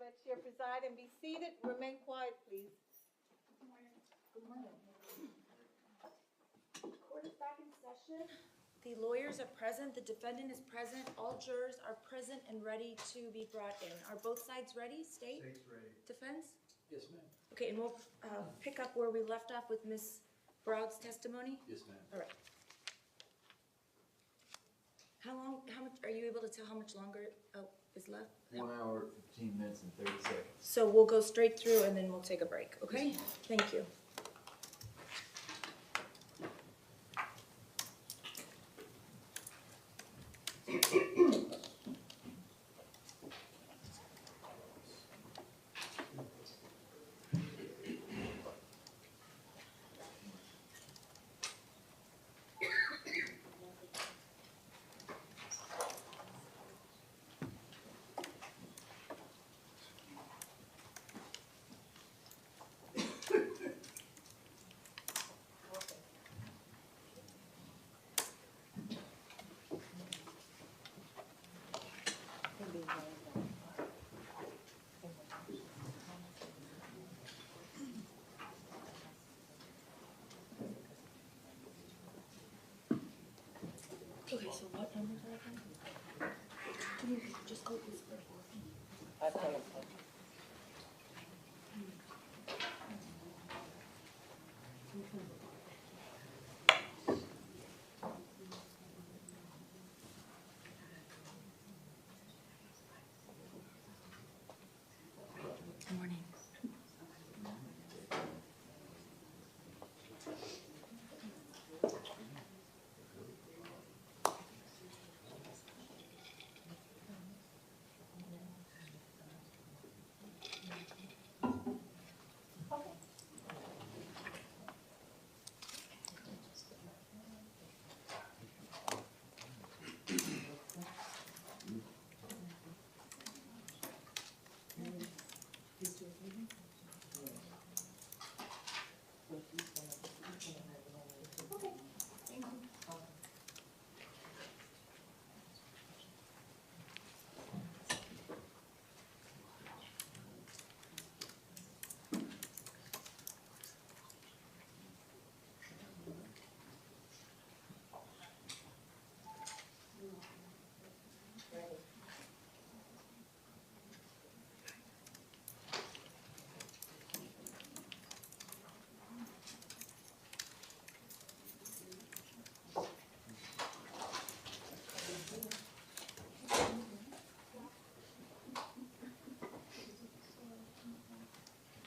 Chair preside and be seated. Remain quiet, please. Good morning. Good morning. Court is back in session. The lawyers are present. The defendant is present. All jurors are present and ready to be brought in. Are both sides ready? State? State's ready. Defense? Yes, ma'am. Okay, and we'll pick up where we left off with Ms. Broward's testimony. Yes, ma'am. All right. How much, are you able to tell how much longer is left? 1 hour, 15 minutes, and 30 seconds. So we'll go straight through and then we'll take a break, okay? Thank you. Okay, so what numbers are again? Can you just go this way? Good morning.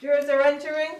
Jurors are entering.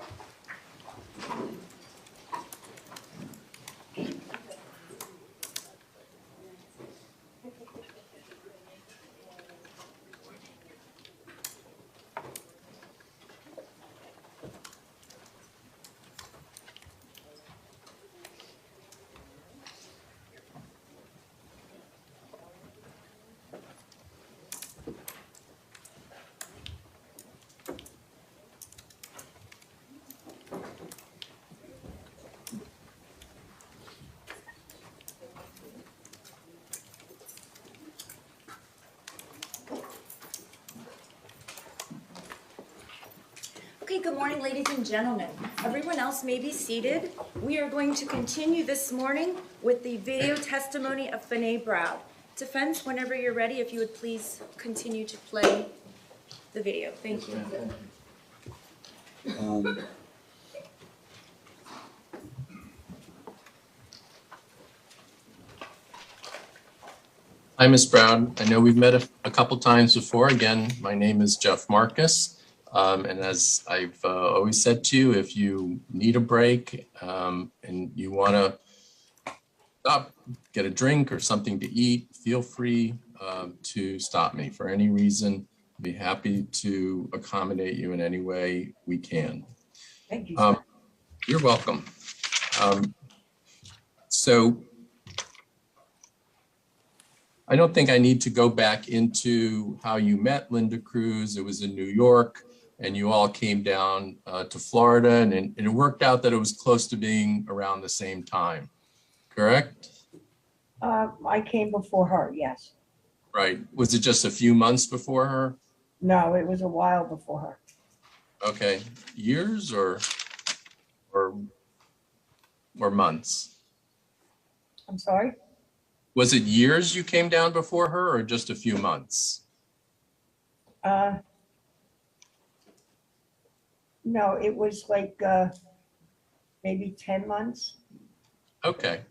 Okay, good morning, ladies and gentlemen. Everyone else may be seated. We are going to continue this morning with the video testimony of Fanae Broward. Defense, whenever you're ready, if you would please continue to play the video. Thank you. Hi, Ms. Broward. I know we've met a couple times before. Again, my name is Jeff Marcus. And as I've always said to you, if you need a break and you want to stop, get a drink or something to eat, feel free to stop me for any reason. I'd be happy to accommodate you in any way we can. Thank you. You're welcome. So I don't think I need to go back into how you met Linda Cruz. It was in New York, and you all came down to Florida, and it worked out that it was close to being around the same time, correct? I came before her, yes. Right. Was it just a few months before her? No, it was a while before her. Okay, years or months? I'm sorry? Was it years you came down before her or just a few months? No, it was like maybe 10 months. Okay.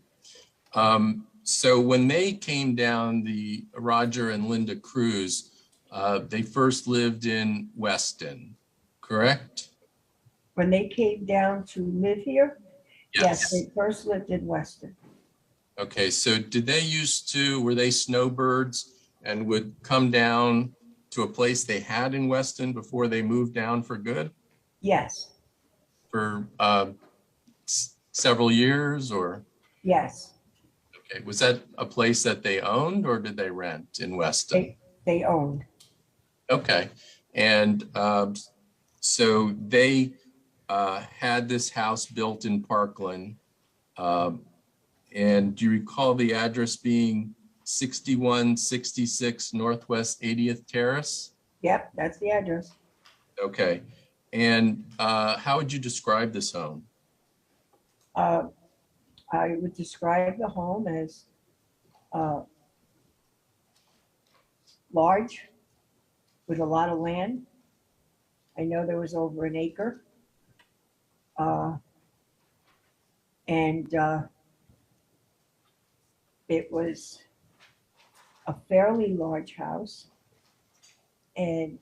So when they came down, the Roger and Linda Cruz, they first lived in Weston, correct? When they came down to live here, yes, they first lived in Weston. Okay, so did they were they snowbirds and would come down to a place they had in Weston before they moved down for good Yes, for several years or? yes, Okay, was that a place that they owned or did they rent in Weston? they owned. Okay, and so they had this house built in Parkland. And do you recall the address being 6166 Northwest 80th Terrace? Yep, that's the address. Okay, and how would you describe this home? I would describe the home as large with a lot of land. I know there was over an acre. And it was a fairly large house. And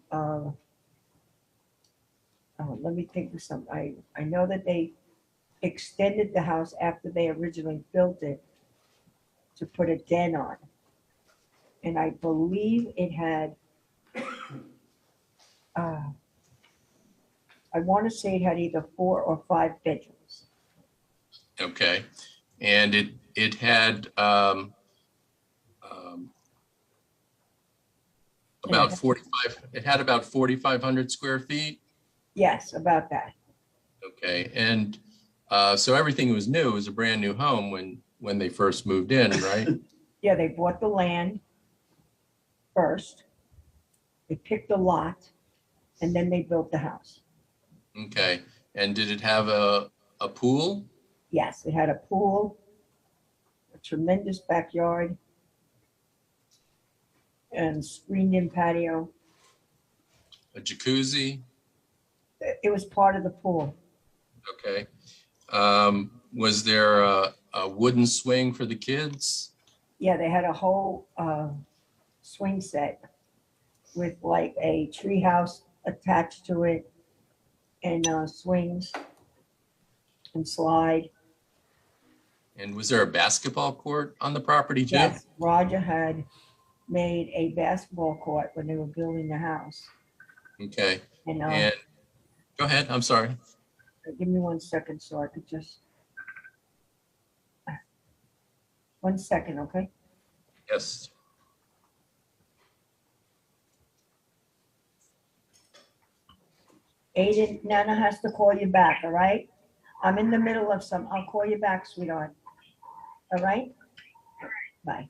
let me think of something. I know that they extended the house after they originally built it to put a den on. And I believe it had, I want to say it had either 4 or 5 bedrooms. Okay, and it had about 45. It had about 4,500 square feet. Yes, about that. Okay, and so everything was new. It was a brand new home when they first moved in, right? Yeah, they bought the land first. They picked a lot, and then they built the house. Okay, and did it have a pool? Yes, it had a pool, a tremendous backyard, and screened-in patio. A jacuzzi? It was part of the pool. Okay. Was there a wooden swing for the kids? Yeah, they had a whole swing set with like a tree house attached to it and swings and slide. And was there a basketball court on the property too? Yes, Roger had made a basketball court when they were building the house. Okay. And And go ahead. I'm sorry. give me 1 second so I could just. 1 second, okay? Yes. Aiden, Nana has to call you back, all right? I'm in the middle of some, I'll call you back, sweetheart. All right? Bye.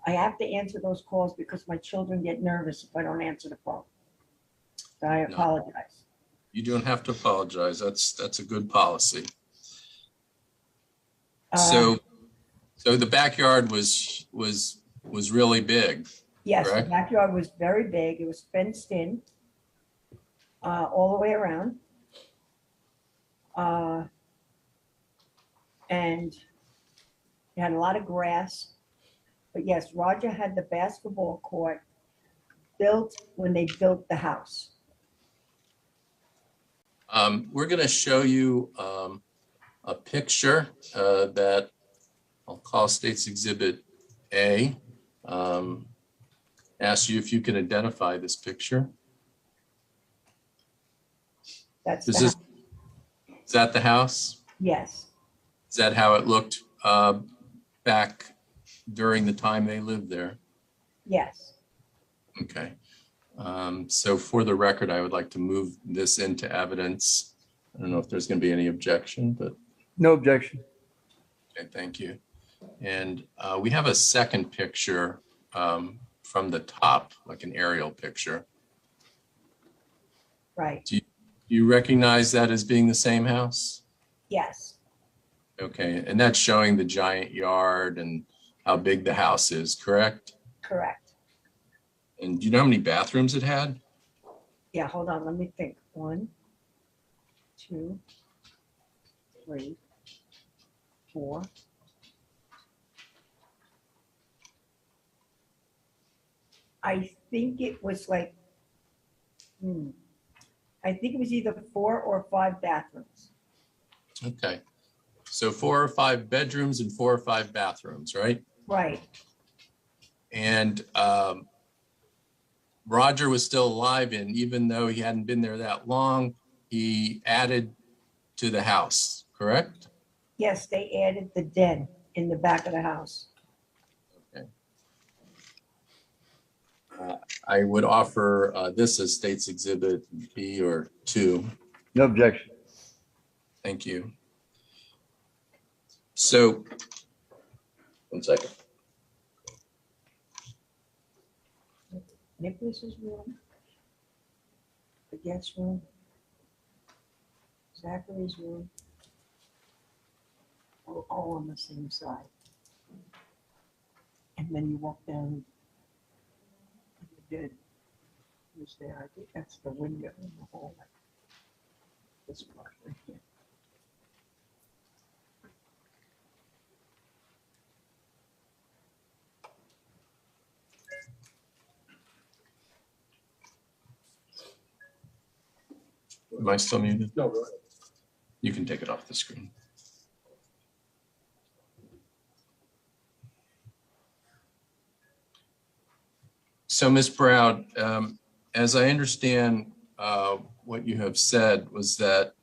I have to answer those calls because my children get nervous if I don't answer the phone. So I No. apologize. You don't have to apologize. That's a good policy. So the backyard was really big. Yes, the correct? backyard was very big. It was fenced in all the way around. And it had a lot of grass. But yes, Roger had the basketball court built when they built the house. We're going to show you a picture that I'll call State's Exhibit A. Ask you if you can identify this picture. That's Is the this house. is that the house? Yes, Is that how it looked back during the time they lived there? yes. Okay. So for the record, I would like to move this into evidence. I don't know if there's going to be any objection, but No objection. okay, thank you. And we have a second picture from the top, like an aerial picture. Right, Do you recognize that as being the same house? yes, Okay, and that's showing the giant yard and how big the house is, correct? correct. And do you know how many bathrooms it had? Yeah, hold on, let me think. 1, 2, 3, 4. I think it was like, I think it was either 4 or 5 bathrooms. Okay, so 4 or 5 bedrooms and 4 or 5 bathrooms, right? Right, And Roger was still alive, and even though he hadn't been there that long, he added to the house, correct? yes, they added the den in the back of the house. Okay. I would offer this as State's Exhibit B or 2. No objection. Thank you. So, one second. Nicholas's room, the guest room, Zachary's room, all on the same side. And then you walk down and the bed was there. I think that's the window in the hallway. This part right here. Am I still muted? No, go ahead. You can take it off the screen. So, Ms. Browd, as I understand what you have said was that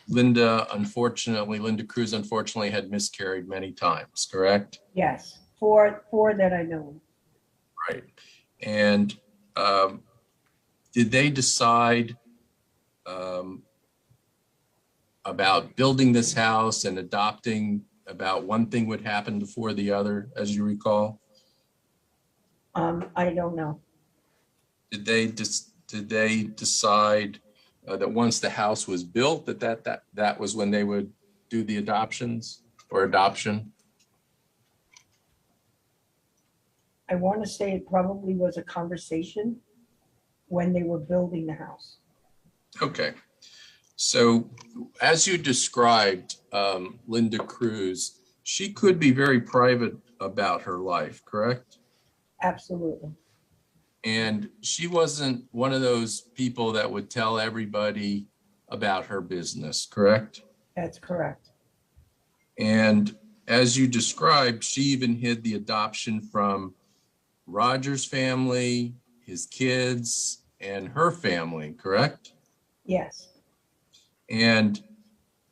Linda Cruz unfortunately had miscarried many times, correct? Yes, four that I know. Right. And did they decide about building this house and adopting, about one thing would happen before the other, as you recall? I don't know. Did they decide that once the house was built, that was when they would do the adoptions or adoption? I want to say it probably was a conversation when they were building the house. Okay. So as you described Linda Cruz, she could be very private about her life, correct? Absolutely. And she wasn't one of those people that would tell everybody about her business, correct? That's correct. And as you described, she even hid the adoption from Roger's family, his kids, and her family, correct? Yes, And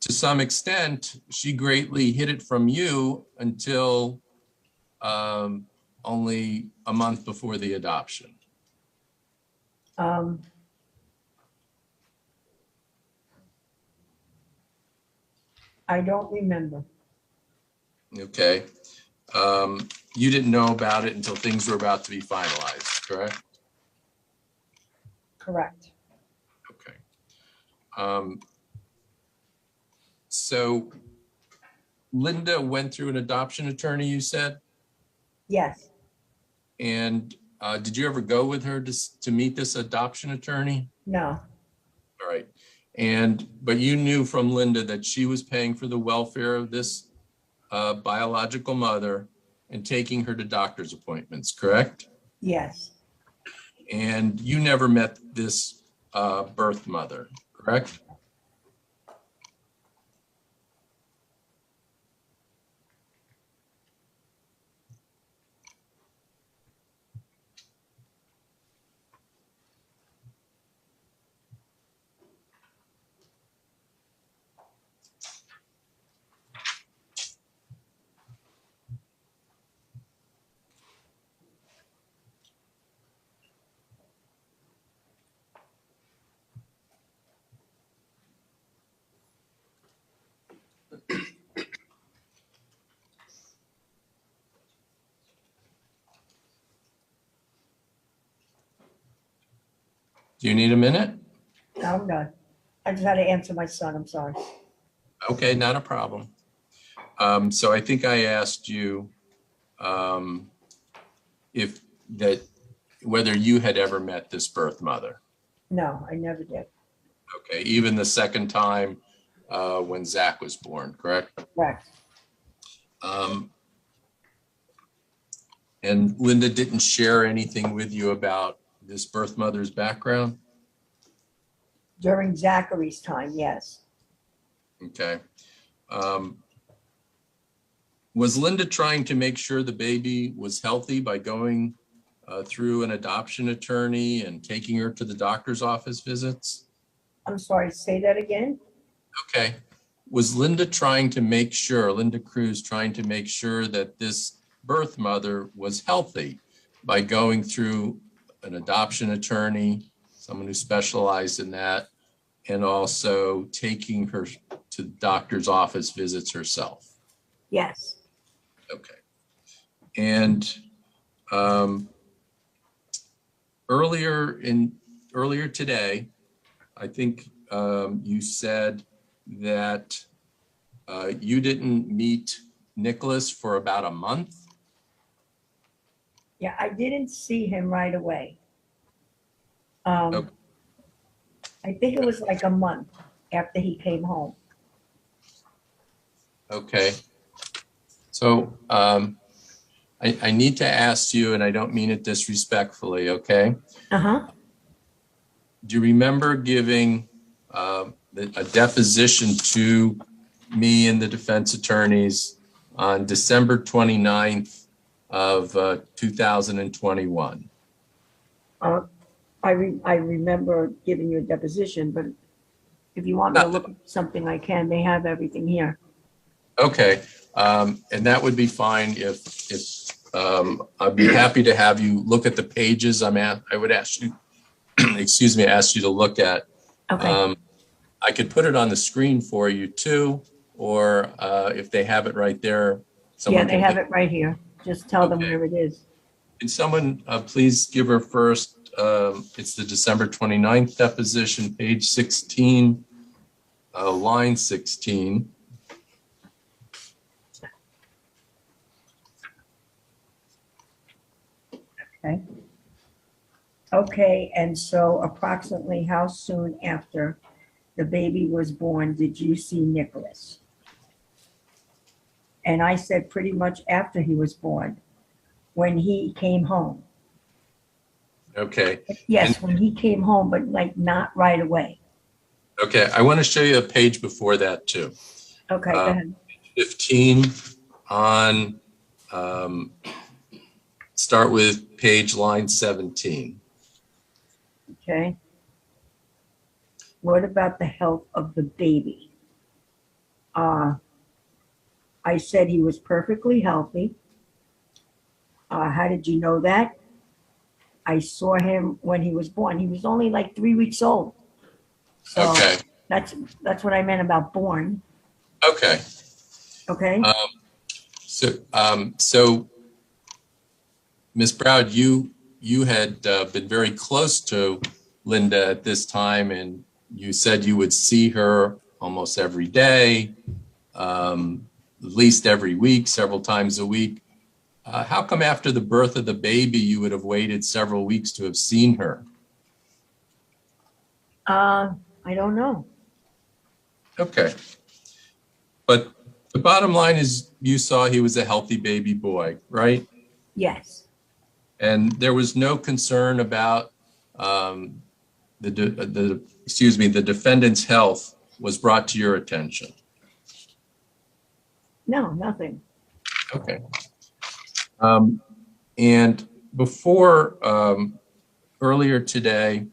to some extent, she greatly hid it from you until only a month before the adoption. I don't remember. Okay. You didn't know about it until things were about to be finalized, correct? Correct. Okay. So Linda went through an adoption attorney, you said? Yes, And did you ever go with her to meet this adoption attorney? no, All right. But you knew from Linda that she was paying for the welfare of this biological mother and taking her to doctor's appointments, correct? yes, And you never met this birth mother, correct? Do you need a minute? No, I'm done. I just had to answer my son, I'm sorry. Okay, not a problem. So I think I asked you if that whether you had ever met this birth mother. No, I never did. Okay, even the second time when Zach was born, correct? Correct. And Linda didn't share anything with you about this birth mother's background? During Zachary's time, yes. Okay. Was Linda trying to make sure the baby was healthy by going through an adoption attorney and taking her to the doctor's office visits? I'm sorry, say that again? Okay. Was Linda trying to make sure, Linda Cruz trying to make sure that this birth mother was healthy by going through an adoption attorney, someone who specialized in that, and also taking her to the doctor's office visits herself? Yes. Okay. And earlier today, I think you said that you didn't meet Nicholas for about a month. Yeah, I didn't see him right away. Okay. I think it was like a month after he came home. Okay. So I need to ask you, and I don't mean it disrespectfully, okay? Uh-huh. Do you remember giving a deposition to me and the defense attorneys on December 29th of 2021? I remember giving you a deposition, but if you want me to look at something, I can. They have everything here. Okay, and that would be fine if I'd be happy to have you look at the pages I would ask you, excuse me, ask you to look at. Okay. I could put it on the screen for you too, or if they have it right there. Yeah, they have it right here. Just tell them Okay. where it is. Can someone please give her first, it's the December 29th deposition, page 16, line 16. Okay. Okay, and so approximately how soon after the baby was born did you see Nicholas? And I said pretty much after he was born, when he came home. Okay, Yes, when he came home, but like not right away. okay. I want to show you a page before that too. Okay, go ahead. 15 on, start with page line 17. Okay. What about the health of the baby? I said he was perfectly healthy. How did you know that? I saw him when he was born. He was only like 3 weeks old. So Okay, that's what I meant about born. okay. Okay. So Ms. Browd, you had been very close to Linda at this time, and you said you would see her almost every day, at least every week, several times a week. How come after the birth of the baby, you would have waited several weeks to have seen her? I don't know. Okay. But the bottom line is you saw he was a healthy baby boy, right? Yes. And there was no concern about the defendant's health was brought to your attention. No, nothing. Okay. And before earlier today,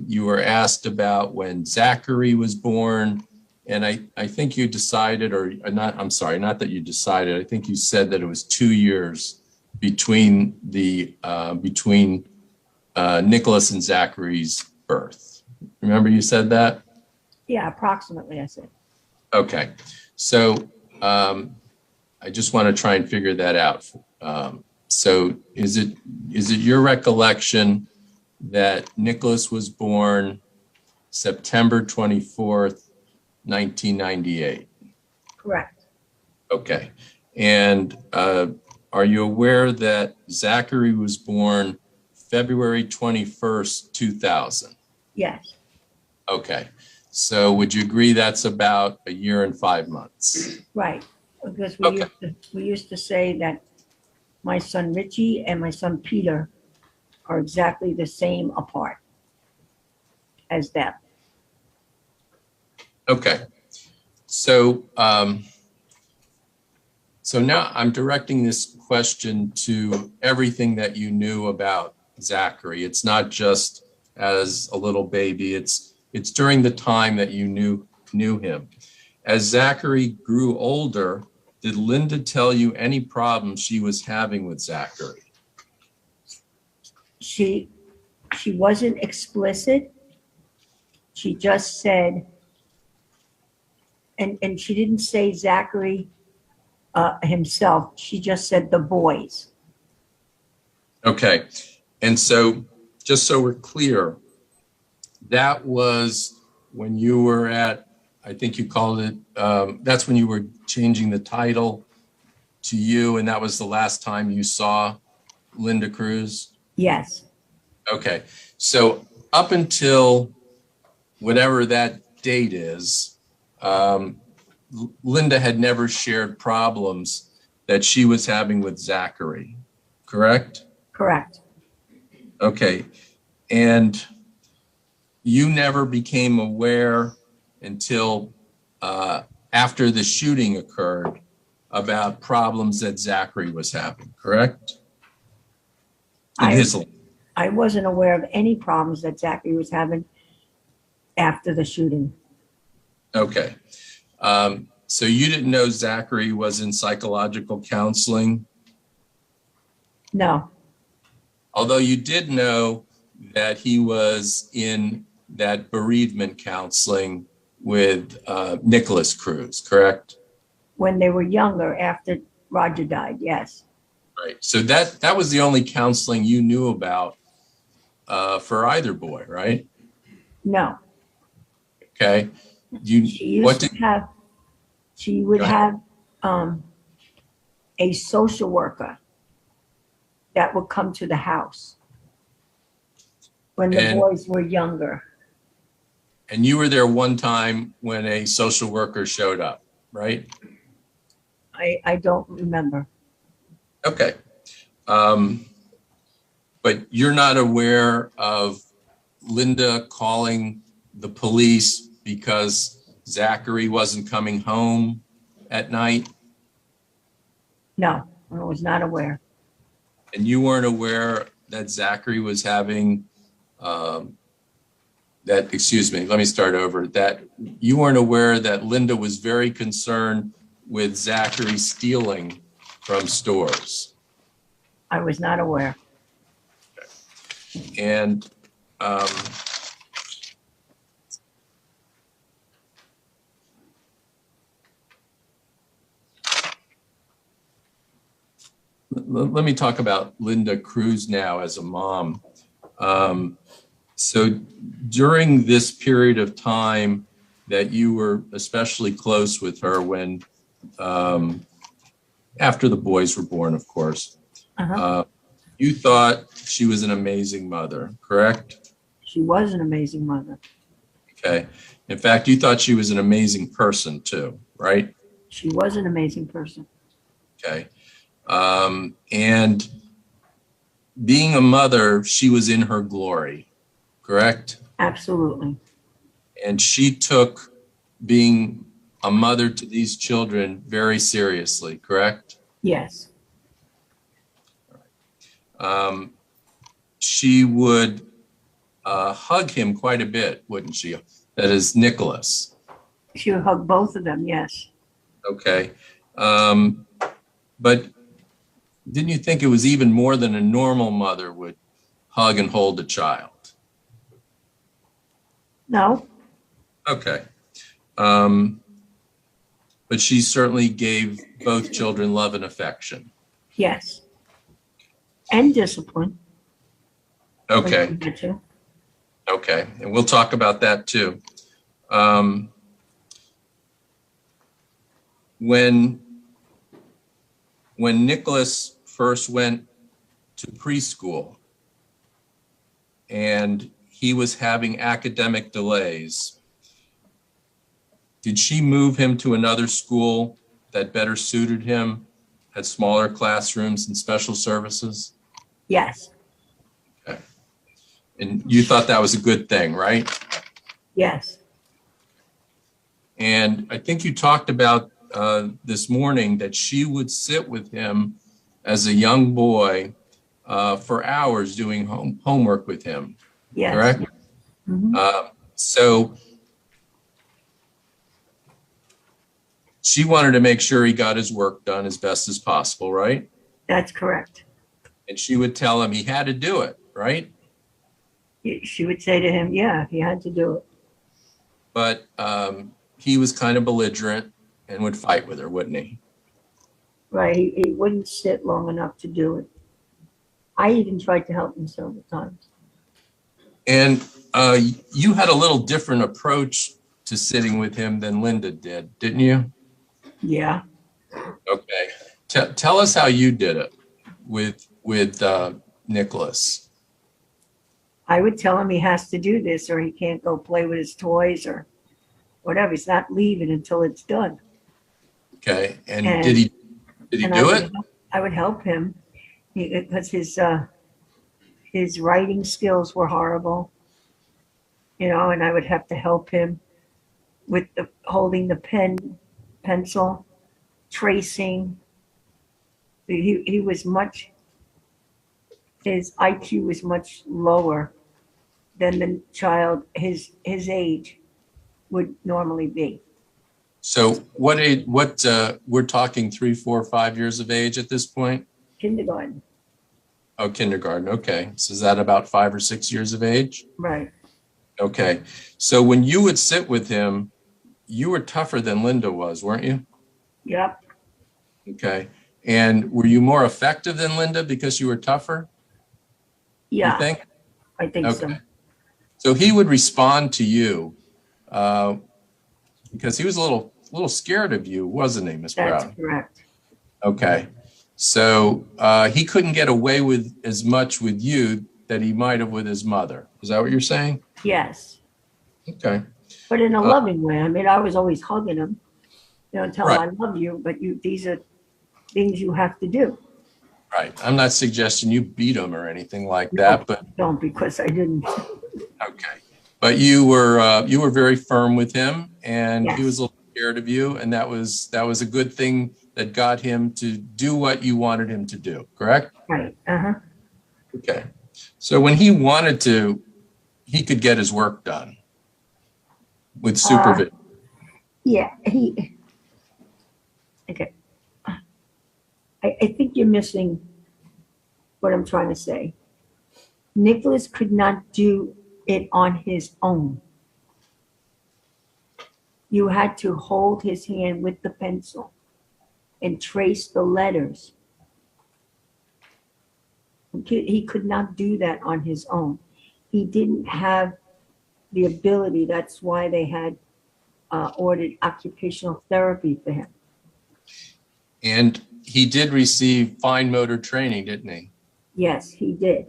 you were asked about when Zachary was born, and I think you decided, or not, I'm sorry, not that you decided, I think you said that it was 2 years between Nicholas and Zachary's birth. Remember you said that? Yeah, approximately, I said. Okay, so I just want to try and figure that out. So is it your recollection that Nicholas was born September 24th, 1998. Correct. Okay. And are you aware that Zachary was born February 21st, 2000? Yes. Okay. So would you agree that's about a year and 5 months? Right. Because Okay. we used to say that my son Richie and my son Peter are exactly the same apart as them. Okay. So, so now I'm directing this question to everything that you knew about Zachary. It's not just as a little baby. It's during the time that you knew him. As Zachary grew older, did Linda tell you any problems she was having with Zachary? She wasn't explicit. She just said, and she didn't say Zachary himself. She just said the boys. Okay. And so just so we're clear, that was when you were at, I think you called it, that's when you were changing the title to you, and that was the last time you saw Linda Cruz? Yes. Okay. So up until whatever that date is, Linda had never shared problems that she was having with Zachary, correct? Correct. Okay. And you never became aware until after the shooting occurred about problems that Zachary was having, correct? In his life. I wasn't aware of any problems that Zachary was having after the shooting. Okay. So you didn't know Zachary was in psychological counseling, No. although you did know that he was in that bereavement counseling with Nicholas Cruz, correct? When they were younger, after Roger died, yes. Right. So that was the only counseling you knew about for either boy, right? No. Okay. She What used did to have, she would Go ahead. have a social worker that would come to the house when the And- boys were younger. And you were there one time when a social worker showed up, right? I don't remember. Okay. But you're not aware of Linda calling the police because Zachary wasn't coming home at night? No, I was not aware. And you weren't aware that Zachary was having excuse me, let me start over. That you weren't aware that Linda was very concerned with Zachary stealing from stores. I was not aware. And let me talk about Linda Cruz now as a mom. So during this period of time that you were especially close with her when, after the boys were born, of course, you thought she was an amazing mother, correct? She was an amazing mother. Okay. In fact, you thought she was an amazing person too, right? She was an amazing person. Okay. And being a mother, she was in her glory, correct? Absolutely. And she took being a mother to these children very seriously, correct? Yes. She would hug him quite a bit, wouldn't she? That is Nicholas. She would hug both of them, yes. Okay. But didn't you think it was even more than a normal mother would hug and hold a child? No, Okay. But she certainly gave both children love and affection. yes. And discipline. Okay, when you get to. okay, and we'll talk about that too. When Nicholas first went to preschool and he was having academic delays, did she move him to another school that better suited him, had smaller classrooms and special services? Yes, Okay. And you thought that was a good thing, right? yes, And I think you talked about this morning that she would sit with him as a young boy for hours doing homework with him, yes. correct? Mhm. So she wanted to make sure he got his work done as best as possible, right? That's correct. And she would tell him he had to do it, right? She would say to him, yeah, he had to do it. But he was kind of belligerent and would fight with her, wouldn't he? Right, he wouldn't sit long enough to do it. I even tried to help him several times. And you had a little different approach to sitting with him than Linda did, didn't you? Yeah, Okay. Tell us how you did it with Nicholas. I would tell him he has to do this or he can't go play with his toys or whatever. He's not leaving until it's done. Okay. And And- did he And do it? I would help him because his writing skills were horrible, you know, and I would have to help him with the holding the pencil, tracing. He was much, his IQ was much lower than the child his age would normally be. So what age, we're talking 3, 4, 5 years of age at this point? Kindergarten, Oh, kindergarten. Okay. So is that about 5 or 6 years of age? right? Okay. So when you would sit with him, you were tougher than Linda was, weren't you? Yep. Okay. And were you more effective than Linda because you were tougher? You Yeah, think? I think so. Okay. So he would respond to you because he was a little scared of you, wasn't he, Miss That's Brown? correct. Okay. So he couldn't get away with as much with you that he might have with his mother. Is that what you're saying? Yes. Okay. But in a loving way. I mean, I was always hugging him, you know, tell him Right. I love you, but these are things you have to do. Right. I'm not suggesting you beat him or anything like that, but Don't, because I didn't. okay. But you were very firm with him, and he Yes. was a little scared of you, and that was a good thing that got him to do what you wanted him to do. Correct? Right. Uh-huh. Okay. So when he wanted to, he could get his work done with supervision. Yeah, okay. I think you're missing what I'm trying to say. Nicholas could not do it on his own. You had to hold his hand with the pencil and trace the letters. He could not do that on his own. He didn't have the ability. That's why they had ordered occupational therapy for him. And he did receive fine motor training, didn't he? Yes, he did.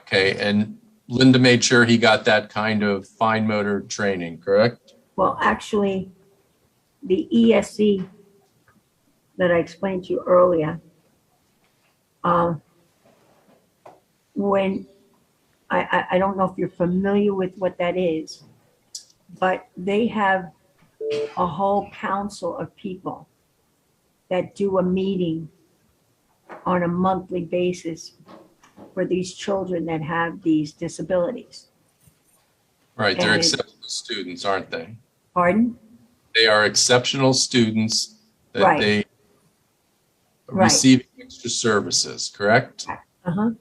Okay. And Linda made sure he got that kind of fine motor training, correct? Well, actually, the ESC that I explained to you earlier, when I don't know if you're familiar with what that is, but they have a whole council of people that do a meeting on a monthly basis for these children that have these disabilities. Right. They're And- exceptional students, aren't they? Pardon? They are exceptional students that Right. they Right. receive extra services, correct? Uh-huh.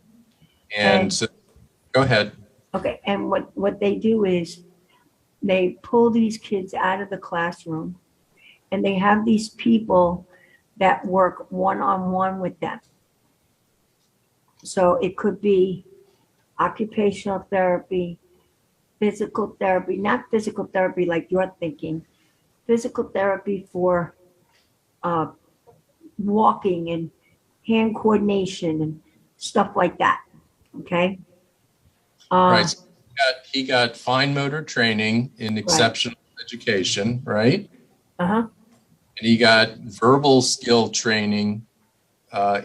And And- so, go ahead. Okay, and what they do is they pull these kids out of the classroom and they have these people that work one-on-one with them. So it could be occupational therapy, physical therapy, not physical therapy like you're thinking, physical therapy for walking and hand coordination and stuff like that. Okay. Right. So he got fine motor training in exceptional education, right? Uh-huh. And he got verbal skill training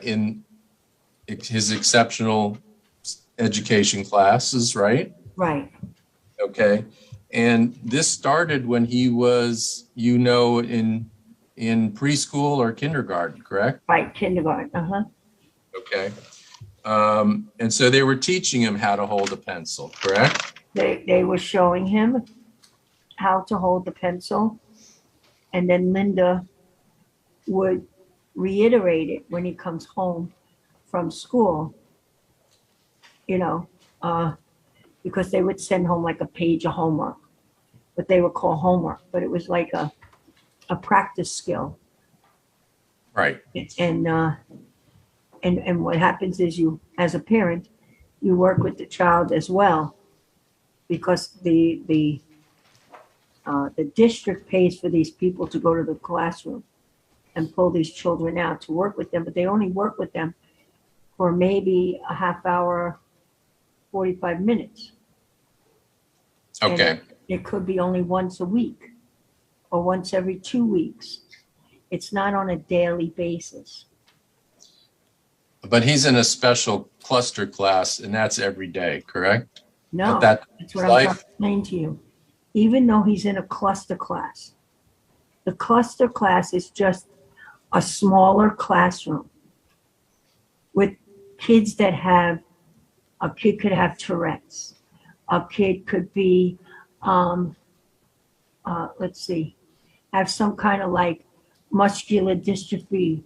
in his exceptional education classes, right? Right. Okay. And this started when he was, in preschool or kindergarten, correct? Right. Kindergarten. Uh-huh. Okay. And so they were teaching him how to hold a pencil, correct? They were showing him how to hold the pencil, and then Linda would reiterate it when he comes home from school, because they would send home like a page of homework, what they would call homework, but it was like a practice skill. Right. And what happens is you, as a parent, you work with the child as well, because the district pays for these people to go to the classroom and pull these children out to work with them, but they only work with them for maybe a half hour, 45 minutes. Okay. And it could be only once a week or once every 2 weeks. It's not on a daily basis. But he's in a special cluster class, and that's every day, correct? No, That's what I'm trying to explain to you. Even though he's in a cluster class, the cluster class is just a smaller classroom with kids that a kid could have Tourette's, a kid could be, have some kind of like muscular dystrophy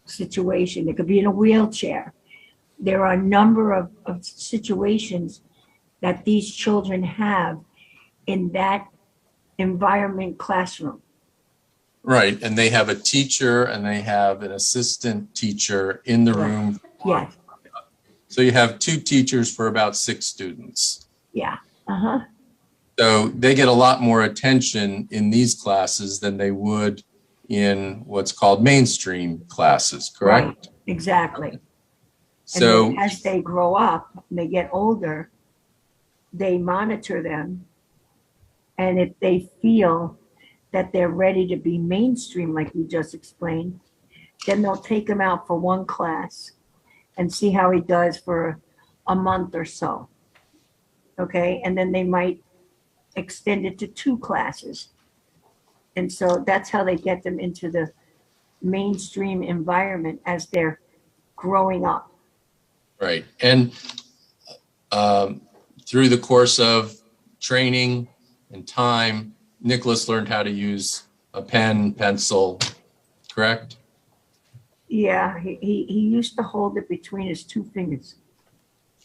situation. They could be in a wheelchair. There are a number of situations that these children have in that environment classroom. Right. And they have a teacher and they have an assistant teacher in the room. Yes. So you have 2 teachers for about 6 students. Yeah. Uh-huh. So they get a lot more attention in these classes than they would in what's called mainstream classes, correct? Right. Exactly. So and then as they grow up and they get older, they monitor them. And if they feel that they're ready to be mainstream, like we just explained, then they'll take them out for one class and see how he does for a month or so. Okay, and then they might extend it to 2 classes. And so that's how they get them into the mainstream environment as they're growing up. right. And through the course of training and time, Nicholas learned how to use a pen, pencil, correct? Yeah, he used to hold it between his 2 fingers,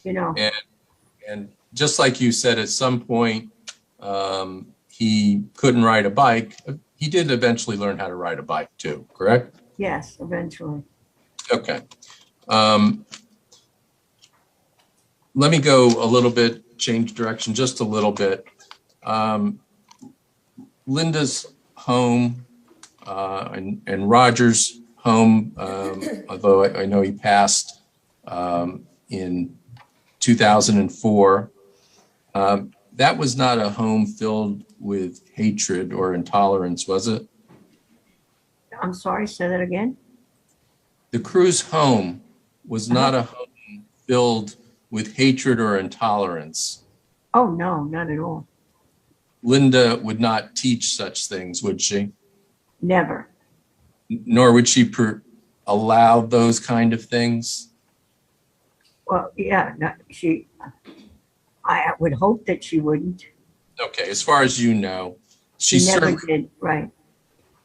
And just like you said, at some point, he couldn't ride a bike. He did eventually learn how to ride a bike too, correct? Yes, eventually. Okay. Let me go a little bit, change direction just a little bit. Linda's home and Roger's home, although I know he passed in 2004, that was not a home filled with hatred or intolerance, was it? I'm sorry, say that again. The Cruz home was not a home filled with hatred or intolerance. Oh, no, not at all. Linda would not teach such things, would she? Never. Nor would she allow those kind of things? Well, yeah, no, I would hope that she wouldn't. Okay, as far as you know, she Never certainly did, right.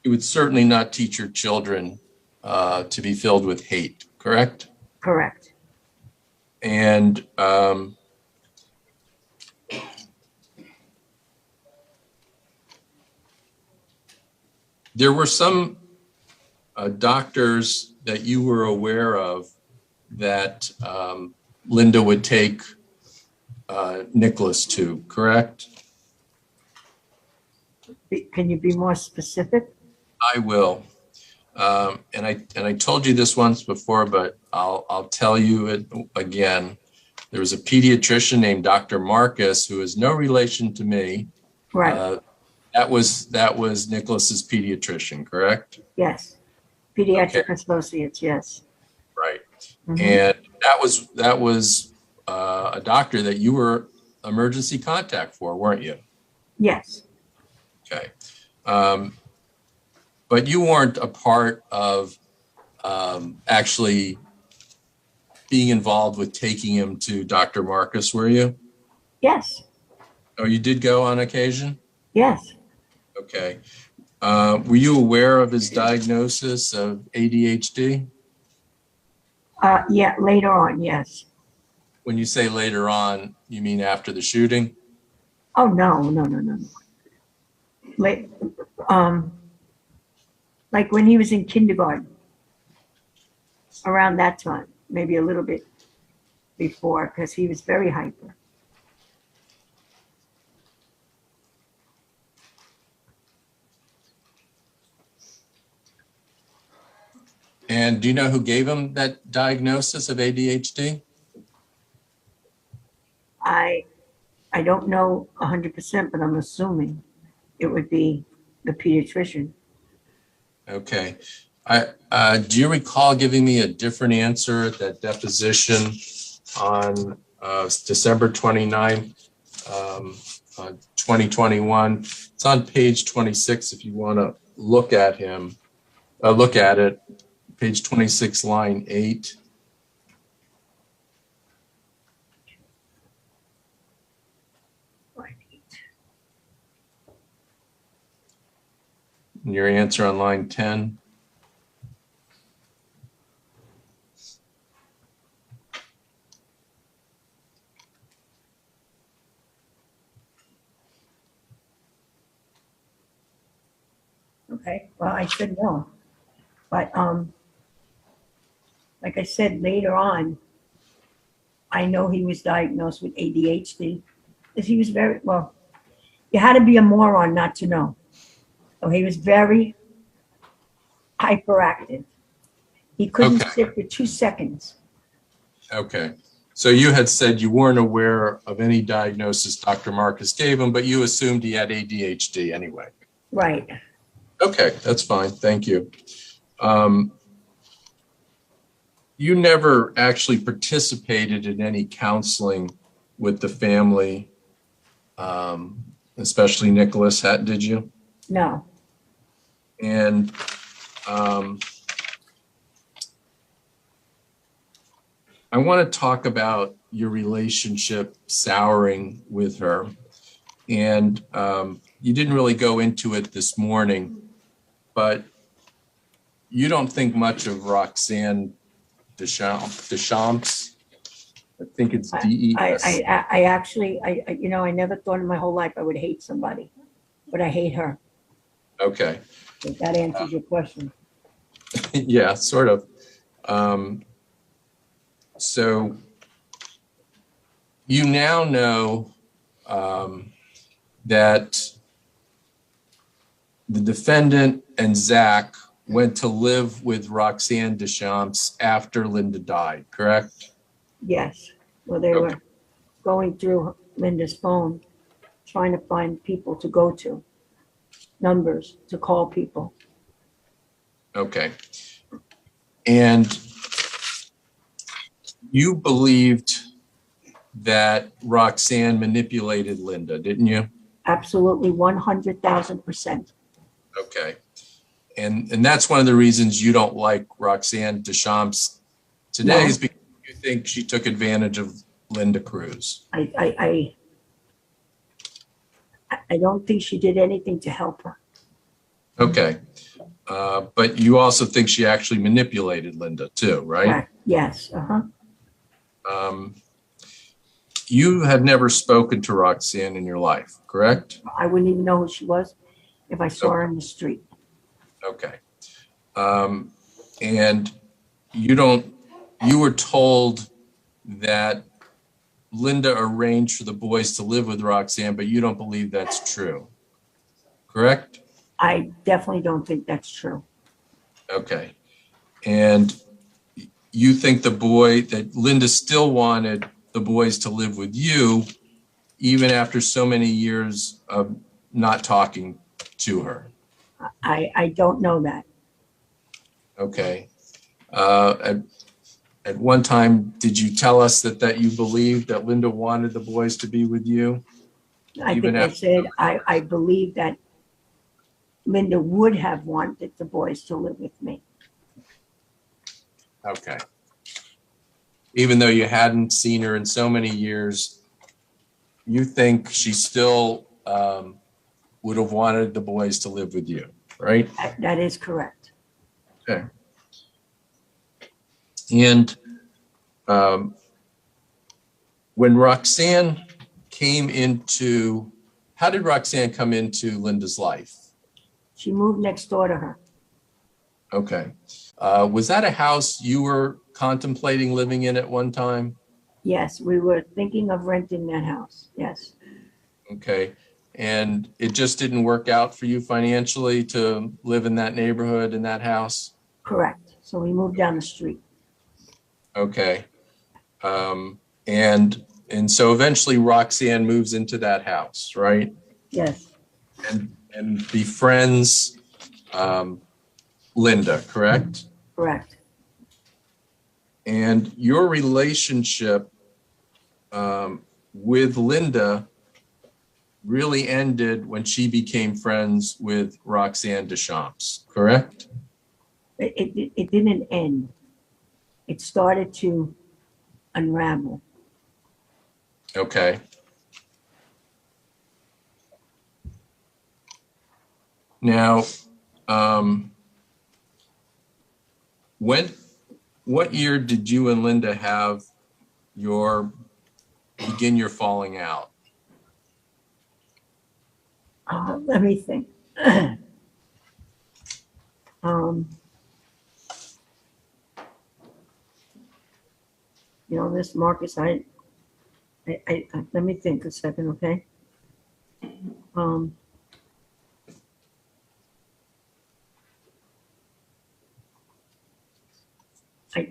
you would certainly not teach your children to be filled with hate, correct? Correct. And there were some doctors that you were aware of that Linda would take Nicholas to, correct? Can you be more specific? I will. And I told you this once before, but I'll tell you it again. There was a pediatrician named Dr. Marcus, who is no relation to me. Right, That was Nicholas's pediatrician, correct? yes. Pediatric Okay. associates, yes. Right. Mhm. And that was a doctor that you were emergency contact for, weren't you? Yes, Okay. But you weren't a part of actually being involved with taking him to Dr. Marcus, were you? yes, Oh, you did go on occasion? yes. Okay. Were you aware of his diagnosis of ADHD? Yeah, later on, yes. When you say later on, you mean after the shooting? Oh, no. Late, like when he was in kindergarten, around that time, maybe a little bit before, because he was very hyper. And do you know who gave him that diagnosis of ADHD? I don't know 100%, but I'm assuming it would be the pediatrician. Okay. Do you recall giving me a different answer at that deposition on December 29th, 2021? It's on page 26 if you want to look at him, look at it, page 26, line 8. And your answer on line 10. Okay, well, I said no. But like I said, later on, I know he was diagnosed with ADHD because he was very, well, you had to be a moron not to know. So he was very hyperactive. He couldn't Okay. sit for 2 seconds. Okay. So you had said you weren't aware of any diagnosis Dr. Marcus gave him, but you assumed he had ADHD anyway. Right. Okay, that's fine. Thank you. You never actually participated in any counseling with the family, especially Nicholas, did you? No. And I want to talk about your relationship souring with her. And you didn't really go into it this morning, but you don't think much of Roxanne Deschamps. I think it's D-E-S. I actually, I never thought in my whole life I would hate somebody, but I hate her. Okay. If that answers your question. Yeah, sort of. So you now know that the defendant and Zach went to live with Roxanne Deschamps after Linda died, correct? Yes. Well, they were going through Linda's phone, trying to find people to go to, numbers to call people. Okay. And you believed that Roxanne manipulated Linda, didn't you? Absolutely, 100,000%. Okay. And that's one of the reasons you don't like Roxanne Deschamps today, No. is because you think she took advantage of Linda Cruz. I don't think she did anything to help her. Okay. But you also think she actually manipulated Linda too, right? Correct. Yes. You have never spoken to Roxanne in your life, correct? I wouldn't even know who she was if I saw her in the street. Okay. And you were told that Linda arranged for the boys to live with Roxanne, but you don't believe that's true, correct? I definitely don't think that's true. Okay. And you think that Linda still wanted the boys to live with you, even after so many years of not talking to her? I don't know that. Okay. At one time, did you tell us that you believed that Linda wanted the boys to be with you? I Even think I after- said, I believe that Linda would have wanted the boys to live with me. Okay. Even though you hadn't seen her in so many years, you think she still would have wanted the boys to live with you, right? That is correct. Okay. And when Roxanne came into, how did Roxanne come into Linda's life? She moved next door to her. Okay. Was that a house you were contemplating living in at one time? Yes, we were thinking of renting that house. Yes, Okay. And it just didn't work out for you financially to live in that neighborhood, in that house? correct. So we moved down the street. Okay. And so eventually Roxanne moves into that house, right? Yes, And befriends Linda, correct? correct. And your relationship with Linda really ended when she became friends with Roxanne Deschamps, correct? It didn't end. It started to unravel. Okay. Now, what year did you and Linda have begin your falling out? Let me think. You know, Miss Marcus, I let me think a second, okay?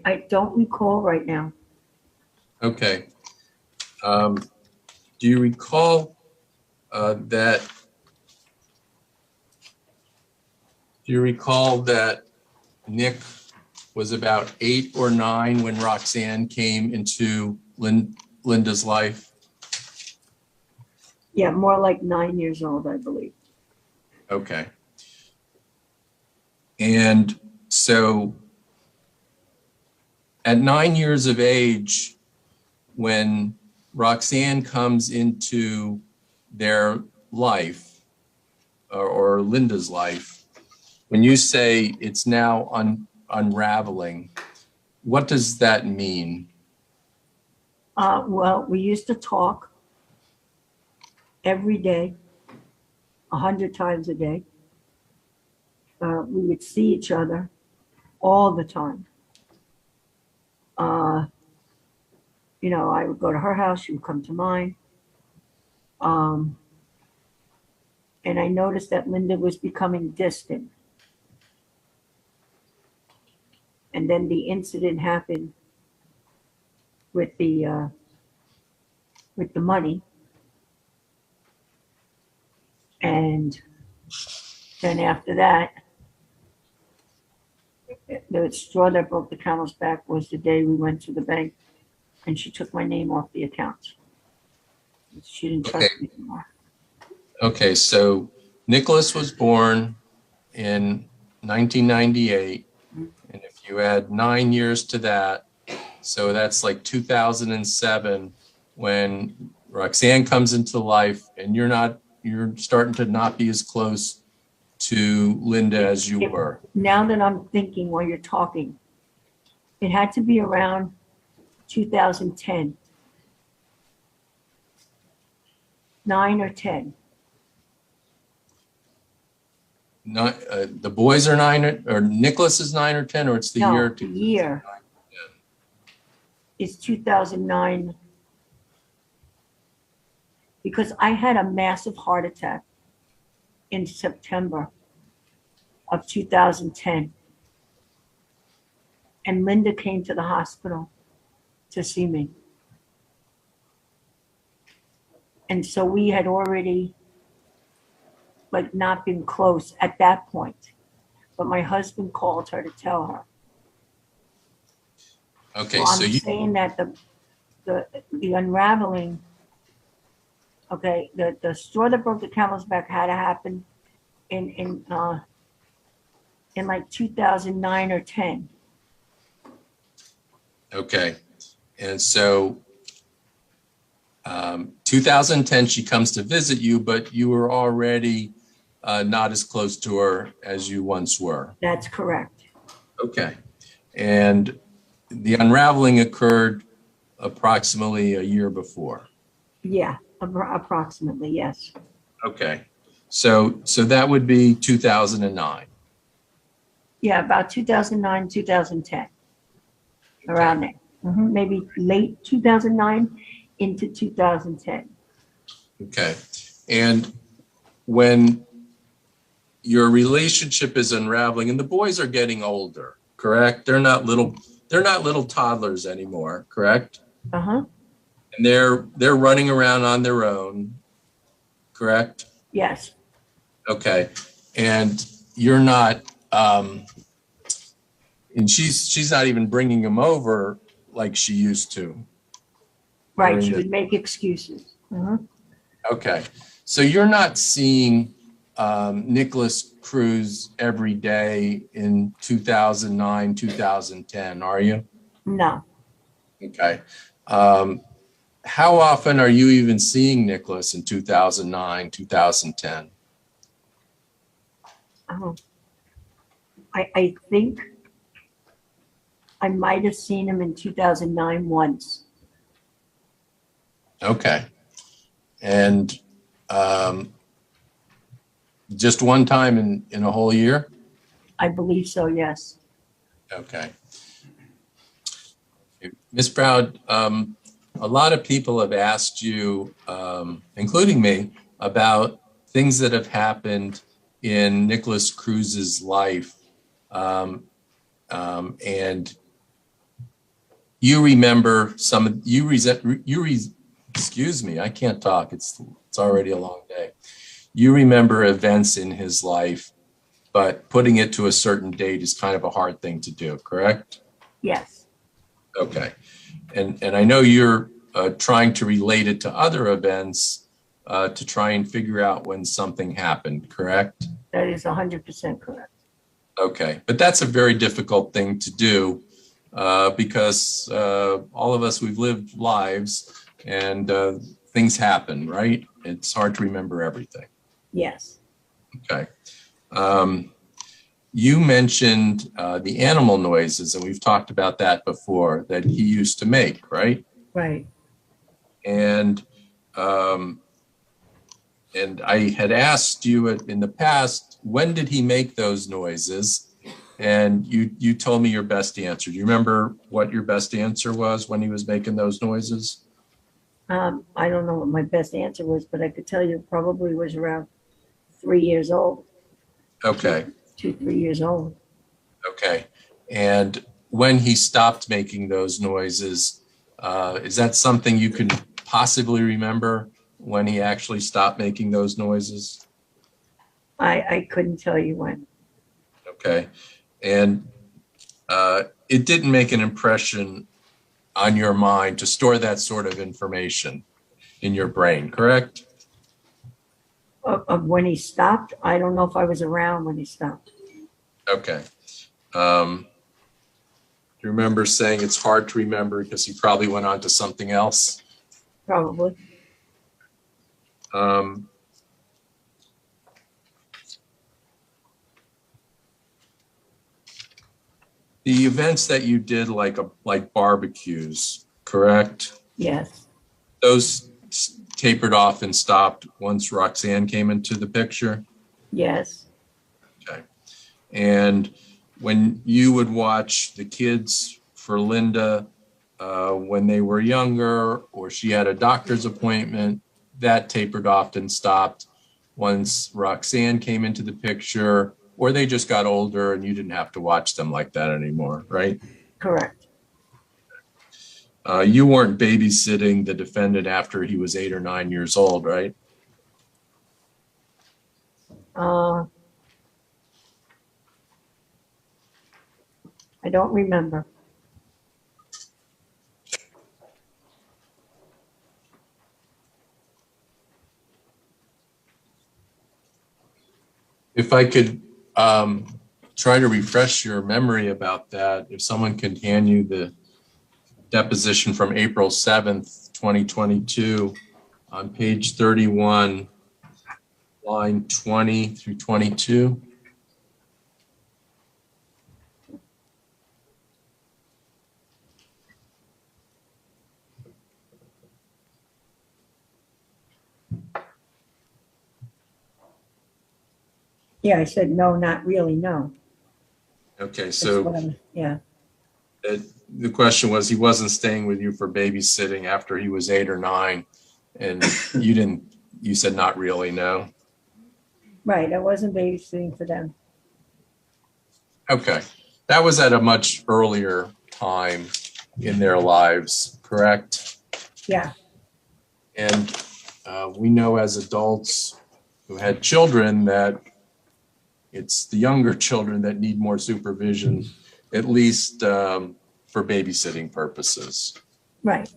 I don't recall right now. Okay. Do you recall that? Do you recall that Nick was about 8 or 9 when Roxanne came into Linda's life? Yeah, more like 9 years old, I believe. Okay. And so at 9 years of age, when Roxanne comes into their life or Linda's life, when you say it's now unraveling, what does that mean? Well, we used to talk every day, 100 times a day. We would see each other all the time. You know, I would go to her house, she would come to mine. And I noticed that Linda was becoming distant. And then the incident happened with the money. And then after that, the straw that broke the camel's back was the day we went to the bank and she took my name off the account. She didn't trust me anymore. Okay, so Nicholas was born in 1998, and if you add 9 years to that, so that's like 2007 when Roxanne comes into life, and you're starting to not be as close to Linda as you were. Now that I'm thinking while you're talking, it had to be around 2010, 9 or 10. Not, the boys are 9 or Nicholas is 9 or 10, or it's the No, year? the year. is 2009, because I had a massive heart attack in September of 2010. And Linda came to the hospital to see me. And so we had already like not been close at that point. But my husband called her to tell her. Okay, So so I'm you, saying that the unraveling, okay, the straw that broke the camel's back had to happen in like 2009 or 10. okay. And so 2010, she comes to visit you, but you were already not as close to her as you once were. That's correct. Okay. And the unraveling occurred approximately a year before. Yeah, approximately, yes. Okay. So that would be 2009. Yeah, about 2009, 2010, around there. Maybe late 2009 into 2010. Okay. And when your relationship is unraveling, and the boys are getting older, correct? They're not little toddlers anymore, correct? Uh-huh, And they're running around on their own, correct? yes, Okay. And you're not and she's not even bringing them over like she used to. right, during she the- would make excuses. Okay. So you're not seeing Nicholas Cruz every day in 2009, 2010, are you? No, Okay. How often are you even seeing Nicholas in 2009, 2010? I think I might have seen him in 2009 once. Okay. And just one time in a whole year? I believe so, yes. Okay. Ms. Proud, a lot of people have asked you, including me, about things that have happened in Nicholas Cruz's life. And you remember excuse me, I can't talk. It's already a long day. You remember events in his life, but putting it to a certain date is kind of a hard thing to do, correct? Yes, Okay. And I know you're trying to relate it to other events to try and figure out when something happened, correct? that is 100% correct. Okay. But that's a very difficult thing to do because all of us, we've lived lives and things happen, right? It's hard to remember everything. Yes, Okay. You mentioned the animal noises, and we've talked about that before, that he used to make, right? right. And I had asked you in the past, when did he make those noises? And you told me your best answer. Do you remember what your best answer was when he was making those noises? I don't know what my best answer was, but I could tell you it probably was around 3 years old, Okay. 2-3 years old. Okay. And when he stopped making those noises, is that something you can possibly remember when he actually stopped making those noises? I couldn't tell you when. Okay. And it didn't make an impression on your mind to store that sort of information in your brain, correct? Of when he stopped, I don't know if I was around when he stopped. Okay. Do you remember saying it's hard to remember because he probably went on to something else? Probably. The events that you did, like barbecues, correct? Yes, Those tapered off and stopped once Roxanne came into the picture? yes, Okay. And when you would watch the kids for Linda when they were younger, or she had a doctor's appointment, that tapered off and stopped once Roxanne came into the picture, or they just got older and you didn't have to watch them like that anymore, right? Correct. You weren't babysitting the defendant after he was 8 or 9 years old, right? I don't remember. If I could try to refresh your memory about that, if someone could hand you the deposition from April 7th, 2022, on page 31, line 20 through 22. Yeah, I said, no, not really, no. Okay, That's so what yeah, the question was, he wasn't staying with you for babysitting after he was 8 or 9, and you said not really, no? right, I wasn't babysitting for them. Okay, that was at a much earlier time in their lives, correct? Yeah, And we know as adults who had children that it's the younger children that need more supervision, at least for babysitting purposes. right.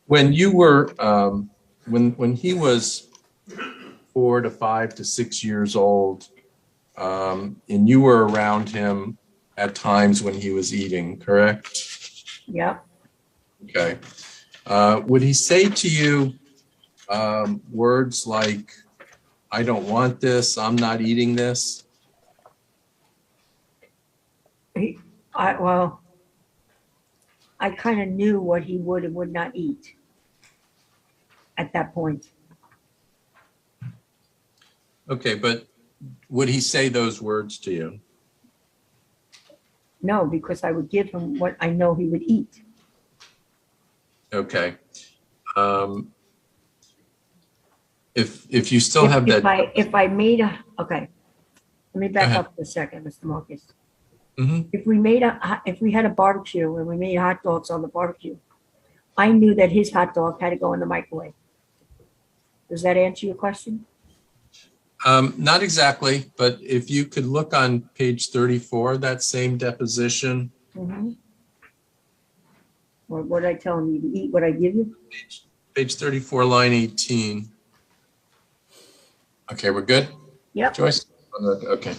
When you were, when he was 4 to 5 to 6 years old, and you were around him at times when he was eating, correct? Yeah, Okay. Would he say to you words like, I don't want this, I'm not eating this? well, I kind of knew what he would and would not eat at that point. Okay, but would he say those words to you? No, because I would give him what I know he would eat. Okay. If you still have that. If I made a, okay, let me back ahead. up for a second, Mr. Marcus. Mhm. If we had a barbecue and we made hot dogs on the barbecue, I knew that his hot dog had to go in the microwave. Does that answer your question? Not exactly, but if you could look on page 34, that same deposition. Or what did I tell him? You to eat what I give you? Page 34, line 18. Okay, we're good? Yep. Joyce? Okay.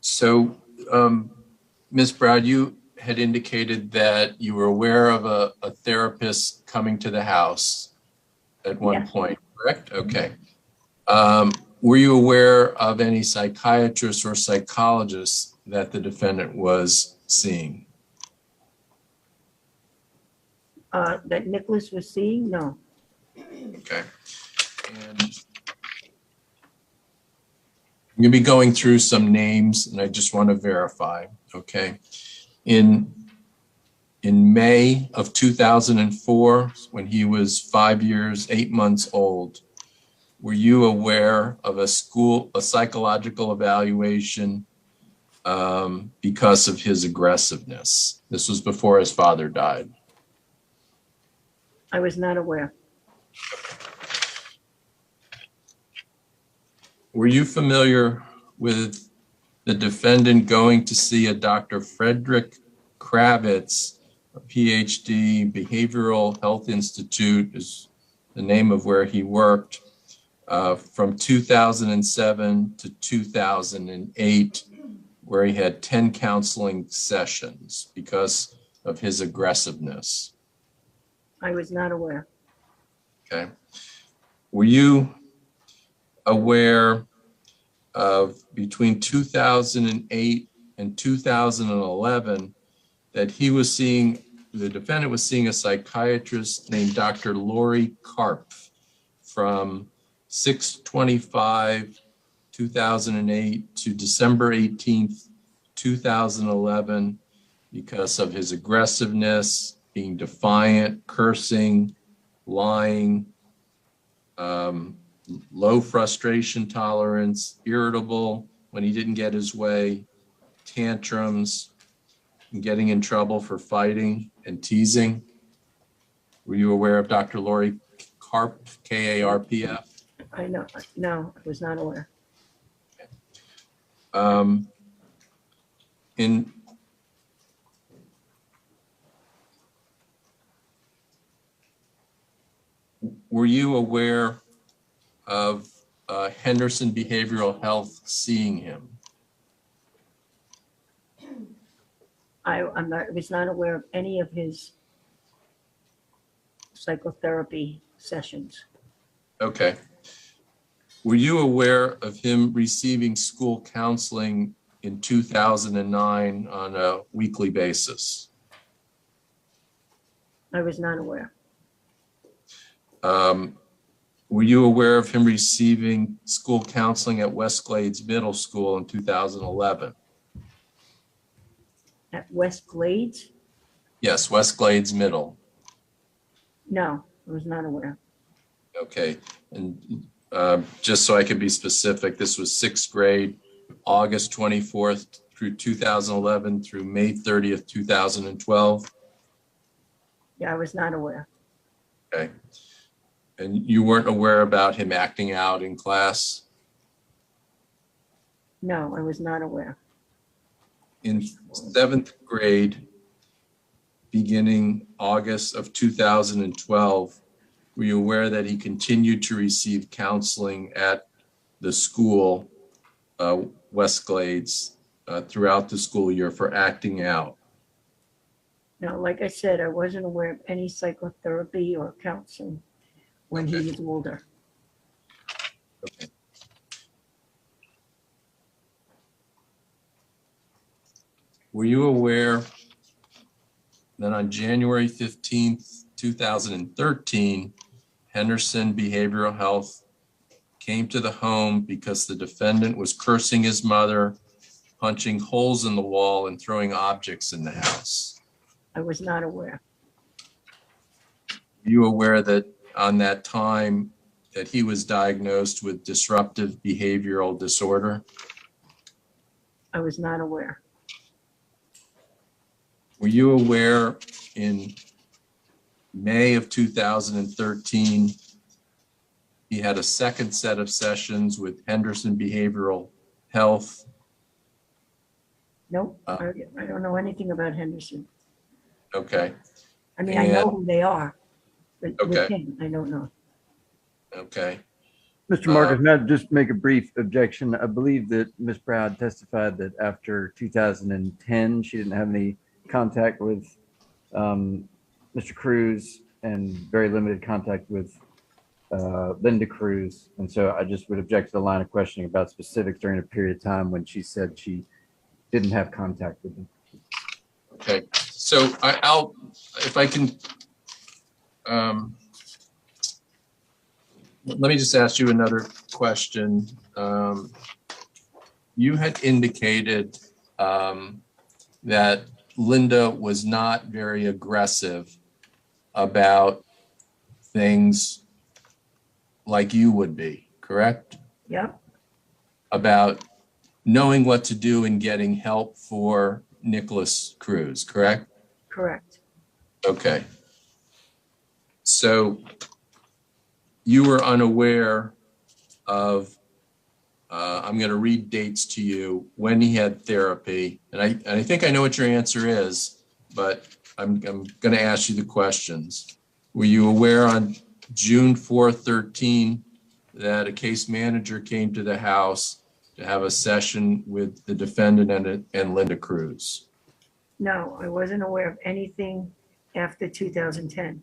So, Ms. Browd, you had indicated that you were aware of a therapist coming to the house at one point, correct? Okay. Were you aware of any psychiatrists or psychologists that the defendant was seeing? That Nicholas was seeing? No. Okay. And I'm going to be going through some names, and I just want to verify, okay? In May of 2004, when he was 5 years, 8 months old, were you aware of a psychological evaluation because of his aggressiveness? This was before his father died. I was not aware. Were you familiar with the defendant going to see a Dr. Frederick Kravitz, a PhD, Behavioral Health Institute is the name of where he worked, from 2007 to 2008, where he had 10 counseling sessions because of his aggressiveness? I was not aware. Okay. Were you aware of between 2008 and 2011 that he was seeing the defendant was seeing a psychiatrist named Dr. Lori Karp from 6/25/2008 to December 18th, 2011, because of his aggressiveness, being defiant, cursing, lying, low frustration tolerance, irritable when he didn't get his way, tantrums, and getting in trouble for fighting and teasing. Were you aware of Dr. Lori Karp, Karpf? I know, no, I was not aware. Were you aware of Henderson Behavioral Health seeing him? I was not aware of any of his psychotherapy sessions. Okay. Were you aware of him receiving school counseling in 2009 on a weekly basis? I was not aware. Were you aware of him receiving school counseling at West Glades Middle School in 2011? At West Glades? Yes, West Glades Middle. No, I was not aware. Okay, and just so I can be specific, this was sixth grade, August 24th through 2011 through May 30th, 2012. Yeah, I was not aware. Okay. And you weren't aware about him acting out in class? No, I was not aware. In seventh grade, beginning August of 2012, were you aware that he continued to receive counseling at the school, West Glades, throughout the school year for acting out? No, like I said, I wasn't aware of any psychotherapy or counseling when he was older. Okay. Were you aware that on January 15th, 2013, Henderson Behavioral Health came to the home because the defendant was cursing his mother, punching holes in the wall, and throwing objects in the house? I was not aware. Were you aware that on that time that he was diagnosed with disruptive behavioral disorder? I was not aware. Were you aware in May of 2013, he had a second set of sessions with Henderson Behavioral Health? Nope, I don't know anything about Henderson. Okay, I mean, I know And- who they are, but with Okay. him, I don't know. okay. Mr. Marcus, may I just make a brief objection? I believe that Ms. Browd testified that after 2010, she didn't have any contact with Mr. Cruz and very limited contact with Linda Cruz. And so I just would object to the line of questioning about specifics during a period of time when she said she didn't have contact with them. Okay, so I'll, if I can, let me just ask you another question. You had indicated that Linda was not very aggressive about things like you would be, correct? Yep, About knowing what to do and getting help for Nicholas Cruz, correct? correct. Okay. So you were unaware of, I'm going to read dates to you when he had therapy. And I think I know what your answer is, but I'm going to ask you the questions. Were you aware on June 4, 13, that a case manager came to the house to have a session with the defendant and Linda Cruz? No, I wasn't aware of anything after 2010.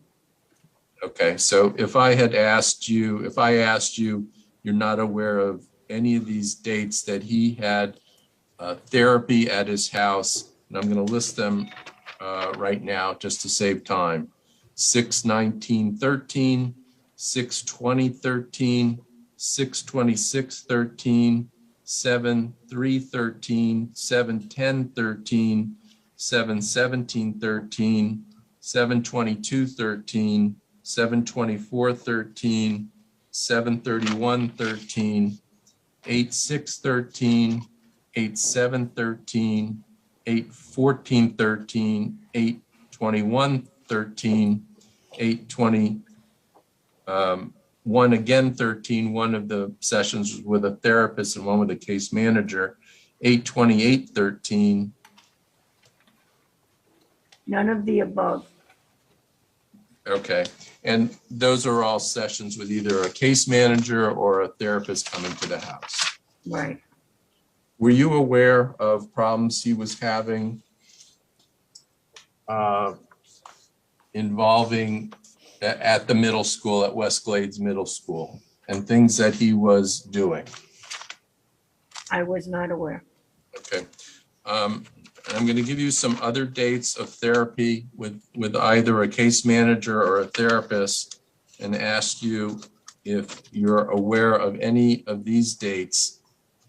Okay, so if I asked you, you're not aware of any of these dates that he had therapy at his house, and I'm going to list them right now, just to save time. 6/19/13, 6/20/13, 6/26/13, 7/3/13, 7/10/13, 7/17/13, 7/22/13, 7/24/13, 7/31/13, 8/6/13, 8/7/13, 8/14/13, 8/21/13, 8/21 again 13. One of the sessions was with a therapist and one with a case manager. 8/28/13. None of the above. Okay, and those are all sessions with either a case manager or a therapist coming to the house. Right. Were you aware of problems he was having involving at the middle school, at West Glades Middle School, and things that he was doing? I was not aware. Okay. I'm going to give you some other dates of therapy with either a case manager or a therapist and ask you if you're aware of any of these dates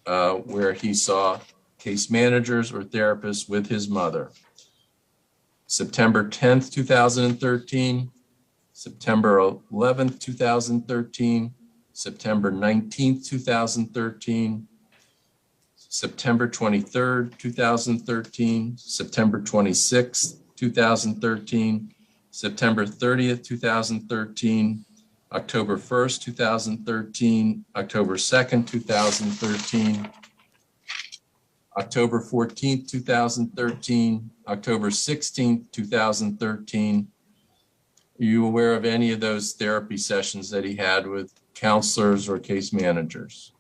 where he saw case managers or therapists with his mother. September 10th, 2013, September 11th, 2013, September 19th, 2013, September 23rd, 2013, September 26th, 2013, September 30th, 2013, October 1st, 2013, October 2nd, 2013, October 14th, 2013, October 16th, 2013. Are you aware of any of those therapy sessions that he had with counselors or case managers?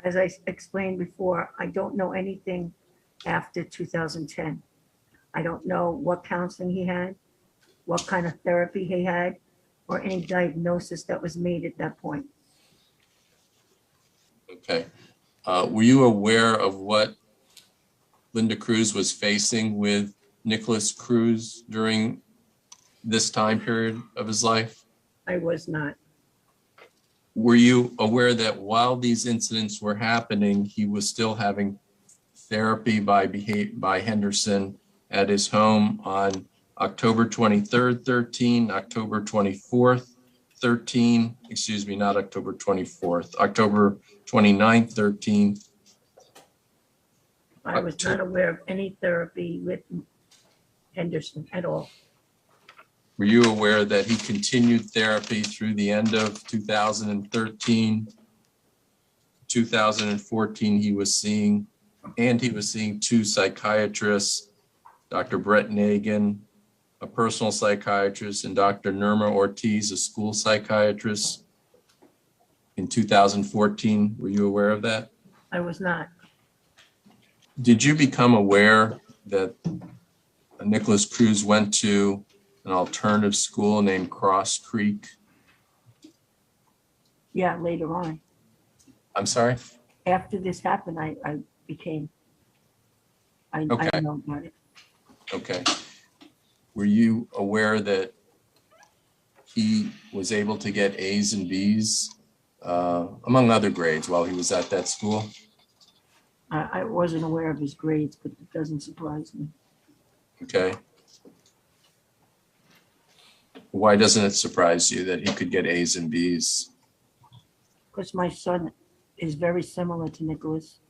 As I explained before, I don't know anything after 2010. I don't know what counseling he had, what kind of therapy he had, or any diagnosis that was made at that point. Okay. Were you aware of what Linda Cruz was facing with Nicholas Cruz during this time period of his life? I was not. Were you aware that while these incidents were happening, he was still having therapy by Henderson at his home on October 23rd, 13, October 24th, 13, excuse me, not October 24th, October 29th, 13. I was not aware of any therapy with Henderson at all. Were you aware that he continued therapy through the end of 2013? 2014, he was seeing two psychiatrists, Dr. Brett Nagin, a personal psychiatrist, and Dr. Nirma Ortiz, a school psychiatrist. In 2014, were you aware of that? I was not. Did you become aware that Nicholas Cruz went to an alternative school named Cross Creek? Yeah, later on. I'm sorry? After this happened, I Okay. know about it. Okay. Were you aware that he was able to get A's and B's, among other grades, while he was at that school? I wasn't aware of his grades, but it doesn't surprise me. Okay. Why doesn't it surprise you that he could get A's and B's? Because my son is very similar to Nicholas,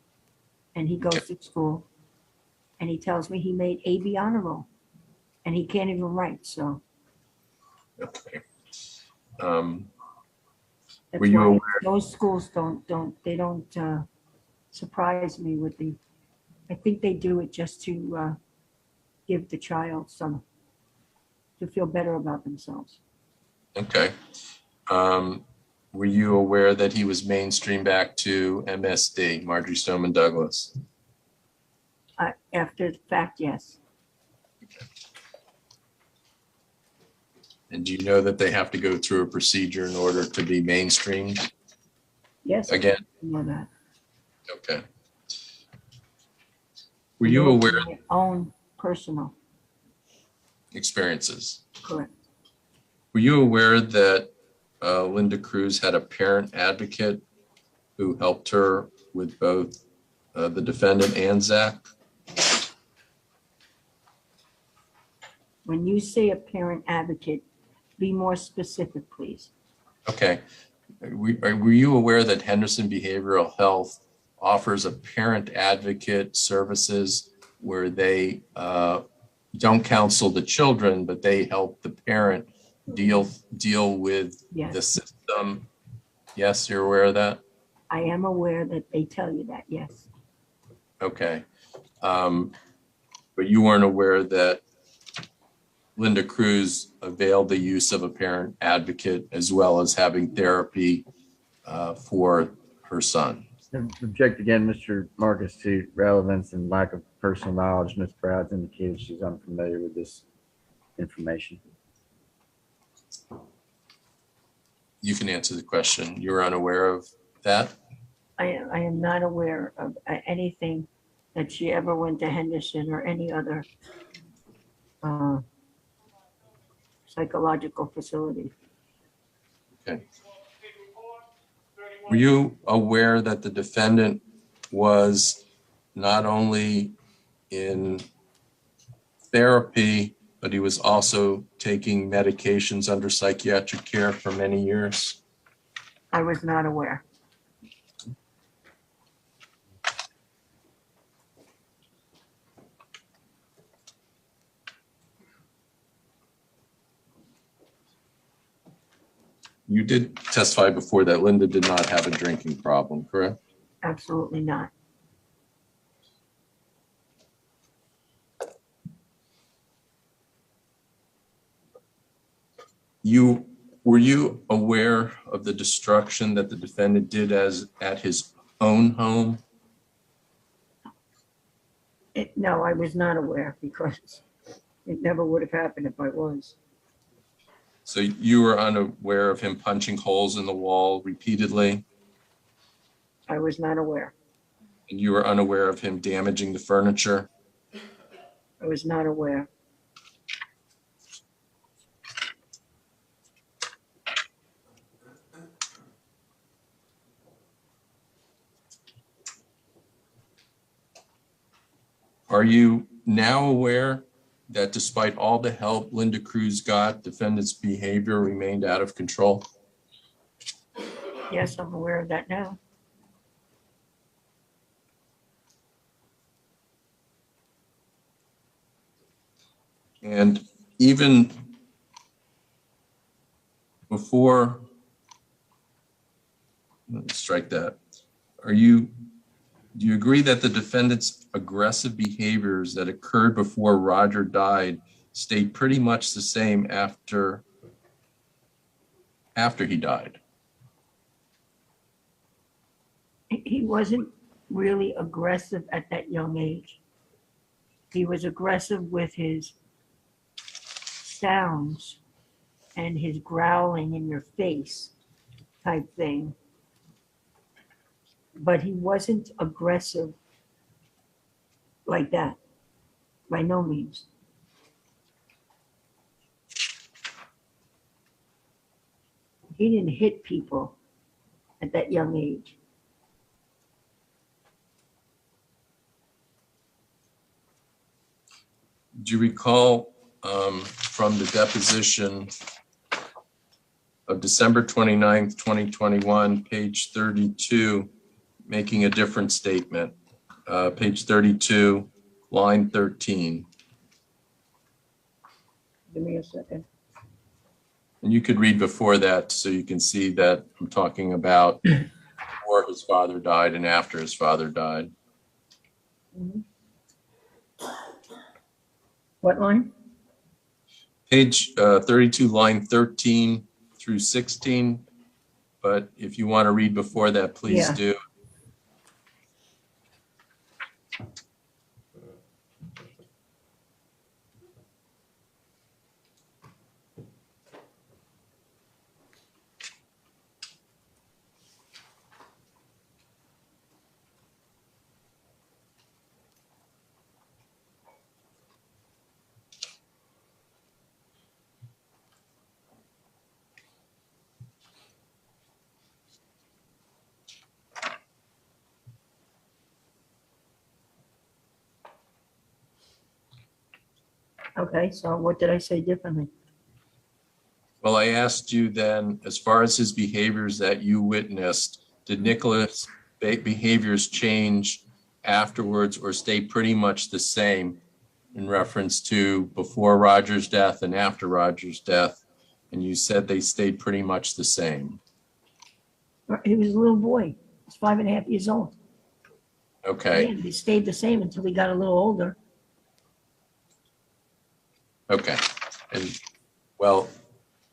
and he goes to school, and he tells me he made AB honor roll, and he can't even write, so. Okay. That's Were you why aware? those schools don't surprise me with I think they do it just to give the child to feel better about themselves. Okay. Were you aware that he was mainstreamed back to MSD, Marjorie Stoneman Douglas? After the fact, yes. And do you know that they have to go through a procedure in order to be mainstreamed? Yes. Again? I know that. Okay. Were you aware? My own personal experiences. Correct. Were you aware that Linda Cruz had a parent advocate who helped her with both the defendant and Zach? When you say a parent advocate, be more specific, please. Okay. Were you aware that Henderson Behavioral Health offers a parent advocate services where they don't counsel the children, but they help the parent deal with Yes. the system? Yes, you're aware of that? I am aware that they tell you that, yes. Okay. But you weren't aware that Linda Cruz availed the use of a parent advocate as well as having therapy for her son? Object again, Mr. Marcus, to relevance and lack of personal knowledge. Ms. Brown's indicated she's unfamiliar with this information. You can answer the question. You're unaware of that? I am not aware of anything that she ever went to Henderson or any other psychological facility. Okay. Were you aware that the defendant was not only in therapy, but he was also taking medications under psychiatric care for many years? I was not aware. You did testify before that Linda did not have a drinking problem, correct? Absolutely not. Were you aware of the destruction that the defendant did at his own home? No, I was not aware because it never would have happened if I was. So you were unaware of him punching holes in the wall repeatedly, I was not aware. and you were unaware of him damaging the furniture? I was not aware. Are you now aware that despite all the help Linda Cruz got, defendant's behavior remained out of control? Yes, I'm aware of that now. And even before, let's strike that. Do you agree that the defendant's aggressive behaviors that occurred before Roger died stayed pretty much the same after he died? He wasn't really aggressive at that young age. He was aggressive with his sounds and his growling in your face type thing. But he wasn't aggressive like that, by no means. He didn't hit people at that young age. Do you recall from the deposition of December 29th, 2021, page 32, making a different statement? Page 32, line 13. Give me a second. And you could read before that so you can see that I'm talking about before his father died and after his father died. What line? Page 32, line 13 through 16. But if you want to read before that, please Yeah. do. Okay, so what did I say differently? Well, I asked you then, as far as his behaviors that you witnessed, did Nicholas' behaviors change afterwards or stay pretty much the same in reference to before Roger's death and after Roger's death? And you said they stayed pretty much the same. He was a little boy. He's 5.5 years old. Okay, Yeah, he stayed the same until he got a little older. okay. And, well,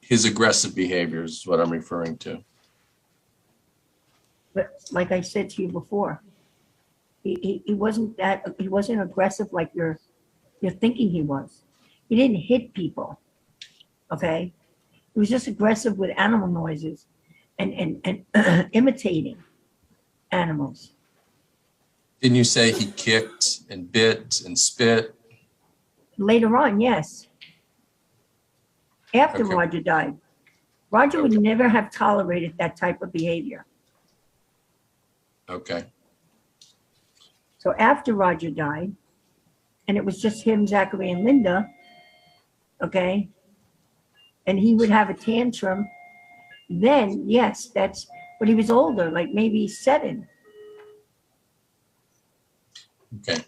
his aggressive behaviors is what I'm referring to. But like I said to you before, he wasn't aggressive like you're thinking he was. He didn't hit people. Okay? He was just aggressive with animal noises and imitating animals. Didn't you say he kicked and bit and spit? Later on, yes. After Okay. Roger died. Roger would never have tolerated that type of behavior. Okay, So after Roger died, and it was just him, Zachary, and Linda, okay, and he would have a tantrum, then yes, but he was older, like maybe 7. okay.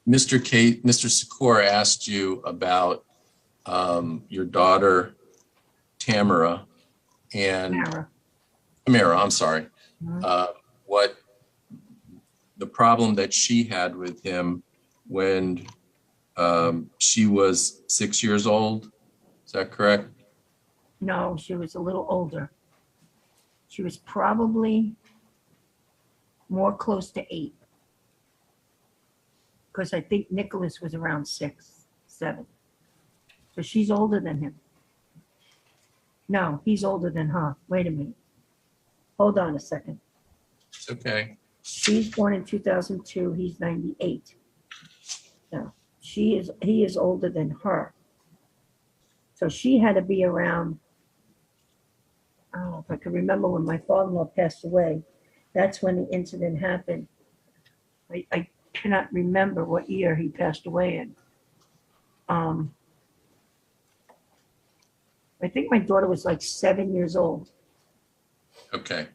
Mr. Sikora asked you about your daughter, Tamara, and Tamara, I'm sorry. What the problem that she had with him when she was 6 years old. Is that correct? No, she was a little older. She was probably more close to 8. Because I think Nicholas was around 6, 7. So she's older than him. No, he's older than her. Wait a minute. Hold on a second. It's okay. She's born in 2002. He's 98. No, he is older than her. So she had to be around, I don't know if I can remember when my father-in-law passed away. That's when the incident happened. I cannot remember what year he passed away in. I think my daughter was like 7 years old. Okay.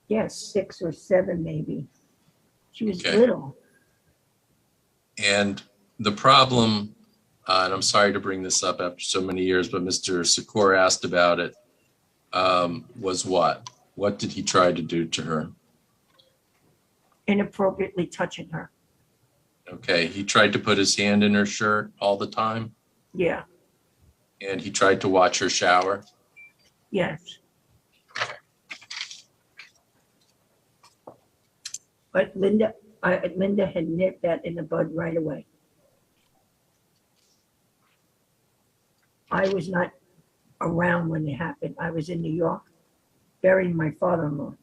Yes, 6 or 7 maybe. She was Okay. little. And the problem, and I'm sorry to bring this up after so many years, but Mr. Sikora asked about it, was what? What did he try to do to her? Inappropriately touching her. Okay, he tried to put his hand in her shirt all the time, Yeah, and he tried to watch her shower. yes. But Linda had nipped that in the bud right away. I was not around when it happened. I was in New York burying my father-in-law.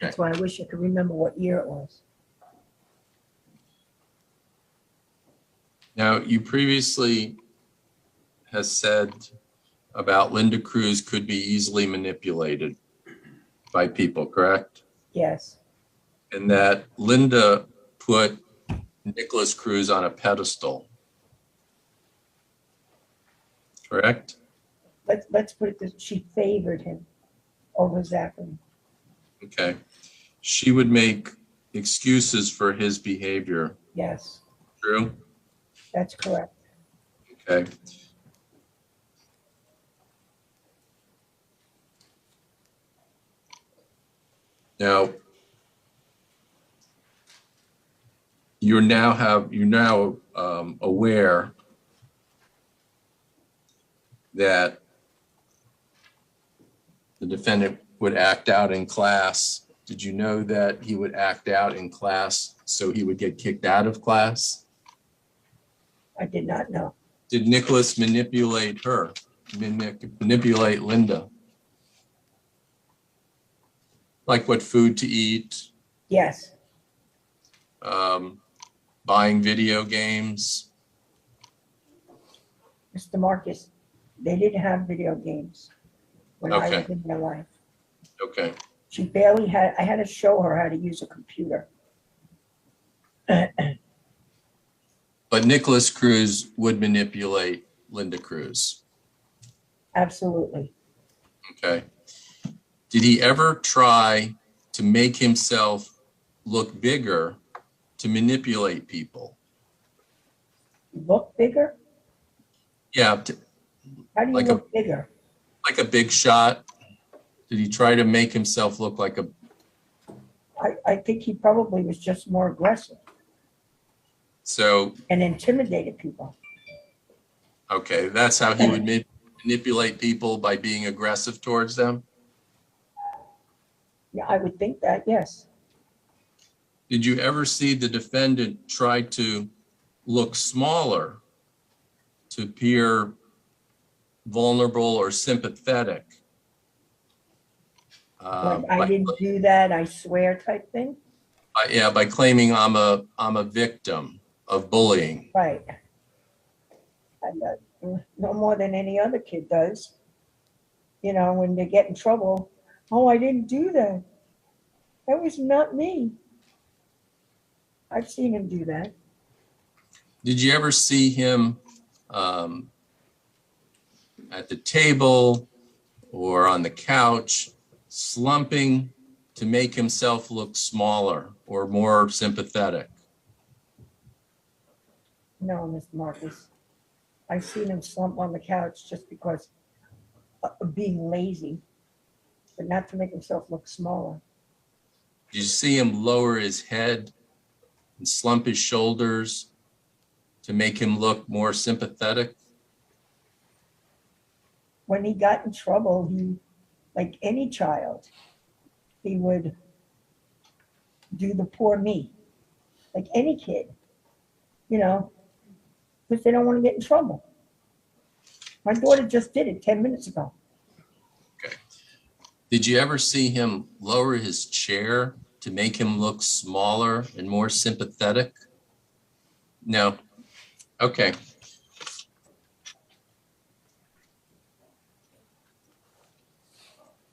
That's why I wish I could remember what year it was. Now, you previously has said about Linda Cruz could be easily manipulated by people, correct? Yes, And that Linda put Nicholas Cruz on a pedestal, correct? let's put it this, she favored him over Zachary. Okay. She would make excuses for his behavior, Yes, true? that's correct. Okay. Now, you're now aware that the defendant would act out in class. Did you know that he would act out in class so he would get kicked out of class? I did not know. Did Nicholas manipulate her, manipulate Linda? Like what food to eat, Yes, buying video games? Mr. Marcus, they didn't have video games when I Okay. was in their life. Okay, She barely had, I had to show her how to use a computer. But Nicholas Cruz would manipulate Linda Cruz. Absolutely. Okay. Did he ever try to make himself look bigger to manipulate people? Look bigger? Yeah, How do you Like look bigger? like a big shot. Did he try to make himself look like a? I think he probably was just more aggressive So and intimidated people. okay, that's how he would manipulate people, by being aggressive towards them. Yeah, I would think that, yes. Did you ever see the defendant try to look smaller to appear vulnerable or sympathetic? Like, I didn't do that, I swear type thing? Yeah, by claiming I'm a victim of bullying. Right. No more than any other kid does. You know, when they get in trouble, oh, I didn't do that. That was not me. I've seen him do that. Did you ever see him um, at the table or on the couch slumping to make himself look smaller or more sympathetic? No, Mr. Marcus. I've seen him slump on the couch just because of being lazy, but not to make himself look smaller. Did you see him lower his head and slump his shoulders to make him look more sympathetic? When he got in trouble, he, like any child, he would do the poor me, like any kid, you know, because they don't want to get in trouble. My daughter just did it 10 minutes ago. Okay. Did you ever see him lower his chair to make him look smaller and more sympathetic? No. Okay.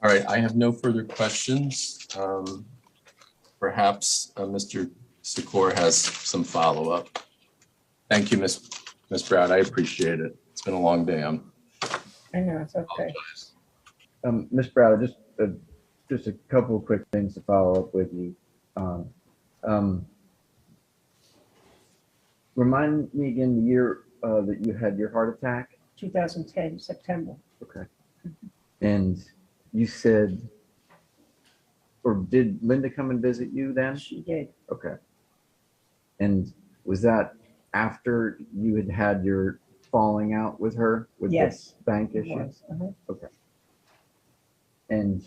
All right, I have no further questions. Perhaps Mr. Secor has some follow-up. Thank you, Ms. Brown. I appreciate it. It's been a long day. I know, it's okay. Ms. Browder, just a couple of quick things to follow up with you. Remind me again the year that you had your heart attack. 2010, September. Okay. And you said, or did Linda come and visit you then? She did. Okay. And was that after you had had your falling out with her with Yes, the bank it issue? was. Uh-huh. Okay. And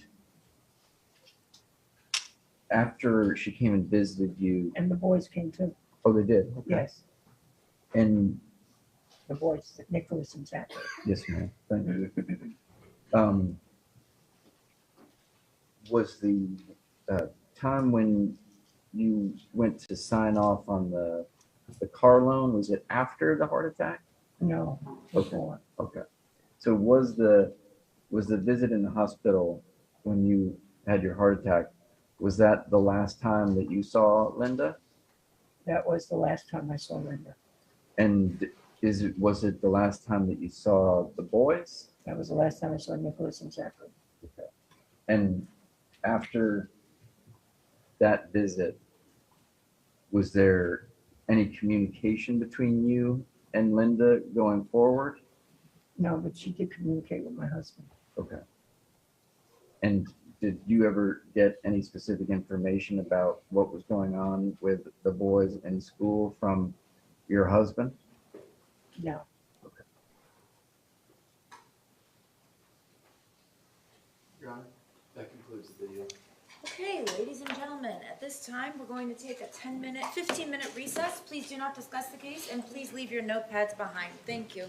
after she came and visited you, And the boys came too. oh, they did? Okay. Yes, And the boys, Nicholas and Zachary. yes, ma'am. Thank you. Was the time when you went to sign off on the car loan, was it after the heart attack? No, before. Okay. So was the visit in the hospital when you had your heart attack, was that the last time that you saw Linda? That was the last time I saw Linda. And was it the last time that you saw the boys? That was the last time I saw Nicholas and Zachary. Okay. And after that visit, was there any communication between you and Linda going forward? No, but she did communicate with my husband. Okay. And did you ever get any specific information about what was going on with the boys in school from your husband? No. Your Honor, that concludes the video. Okay, ladies and gentlemen, at this time, we're going to take a 15-minute recess. Please do not discuss the case, and please leave your notepads behind. Thank you.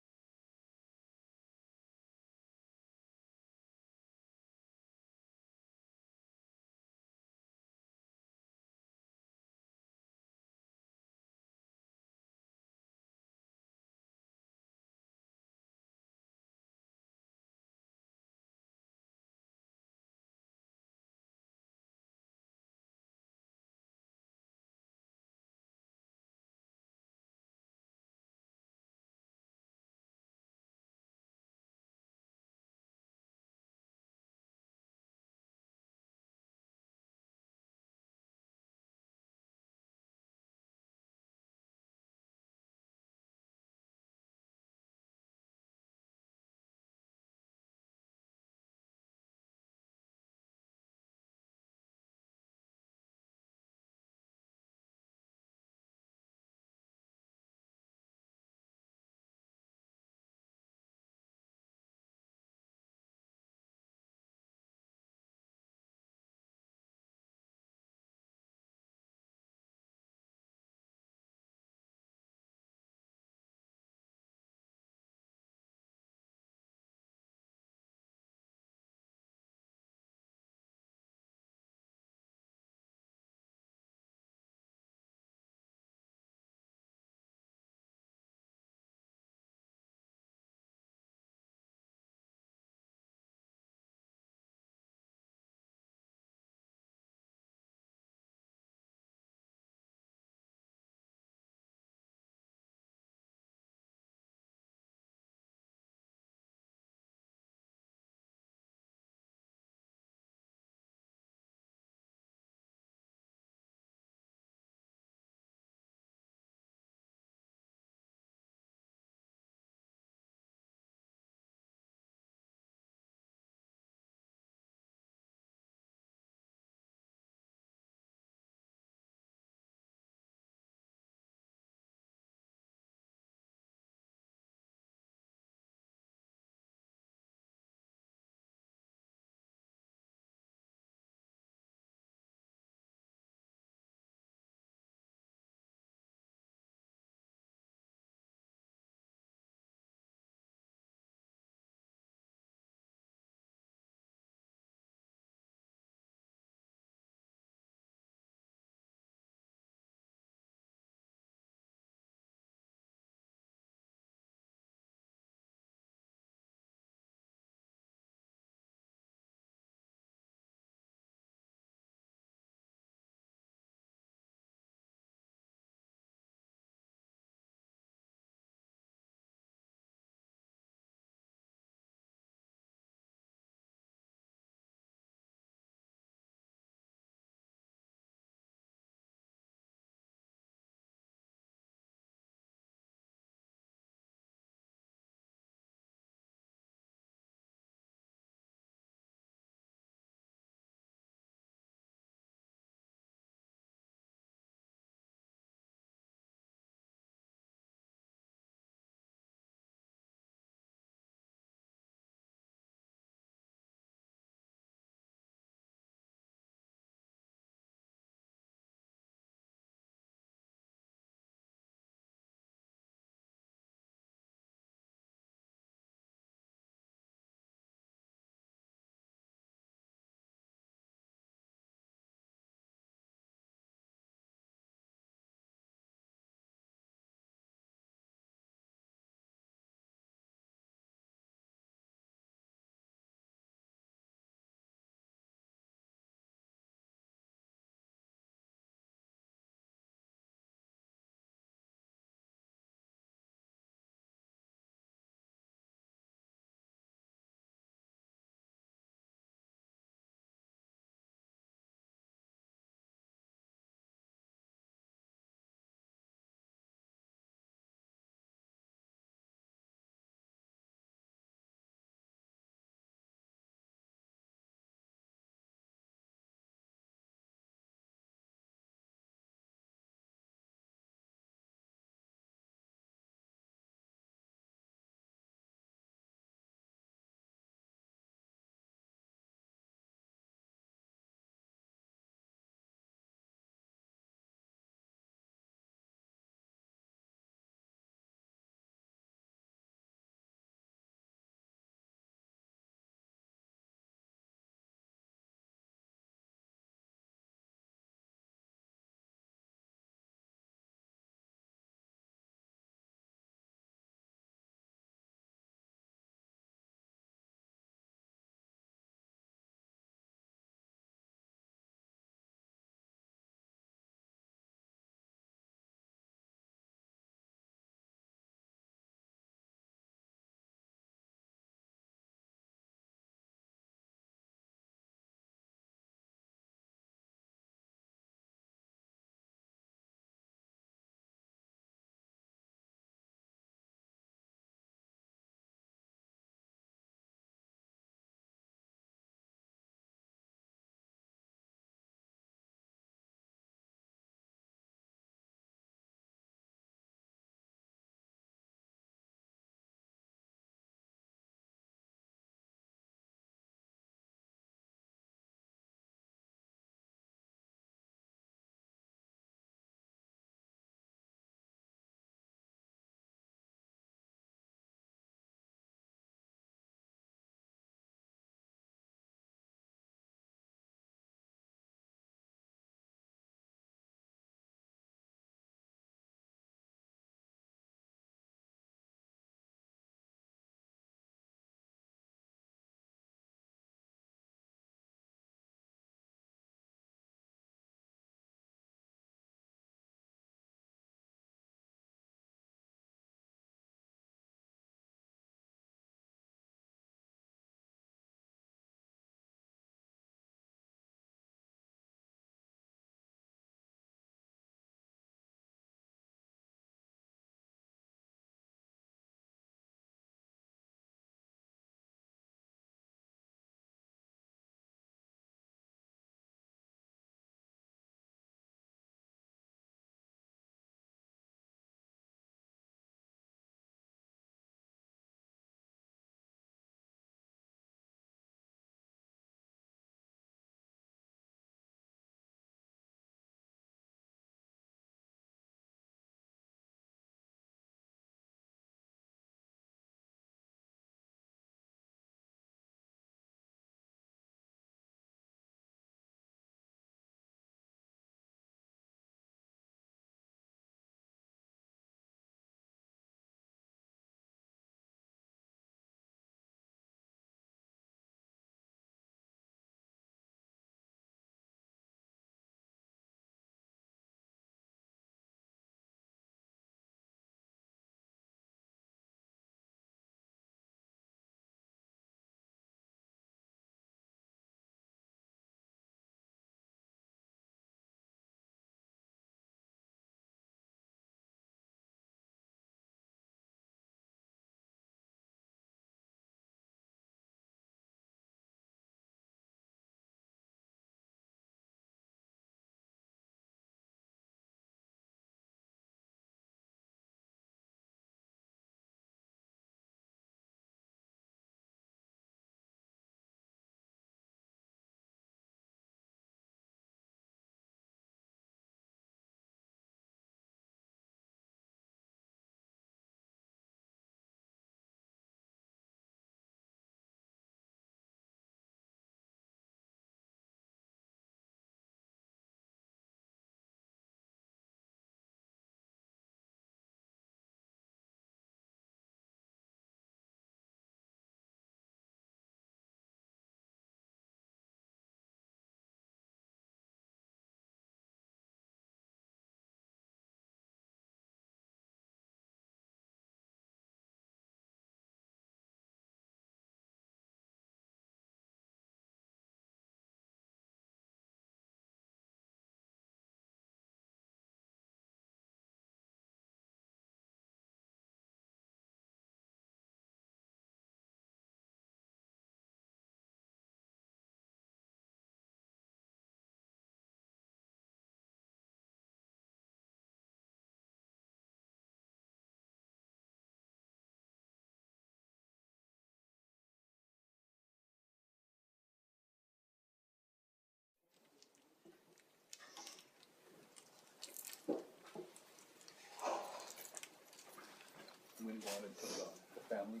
wanted for the family.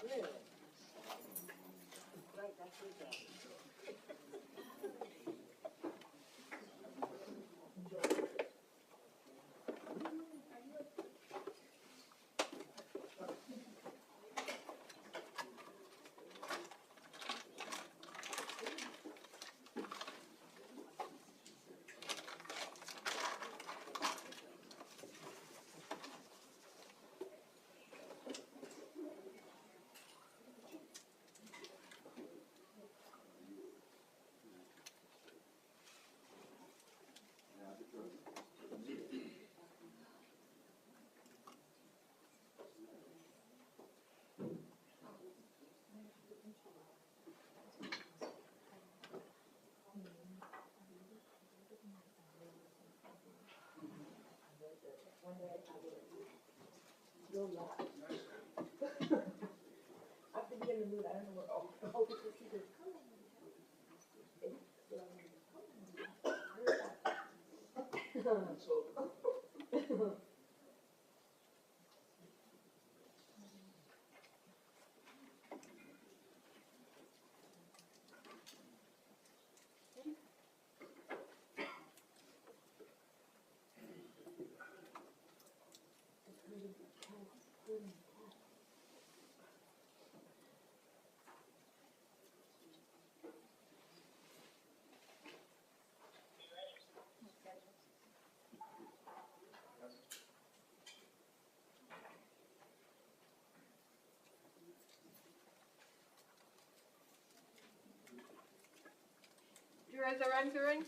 Really? Right, that's your job. I've been in the mood, I don't know where, oh, because he goes, come on. Jurors are entering.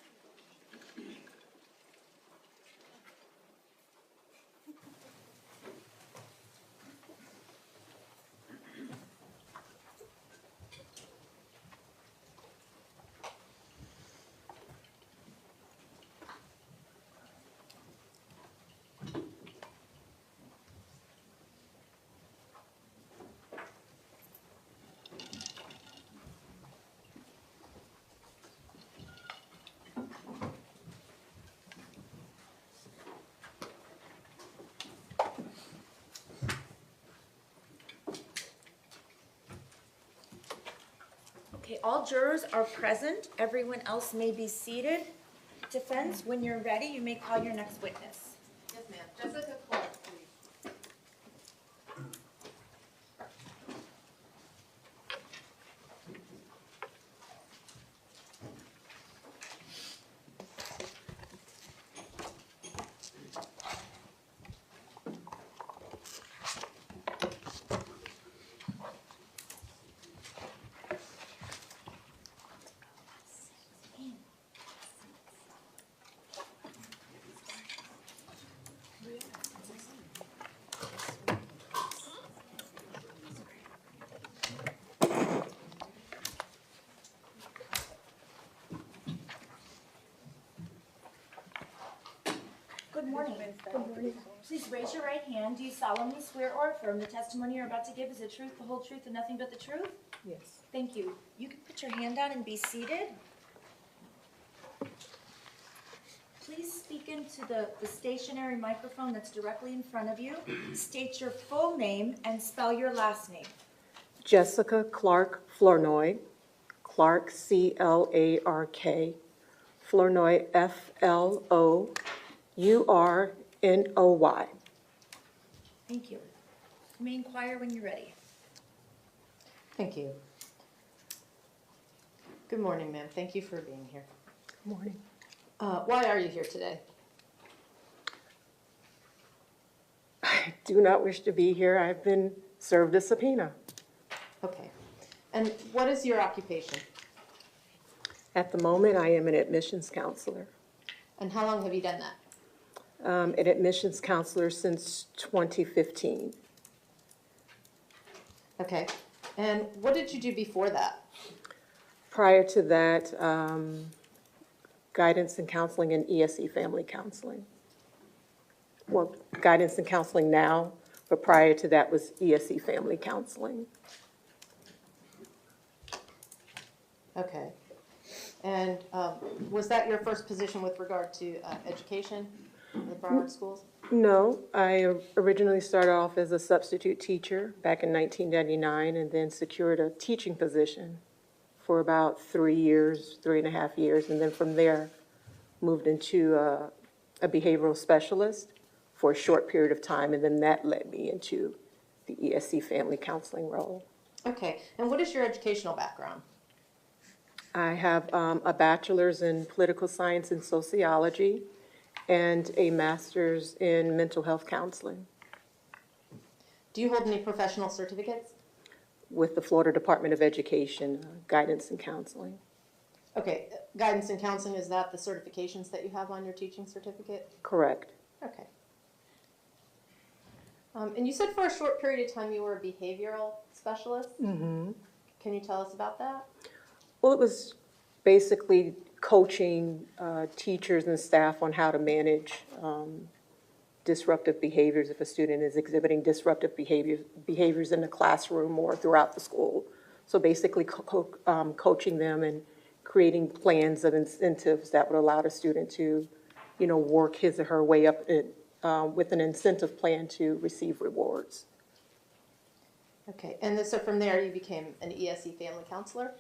Okay, all jurors are present. Everyone else may be seated. Defense, when you're ready, you may call your next witness. Yes, ma'am. Jessica Clark, please. Good morning. Good morning. Please raise your right hand. Do you solemnly swear or affirm the testimony you're about to give is the truth, the whole truth, and nothing but the truth? Yes. Thank you. You can put your hand down and be seated. Please speak into the stationary microphone that's directly in front of you. State your full name and spell your last name. Jessica Clark Flournoy, Clark C-L-A-R-K, Flournoy F-L-O-U-R-N-O-Y. Thank you. You may inquire when you're ready. Thank you. Good morning, ma'am. Thank you for being here. Good morning. Why are you here today? I do not wish to be here. I've been served a subpoena. Okay. And what is your occupation? At the moment, I am an admissions counselor. And how long have you done that? An admissions counselor since 2015. Okay. And what did you do before that? Prior to that, guidance and counseling and ESE family counseling. Well, guidance and counseling now, but prior to that was ESE family counseling. Okay. And was that your first position with regard to education? in the Broward schools? No, I originally started off as a substitute teacher back in 1999 and then secured a teaching position for about 3 years, 3.5 years. And then from there, moved into a behavioral specialist for a short period of time. And then that led me into the ESC family counseling role. Okay, and what is your educational background? I have a bachelor's in political science and sociology and a master's in mental health counseling Do you hold any professional certificates? with the Florida Department of Education, guidance and counseling. Okay, guidance and counseling, is that the certifications that you have on your teaching certificate? Correct. Okay. And you said for a short period of time you were a behavioral specialist? Mm-hmm. Can you tell us about that? Well, it was basically coaching teachers and staff on how to manage disruptive behaviors if a student is exhibiting disruptive behaviors in the classroom or throughout the school. So basically coaching them and creating plans of incentives that would allow the student to, work his or her way up with an incentive plan to receive rewards. Okay, and then, so from there you became an ESC family counselor?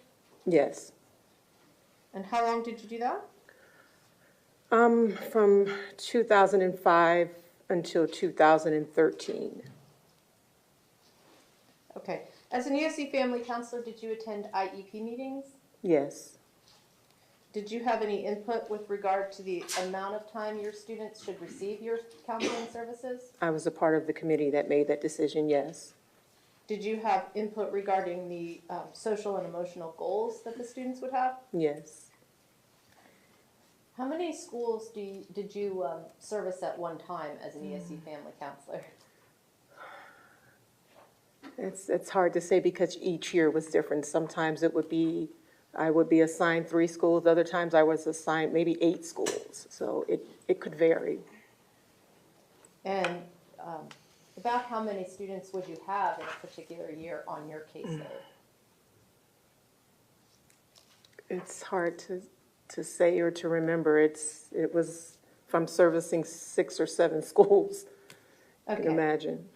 Yes. And how long did you do that? From 2005 until 2013. Okay. As an ESC family counselor, did you attend IEP meetings? Yes. Did you have any input with regard to the amount of time your students should receive your counseling services? I was a part of the committee that made that decision, yes. Did you have input regarding the social and emotional goals that the students would have? Yes. How many schools did you service at one time as an ESC family counselor? It's hard to say because each year was different. Sometimes I would be assigned 3 schools, other times I was assigned maybe 8 schools. So it could vary. And about how many students would you have in a particular year on your caseload? It's hard to say or to remember. It was from servicing 6 or 7 schools. You Okay. can imagine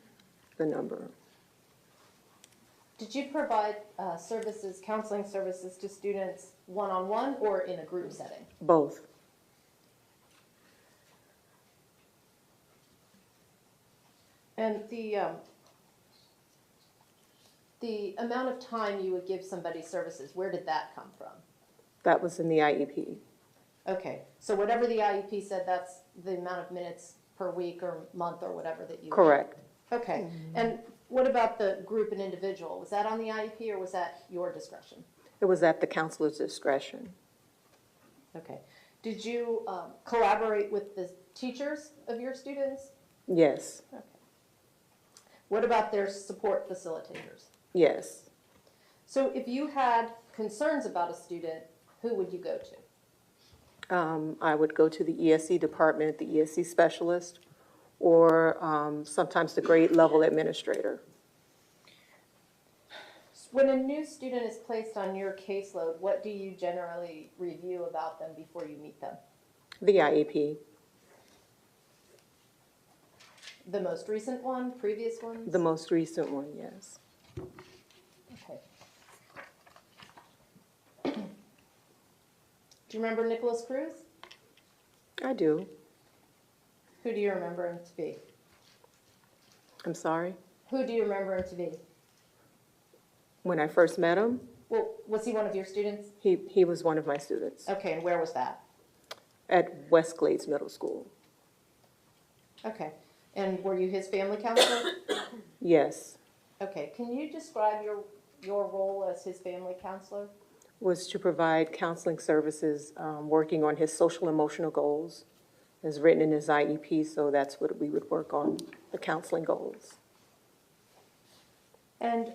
the number. Did you provide counseling services to students one-on-one or in a group setting? Both. And the amount of time you would give somebody services, where did that come from? That was in the IEP. Okay, so whatever the IEP said, that's the amount of minutes per week or month or whatever that you. Correct. Okay, and what about the group and individual? Was that on the IEP or was that your discretion? It was at the counselor's discretion. Okay. Did you collaborate with the teachers of your students? Yes. Okay. What about their support facilitators? Yes. So if you had concerns about a student, who would you go to? I would go to the ESC department, the ESC specialist, or sometimes the grade level administrator. When a new student is placed on your caseload, what do you generally review about them before you meet them? The IEP. The most recent one, previous ones? The most recent one, yes. Okay. Do you remember Nicholas Cruz? I do. Who do you remember him to be? I'm sorry? Who do you remember him to be? When I first met him, Well, was he one of your students? he was one of my students Okay, and where was that? at West Glades Middle School. Okay, and were you his family counselor? Yes. Okay, can you describe your role as his family counselor? Was to provide counseling services, working on his social emotional goals, as written in his IEP, so that's what we would work on, the counseling goals. And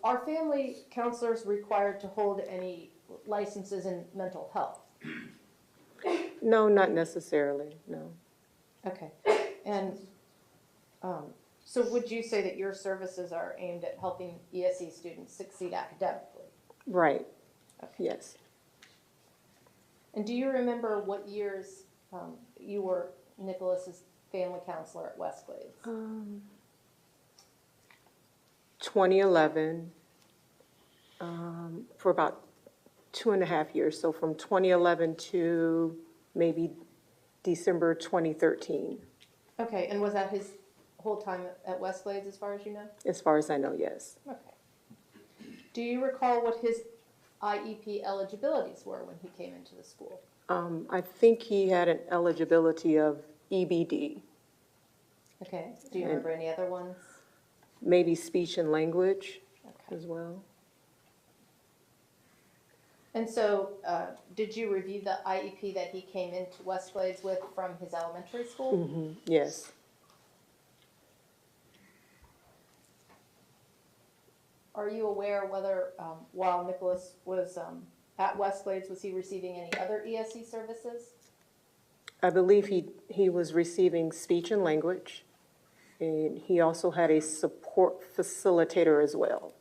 are family counselors required to hold any licenses in mental health? No, not necessarily, no. Okay, and so would you say that your services are aimed at helping ESE students succeed academically? Right, Okay. yes. And do you remember what years you were Nicholas's family counselor at Westglades? 2011, for about 2.5 years. So from 2011 to maybe December 2013, Okay, and was that his whole time at Westglades, as far as you know? as far as I know, yes. Okay. Do you recall what his IEP eligibilities were when he came into the school? I think he had an eligibility of EBD, Okay, do you remember any other ones? maybe speech and language Okay. as well. And so, did you review the IEP that he came into Westglades with from his elementary school? Yes. Are you aware whether, while Nicholas was at Westglades, was he receiving any other ESE services? I believe he was receiving speech and language, and he also had a support facilitator as well.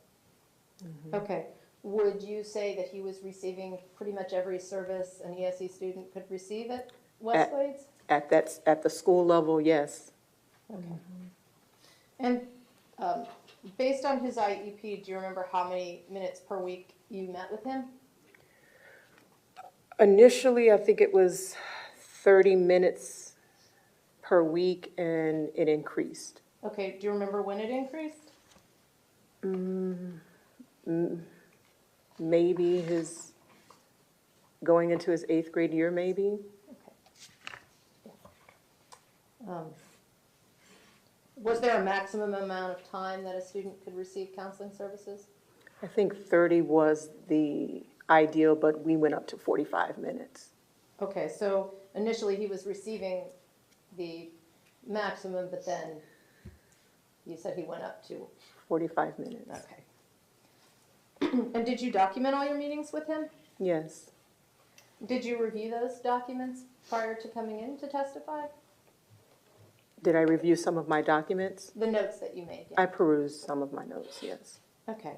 Okay. Would you say that he was receiving pretty much every service an ESE student could receive at Westglades? At the school level, yes. Okay. And based on his IEP, do you remember how many minutes per week you met with him? Initially, I think it was 30 minutes per week, and it increased. Okay, do you remember when it increased? Maybe going into his 8th grade year, maybe. Was there a maximum amount of time that a student could receive counseling services? I think 30 was the ideal, but we went up to 45 minutes. Okay, so initially he was receiving the maximum, but then you said he went up to, 45 minutes. okay. And did you document all your meetings with him? Yes. Did you review those documents prior to coming in to testify? Did I review some of my documents? The notes that you made, I yeah. perused some of my notes, yes. Okay.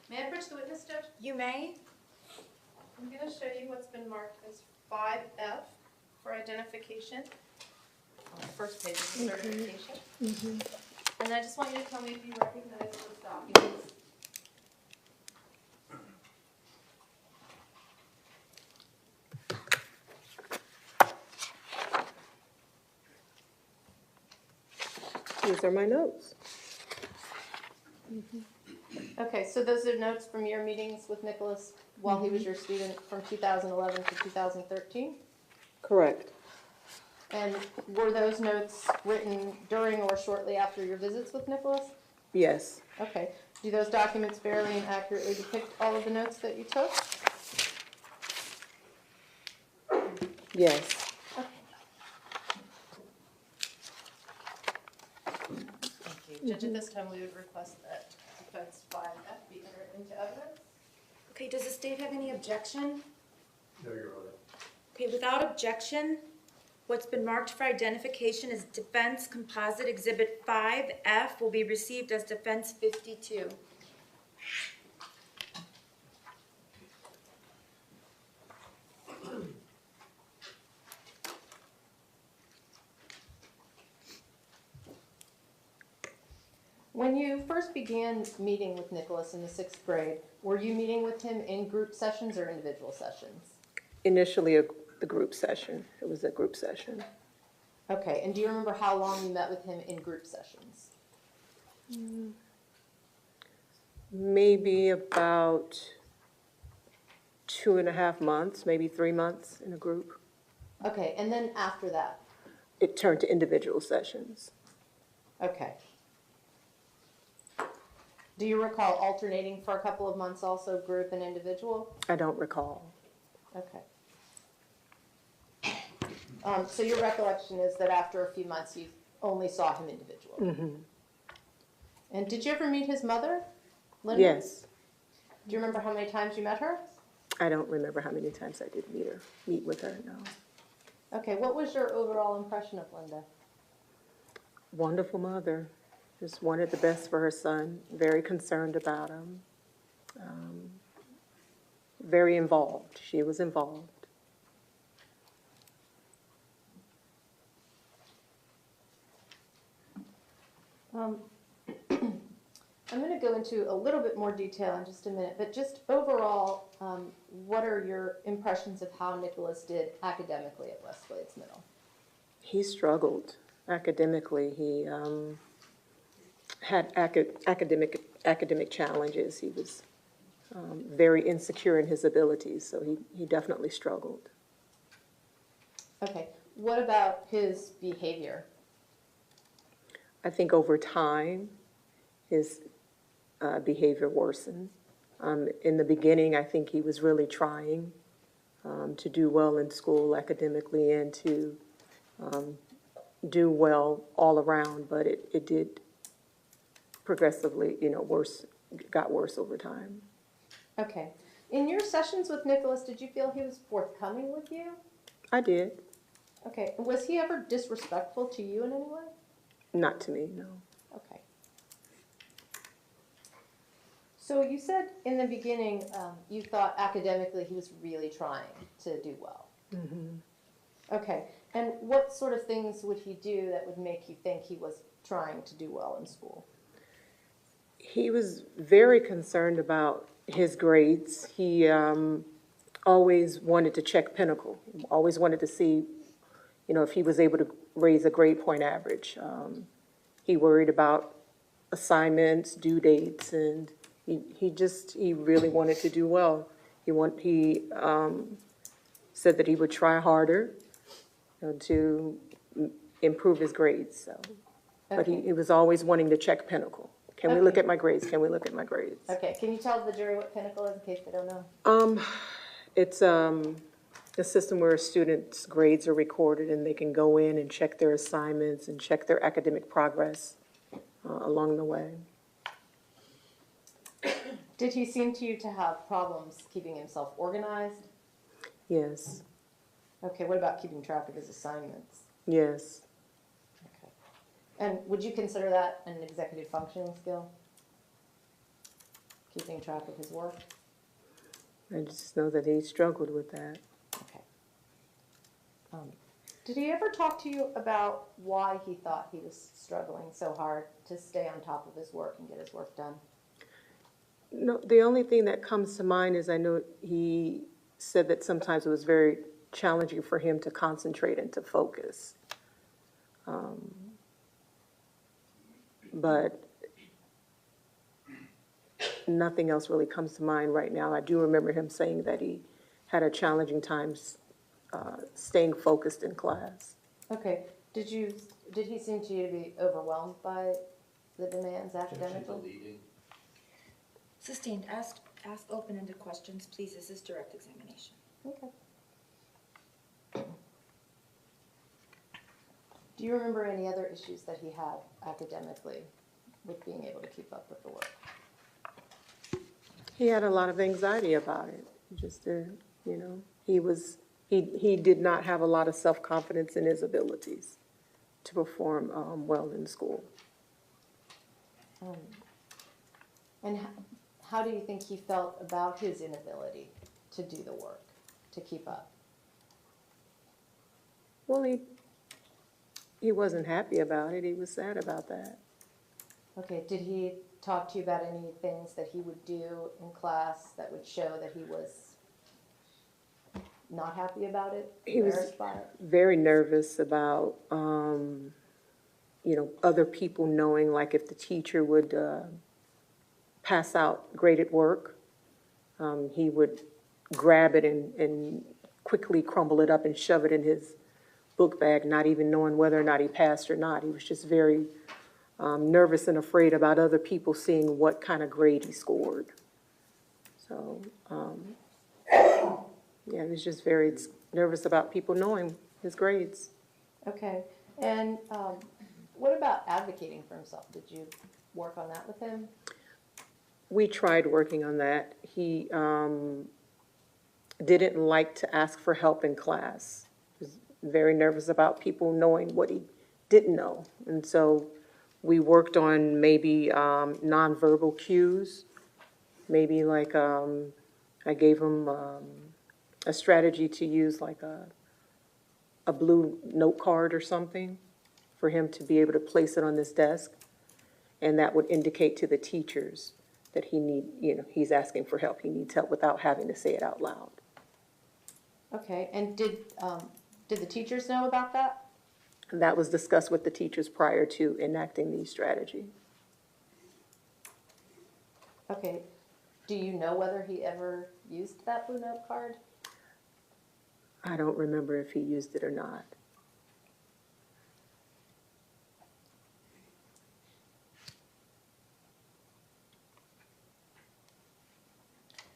May I approach the witness, Judge? You may. I'm going to show you what's been marked as 5F for identification. On the first page of the certification. And I just want you to tell me if you recognize those documents. These are my notes. Okay, so those are notes from your meetings with Nicholas while he was your student from 2011 to 2013? Correct. And were those notes written during or shortly after your visits with Nicholas? Yes. Okay. Do those documents fairly and accurately depict all of the notes that you took? Yes. Thank you. Judge, at this time we would request that defense 5F be entered into evidence. Okay, does the state have any objection? No, Your Honor. Okay, without objection, what's been marked for identification as Defense Composite Exhibit 5F will be received as Defense 52. When you first began meeting with Nicholas in the 6th grade, were you meeting with him in group sessions or individual sessions? Initially, the group session. It was a group session. Okay, and do you remember how long you met with him in group sessions? Maybe about 2.5 months, maybe 3 months in a group. Okay, and then after that? It turned to individual sessions. Okay. Do you recall alternating for a couple of months also group and individual? I don't recall. Okay. So your recollection is that after a few months you only saw him individual? Mm-hmm. And did you ever meet his mother, Linda? Yes. Do you remember how many times you met her? I don't remember how many times I did meet with her, no. Okay, what was your overall impression of Linda? Wonderful mother. Just wanted the best for her son, very concerned about him. Very involved. She was involved. I'm going to go into a little bit more detail in just a minute, but just overall, what are your impressions of how Nicholas did academically at West Glades Middle? He struggled academically. He had academic challenges. He was very insecure in his abilities, so he definitely struggled. Okay, what about his behavior? I think over time, his behavior worsened. In the beginning, I think he was really trying to do well in school academically and to do well all around, but it did progressively, got worse over time. Okay, in your sessions with Nicholas, did you feel he was forthcoming with you? I did. Okay, was he ever disrespectful to you in any way? Not to me, no. Okay. So you said in the beginning you thought academically he was really trying to do well. Mm-hmm. Okay, and what sort of things would he do that would make you think he was trying to do well in school? He was very concerned about his grades. He always wanted to check Pinnacle, always wanted to see, if he was able to raise a grade point average. He worried about assignments, due dates, and he really wanted to do well. He said that he would try harder to improve his grades. So, but he was always wanting to check Pinnacle. Can we look at my grades? Can we look at my grades? Okay, can you tell the jury what Pinnacle is in case they don't know? It's a system where a student's grades are recorded and they can go in and check their assignments and check their academic progress along the way. Did he seem to you to have problems keeping himself organized? Yes, Okay, what about keeping track of his assignments? yes, Okay. And would you consider that an executive functioning skill? Keeping track of his work? I just know that he struggled with that. Okay. Did he ever talk to you about why he thought he was struggling so hard to stay on top of his work and get his work done? No, the only thing that comes to mind is I know he said that sometimes it was very challenging for him to concentrate and to focus. But nothing else really comes to mind right now. I do remember him saying that he had a challenging time staying focused in class. Okay. Did he seem to you to be overwhelmed by the demands academically? Sustained. Ask open-ended questions, please. This is direct examination. Okay. Do you remember any other issues that he had academically with being able to keep up with the work? He had a lot of anxiety about it. He did not have a lot of self-confidence in his abilities to perform well in school. And how do you think he felt about his inability to do the work, to keep up? Well, he wasn't happy about it. He was sad about that. Okay, did he talk to you about any things that he would do in class that would show that he was not happy about it, He was embarrassed by it? very nervous about, other people knowing, like if the teacher would pass out graded work, he would grab it and quickly crumble it up and shove it in his book bag, not even knowing whether or not he passed or not. He was just very nervous and afraid about other people seeing what kind of grade he scored. So, yeah, he was just very nervous about people knowing his grades. Okay, and what about advocating for himself? Did you work on that with him? We tried working on that. He didn't like to ask for help in class. He was very nervous about people knowing what he didn't know. And so we worked on maybe nonverbal cues. Maybe like I gave him a strategy to use like a blue note card or something for him to be able to place it on this desk. And that would indicate to the teachers that he's asking for help. He needs help without having to say it out loud. Okay, and did the teachers know about that? And that was discussed with the teachers prior to enacting the strategy. Okay, do you know whether he ever used that blue note card? I don't remember if he used it or not.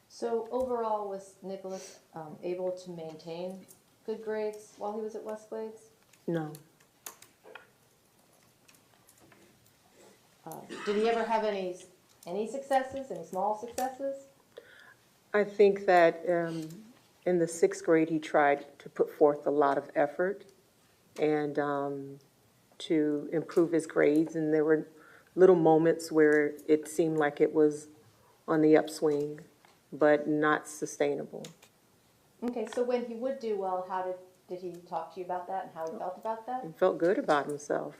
So overall, was Nicholas able to maintain good grades while he was at Westglades? No. Did he ever have any successes, any small successes? I think that in the 6th grade, he tried to put forth a lot of effort and to improve his grades. And there were little moments where it seemed like it was on the upswing, but not sustainable. Okay, so when he would do well, how did he talk to you about that and how he felt about that? He felt good about himself.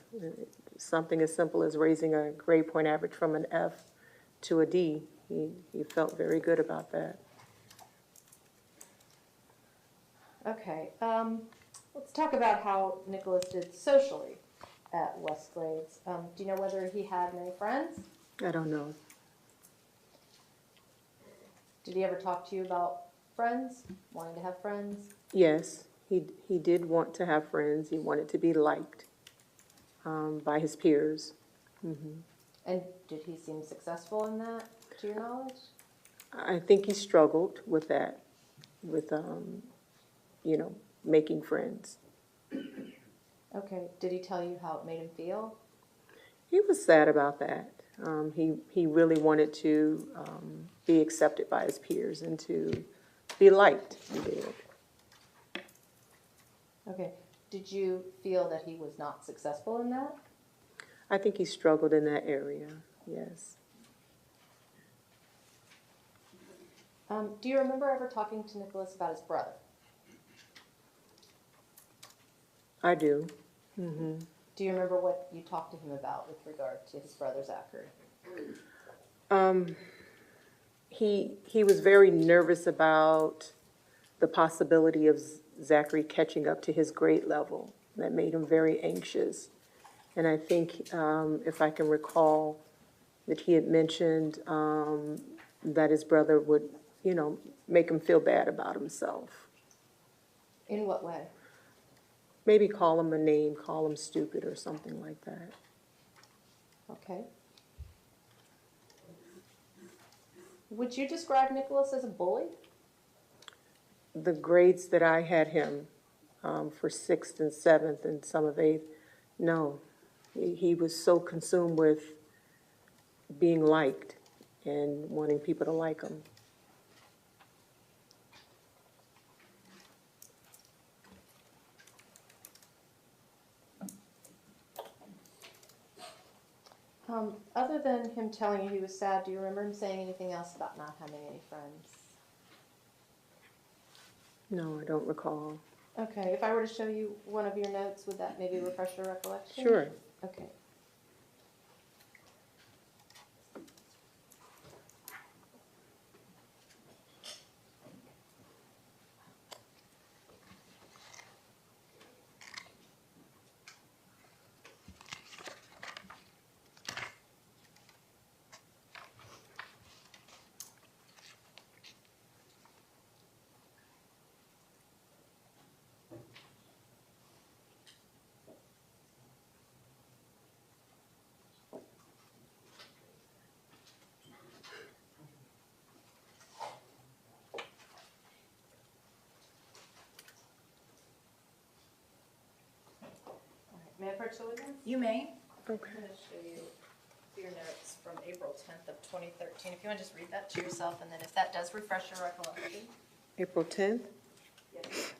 Something as simple as raising a grade point average from an F to a D. He felt very good about that. Okay, let's talk about how Nicholas did socially at Westglades. Do you know whether he had many friends? I don't know. Did he ever talk to you about friends, wanting to have friends? Yes, he did want to have friends. He wanted to be liked by his peers. Mm-hmm. And did he seem successful in that, to your knowledge? I think he struggled with that, with, making friends. Okay, did he tell you how it made him feel? He was sad about that. He really wanted to be accepted by his peers and to be liked. He did. Okay, did you feel that he was not successful in that? I think he struggled in that area, yes. Do you remember ever talking to Nicholas about his brother? I do. Mm-hmm. Do you remember what you talked to him about with regard to his brother Zachary? He was very nervous about the possibility of Zachary catching up to his grade level. That made him very anxious. And I think, if I can recall, that he had mentioned that his brother would, make him feel bad about himself. In what way? Maybe call him a name, call him stupid or something like that. Okay. Would you describe Nicholas as a bully? The grades that I had him for 6th and 7th and some of 8th, no. He was so consumed with being liked and wanting people to like him. Other than him telling you he was sad, do you remember him saying anything else about not having any friends? No, I don't recall. Okay, if I were to show you one of your notes, would that maybe refresh your recollection? Sure. Okay. to witness? You may. I'm going to show you your notes from April 10th of 2013. If you want to just read that to yourself, and then if that does refresh your recollection. April 10th? Yes.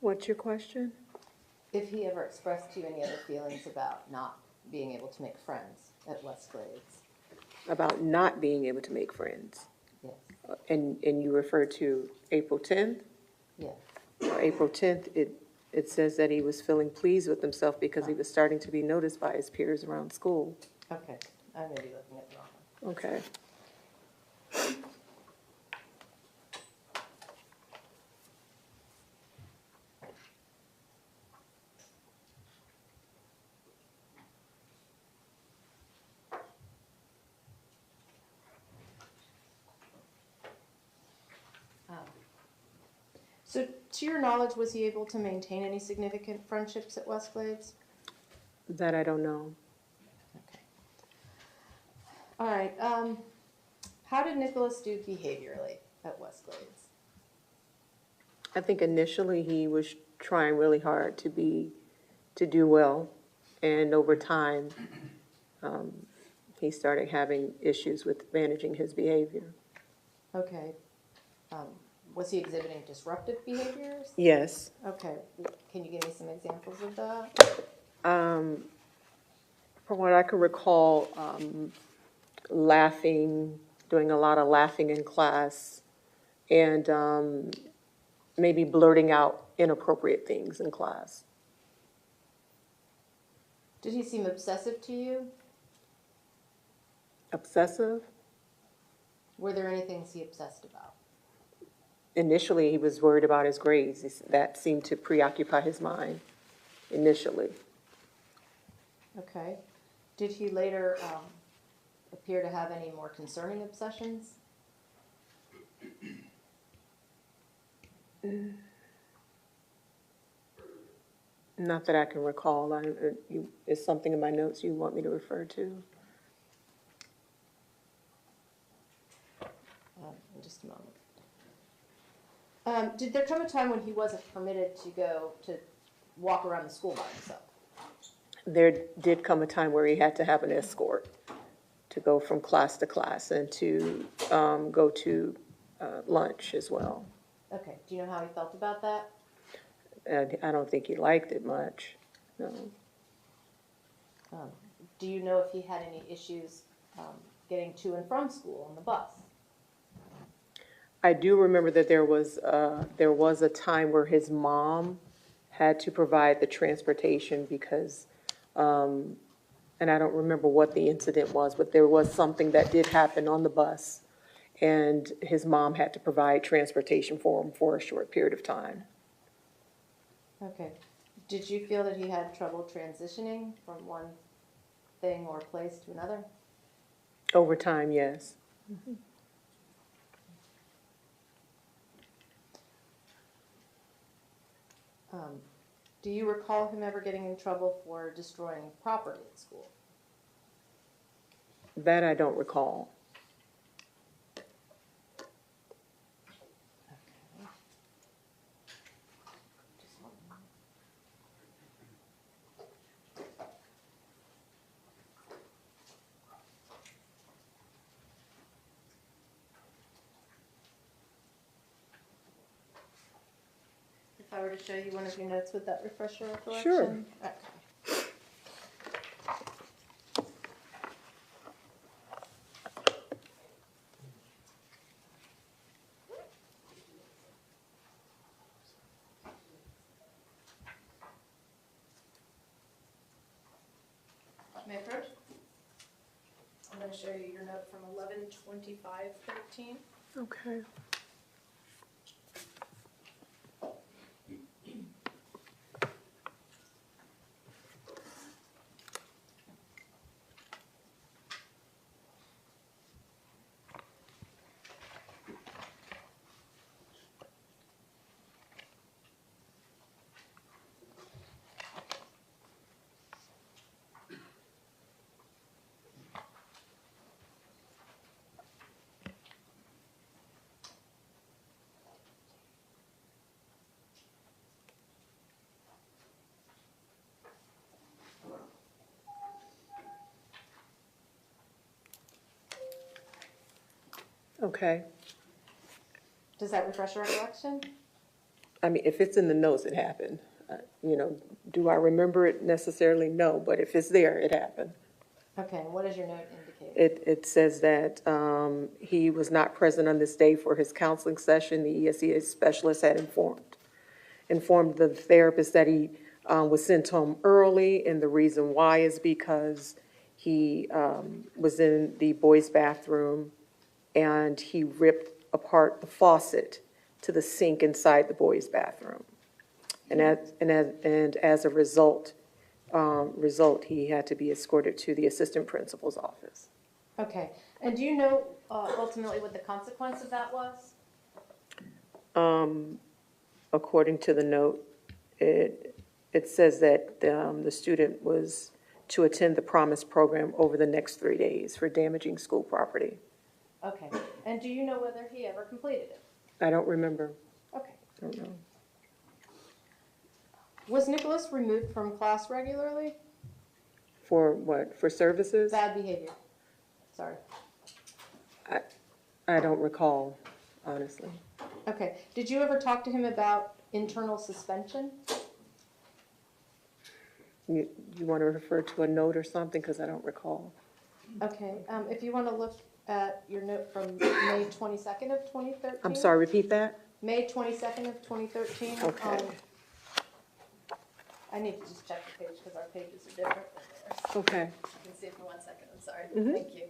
What's your question? If he ever expressed to you any other feelings about not being able to make friends at Westglades? About not being able to make friends. Yes. And you refer to April 10th? Yes. Or April 10th, it says that he was feeling pleased with himself because he was starting to be noticed by his peers around school. Okay, I may be looking at the wrong one. Okay. So, to your knowledge, was he able to maintain any significant friendships at Westglades? That I don't know. Okay. All right. How did Nicholas do behaviorally at Westglades? I think initially he was trying really hard to do well, and over time, he started having issues with managing his behavior. Okay. Was he exhibiting disruptive behaviors? Yes. Okay. Can you give me some examples of that? From what I can recall, laughing, doing a lot of laughing in class, and maybe blurting out inappropriate things in class. Did he seem obsessive to you? Obsessive? Were there any things he obsessed about? Initially, he was worried about his grades. That seemed to preoccupy his mind initially. Okay. Did he later appear to have any more concerning obsessions? Not that I can recall. Is something in my notes you want me to refer to? In just a moment. Did there come a time when he wasn't permitted to go to walk around the school by himself? There did come a time where he had to have an escort to go from class to class and to go to lunch as well. Okay. Do you know how he felt about that? And I don't think he liked it much, no. Do you know if he had any issues getting to and from school on the bus? I do remember that there was a time where his mom had to provide the transportation because, and I don't remember what the incident was, but there was something that did happen on the bus, and his mom had to provide transportation for him for a short period of time. Okay. Did you feel that he had trouble transitioning from one thing or place to another? Over time, yes. Mm-hmm. Do you recall him ever getting in trouble for destroying property at school? That I don't recall. Just one moment. If I were to show you one of your notes, would that refresh your recollection? Sure. Okay. May I approach? I'm going to show you your note from 11/25/13. Okay. Okay. Does that refresh your recollection? I mean, if it's in the notes, it happened. You know, do I remember it necessarily? No, but if it's there, it happened. Okay, and what does your note indicate? It says that he was not present on this day for his counseling session. The ESEA specialist had informed the therapist that he was sent home early, and the reason why is because he was in the boys' bathroom and he ripped apart the faucet to the sink inside the boys' bathroom. And as a result, he had to be escorted to the assistant principal's office. Okay, and do you know ultimately what the consequence of that was? According to the note, it says that the student was to attend the Promise program over the next 3 days for damaging school property. Okay, and do you know whether he ever completed it? I don't remember. Okay. I don't know. Was Nicholas removed from class regularly? For what? For services? Bad behavior. Sorry. I don't recall, honestly. Okay, did you ever talk to him about internal suspension? You want to refer to a note or something? Because I don't recall. Okay, if you want to look at your note from May 22nd of 2013. I'm sorry, repeat that? May 22nd of 2013. Okay. I need to just check the page because our pages are different than theirs. Okay. I can see it for 1 second, I'm sorry. Mhm. Thank you.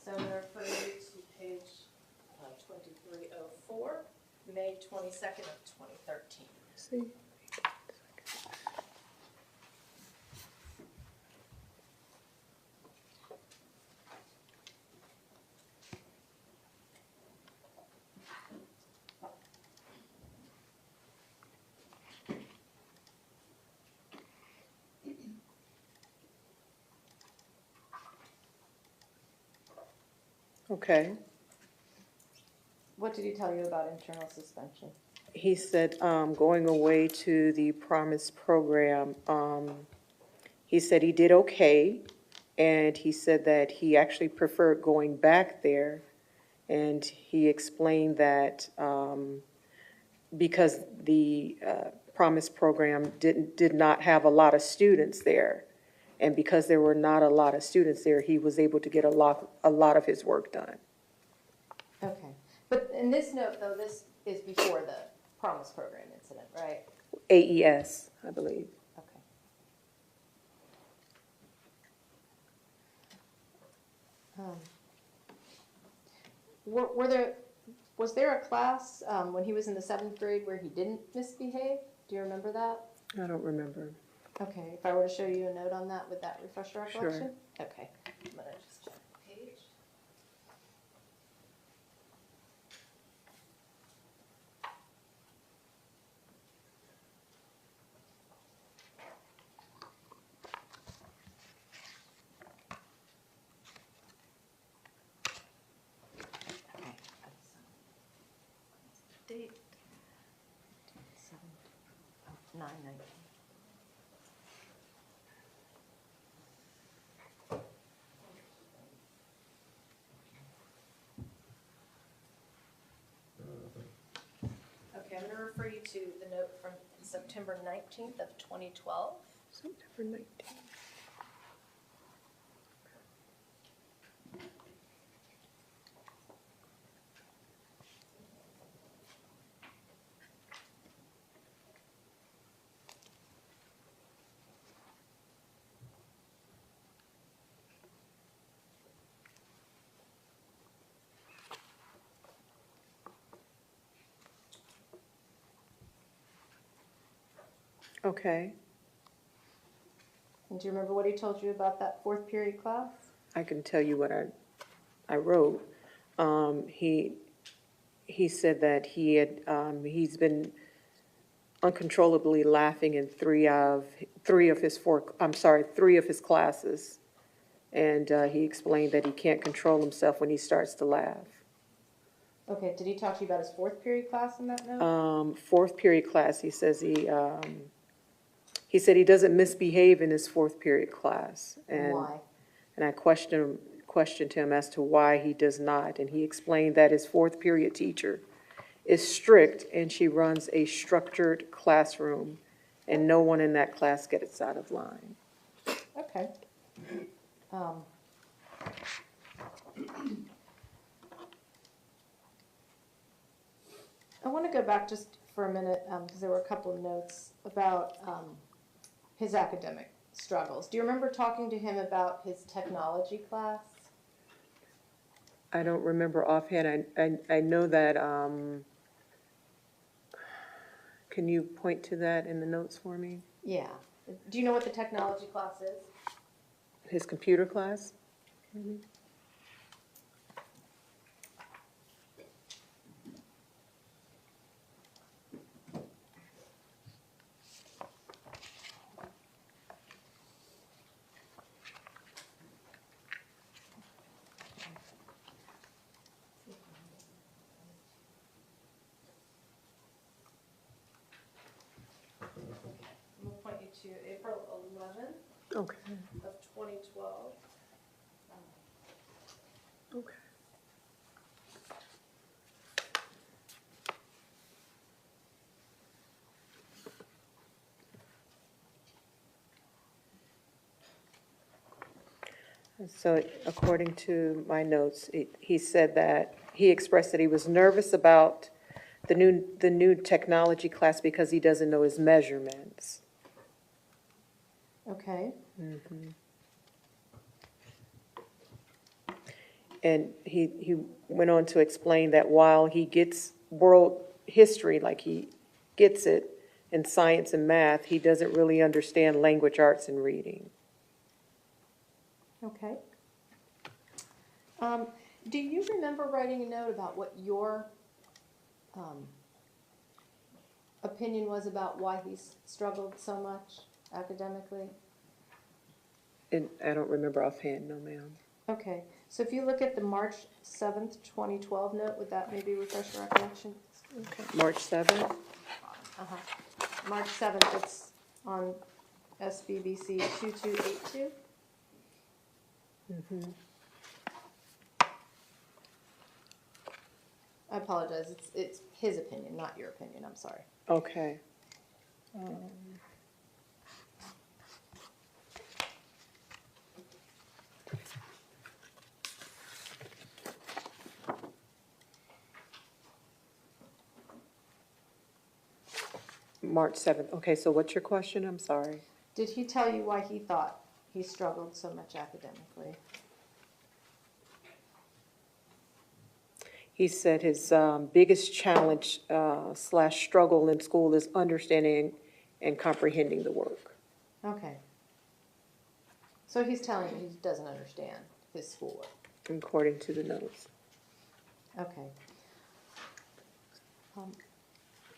So I'm going to refer you to page 2304, May 22nd of 2013. See? Okay. What did he tell you about internal suspension? He said going away to the Promise program, he said he did okay, and he said that he actually preferred going back there, and he explained that because the Promise program did not have a lot of students there, and because there were not a lot of students there, he was able to get a lot of his work done. Okay. But in this note, though, this is before the Promise program incident, right? AES, I believe. Okay. Was there a class when he was in the 7th grade where he didn't misbehave? Do you remember that? I don't remember. Okay, if I were to show you a note on that, would that refresh your Sure. recollection? Okay, I'm gonna just check the page. 9/19. Okay, I'm gonna refer you to the note from September 19th of 2012. September 19th. Okay, And do you remember what he told you about that fourth period class? I can tell you what I wrote. He said that he's been uncontrollably laughing in three of his classes. And he explained that he can't control himself when he starts to laugh. Okay, did he talk to you about his fourth period class in that note? Fourth period class, he says he said he doesn't misbehave in his fourth period class. And Why? And I questioned him as to why he does not. And he explained that his fourth period teacher is strict and she runs a structured classroom and no one in that class gets out of line. Okay. I want to go back just for a minute, because there were a couple of notes about his academic struggles. Do you remember talking to him about his technology class? I don't remember offhand. I know that, can you point to that in the notes for me? Yeah. Do you know what the technology class is? His computer class? I'm gonna point you to April 11th Okay, of 2012. okay. So according to my notes, he said that he expressed that he was nervous about the new technology class because he doesn't know his measurements. Okay. And he went on to explain that while he gets world history, like he gets it, in science and math, he doesn't really understand language arts and reading. Okay. Do you remember writing a note about what your opinion was about why he's struggled so much academically? And I don't remember offhand, no ma'am. Okay, so if you look at the March 7th, 2012 note, would that maybe refresh your recollection? Okay. March 7th? Uh-huh. March 7th, it's on SBBC 2282. I apologize, it's his opinion, not your opinion, I'm sorry. Okay. March 7th. Okay, so what's your question? I'm sorry. Did he tell you why he thought he struggled so much academically? He said his biggest challenge / struggle in school is understanding and comprehending the work. Okay. So he's telling you he doesn't understand his schoolwork. According to the notes. Okay.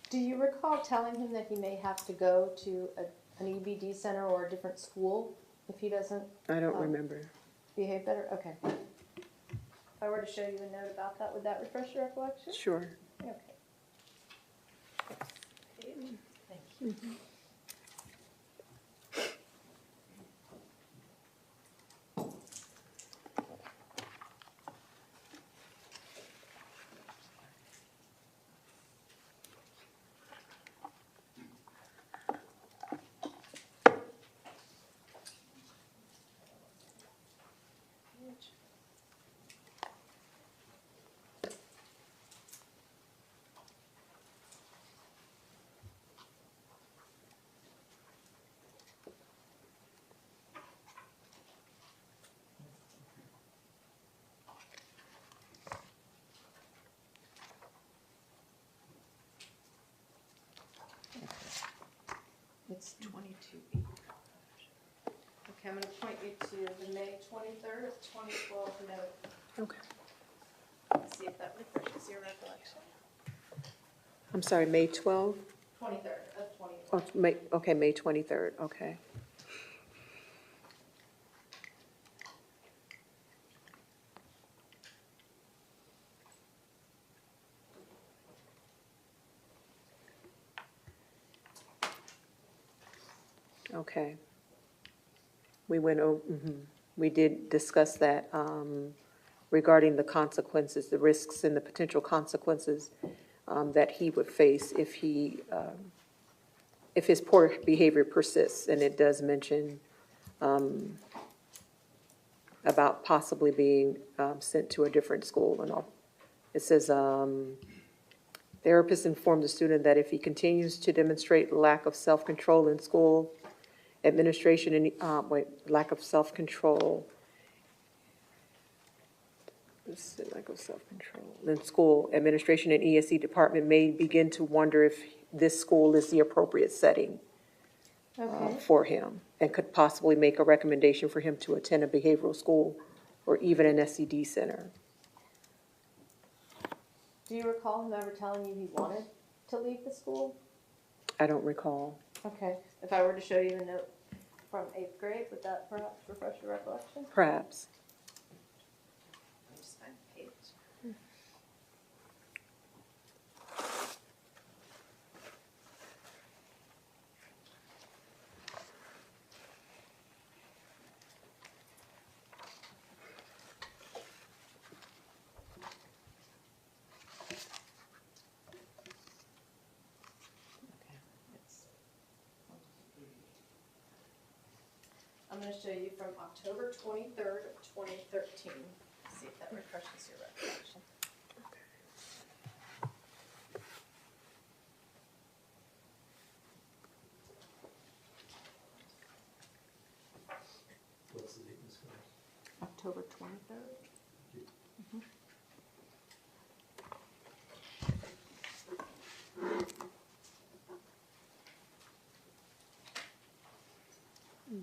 Do you recall telling him that he may have to go to an EBD center or a different school if he doesn't I don't remember. behave better? Okay. If I were to show you a note about that, would that refresh your recollection? Sure. Okay. Thank you. Okay, I'm gonna point you to the May 23rd of 2012 note. Okay. See if that refreshes your recollection. I'm sorry, May 12th? 23rd of 2012. Oh, May 23rd, okay. Okay. We went over, we did discuss that regarding the consequences, the risks and the potential consequences that he would face if his poor behavior persists. And it does mention about possibly being sent to a different school and all. It says, therapist informed the student that if he continues to demonstrate lack of self-control in school, administration and, lack of self-control. Lack of self-control. In school, administration and ESE department may begin to wonder if this school is the appropriate setting Okay. for him, and could possibly make a recommendation for him to attend a behavioral school or even an SED center. Do you recall him ever telling you he wanted to leave the school? I don't recall. Okay. If I were to show you the note from 8th grade, would that perhaps refresh your recollection? Perhaps. Let me just find the page. I'm going to show you from October 23rd of 2013. See if that refreshes your recollection. What's the date, Ms. Cruz? October 23rd.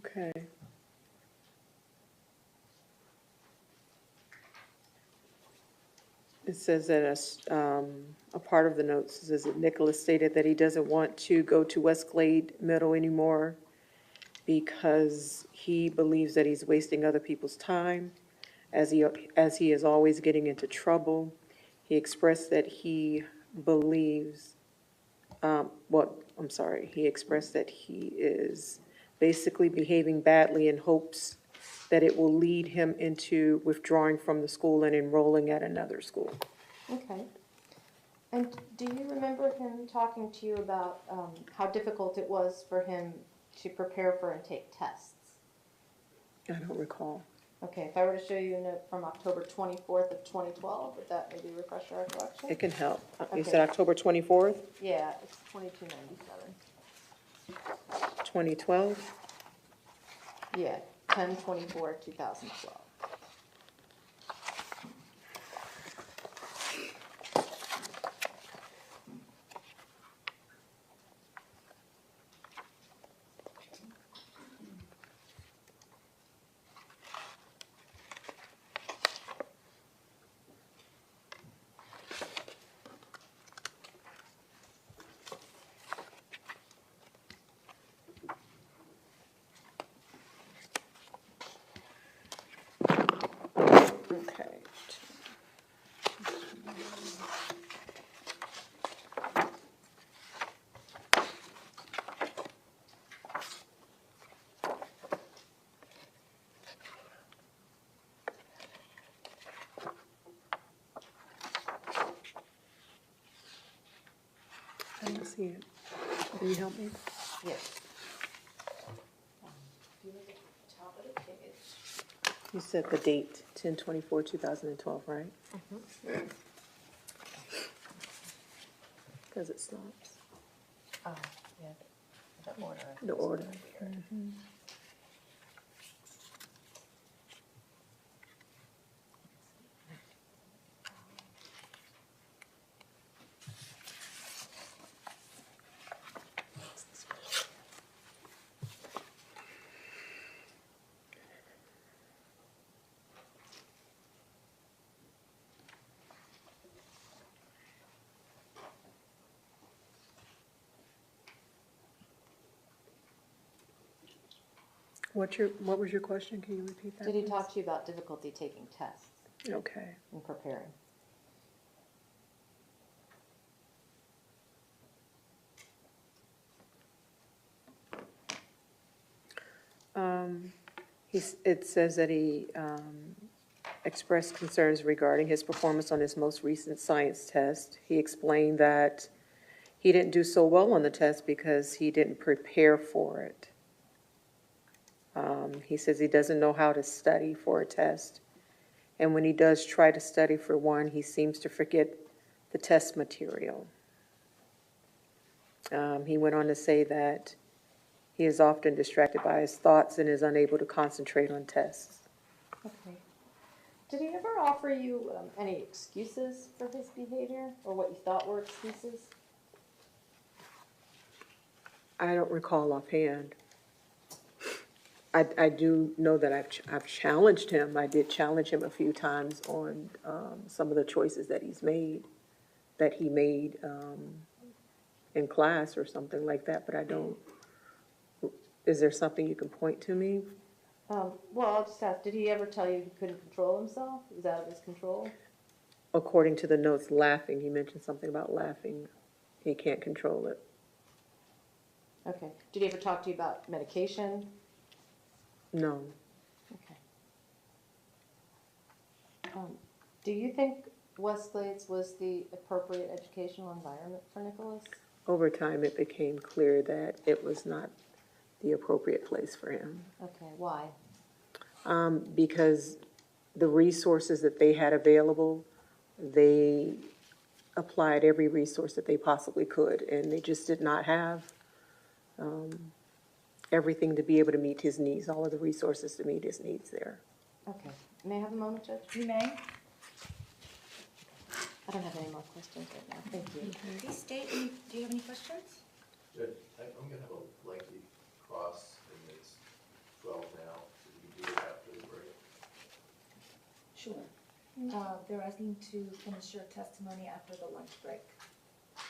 Okay. It says that a part of the notes says that Nicholas stated that he doesn't want to go to West Glade Middle anymore because he believes that he's wasting other people's time, as he is always getting into trouble. He expressed that he believes, he expressed that he is basically behaving badly in hopes that it will lead him into withdrawing from the school and enrolling at another school. Okay. And do you remember him talking to you about how difficult it was for him to prepare for and take tests? I don't recall. Okay, if I were to show you a note from October 24th of 2012, would that maybe refresh your recollection? It can help. You Okay. said October 24th, Yeah, it's 2297. 2012? Yeah, 10/24/2012. Okay. I don't see it. Can you help me? Yes. If you look at the top of the page. You said the date, 10/24/2012, right? Because it stops. Oh, yeah, the order. The order. What was your question? Can you repeat that? Did he please? talk to you about difficulty taking tests Okay. and preparing? It says that he expressed concerns regarding his performance on his most recent science test. He explained that he didn't do so well on the test because he didn't prepare for it. He says he doesn't know how to study for a test. And when he does try to study for one, he seems to forget the test material. He went on to say that he is often distracted by his thoughts and is unable to concentrate on tests. Okay. Did he ever offer you any excuses for his behavior or what you thought were excuses? I don't recall offhand. I do know that I've challenged him. I did challenge him a few times on some of the choices that he made in class or something like that, but I don't. Is there something you can point to me? Well, I'll just ask, did he ever tell you he couldn't control himself? He was out of his control? According to the notes, laughing, he mentioned something about laughing. He can't control it. Okay. Did he ever talk to you about medication? No. Okay. Do you think Westglades was the appropriate educational environment for Nicholas? Over time, it became clear that it was not the appropriate place for him. Okay, why? Because the resources that they had available, they applied every resource that they possibly could, and they just did not have everything to be able to meet his needs, all of the resources to meet his needs there. Okay. May I have a moment, Judge? You may. I don't have any more questions right now. Thank you. Please state, do you have any questions? Judge, I'm gonna have a lengthy cross, and it's 12 now, so you can do it after the break. Sure. They're asking to finish your testimony after the lunch break.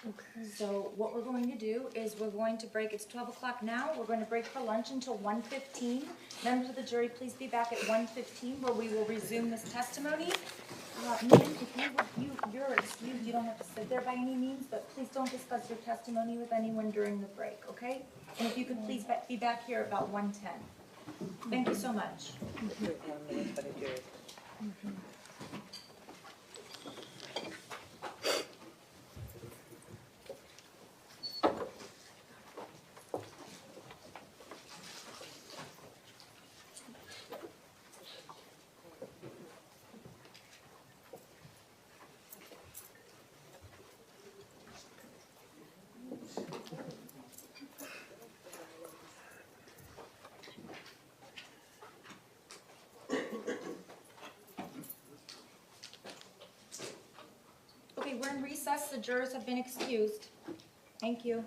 Okay. So what we're going to do is we're going to break, it's 12 o'clock now, we're going to break for lunch until 1:15. Members of the jury, please be back at 1:15 where we will resume this testimony. Ma'am, if you're excused, you don't have to sit there by any means, but please don't discuss your testimony with anyone during the break, okay? And if you could please be back here about 1:10. Thank you so much. Okay, we're in recess. The jurors have been excused. Thank you.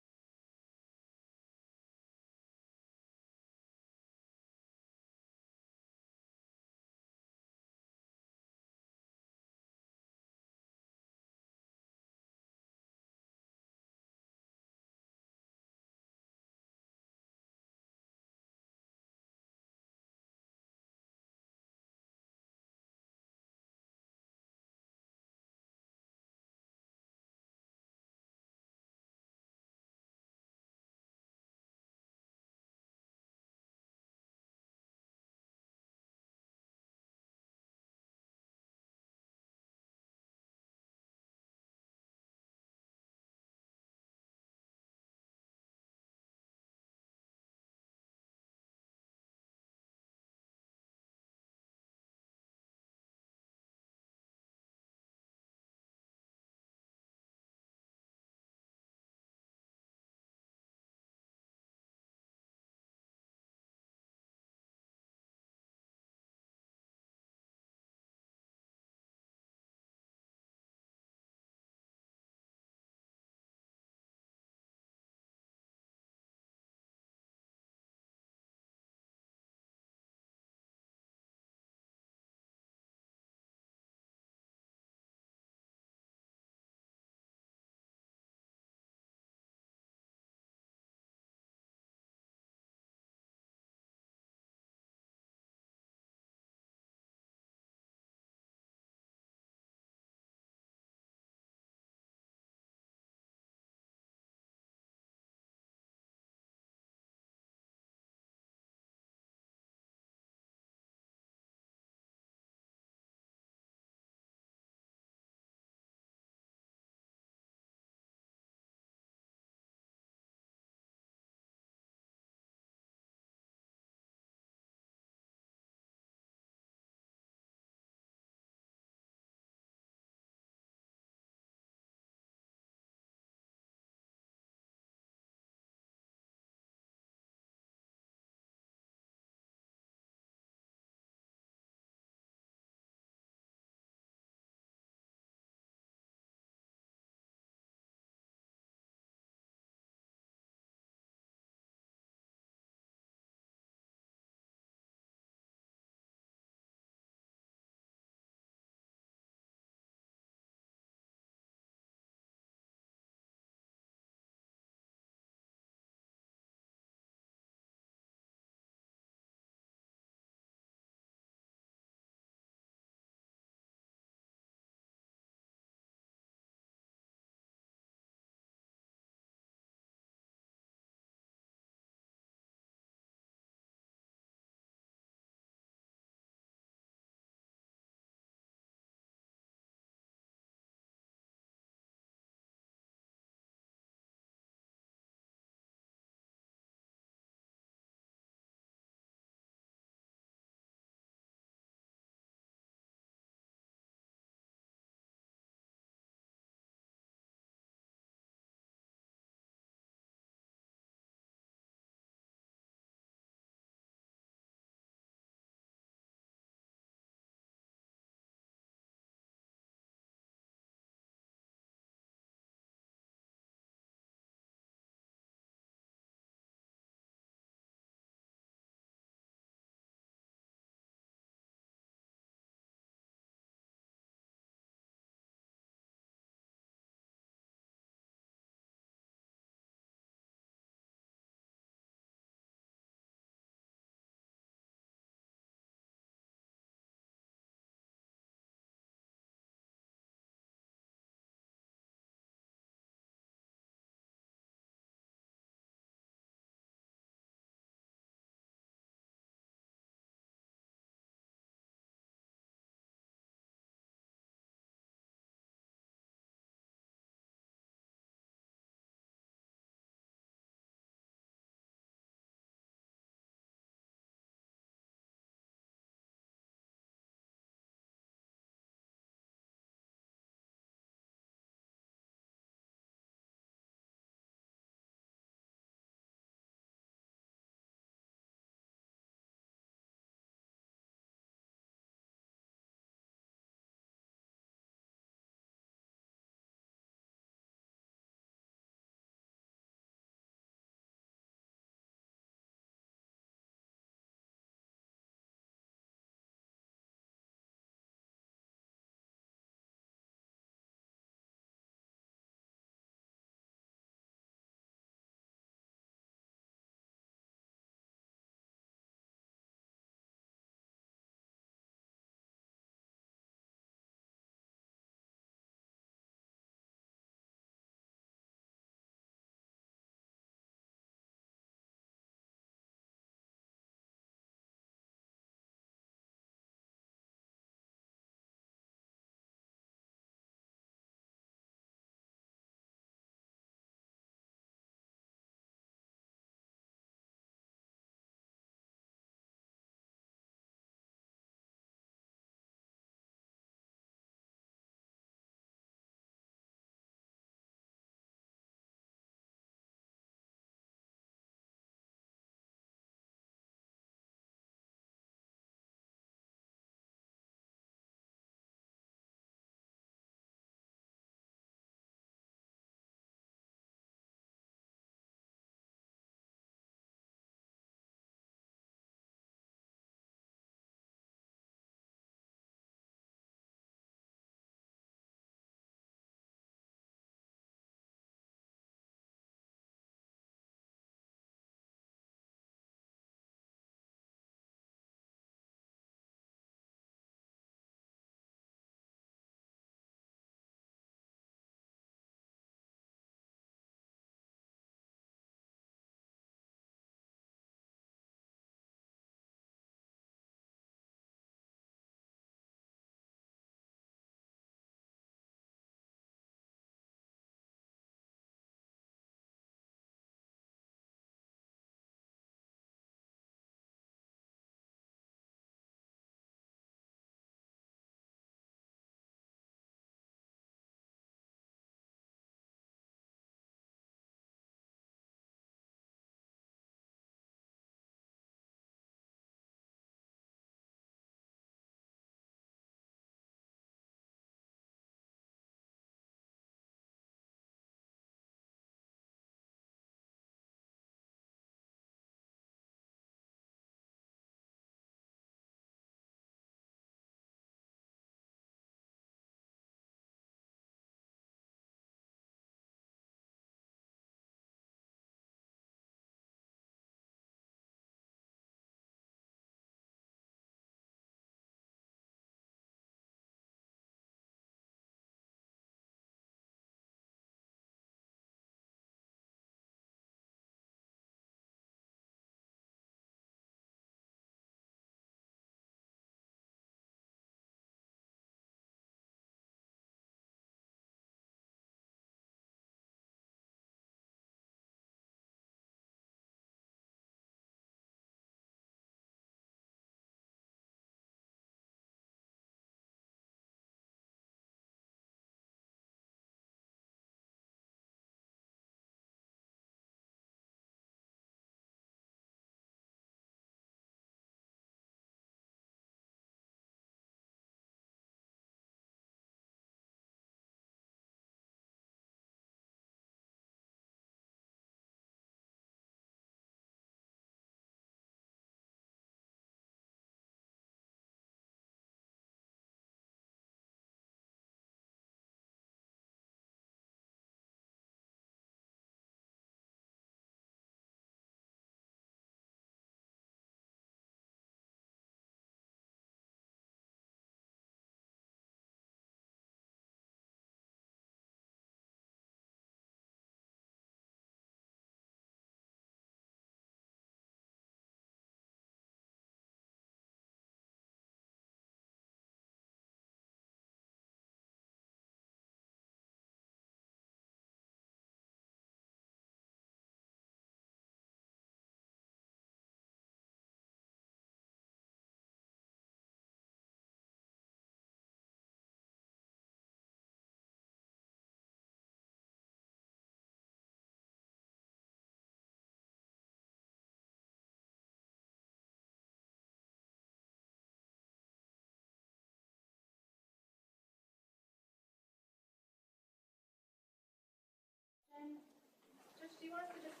do you want us to just,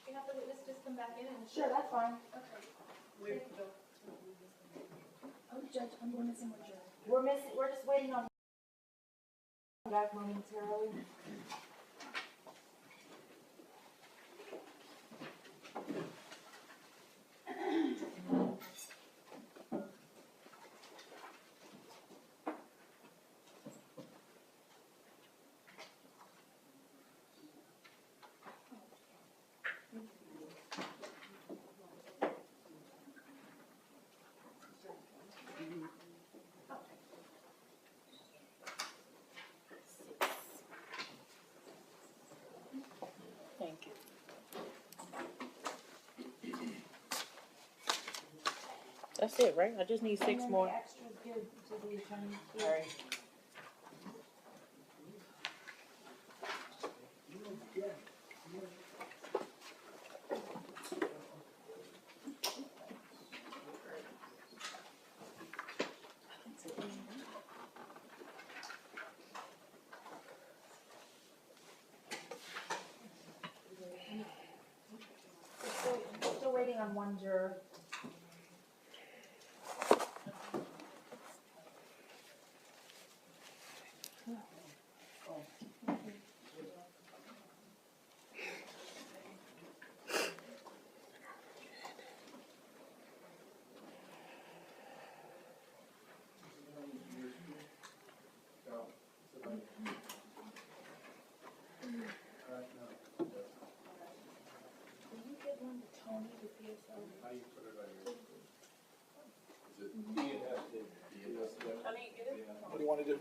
you have the witness just come back in and? Sure, that's fine. Okay. Oh, Judge, we're missing one juror. We're just waiting on back momentarily. Thank you. That's it, right? I just need And six then more. the extras give to the attorney. All right. We're still waiting on one juror. What do you want to do?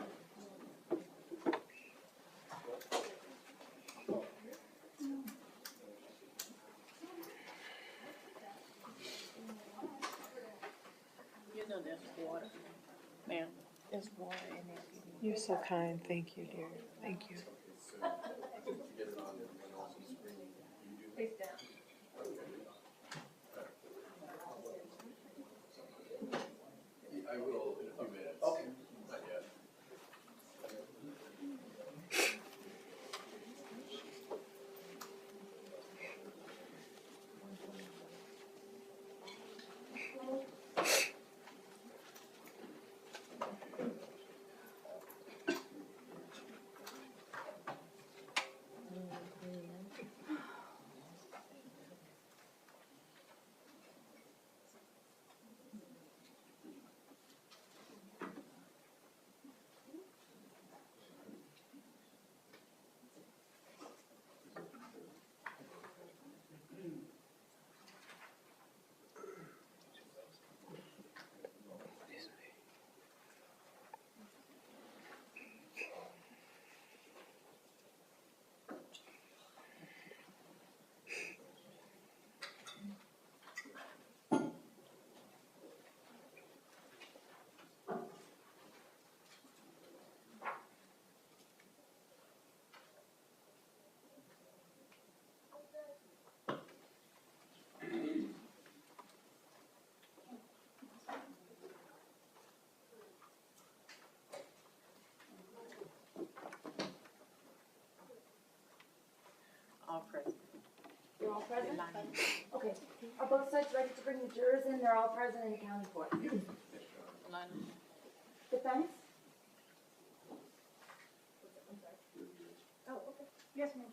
You know there's water. Ma'am, there's water in there. You're so kind. Thank you, dear. Thank you. Face down. I will in a few minutes. Okay. Not yet. All present. You're all present? Okay. Are both sides ready to bring the jurors in? They're all present in the county court. Defense? Oh, okay. Yes, ma'am.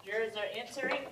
Jurors are entering.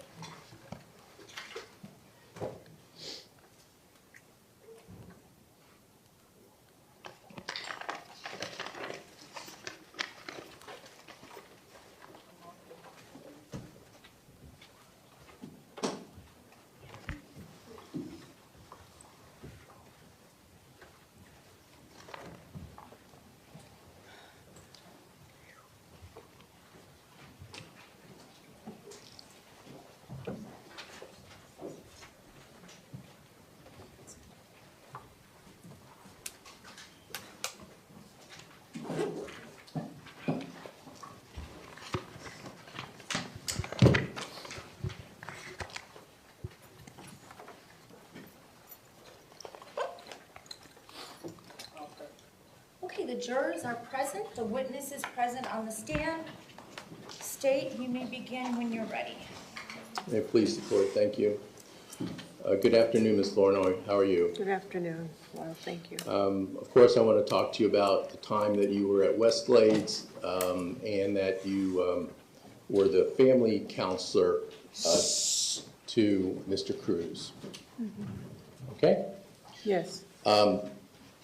the jurors are present, the witness is present on the stand. State, you may begin when you're ready. May it please the court, thank you. Good afternoon, Ms. Flournoy. How are you? Good afternoon. Well, thank you. Of course, I want to talk to you about the time that you were at Westglades and that you were the family counselor to Mr. Cruz. Okay? Yes,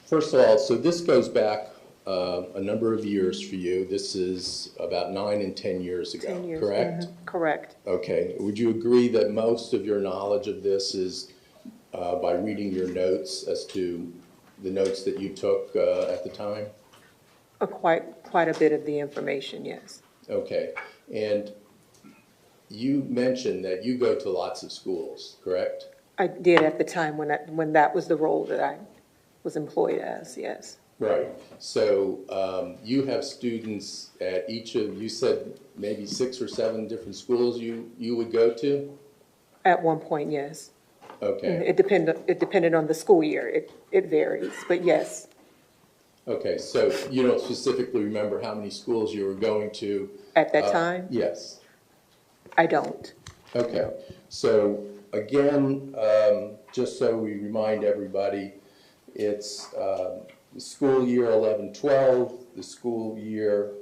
First of all, so this goes back a number of years for you. This is about 9 and 10 years ago, 10 years. correct? Correct. Okay. Would you agree that most of your knowledge of this is by reading your notes as to the notes that you took at the time? Quite a bit of the information, yes. Okay. And you mentioned that you go to lots of schools, correct? I did at the time when that was the role that I was employed as, yes. Right. So you have students at each of, you said maybe 6 or 7 different schools you would go to? At one point, yes. Okay. It depended on the school year. It varies, but yes. Okay, so you don't specifically remember how many schools you were going to? At that time? Yes. I don't. Okay, so again, just so we remind everybody, it's the school year 11-12, the school year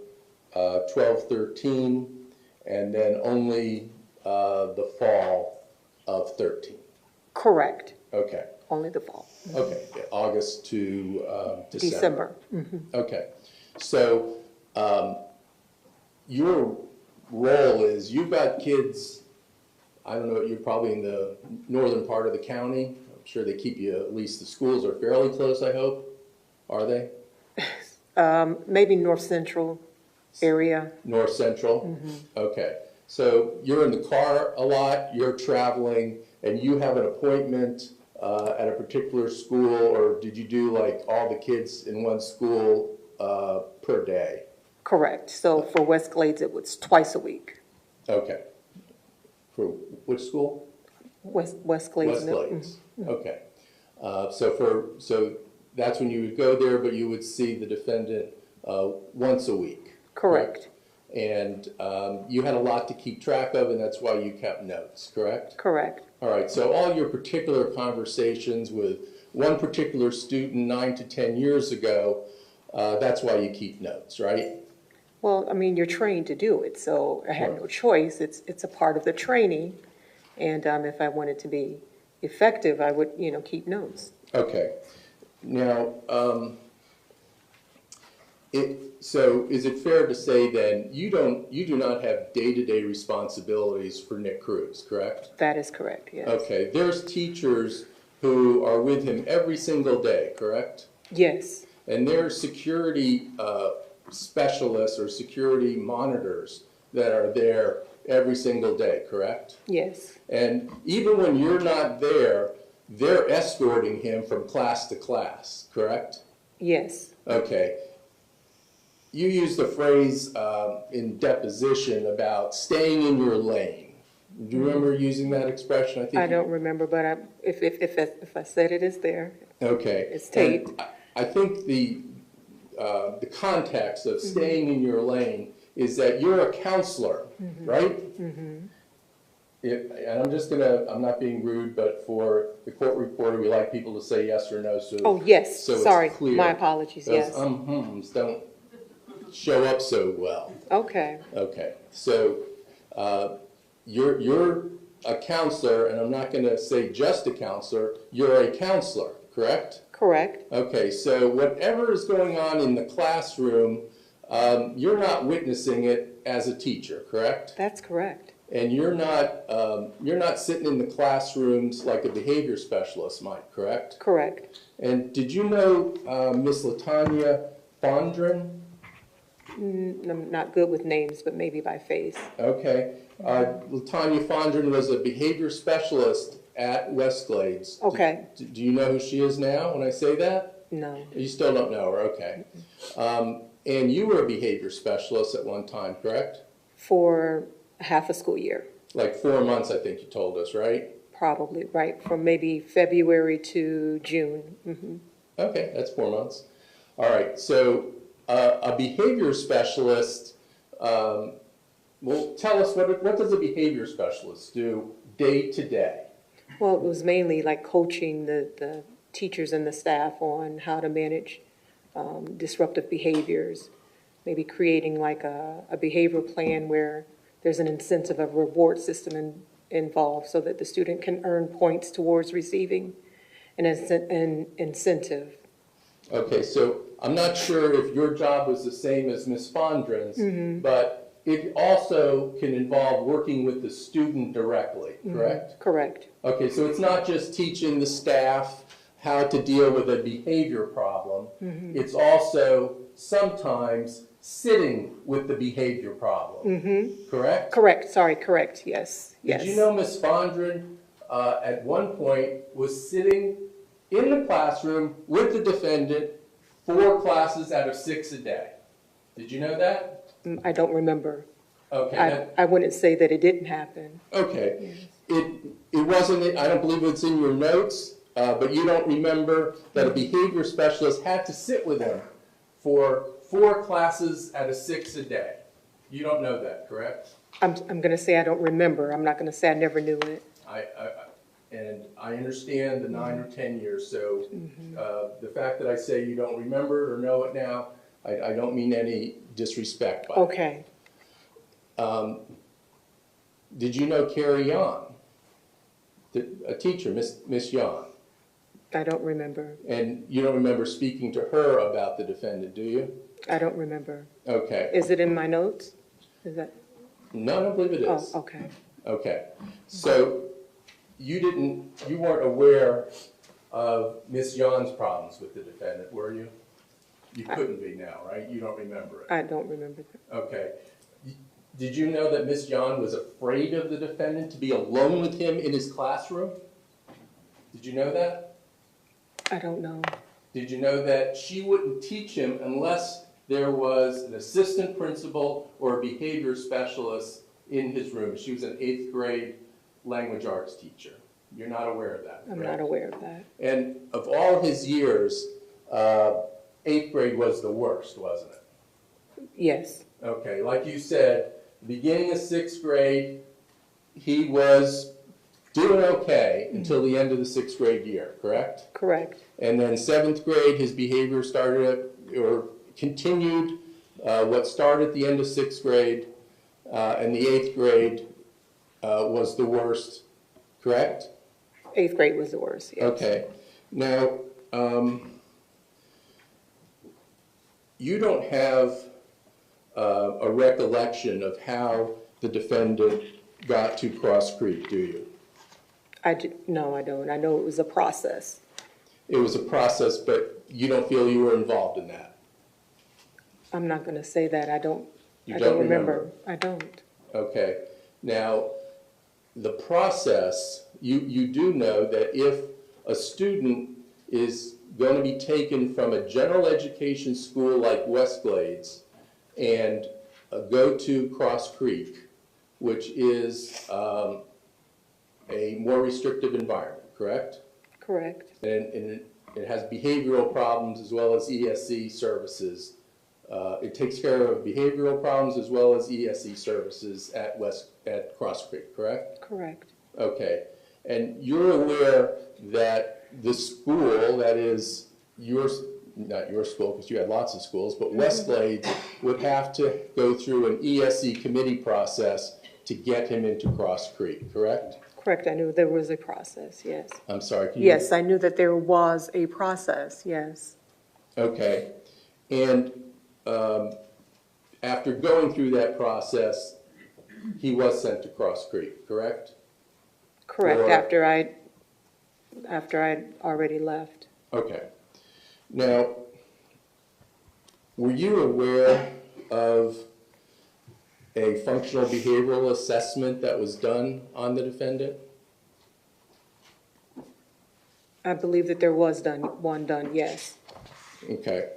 12-13, and then only the fall of 13. Correct. Okay, Only the fall. okay, August to December. December. Mhm. Okay, so your role is, you've got kids, I don't know, you're probably in the northern part of the county. I'm sure they keep you, at least the schools are fairly close, I hope. Are they? Maybe north central area. North central? Okay, so you're in the car a lot, you're traveling, and you have an appointment at a particular school, or did you do like all the kids in one school per day? Correct. So for Westglades, it was twice a week. Okay. For which school? Westglades. Westglades. Okay. So that's when you would go there, but you would see the defendant once a week. Correct. And you had a lot to keep track of, and that's why you kept notes, correct? Correct. All right, so all your particular conversations with one particular student 9 to 10 years ago, that's why you keep notes, right? Well, I mean, you're trained to do it, so I had no choice. It's a part of the training, and if I wanted to be effective, I would, keep notes. Okay. Now, so is it fair to say then you do not have day-to-day responsibilities for Nick Cruz, correct? That is correct, yes. Okay. There's teachers who are with him every single day, correct? Yes. And there's security specialists or security monitors that are there every single day, correct? Yes. And even when you're not there, they're escorting him from class to class, correct? Yes. Okay. You used the phrase in deposition about staying in your lane. Do you remember using that expression? I don't remember, but if I said it, it's there. Okay. It's taped. And I think the context of staying in your lane is that you're a counselor, right? Mm-hmm. And I'm not being rude, but for the court reporter, we like people to say yes or no. So, Oh, yes. so Sorry. it's clear. My apologies. Those Yes. hums don't show up so well. Okay. Okay. So you're a counselor, and I'm not going to say just a counselor. You're a counselor, correct? Correct. Okay. So whatever is going on in the classroom, you're not witnessing it as a teacher, correct? That's correct. And you're not sitting in the classrooms like a behavior specialist might, correct? Correct. And did you know Miss LaTanya Fondren? I'm not good with names, but maybe by face. Okay. LaTanya Fondren was a behavior specialist at Westglades. Okay. Do you know who she is now when I say that? No. You still don't know her, okay. And you were a behavior specialist at one time, correct? For half a school year. Like 4 months, I think you told us, right? Probably, right, from maybe February to June. Okay, that's 4 months. All right, so a behavior specialist, well, tell us, what does a behavior specialist do day to day? Well, it was mainly like coaching the teachers and the staff on how to manage disruptive behaviors, maybe creating like a behavioral plan where there's an incentive, a reward system involved so that the student can earn points towards receiving an incentive. Okay, so I'm not sure if your job was the same as Ms. Fondren's, but it also can involve working with the student directly, correct? Correct. Okay, so it's not just teaching the staff how to deal with a behavior problem. It's also sometimes sitting with the behavior problem, correct? Correct, sorry, correct, yes, yes. Did you know Ms. Fondren at one point was sitting in the classroom with the defendant 4 classes out of 6 a day? Did you know that? I don't remember. Okay. I wouldn't say that it didn't happen. Okay. It wasn't, I don't believe it's in your notes, but you don't remember that a behavior specialist had to sit with him for 4 classes out of 6 a day. You don't know that, correct? I'm going to say I don't remember. I'm not going to say I never knew it. And I understand the 9 or 10 years, so the fact that I say you don't remember or know it now, I don't mean any disrespect by it. Okay. Did you know Carrie Yon, a teacher, Miss Yon? I don't remember. And you don't remember speaking to her about the defendant, do you? I don't remember. Okay. Is it in my notes? Is that? No, I don't believe it is. Oh, okay. Okay. So you weren't aware of Miss Yon's problems with the defendant, were you? You couldn't be now, right? You don't remember it. I don't remember that. Okay. Did you know that Miss Yon was afraid of the defendant to be alone with him in his classroom? Did you know that? I don't know. Did you know that she wouldn't teach him unless there was an assistant principal or a behavior specialist in his room? She was an 8th grade language arts teacher. You're not aware of that, I'm correct? not aware of that. And of all his years, 8th grade was the worst, wasn't it? Yes. Okay, like you said, beginning of 6th grade, he was doing okay until the end of the 6th grade year, correct? Correct. And then 7th grade, his behavior started or continued what started at the end of 6th grade, and the 8th grade was the worst, correct? 8th grade was the worst, yes. Okay. Now, you don't have a recollection of how the defendant got to Cross Creek, do you? No, I don't. I know it was a process. It was a process, but you don't feel you were involved in that? I'm not going to say that. I don't remember? I don't. Okay. Now, the process, you do know that if a student is going to be taken from a general education school like Westglades and go to Cross Creek, which is a more restrictive environment, correct? Correct. And it has behavioral problems as well as ESE services. It takes care of behavioral problems as well as ESE services at Cross Creek, correct? Correct. Okay. And you're aware that the school, that is not your school because you had lots of schools, but Westglades would have to go through an ESE committee process to get him into Cross Creek, correct? Correct. I knew there was a process, yes. I'm sorry. Yes, I knew that there was a process, yes. Okay. And after going through that process, he was sent to Cross Creek, correct? Correct, Or- after I'd already left. Okay. Now, were you aware of a functional behavioral assessment that was done on the defendant? I believe that there was one done, yes. Okay.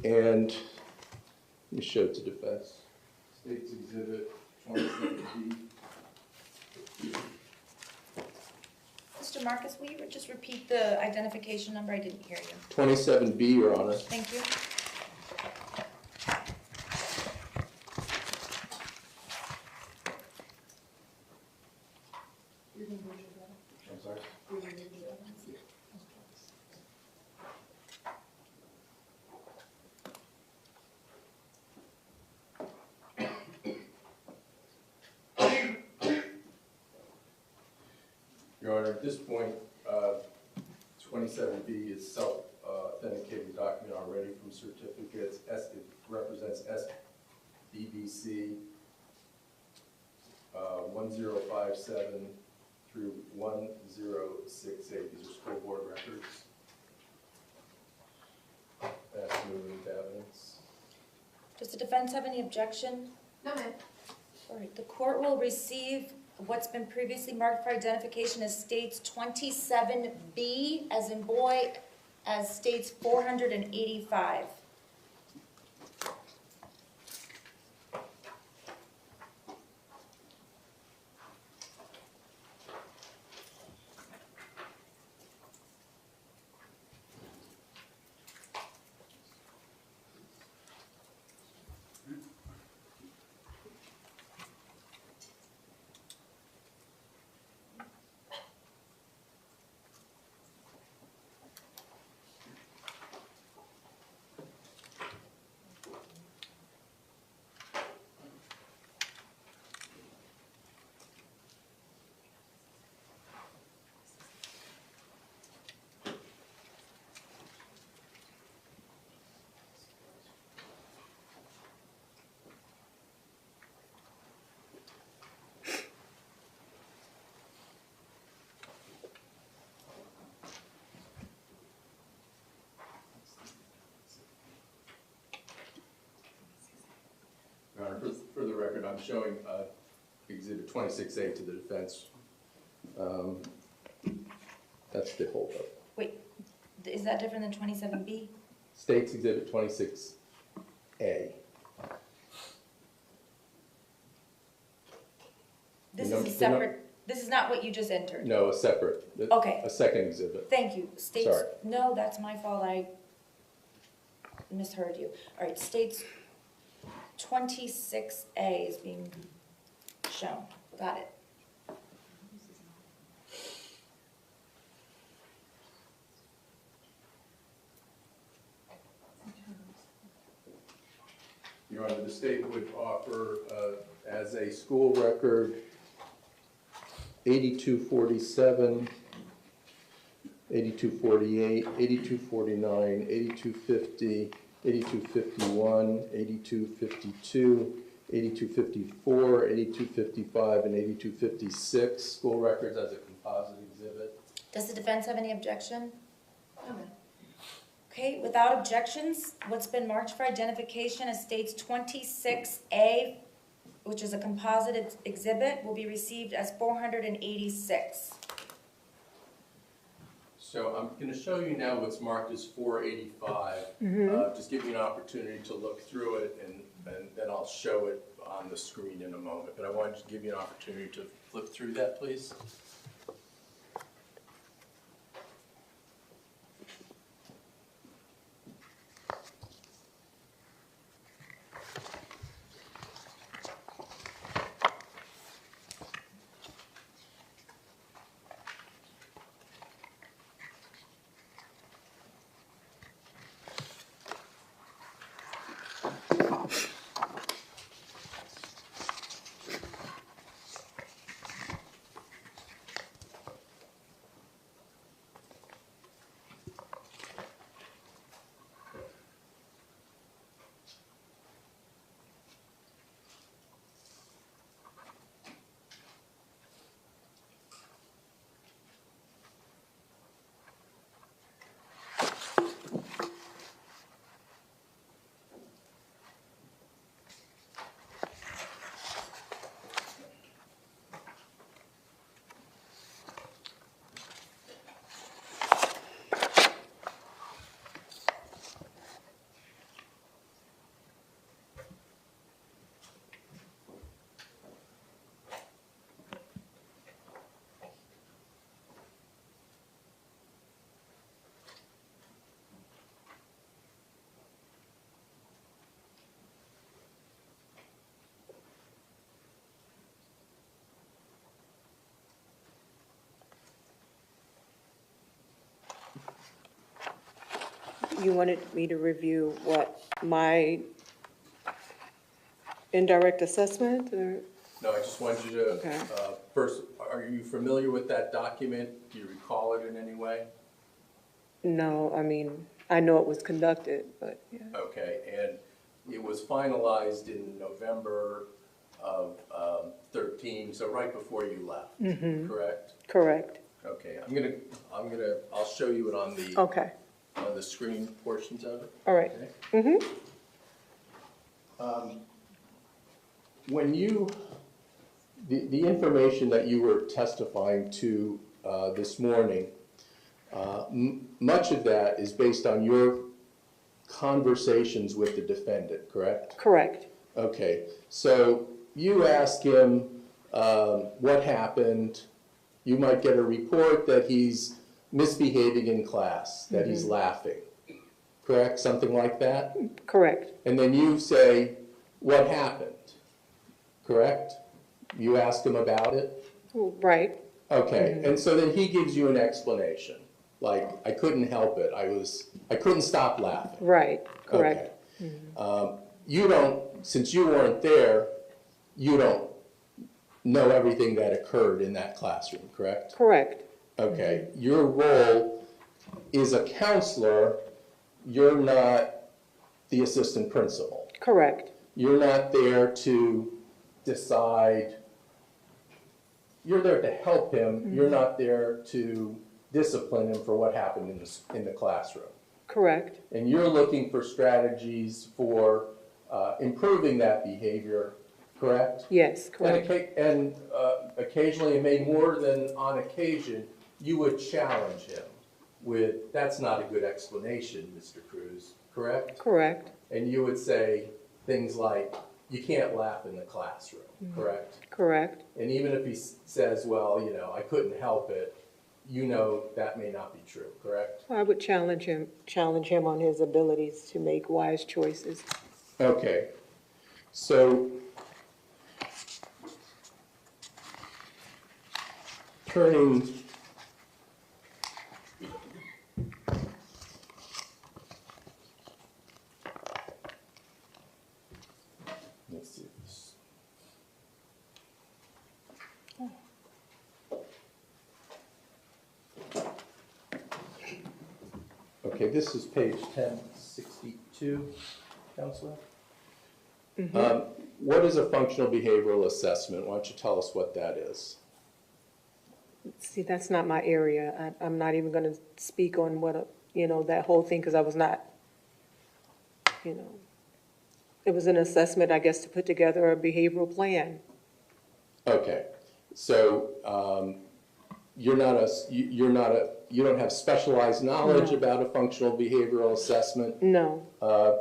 And let me show it to defense. State's Exhibit 27B. Mr. Marcus, will you just repeat the identification number? I didn't hear you. 27B, Your Honor. Thank you. at this point, 27B is self-authenticated document already from certificates. It represents SBBC 1057 through 1068. These are school board records. That's moving to evidence. Does the defense have any objection? No, ma'am. All right, the court will receive what's been previously marked for identification as states 27B, as in boy, as states 485. Your Honor, for the record, I'm showing Exhibit 26A to the defense. That's the holdup. Wait, is that different than 27B? States Exhibit 26A. This No, is a separate, this is not what you just entered. No, a separate. Okay. A second exhibit. Thank you. States, Sorry. no, that's my fault. I misheard you. All right, states 26A is being shown. Got it. Your Honor, the state would offer as a school record 8247, 8248, 8249, 8250, 8251, 8252, 8254, 8255, and 8256 school records as a composite exhibit. Does the defense have any objection? No, ma'am. Okay, without objections, what's been marked for identification as states 26A, which is a composite exhibit, will be received as 486. So I'm going to show you now what's marked as 485. Just give you an opportunity to look through it, and then I'll show it on the screen in a moment. But I wanted to give you an opportunity to flip through that, please. You wanted me to review what, my indirect assessment, or? No, I just wanted you to, Okay. first, are you familiar with that document? Do you recall it in any way? No, I mean, I know it was conducted, but yeah. Okay, and it was finalized in November of 13, so right before you left, correct? Correct. Okay, I'll show you it on Okay, the screen portions of it. all right. Okay? Mm-hmm. When the information that you were testifying to this morning, much of that is based on your conversations with the defendant, correct? Correct. Okay, so you ask him what happened. You might get a report that he's misbehaving in class, that he's laughing, correct? Something like that? Correct. And then you say, what happened, correct? You ask him about it? Right. Okay, and so then he gives you an explanation, like, I couldn't help it, I couldn't stop laughing. Right. Correct. Okay. You don't, since you weren't there, you don't know everything that occurred in that classroom, correct? Correct. Okay, your role is a counselor, you're not the assistant principal. Correct. You're not there to decide, you're there to help him, you're not there to discipline him for what happened in the classroom. Correct. And you're looking for strategies for improving that behavior, correct? Yes, correct. And occasionally, and maybe more than on occasion, you would challenge him with, that's not a good explanation, Mr. Cruz, correct? Correct. And you would say things like, you can't laugh in the classroom, correct? Correct. And even if he says, well, you know, I couldn't help it, you know that may not be true, correct? I would challenge him on his abilities to make wise choices. Okay, so turning let's see this. Okay, this is page 1062, Counselor. What is a functional behavioral assessment? Why don't you tell us what that is? See, that's not my area. I'm not even going to speak on what, that whole thing, because I was not, it was an assessment, I guess, to put together a behavioral plan. Okay, so you don't have specialized knowledge about a functional behavioral assessment? No.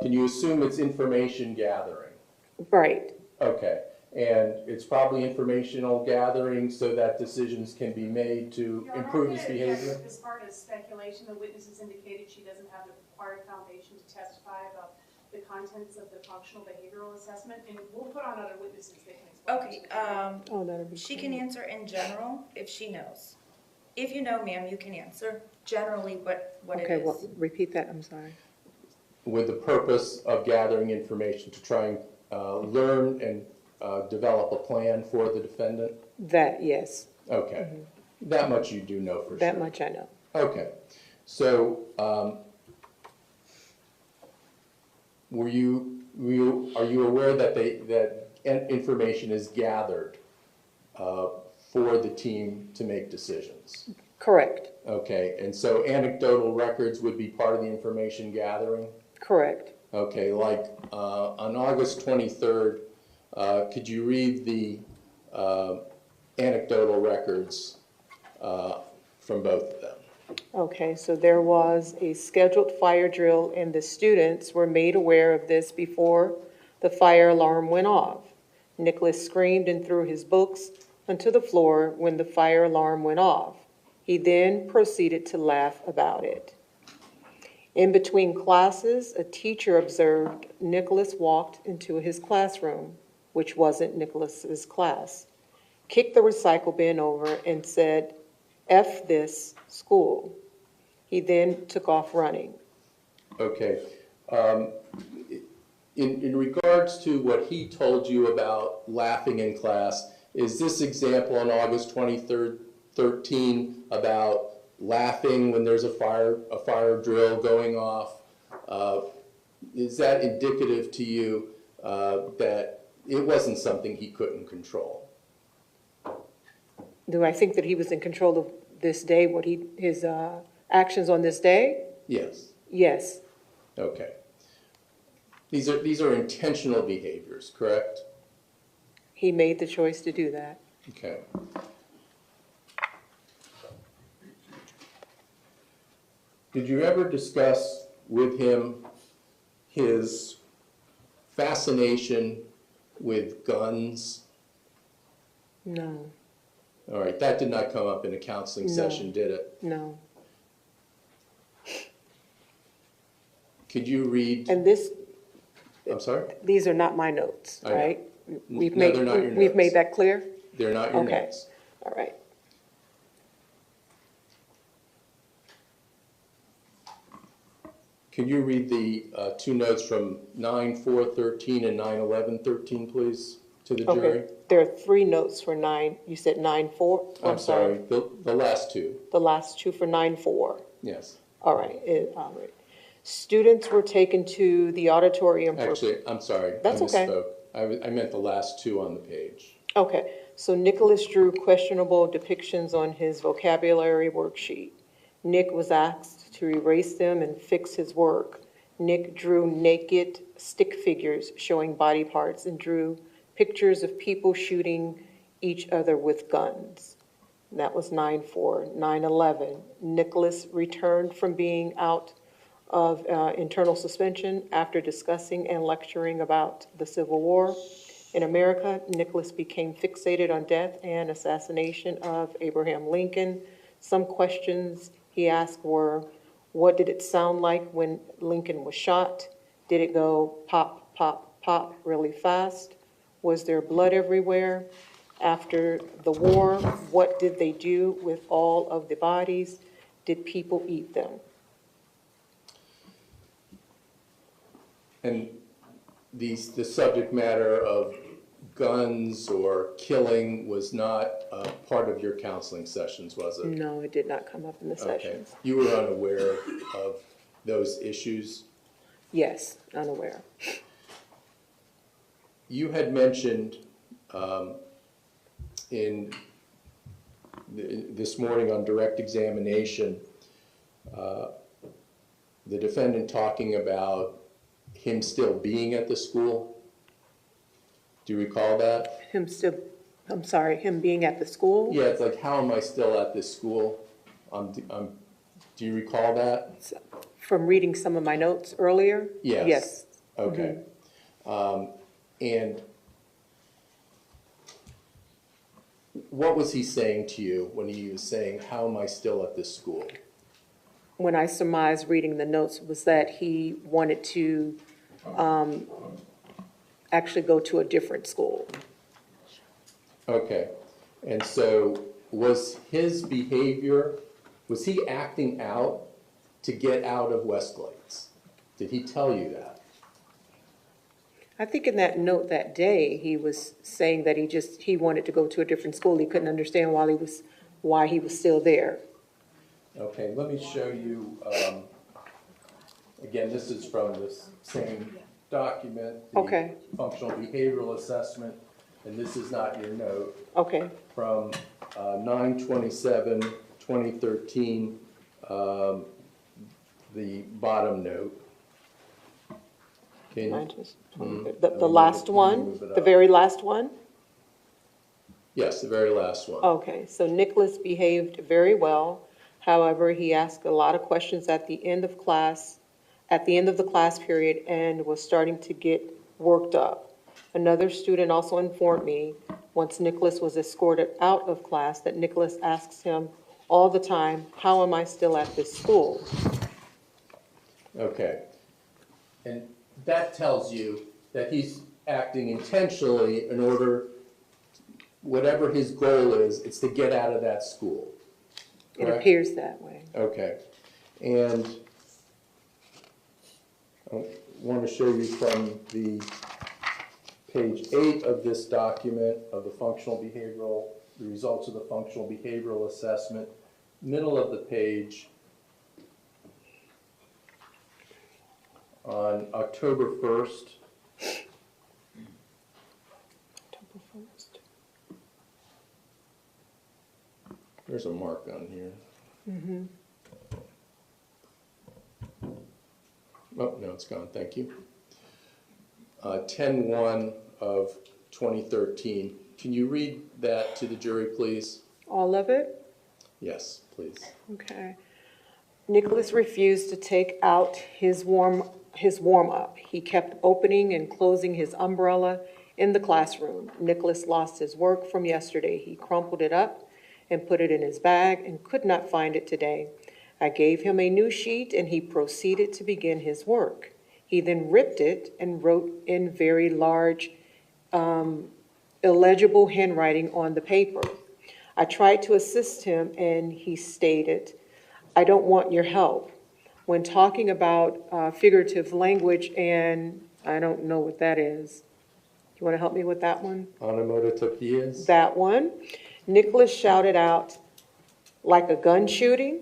Can you assume it's information gathering? Right. Okay, and it's probably informational gathering so that decisions can be made to improve his behavior? As part of speculation, the witnesses indicated she doesn't have the required foundation to testify about the contents of the functional behavioral assessment, and we'll put on other witnesses that can explain. Okay, That'd be she cool. can answer in general if she knows. If you know, ma'am, you can answer generally what it Okay, is. well, repeat that, I'm sorry. With the purpose of gathering information to try and learn and develop a plan for the defendant? That, yes. Okay, that much you do know for sure. That much I know. Okay, so are you aware that information is gathered for the team to make decisions? Correct. Okay, and so anecdotal records would be part of the information gathering? Correct. Okay, like on August 23rd, could you read the anecdotal records from both of them? Okay, so there was a scheduled fire drill, and the students were made aware of this before the fire alarm went off. Nicholas screamed and threw his books onto the floor when the fire alarm went off. He then proceeded to laugh about it. In between classes, a teacher observed Nicholas walked into his classroom, which wasn't Nicholas's class, kicked the recycle bin over and said, "F this school." He then took off running. Okay. in regards to what he told you about laughing in class, is this example on August 23rd, 13 about laughing when there's a fire drill going off? Is that indicative to you that it wasn't something he couldn't control? Do I think that he was in control of this day, his actions on this day? Yes. Yes. Okay. These are intentional behaviors, correct? He made the choice to do that. Okay. Did you ever discuss with him his fascination with guns? No. All right, that did not come up in a counseling session, did it? No. Could you read? And this, I'm sorry? these are not my notes, I know. right? We've No, they're not your we've notes. made that clear? They're not your Okay. notes. All right. Could you read the two notes from 9/4/13 and 9/11/13, please, to the jury? Okay. There are 3 notes for 9. You said 9/4? I'm sorry, the last two. The last 2 for 9/4. Yes. All right. All right. Students were taken to the auditorium for. Actually, I'm sorry. That's okay. I misspoke. I meant the last 2 on the page. Okay. So Nicholas drew questionable depictions on his vocabulary worksheet. Nick was asked to erase them and fix his work. Nick drew naked stick figures showing body parts and drew pictures of people shooting each other with guns. That was 9/4. 9/11, Nicholas returned from being out of internal suspension after discussing and lecturing about the Civil War. In America, Nicholas became fixated on death and assassination of Abraham Lincoln. Some questions he asked were, what did it sound like when Lincoln was shot? Did it go pop, pop, pop really fast? Was there blood everywhere? After the war, what did they do with all of the bodies? Did people eat them? And the subject matter of guns or killing was not part of your counseling sessions, was it? No, it did not come up in the Okay. sessions. You were unaware of those issues? Yes, unaware. You had mentioned this morning on direct examination, the defendant talking about him still being at the school. Do you recall that? Him being at the school? Yeah, it's like, how am I still at this school? Do you recall that? From reading some of my notes earlier? Yes. Yes. Okay. And what was he saying to you when he was saying, how am I still at this school? When I surmised reading the notes was that he wanted to actually go to a different school. Okay. And so was his behavior, was he acting out to get out of Westglades? Did he tell you that? I think in that note that day, he was saying that he wanted to go to a different school. He couldn't understand why he was still there. Okay, let me show you, again, this is from this same document. Okay. The functional behavioral assessment, and this is not your note. Okay. From 9/27/2013, the bottom note. Okay. The last one, the very last one? Yes, the very last one. Okay, so Nicholas behaved very well. However, he asked a lot of questions at the end of the class period, and was starting to get worked up. Another student also informed me, once Nicholas was escorted out of class, that Nicholas asks him all the time, how am I still at this school? Okay. And that tells you that he's acting intentionally in order, whatever his goal is, it's to get out of that school. It Correct? appears that way. Okay. And want to show you from the page 8 of this document of the results of the functional behavioral assessment, middle of the page, on October 1st. There's a mark on here. Mm-hmm. Oh, no, it's gone, thank you. 10/1 of 2013. Can you read that to the jury, please? All of it? Yes, please. Okay. Nicholas refused to take out his warm-up. He kept opening and closing his umbrella in the classroom. Nicholas lost his work from yesterday. He crumpled it up and put it in his bag and could not find it today. I gave him a new sheet and he proceeded to begin his work. He then ripped it and wrote in very large, illegible handwriting on the paper. I tried to assist him and he stated, "I don't want your help." When talking about figurative language, and I don't know what that is. You want to help me with that one? Onomatopoeias? That one. Nicholas shouted out, "Like a gun shooting?"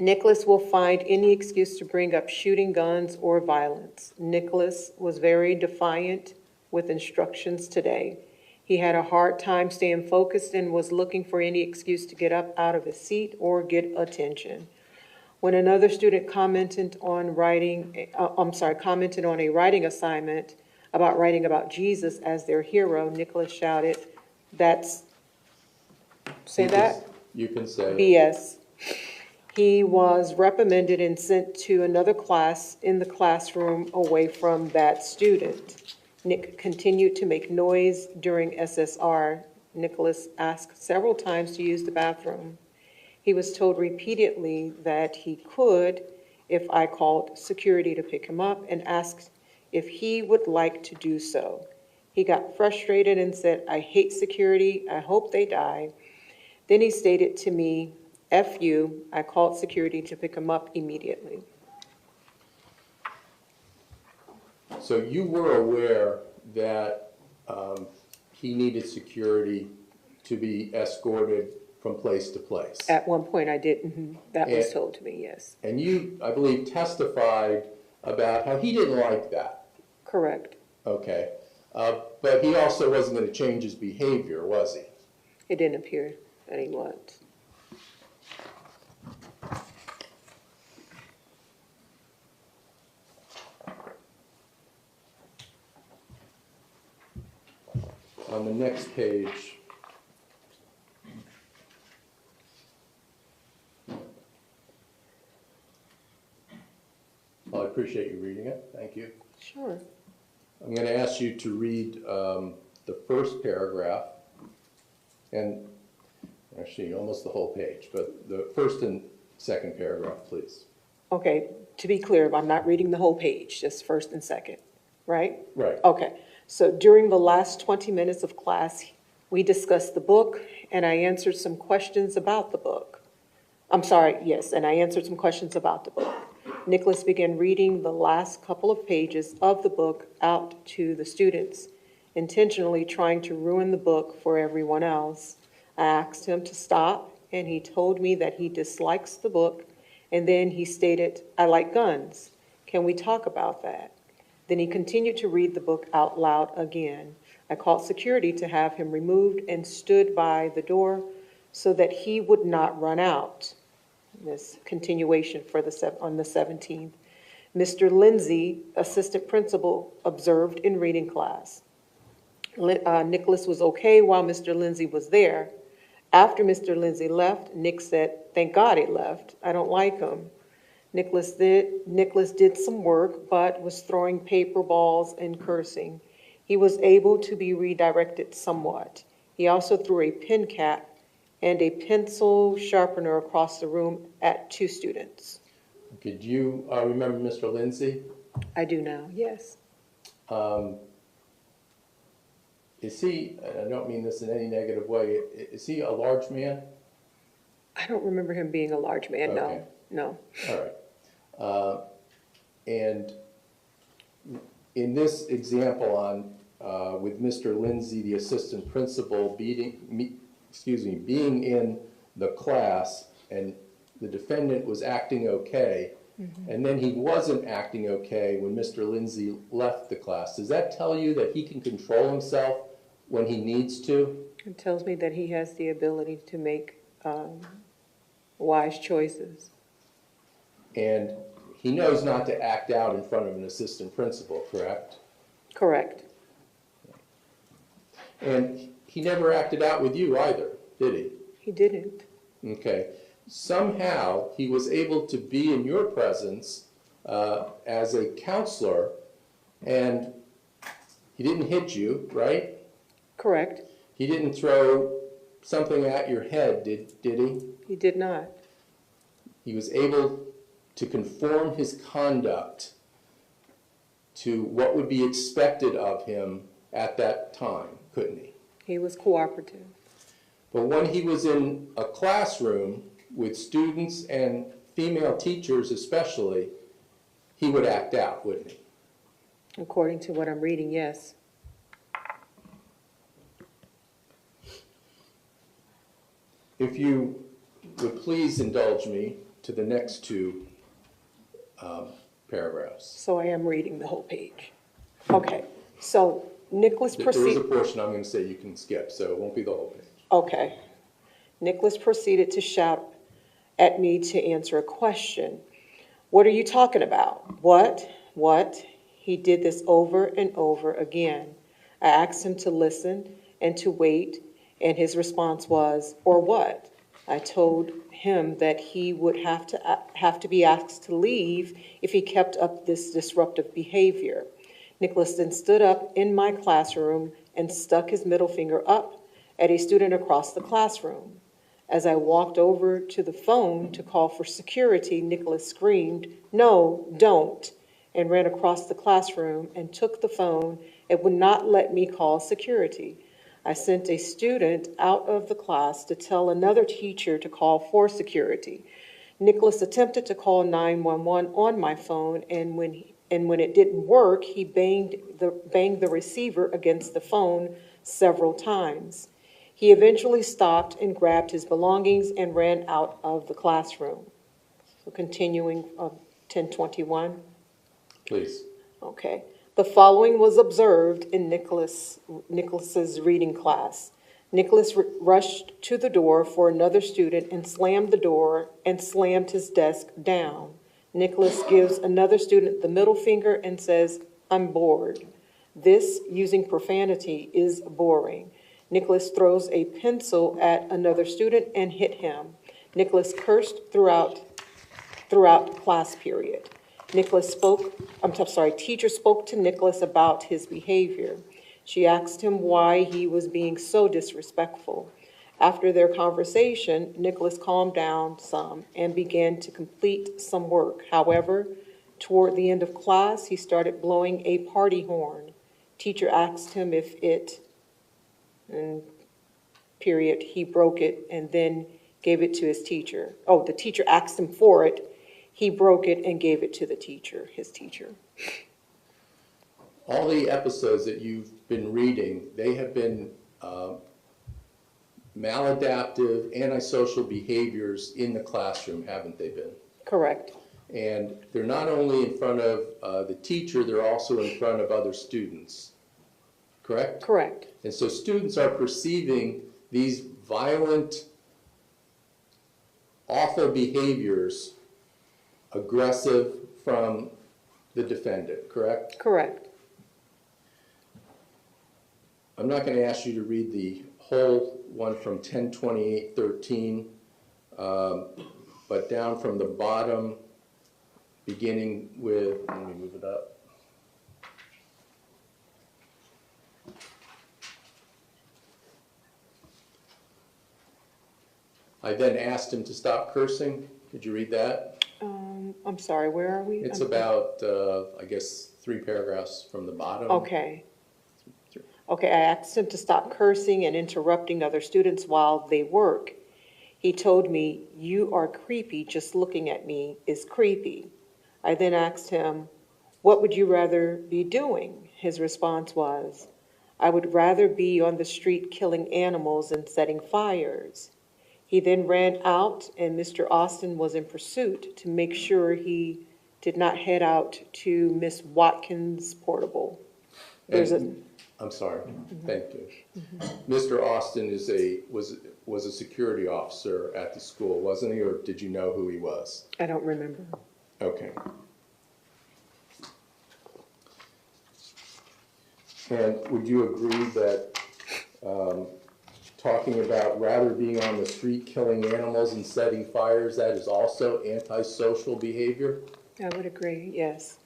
Nicholas will find any excuse to bring up shooting guns or violence. Nicholas was very defiant with instructions today. He had a hard time staying focused and was looking for any excuse to get up out of his seat or get attention. When another student commented on a writing assignment about writing about Jesus as their hero, Nicholas shouted, say that? You can say. BS. He was reprimanded and sent to another class in the classroom away from that student. Nick continued to make noise during SSR. Nicholas asked several times to use the bathroom. He was told repeatedly that he could if I called security to pick him up and asked if he would like to do so. He got frustrated and said, "I hate security. I hope they die." Then he stated to me, "F you." I called security to pick him up immediately. So you were aware that he needed security to be escorted from place to place? At one point I did. That was told to me, yes. And you, I believe, testified about how he didn't like that. Correct. Okay. But he also wasn't going to change his behavior, was he? It didn't appear that he was. On the next page, well, I appreciate you reading it. Thank you. Sure. I'm going to ask you to read the first paragraph, and actually almost the whole page, but the first and second paragraph, please. Okay, to be clear, I'm not reading the whole page, just first and second, right? Right. Okay, so during the last 20 minutes of class, we discussed the book, and I answered some questions about the book. I'm sorry, yes, and I answered some questions about the book. Nicholas began reading the last couple of pages of the book out to the students, intentionally trying to ruin the book for everyone else. I asked him to stop, and he told me that he dislikes the book, and then he stated, "I like guns. Can we talk about that?" Then he continued to read the book out loud again. I called security to have him removed and stood by the door so that he would not run out. This continuation on the 17th. Mr. Lindsay, assistant principal, observed in reading class. Nicholas was okay while Mr. Lindsay was there. After Mr. Lindsay left, Nick said, "Thank God he left. I don't like him." Nicholas did some work, but was throwing paper balls and cursing. He was able to be redirected somewhat. He also threw a pen cap and a pencil sharpener across the room at 2 students. Could you remember Mr. Lindsay? I do now, yes. Is he, and I don't mean this in any negative way, is he a large man? I don't remember him being a large man, Okay. no. All right. And in this example on, with Mr. Lindsay, the assistant principal, being in the class, and the defendant was acting okay, and then he wasn't acting okay when Mr. Lindsay left the class, does that tell you that he can control himself when he needs to? It tells me that he has the ability to make wise choices. And he knows not to act out in front of an assistant principal, correct? Correct. And he never acted out with you either, did he? He didn't. Okay. Somehow, he was able to be in your presence as a counselor, and he didn't hit you, right? Correct. He didn't throw something at your head, did he? He did not. He was able to conform his conduct to what would be expected of him at that time, couldn't he? He was cooperative. But when he was in a classroom with students and female teachers especially, he would act out, wouldn't he? According to what I'm reading, yes. If you would please indulge me to the next two paragraphs. So I am reading the whole page. Okay, so Nicholas There is a proceeded. portion I'm going to say you can skip, so it won't be the whole page. Okay. Nicholas proceeded to shout at me to answer a question. What are you talking about? What? What? He did this over and over again. I asked him to listen and to wait, and his response was, or what? I told him that he would have to be asked to leave if he kept up this disruptive behavior. Nicholas then stood up in my classroom and stuck his middle finger up at a student across the classroom. As I walked over to the phone to call for security, Nicholas screamed, "No, don't," and ran across the classroom and took the phone and would not let me call security. I sent a student out of the class to tell another teacher to call for security. Nicholas attempted to call 911 on my phone, and when it didn't work, he banged the receiver against the phone several times. He eventually stopped and grabbed his belongings and ran out of the classroom. So continuing 1021. Please. Okay. The following was observed in Nicholas's reading class. Nicholas rushed to the door for another student and slammed the door and slammed his desk down. Nicholas gives another student the middle finger and says, "I'm bored." This, using profanity, is boring. Nicholas throws a pencil at another student and hit him. Nicholas cursed throughout class period. Teacher spoke to Nicholas about his behavior. She asked him why he was being so disrespectful. After their conversation, Nicholas calmed down some and began to complete some work. However, toward the end of class, he started blowing a party horn. Teacher asked him if it, period, he broke it and then gave it to his teacher. Oh, the teacher asked him for it. He broke it and gave it to the teacher, his teacher. All the episodes that you've been reading, they have been maladaptive, antisocial behaviors in the classroom, haven't they been? Correct. And they're not only in front of the teacher, they're also in front of other students, correct? Correct. And so students are perceiving these violent, awful behaviors aggressive from the defendant, correct? Correct. I'm not going to ask you to read the whole one from 10:28:13, but down from the bottom, beginning with, let me move it up. I then asked him to stop cursing. Could you read that? I'm sorry, where are we? It's about, I guess, 3 paragraphs from the bottom. Okay. Okay, I asked him to stop cursing and interrupting other students while they work. He told me, "You are creepy, just looking at me is creepy." I then asked him, What would you rather be doing? His response was, I would rather be on the street killing animals and setting fires. He then ran out, and Mr. Austin was in pursuit to make sure he did not head out to Miss Watkins' portable. I'm sorry, thank you. Mr. Austin was a security officer at the school, wasn't he, or did you know who he was? I don't remember. Okay. And would you agree that talking about rather being on the street killing animals and setting fires, that is also antisocial behavior? I would agree, yes.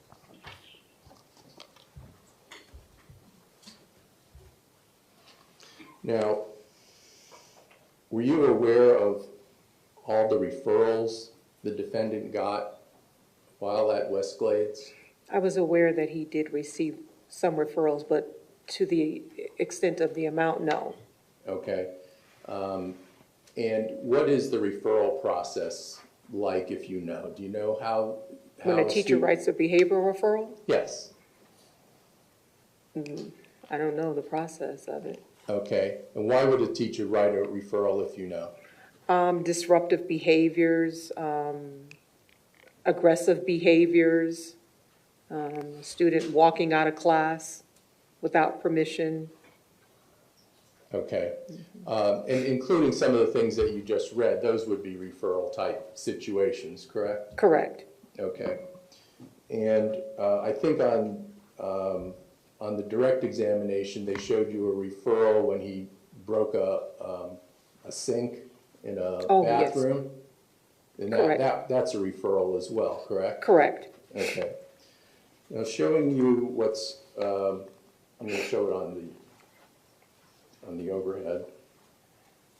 Now, were you aware of all the referrals the defendant got while at West Glades? I was aware that he did receive some referrals, but to the extent of the amount, no. Okay. And what is the referral process like, if you know? Do you know how When a teacher writes a behavioral referral, Yes. I don't know the process of it. Okay. And why would a teacher write a referral if you know? Disruptive behaviors, aggressive behaviors, student walking out of class without permission. Okay. And including some of the things that you just read, those would be referral type situations, correct? Correct. Okay. And I think on the direct examination, they showed you a referral when he broke a sink in a bathroom. And that's a referral as well, correct? Correct. Okay. Now showing you what's, I'm going to show it on the overhead.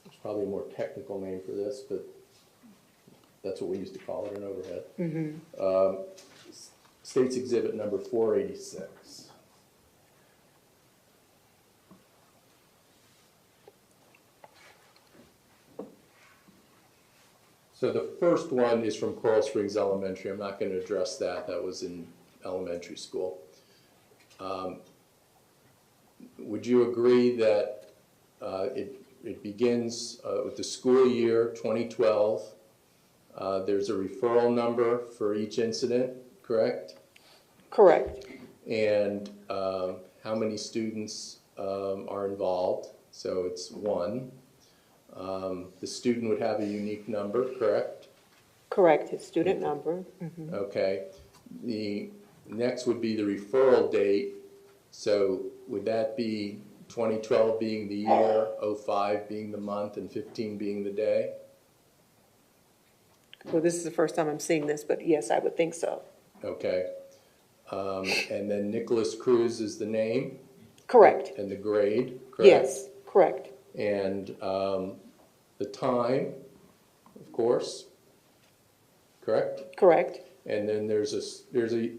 There's probably a more technical name for this, but that's what we used to call it, an overhead. State's Exhibit number 486. So the first one is from Coral Springs Elementary. I'm not going to address that. That was in elementary school. Would you agree that it begins with the school year 2012? There's a referral number for each incident, correct? Correct. And how many students are involved? So it's one. The student would have a unique number, correct? Correct, his student number. Okay. The next would be the referral date. So would that be 2012 being the year, 05 being the month, and 15 being the day? Well, this is the first time I'm seeing this, but yes, I would think so. Okay. And then Nicholas Cruz is the name? Correct. And the grade, correct? Yes, correct. And the time, of course, correct? Correct. And then there's a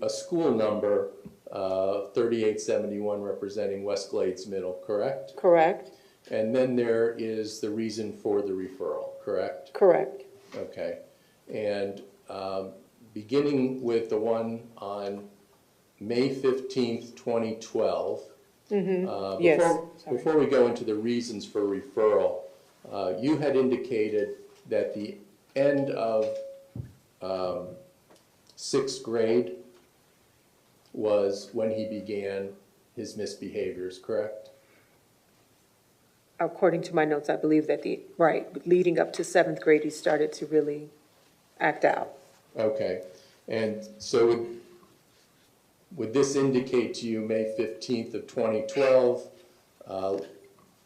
school number, 3871, representing West Glades Middle, correct? Correct. And then there is the reason for the referral, correct? Correct. Okay. And beginning with the one on May 15th, 2012, Yes. before we go into the reasons for referral, you had indicated that the end of 6th grade was when he began his misbehaviors, correct? According to my notes, I believe that leading up to 7th grade, he started to really act out. Okay. And so would this indicate to you May 15th of 2012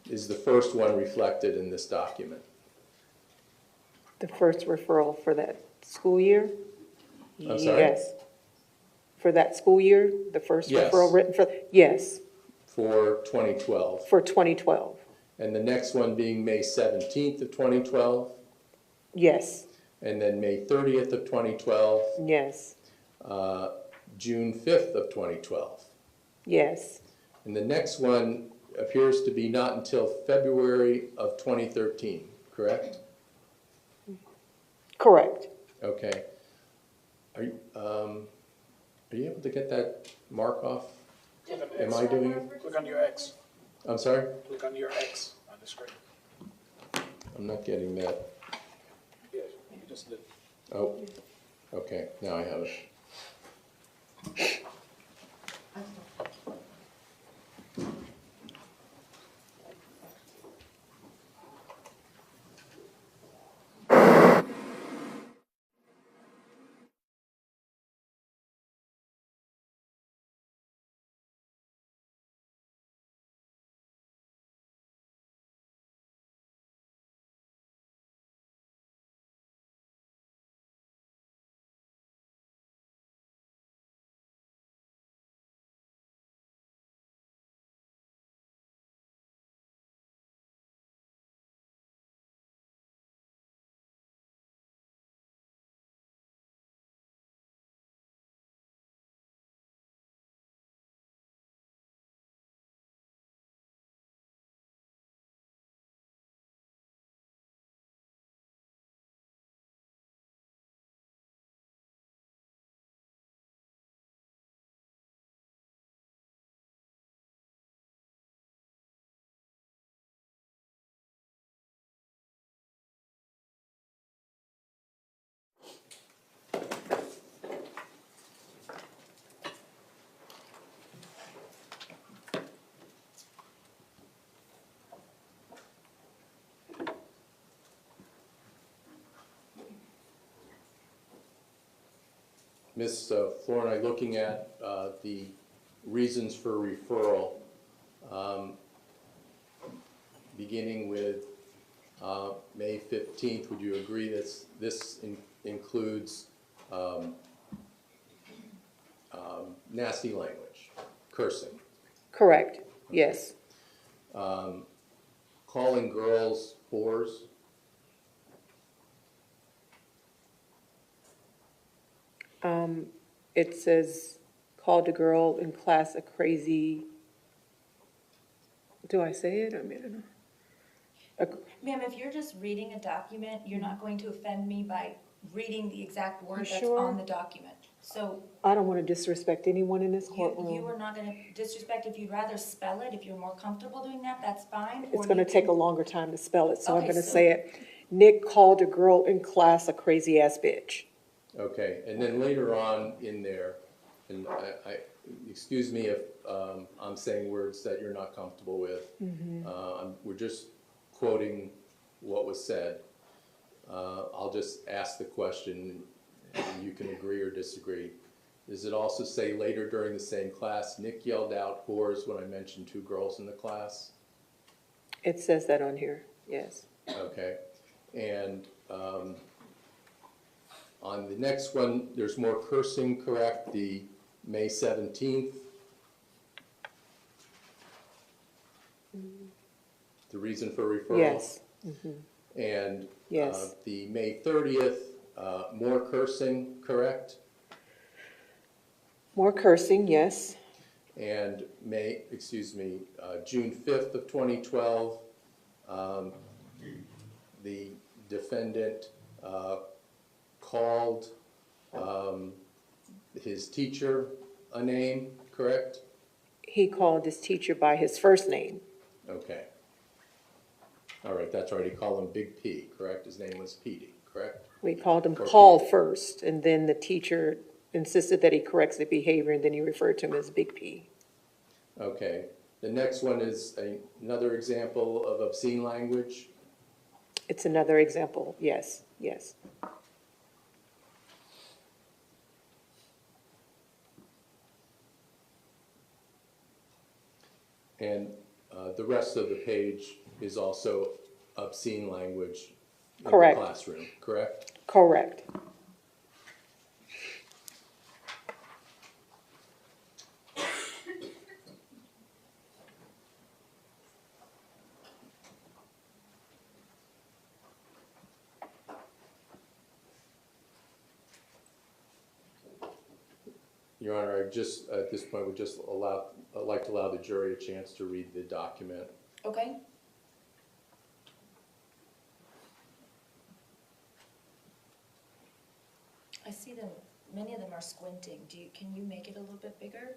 is the first one reflected in this document? The first referral for that school year? I'm sorry? Yes. For that school year, the first Yes. referral written for, yes, For 2012. for 2012. And the next one being May 17th of 2012, Yes, and then May 30th of 2012, yes, June 5th of 2012. yes, And the next one appears to be not until February of 2013, correct? correct. Okay. Are Are you able to get that mark off? Click on Am X. I doing it? Click on your X. I'm sorry? Click on your X on the screen. I'm not getting that. Yeah, you just did. Oh, okay, now I have it. Ms. Flournoy, looking at the reasons for referral, beginning with May 15th, would you agree that this includes nasty language, cursing, Correct, yes. calling girls whores? It says, called a girl in class a crazy, do I say it? I mean, I don't know. Ma'am, if you're just reading a document, you're not going to offend me by reading the exact word You that's sure? on the document. So I don't want to disrespect anyone in this you courtroom. are not going to disrespect. If you'd rather spell it, if you're more comfortable doing that, that's fine. It's Or going to you take a can- longer time to spell it, so I'm Okay, going to so- say it. Nick called a girl in class a crazy ass bitch. Okay, and then later on in there, and excuse me if I'm saying words that you're not comfortable with. We're just quoting what was said. I'll just ask the question, and you can agree or disagree. Does it also say later during the same class, Nick yelled out whores when I mentioned 2 girls in the class? It says that on here, yes. Okay, and on the next one, there's more cursing, correct? The May 17th. The reason for referral? Yes, And yes. the May 30th, more cursing, correct? More cursing, yes. And June 5th of 2012, the defendant called his teacher a name, correct? He called his teacher by his first name. Okay. All right, that's right, he called him Big P, correct? His name was Petey, correct? We called him Or Call Pete. first, and then the teacher insisted that he corrects the behavior, and then he referred to him as Big P. Okay. The next one is another example of obscene language. It's another example, yes, yes. And the rest of the page is also obscene language in the Correct. classroom, correct? Correct. Your Honor, I just, at this point, would just like to allow the jury a chance to read the document. Okay. I see the many of them are squinting. Can you make it a little bit bigger?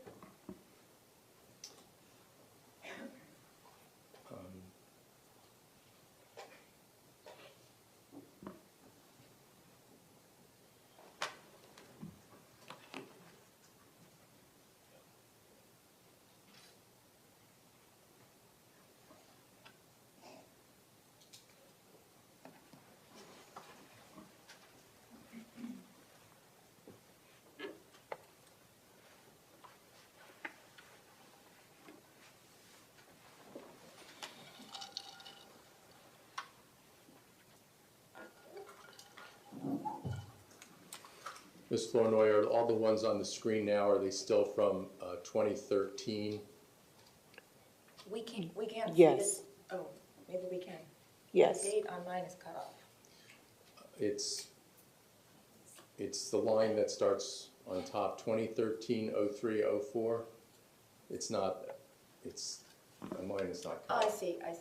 Ms. Flournoy, are all the ones on the screen now, are they still from 2013? We can't see Yes. it. Oh, maybe we can. Yes. The date on mine is cut off. It's the line that starts on top, 2013, 03, 04. It's not, mine is not Oh, cut I off. see. Thank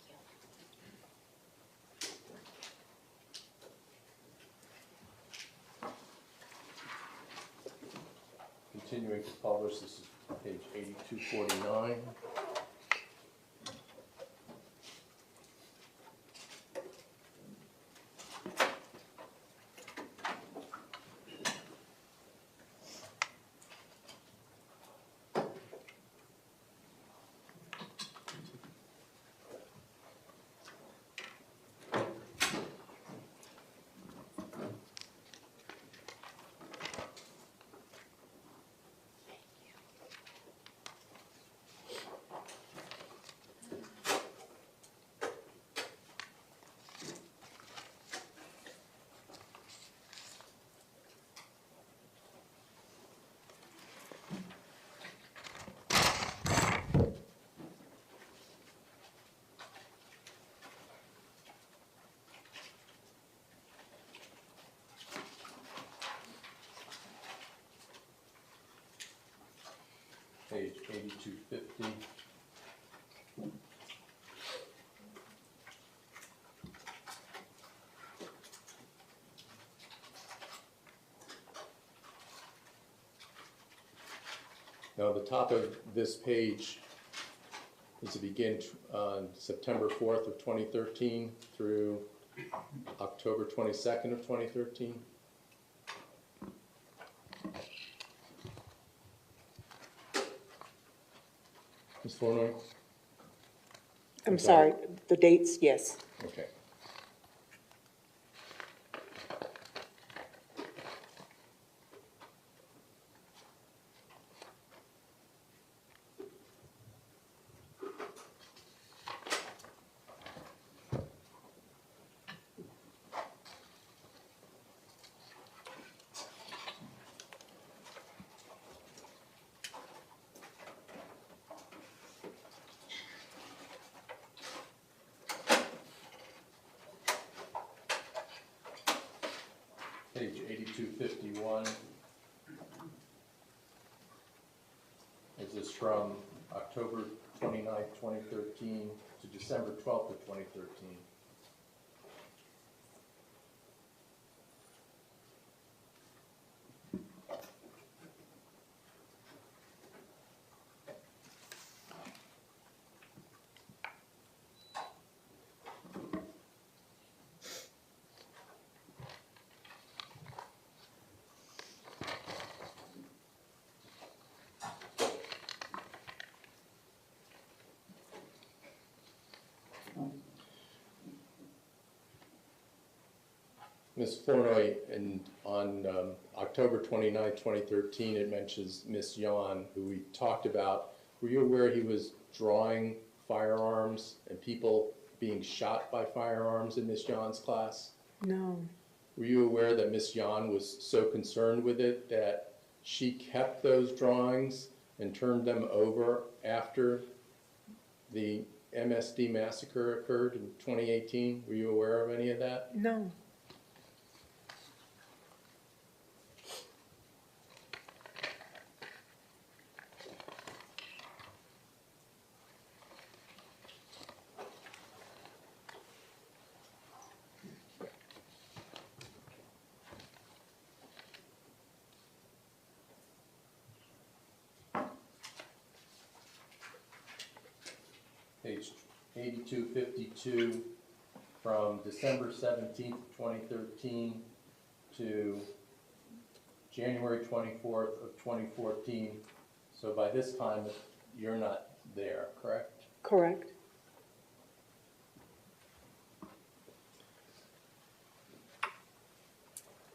you. Continuing to publish, this is page 8249. Page 8250. Now, the top of this page is to begin on September 4th of 2013 through October 22nd of 2013. Ms. Flournoy? I'm Okay. sorry, the dates, yes. Okay. Page 8251. This is from October 29th, 2013 to December 12th of 2013. Ms. Flournoy, on October 29th, 2013, it mentions Ms. Yan, who we talked about. Were you aware he was drawing firearms and people being shot by firearms in Ms. Yan's class? No. Were you aware that Ms. Yan was so concerned with it that she kept those drawings and turned them over after the MSD massacre occurred in 2018? Were you aware of any of that? No. 8252 from December 17th, 2013 to January 24th of 2014. So by this time, you're not there, correct? Correct.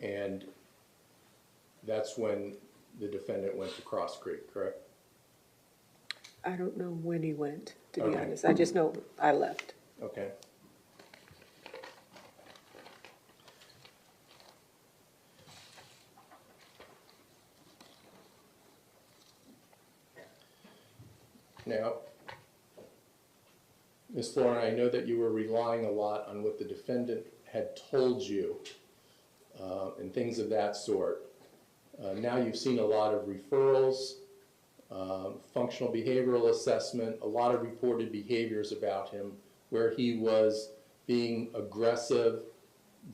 And that's when the defendant went to Cross Creek, correct? I don't know when he went, to be Okay. honest. I just know I left. Okay. Now, Ms. Florin, I know that you were relying a lot on what the defendant had told you and things of that sort. Now you've seen a lot of referrals, functional behavioral assessment, a lot of reported behaviors about him where he was being aggressive,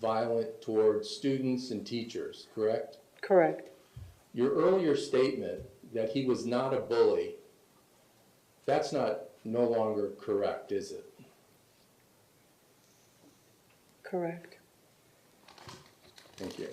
violent towards students and teachers, correct? Correct. Your earlier statement that he was not a bully, that's no longer correct, is it? Correct. Thank you.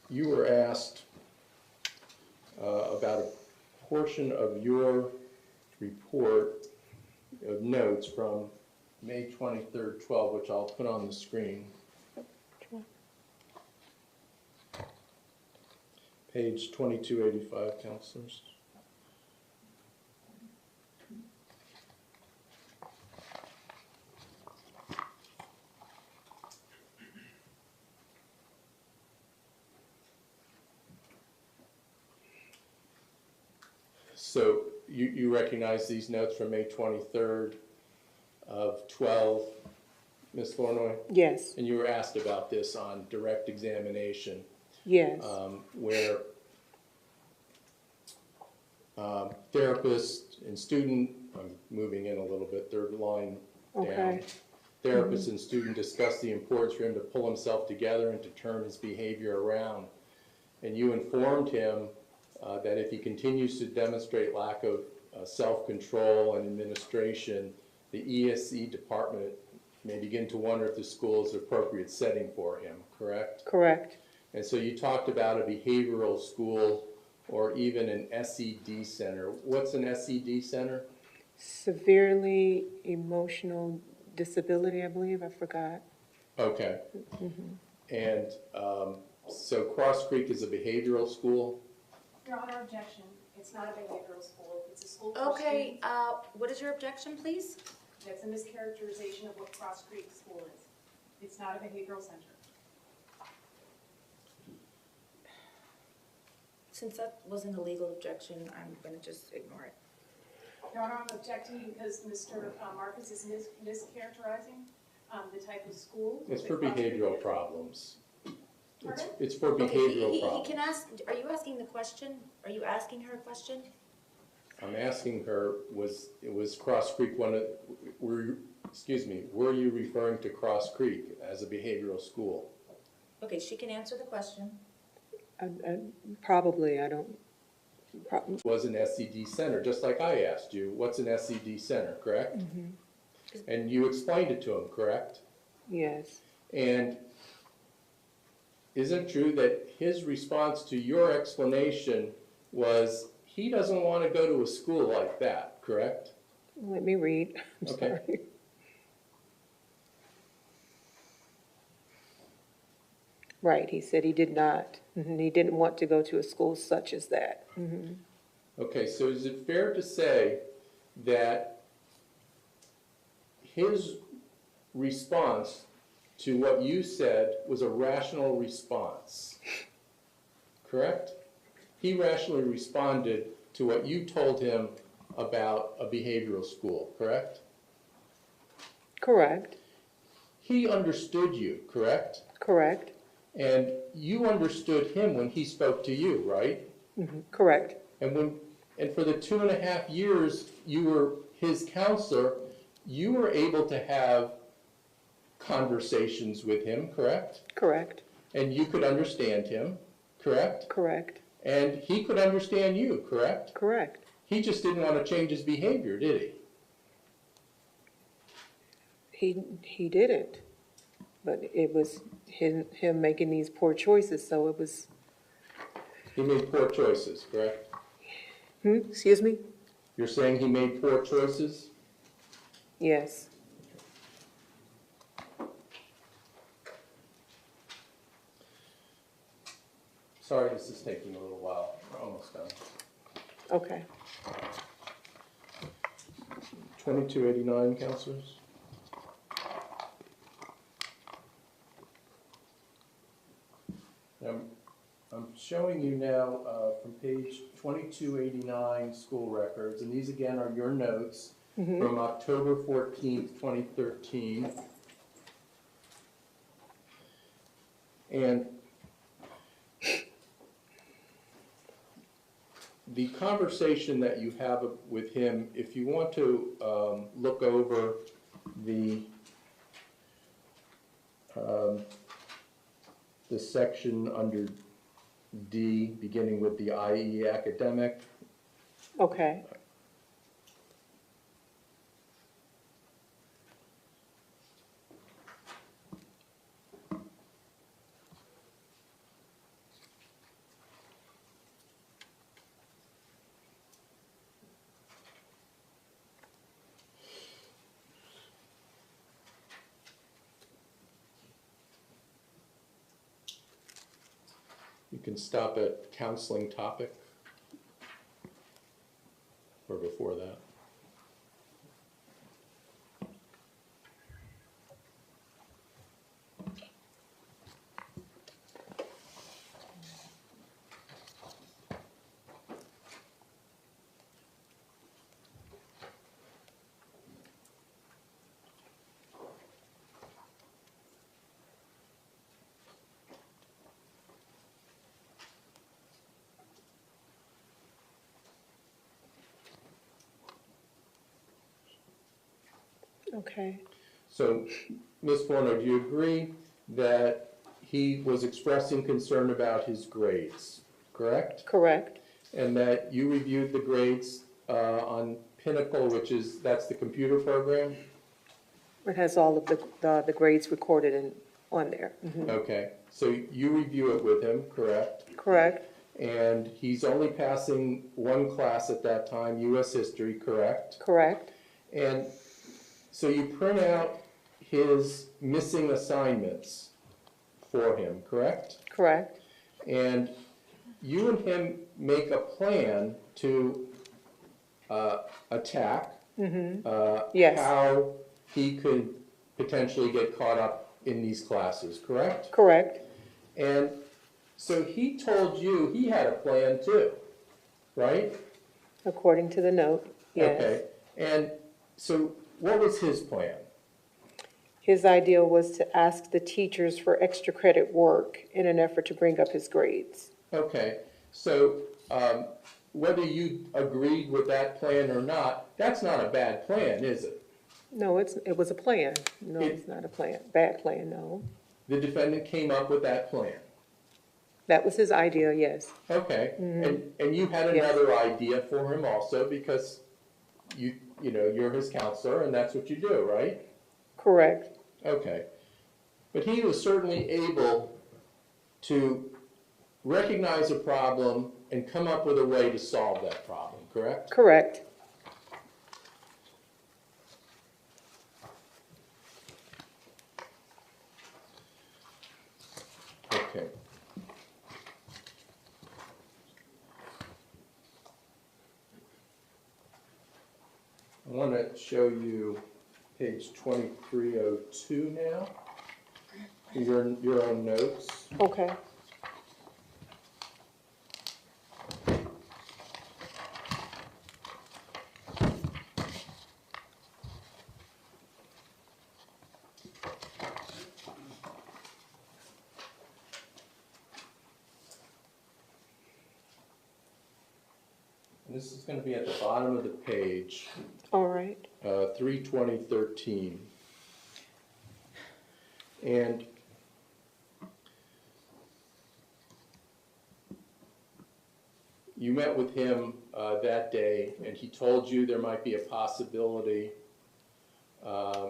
You were asked about a portion of your report of notes from May 23rd, 12, which I'll put on the screen. Page 2285, counselors. So you recognize these notes from May 23rd of 12, Ms. Flournoy? Yes. And you were asked about this on direct examination. Yes. Where therapist and student, I'm moving in a little bit, third line down. Okay. Therapist and student discussed the importance for him to pull himself together and to turn his behavior around. And you informed him that if he continues to demonstrate lack of self-control and administration, the ESE department may begin to wonder if the school is the appropriate setting for him, correct? Correct. And so you talked about a behavioral school or even an SED center. What's an SED center? Severely emotional disability, I believe. I forgot. Okay. And so Cross Creek is a behavioral school? Your Honor, objection. It's not a behavioral school. It's a school for Okay, students. what is your objection, please? That's a mischaracterization of what Cross Creek School is. It's not a behavioral center. Since that wasn't a legal objection, I'm going to just ignore it. Your Honor, I'm objecting because Mr. Marcus is mischaracterizing the type of school. It's that for Cross Creek behavioral is. problems. Pardon? It's for Okay, behavioral he problems. can ask, are you asking the question? Are you asking her a question? I'm asking her, was Cross Creek one of, were you referring to Cross Creek as a behavioral school? Okay, she can answer the question. Probably, I don't. Was an SED center, just like I asked you, what's an SED center, correct? And you explained it to him, correct? Yes. And isn't it true that his response to your explanation was he doesn't want to go to a school like that, correct? Let me read. I'm Okay. sorry. Right, he said he did not. He didn't want to go to a school such as that. Okay, so is it fair to say that his response to what you said was a rational response? Correct? He rationally responded to what you told him about a behavioral school, correct? Correct, He understood you, correct? correct, And you understood him when he spoke to you, right? correct. And for the 2.5 years you were his counselor, you were able to have conversations with him, correct? Correct, And you could understand him, correct? correct, And he could understand you, correct? correct. He just didn't want to change his behavior, did he? He didn't, but it was him making these poor choices, so it was, He made poor choices, correct? excuse me? You're saying he made poor choices? Yes. Sorry, this is taking a little while. We're almost done. Okay. 2289, counselors? I'm showing you now from page 2289, school records, and these again are your notes from October 14th, 2013. And the conversation that you have with him, if you want to look over the section under D, beginning with the IE academic. Okay. You can stop at counseling topic or before that. Okay. So, Ms. Forno, do you agree that he was expressing concern about his grades, correct? Correct. And that you reviewed the grades on Pinnacle, that's the computer program? It has all of the grades recorded on there. Okay, so you review it with him, correct? Correct. And he's only passing one class at that time, US History, correct? Correct. And so you print out his missing assignments for him, correct? Correct. And you and him make a plan to attack Yes. how he could potentially get caught up in these classes, correct? Correct. And so he told you he had a plan too, right? According to the note, yes. Okay. And so what was his plan? His idea was to ask the teachers for extra credit work in an effort to bring up his grades. Okay. So whether you agreed with that plan or not, that's not a bad plan, is it? No, it was a plan. No, it's not a plan. Bad plan, no. The defendant came up with that plan. That was his idea, yes. Okay. And you had another idea for him also because you're his counselor and that's what you do, right? Correct. Okay. But he was certainly able to recognize a problem and come up with a way to solve that problem, correct? Correct. Okay. I want to show you page 2302 now, your own notes. Okay. And this is going to be at the bottom of the page. All right. 3/20/13. And you met with him that day, and he told you there might be a possibility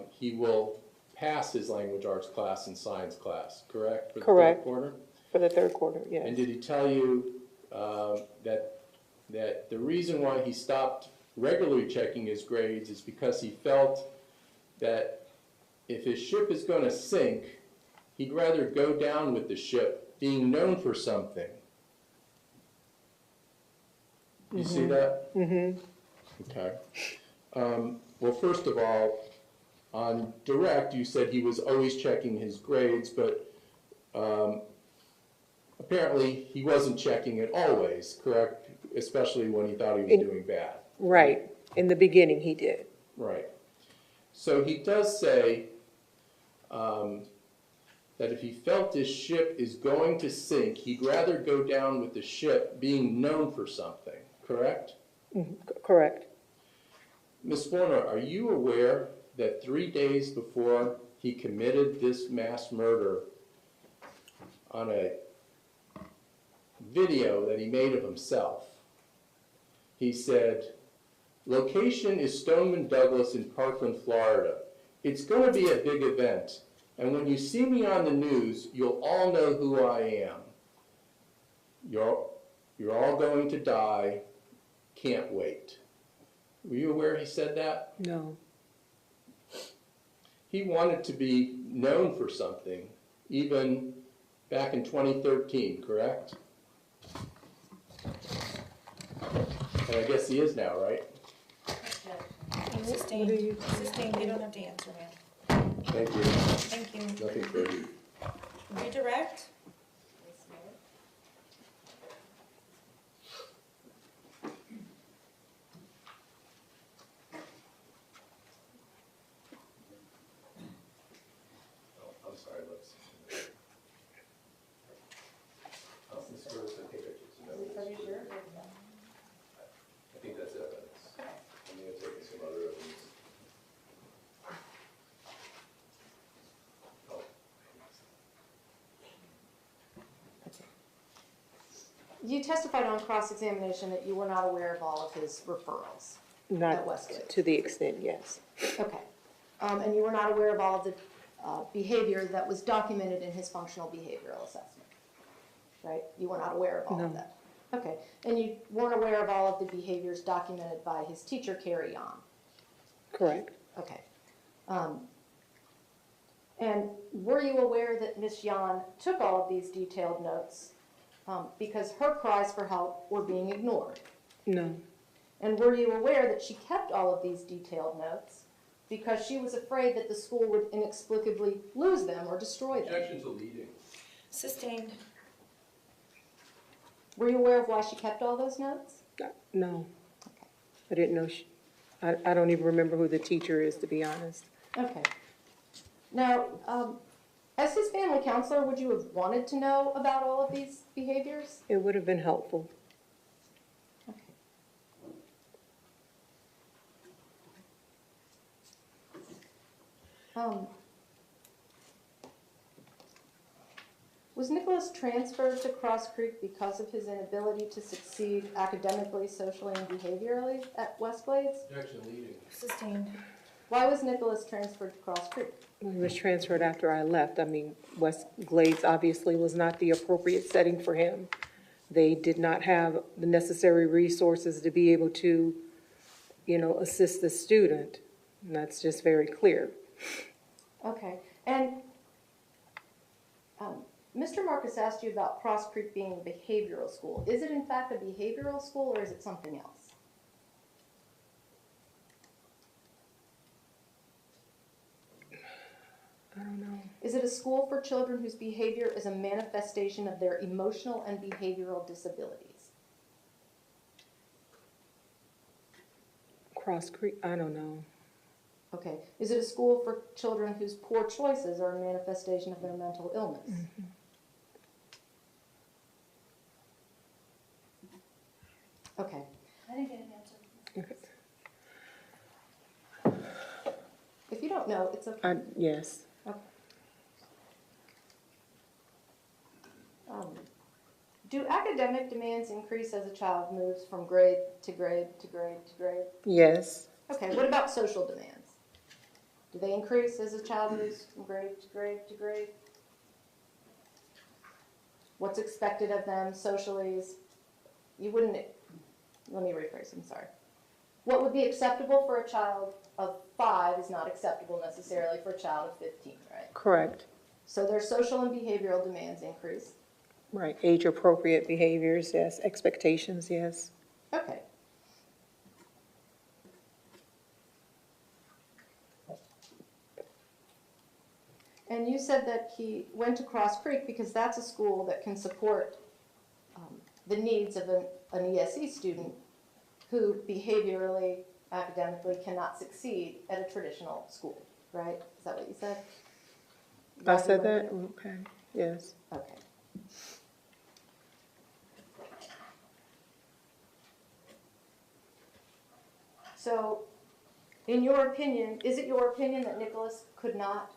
he will pass his language arts class and science class, correct? For the Correct. third quarter? For the third quarter, yes. And did he tell you that the reason why he stopped regularly checking his grades is because he felt that if his ship is going to sink, he'd rather go down with the ship being known for something? You see that? Mm-hmm. Okay. Well, first of all, on direct, you said he was always checking his grades, but apparently he wasn't checking it always, correct? Especially when he thought he was doing bad. Right. In the beginning, he did. Right. So he does say that if he felt his ship is going to sink, he'd rather go down with the ship being known for something, correct? Mhm. Correct. Ms. Warner, are you aware that 3 days before he committed this mass murder, on a video that he made of himself, he said, "Location is Stoneman Douglas in Parkland, Florida. It's going to be a big event, and when you see me on the news, you'll all know who I am. You're all going to die. Can't wait." Were you aware he said that? No. He wanted to be known for something, even back in 2013, correct? And I guess he is now, right? Sustained. What do you- Sustained, you don't have to answer, ma'am. Thank you. Thank you. Nothing further. Redirect. I'm sorry, let's. This goes to take pictures. I think that's evidence. I'm going to take some other evidence. Oh. You testified on cross-examination that you were not aware of all of his referrals. Not At Westgate. to the extent, yes. Okay. And you were not aware of all of the behavior that was documented in his functional behavioral assessment, right? You were not aware of all of No. that? Okay. And you weren't aware of all of the behaviors documented by his teacher, Carrie Yon? Correct. Okay. And were you aware that Ms. Yon took all of these detailed notes because her cries for help were being ignored? No. And were you aware that she kept all of these detailed notes because she was afraid that the school would inexplicably lose them or destroy them? Objection to leading. Sustained. Were you aware of why she kept all those notes? No. I didn't know I don't even remember who the teacher is, to be honest. Okay. Now, as his family counselor, would you have wanted to know about all of these behaviors? It would have been helpful. Okay. Was Nicholas transferred to Cross Creek because of his inability to succeed academically, socially, and behaviorally at West Glades? Objection leading. Sustained. Why was Nicholas transferred to Cross Creek? He was transferred after I left. I mean, West Glades obviously was not the appropriate setting for him. They did not have the necessary resources to be able to, assist the student. And that's just very clear. Okay, and Mr. Marcus asked you about Cross Creek being a behavioral school. Is it in fact a behavioral school or is it something else? I don't know. Is it a school for children whose behavior is a manifestation of their emotional and behavioral disabilities? Cross Creek, I don't know. Okay, is it a school for children whose poor choices are a manifestation of their mental illness? Mm-hmm. Okay. I didn't get an answer. Okay. don't know, it's okay. Yes. Do academic demands increase as a child moves from grade to grade to grade to grade? Yes. Okay, what about social demands? Do they increase as a child moves from grade to grade to grade? What's expected of them socially is, you wouldn't, let me rephrase, I'm sorry. What would be acceptable for a child of 5 is not acceptable necessarily for a child of 15, right? Correct. So their social and behavioral demands increase. Right. Age-appropriate behaviors, yes. Expectations, yes. Okay. And you said that he went to Cross Creek because that's a school that can support the needs of an ESE student who behaviorally, academically cannot succeed at a traditional school, right? Is that what you said? I said that? Okay. Yes. Okay. So, in your opinion, is it your opinion that Nicholas could not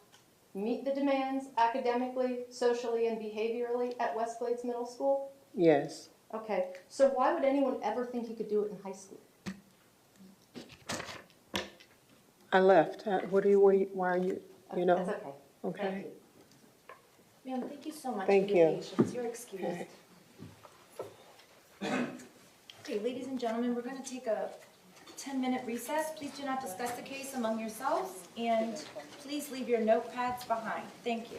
meet the demands academically, socially, and behaviorally at West Glades Middle School? Yes. Okay, so why would anyone ever think he could do it in high school? I left. Why are you, you know? That's okay. Okay. Thank you. Ma'am, thank you so much Thank for your you. patience. You're excused. Okay. Okay, ladies and gentlemen, we're going to take a 10-minute recess. Please do not discuss the case among yourselves, and please leave your notepads behind. Thank you.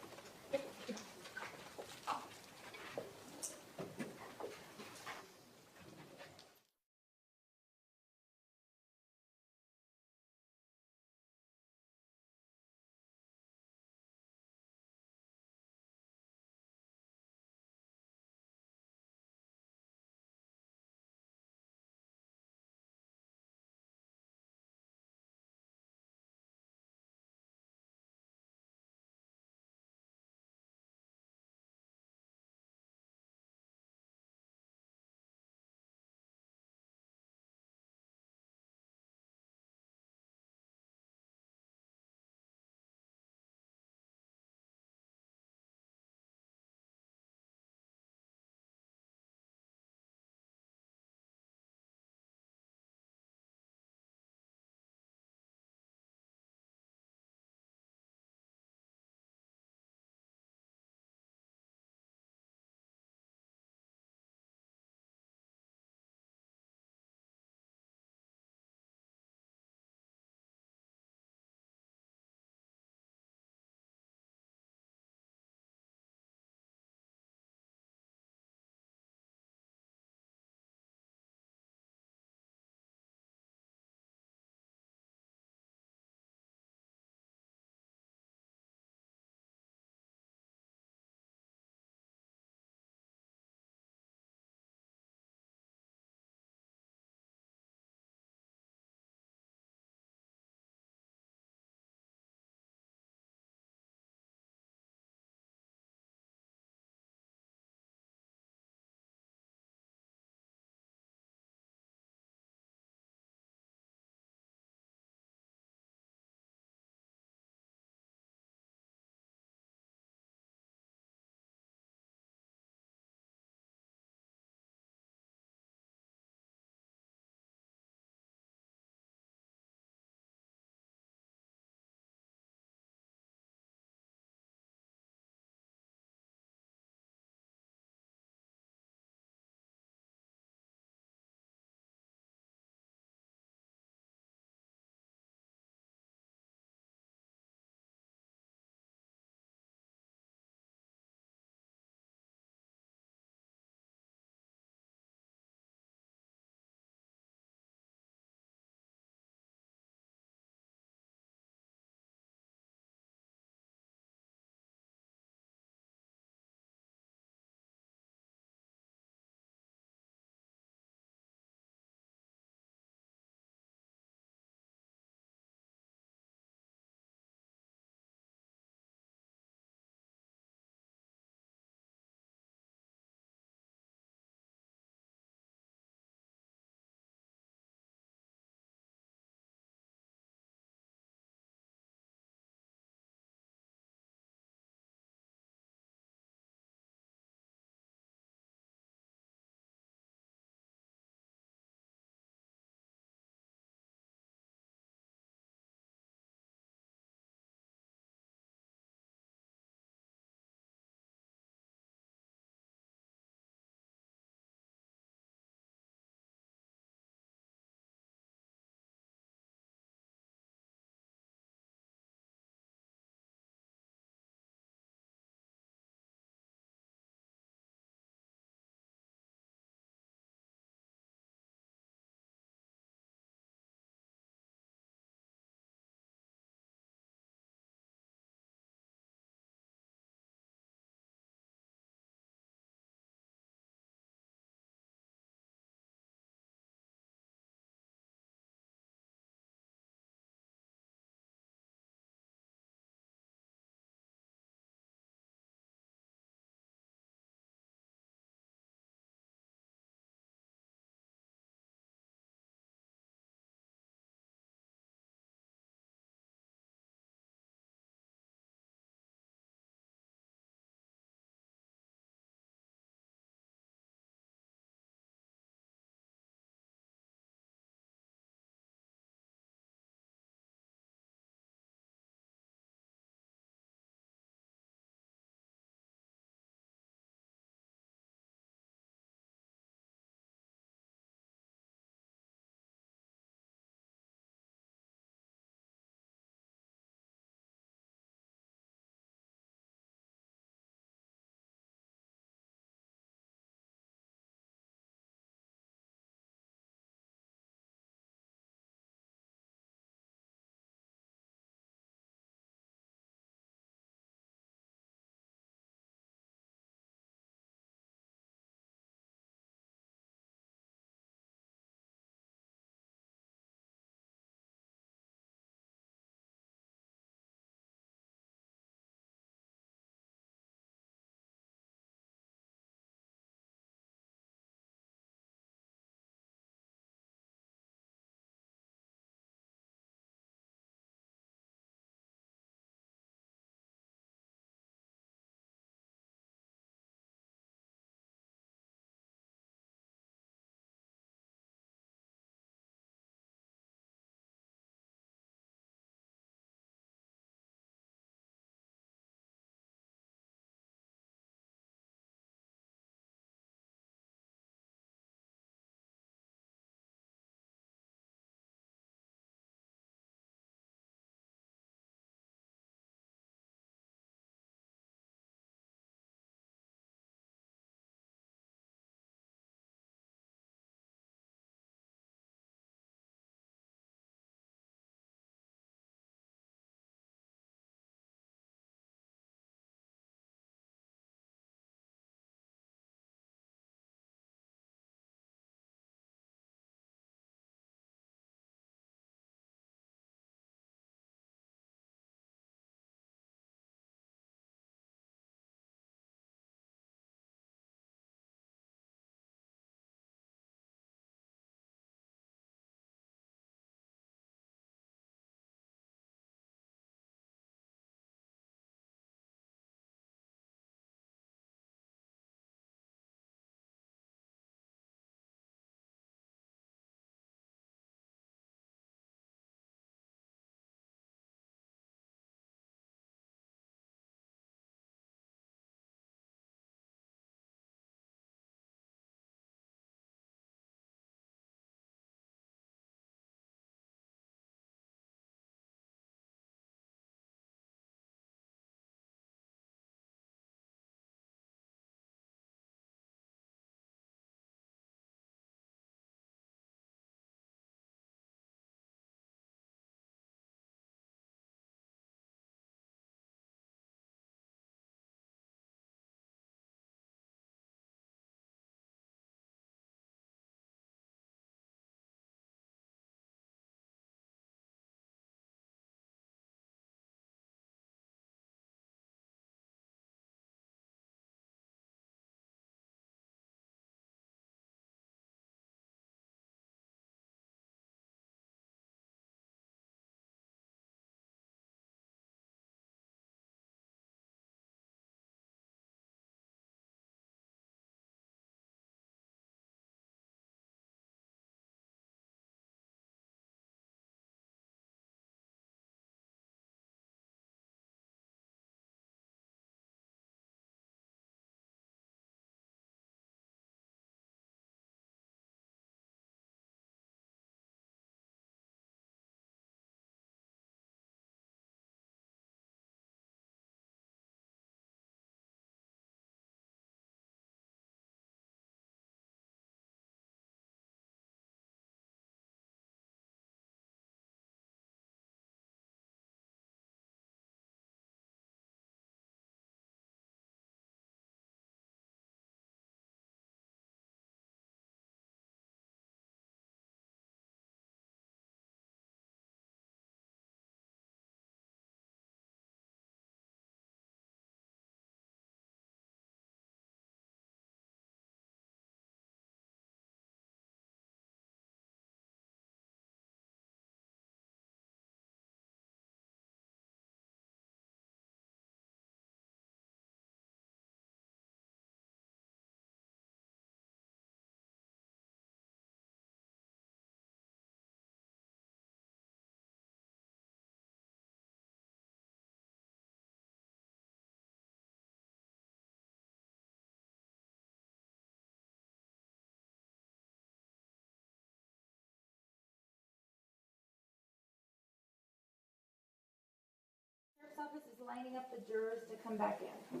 clerk's office is lining up the jurors to come back in.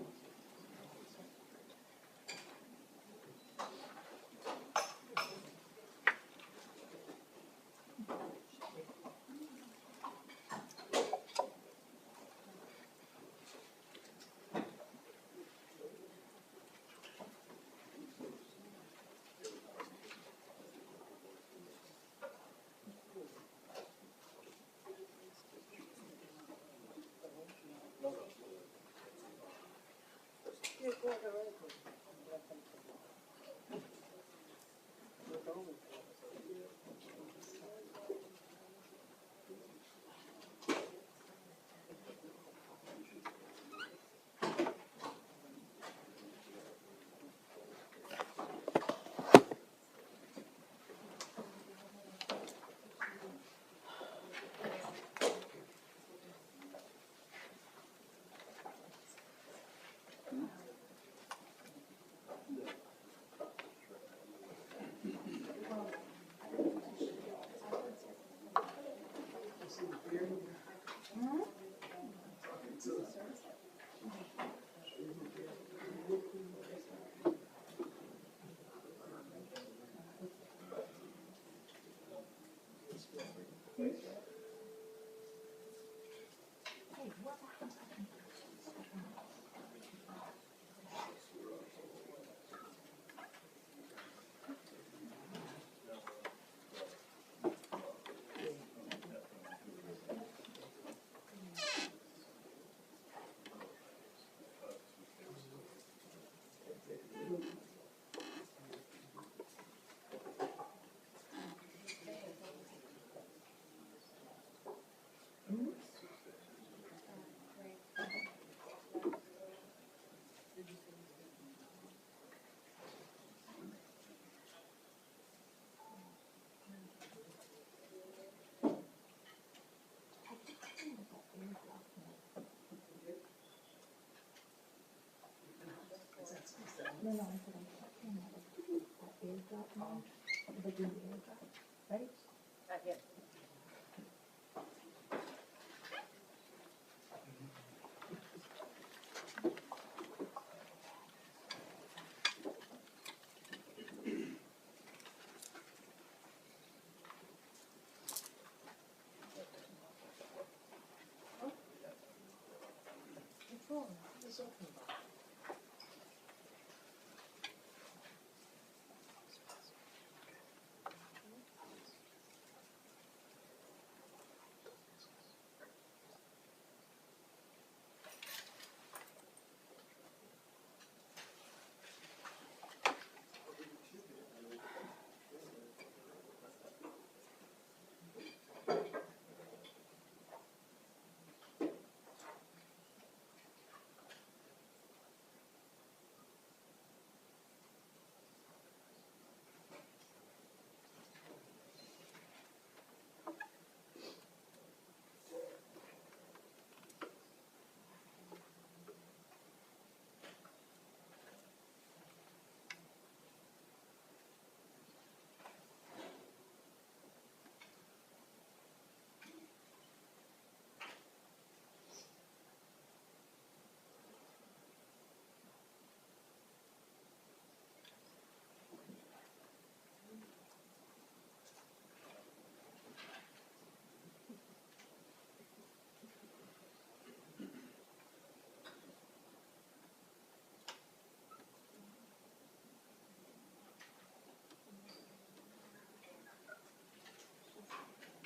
No, I said that airdrop one, the green airdrop, right? Not yet.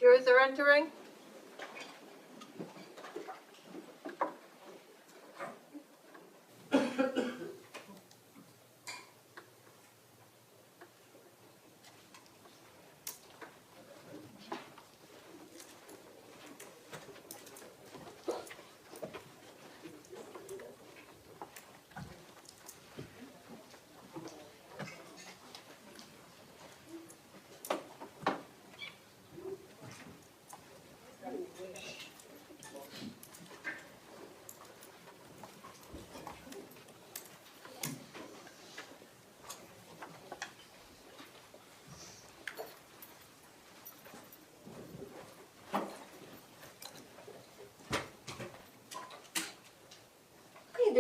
Jurors are entering.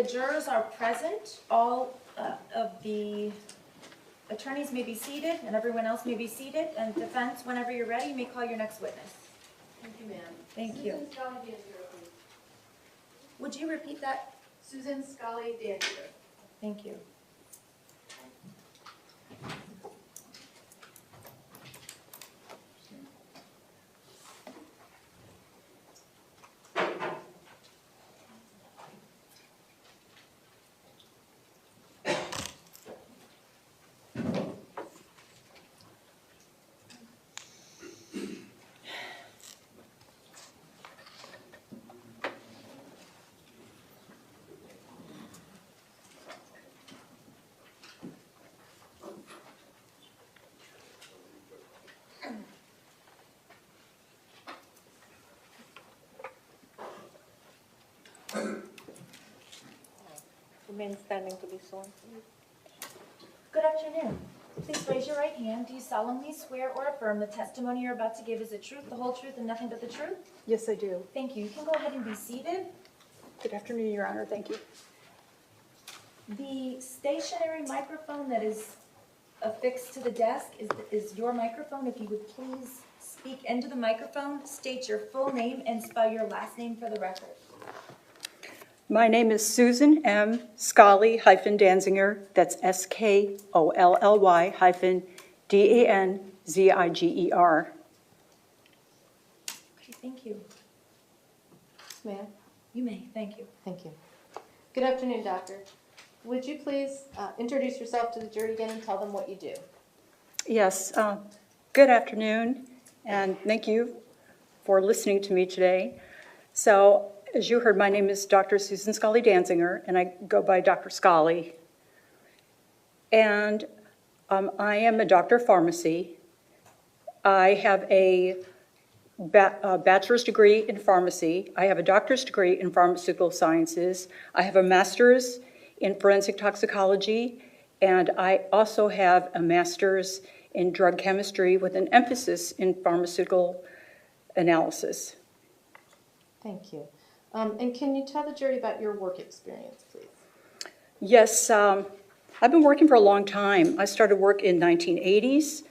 the jurors are present. All of the attorneys may be seated, and everyone else may be seated. And defense, whenever you're ready, you may call your next witness. Thank you, ma'am. Thank you. Susan Scully Danziger, please. Would you repeat that? Susan Scully Danziger. Thank you. Remain standing to be sworn. Good afternoon. Please raise your right hand. Do you solemnly swear or affirm the testimony you're about to give is the truth, the whole truth, and nothing but the truth? Yes, I do. Thank you. You can go ahead and be seated. Good afternoon, Your Honor. Thank you. The stationary microphone that is affixed to the desk is your microphone. If you would please speak into the microphone, state your full name, and spell your last name for the record. My name is Susan M. Scully-Danziger. That's SKOLLY-DANZIGER. Okay, thank you. Ma'am? You may. Thank you. Thank you. Good afternoon, doctor. Would you please introduce yourself to the jury again and tell them what you do? Yes, good afternoon, and thank you for listening to me today. So, as you heard, my name is Dr. Susan Scully-Danziger, and I go by Dr. Scully. And I am a doctor of pharmacy. I have a bachelor's degree in pharmacy. I have a doctor's degree in pharmaceutical sciences. I have a master's in forensic toxicology, and I also have a master's in drug chemistry with an emphasis in pharmaceutical analysis. Thank you. And can you tell the jury about your work experience, please? Yes, I've been working for a long time. I started work in 1980s.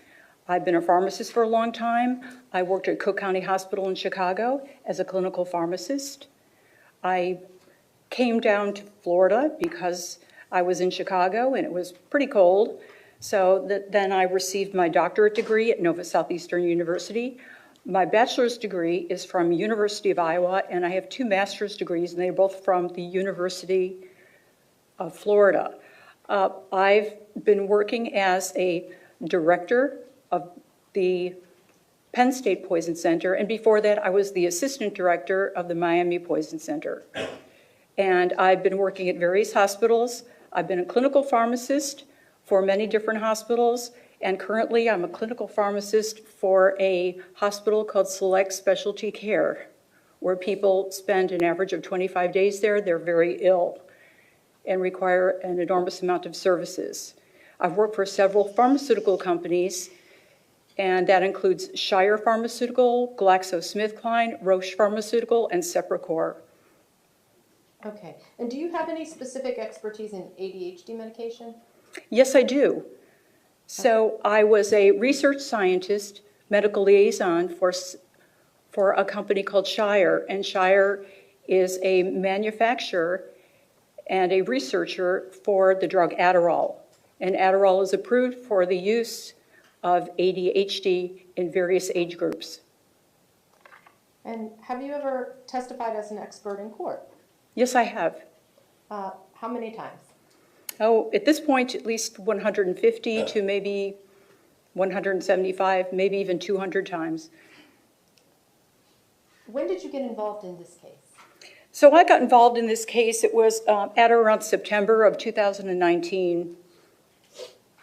I've been a pharmacist for a long time. I worked at Cook County Hospital in Chicago as a clinical pharmacist. I came down to Florida because I was in Chicago and it was pretty cold. So then I received my doctorate degree at Nova Southeastern University. My bachelor's degree is from University of Iowa, and I have 2 master's degrees, and they're both from the University of Florida. I've been working as a director of the Penn State Poison Center, and before that I was the assistant director of the Miami Poison Center. And I've been working at various hospitals. I've been a clinical pharmacist for many different hospitals, and currently I'm a clinical pharmacist for a hospital called Select Specialty Care, where people spend an average of 25 days there. They're very ill and require an enormous amount of services. I've worked for several pharmaceutical companies, and that includes Shire Pharmaceutical, GlaxoSmithKline, Roche Pharmaceutical, and Seprecor. Okay. And do you have any specific expertise in ADHD medication? Yes, I do. So I was a research scientist, medical liaison for a company called Shire, and Shire is a manufacturer and a researcher for the drug Adderall. And Adderall is approved for the use of ADHD in various age groups. And have you ever testified as an expert in court? Yes, I have. How many times? Oh, at this point, at least 150 to maybe 175, maybe even 200 times. When did you get involved in this case? So I got involved in this case, it was at around September of 2019.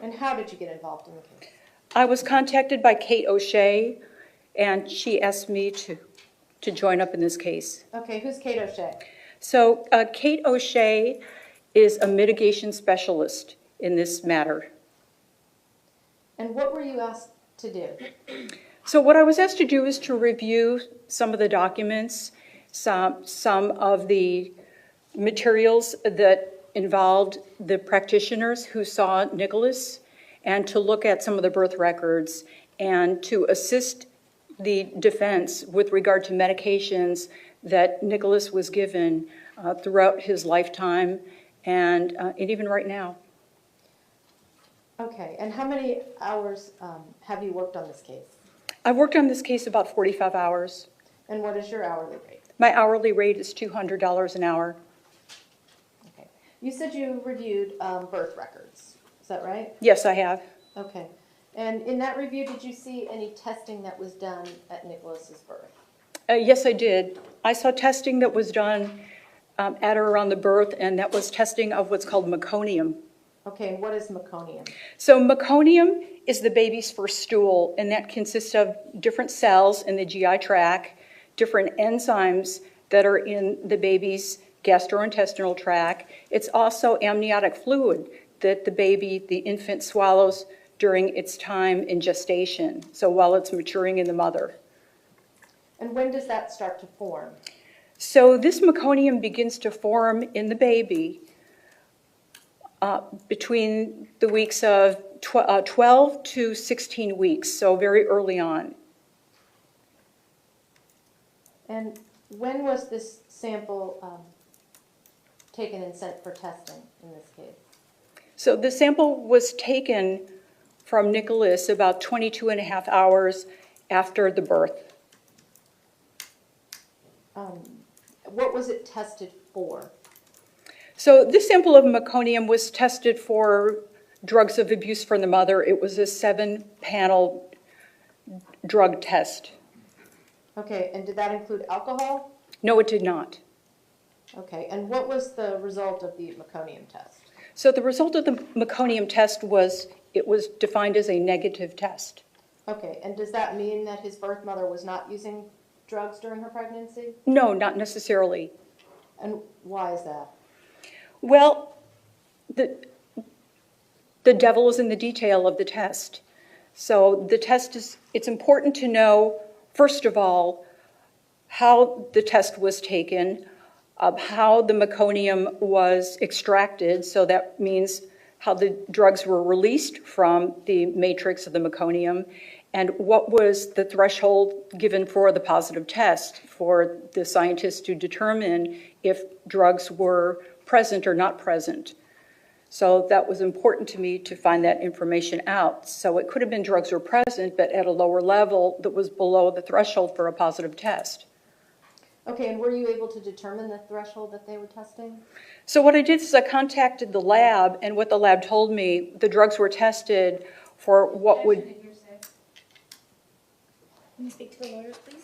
And how did you get involved in the case? I was contacted by Kate O'Shea, and she asked me to join up in this case. Okay, who's Kate O'Shea? So Kate O'Shea is a mitigation specialist in this matter. And what were you asked to do? So what I was asked to do is to review some of the documents, some of the materials that involved the practitioners who saw Nicholas, and to look at some of the birth records and to assist the defense with regard to medications that Nicholas was given throughout his lifetime and even right now. Okay, and how many hours have you worked on this case? I've worked on this case about 45 hours. And what is your hourly rate? My hourly rate is $200 an hour. Okay. You said you reviewed birth records. Is that right? Yes, I have. Okay. And in that review, did you see any testing that was done at Nicholas's birth? Yes, I did. I saw testing that was done at or around the birth, and that was testing of what's called meconium. Okay, and what is meconium? So meconium is the baby's first stool, and that consists of different cells in the GI tract, different enzymes that are in the baby's gastrointestinal tract. It's also amniotic fluid that the infant swallows during its time in gestation, so while it's maturing in the mother. And when does that start to form? So this meconium begins to form in the baby between the weeks of 12 to 16 weeks, so very early on. And when was this sample taken and sent for testing in this case? So the sample was taken from Nicholas about 22 and a half hours after the birth. What was it tested for? So this sample of meconium was tested for drugs of abuse for the mother. It was a 7-panel drug test. Okay, and did that include alcohol? No, it did not. Okay, and what was the result of the meconium test? So the result of the meconium test was, it was defined as a negative test. Okay, and does that mean that his birth mother was not using drugs during her pregnancy? No, not necessarily. And why is that? Well, the devil is in the detail of the test. So the test is, it's important to know, first of all, how the test was taken, how the meconium was extracted, so that means how the drugs were released from the matrix of the meconium, and what was the threshold given for the positive test for the scientists to determine if drugs were present or not present. So that was important to me to find that information out. So it could have been drugs were present, but at a lower level that was below the threshold for a positive test. Okay, and were you able to determine the threshold that they were testing? So what I did is I contacted the lab, and what the lab told me, the drugs were tested for what would... Can you speak to the lawyers, please?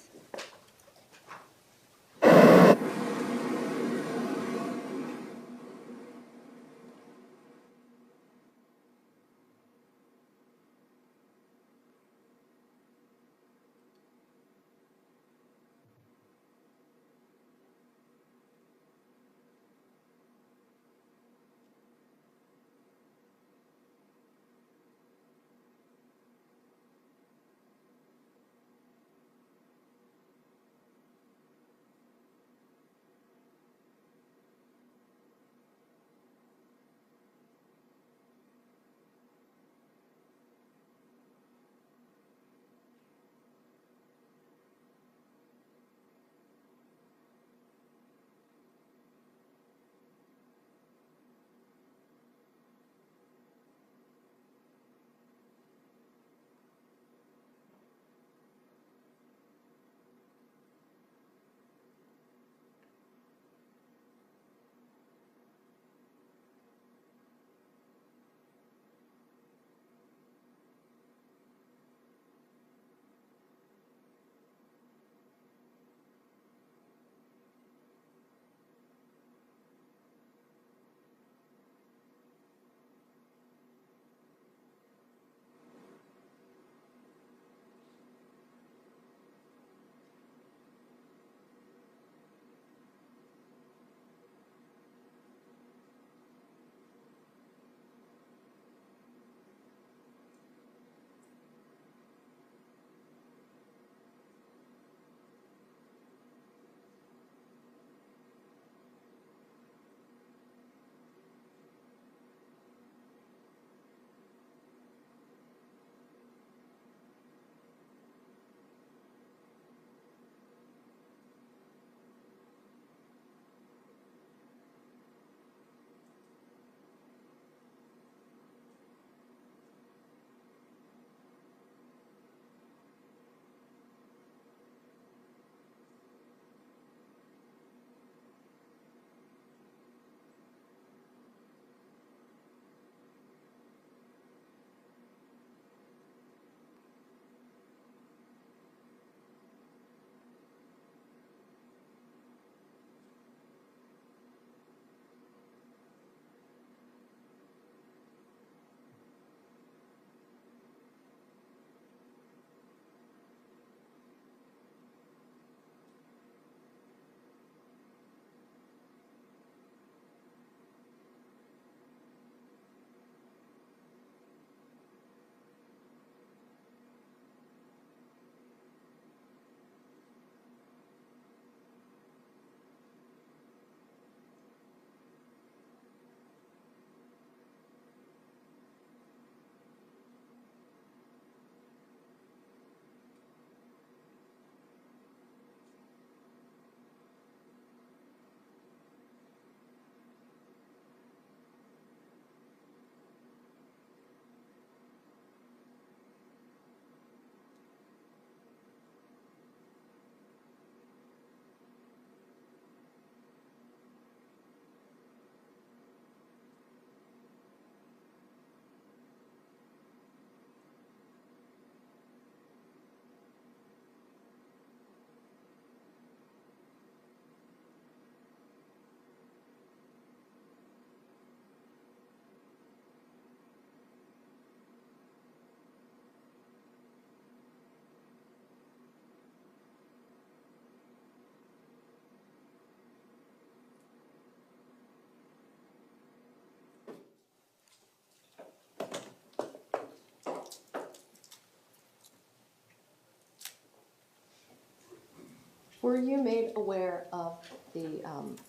Were you made aware of the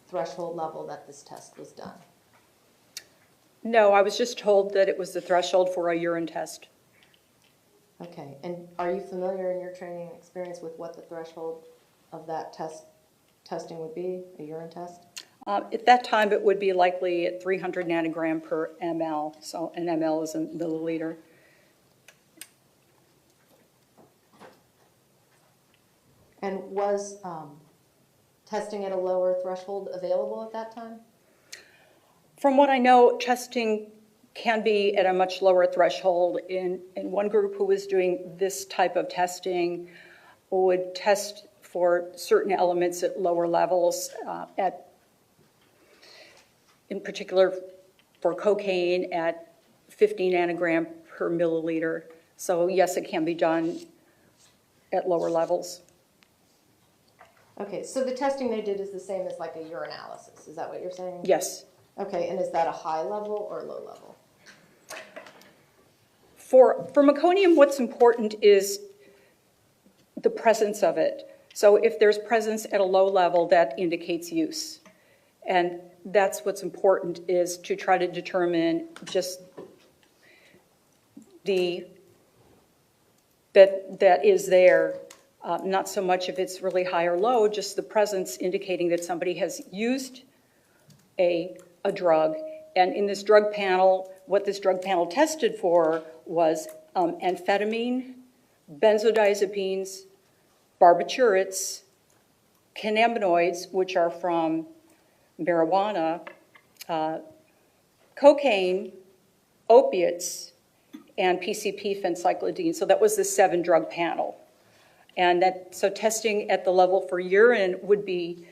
threshold level that this test was done? No, I was just told that it was the threshold for a urine test. Okay, and are you familiar in your training and experience with what the threshold of that testing would be, a urine test? At that time, it would be likely at 300 nanogram per ml, so an ml is a milliliter. And was testing at a lower threshold available at that time? From what I know, testing can be at a much lower threshold. In one group who was doing this type of testing would test for certain elements at lower levels, in particular for cocaine at 50 nanogram per milliliter. So yes, it can be done at lower levels. Okay, so the testing they did is the same as like a urinalysis, is that what you're saying? Yes. Okay, and is that a high level or low level? For meconium, what's important is the presence of it. So if there's presence at a low level, that indicates use. And that's what's important, is to try to determine just that is there. Not so much if it's really high or low, just the presence indicating that somebody has used a drug. And in this drug panel, what this drug panel tested for was amphetamine, benzodiazepines, barbiturates, cannabinoids, which are from marijuana, cocaine, opiates, and PCP phencyclidine. So that was the 7 drug panel. And so testing at the level for urine would be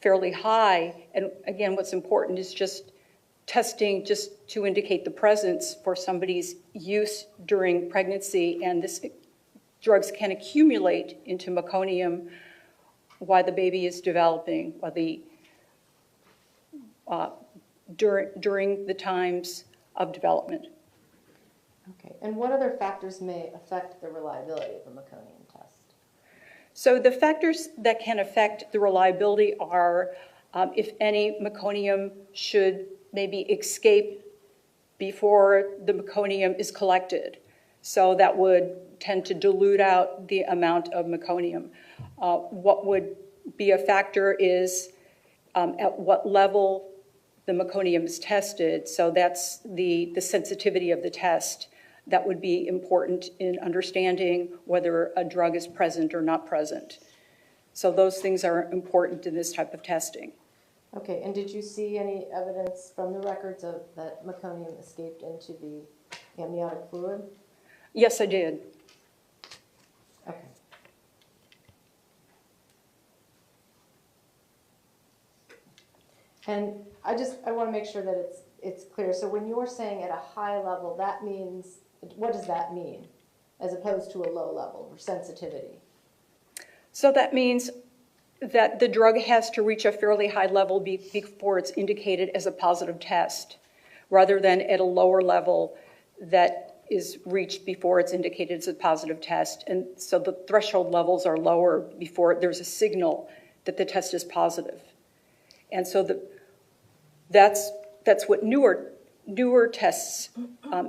fairly high. And again, what's important is just testing just to indicate the presence for somebody's use during pregnancy. And drugs can accumulate into meconium while the baby is developing, during the times of development. Okay, and what other factors may affect the reliability of a meconium test? So the factors that can affect the reliability are if any meconium should maybe escape before the meconium is collected. So that would tend to dilute out the amount of meconium. What would be a factor is at what level the meconium is tested. So that's the sensitivity of the test. That would be important in understanding whether a drug is present or not present. So those things are important in this type of testing. Okay, and did you see any evidence from the records of that meconium escaped into the amniotic fluid? Yes, I did. Okay. And I want to make sure that it's clear. So when you're saying at a high level, that means, what does that mean as opposed to a low level or sensitivity? So that means that the drug has to reach a fairly high level before it's indicated as a positive test, rather than at a lower level that is reached before it's indicated as a positive test. And so the threshold levels are lower before there's a signal that the test is positive. And so that's what newer tests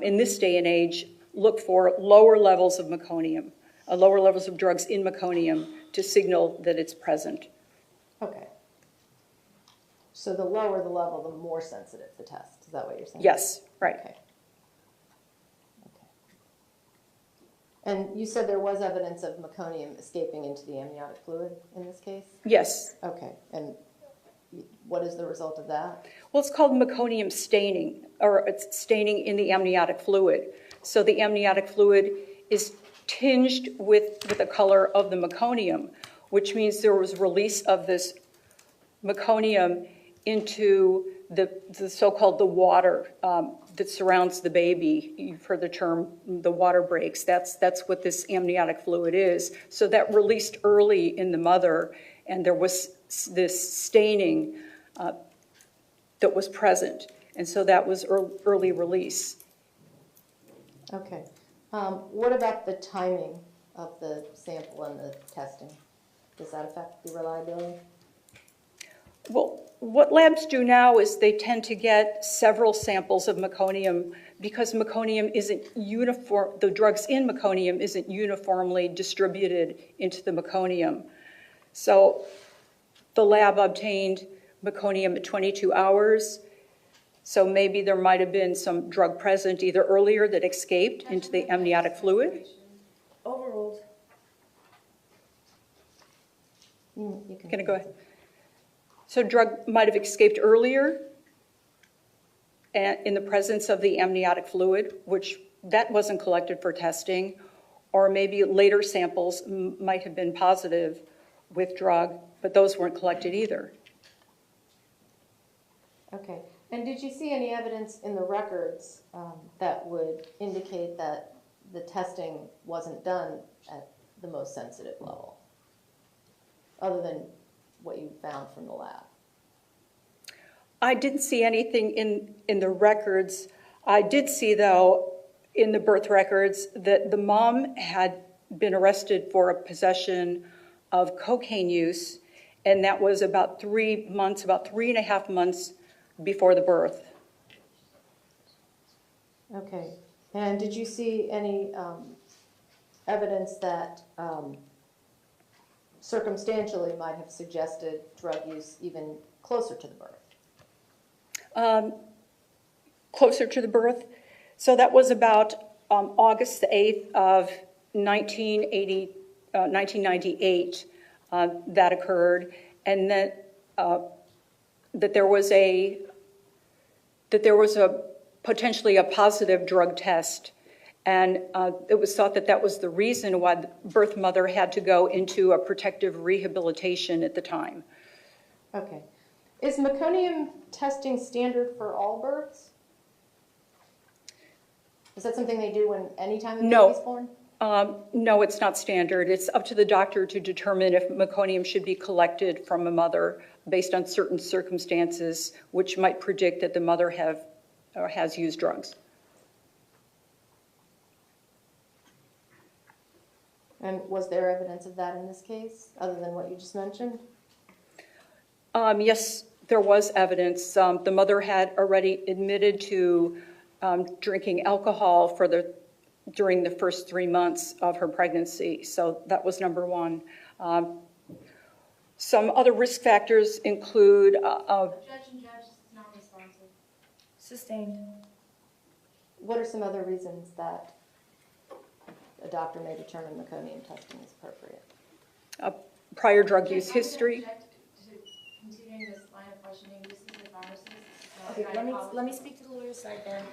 in this day and age look for, lower levels of meconium, lower levels of drugs in meconium to signal that it's present. Okay. So the lower the level, the more sensitive the test. Is that what you're saying? Yes, right. Okay. And you said there was evidence of meconium escaping into the amniotic fluid in this case? Yes. Okay. And what is the result of that? Well, it's called meconium staining, or it's staining in the amniotic fluid. So the amniotic fluid is tinged with the color of the meconium, which means there was release of this meconium into the so-called the water that surrounds the baby. You've heard the term the water breaks. That's what this amniotic fluid is. So that released early in the mother, and there was this staining that was present. And so that was early release. Okay. What about the timing of the sample and the testing? Does that affect the reliability? Well, what labs do now is they tend to get several samples of meconium because meconium isn't uniform, the drugs in meconium isn't uniformly distributed into the meconium. So the lab obtained meconium at 22 hours. So maybe there might have been some drug present either earlier that escaped into the amniotic fluid. Overruled. You can. Can I go ahead? So drug might have escaped earlier in the presence of the amniotic fluid, which that wasn't collected for testing, or maybe later samples might have been positive with drug, but those weren't collected either. Okay. And did you see any evidence in the records that would indicate that the testing wasn't done at the most sensitive level, other than what you found from the lab? I didn't see anything in the records. I did see, though, in the birth records that the mom had been arrested for a possession of cocaine use, and that was about 3 months, about 3.5 months before the birth. Okay. And did you see any evidence that circumstantially might have suggested drug use even closer to the birth? Closer to the birth. So that was about August the 8th of 1998 that occurred, and that there was a potentially a positive drug test, and it was thought that that was the reason why the birth mother had to go into a protective rehabilitation at the time. Okay. Is meconium testing standard for all births? Is that something they do when anytime a baby is born? No, it's not standard. It's up to the doctor to determine if meconium should be collected from a mother based on certain circumstances, which might predict that the mother has used drugs. And was there evidence of that in this case, other than what you just mentioned? Yes, there was evidence. The mother had already admitted to drinking alcohol during the first 3 months of her pregnancy, so that was number one. Some other risk factors include... Judge is not responsive. Sustained. What are some other reasons that a doctor may determine meconium testing is appropriate? prior drug use history. Continuing this line of questioning, this is the pharmacist. Okay, let me speak to the lawyer's side then.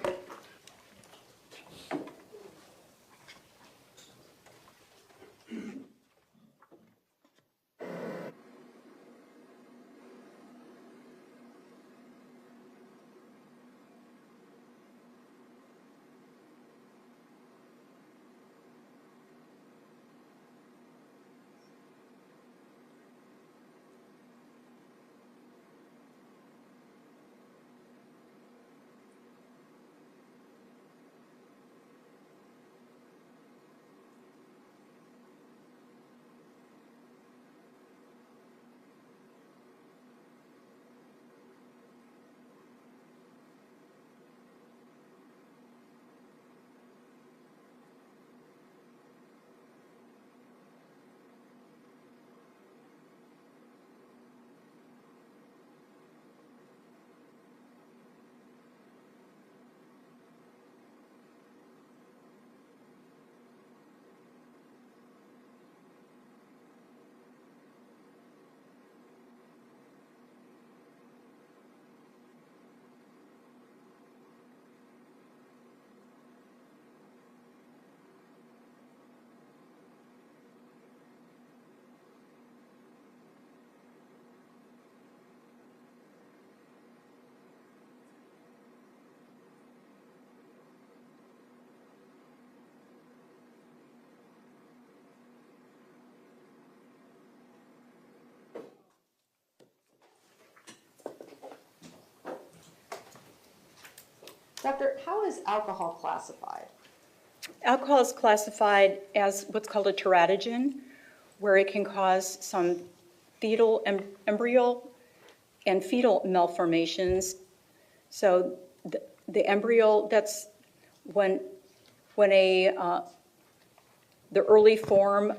Doctor, how is alcohol classified? Alcohol is classified as what's called a teratogen, where it can cause some fetal embryo and fetal malformations. So the embryo, that's when the early form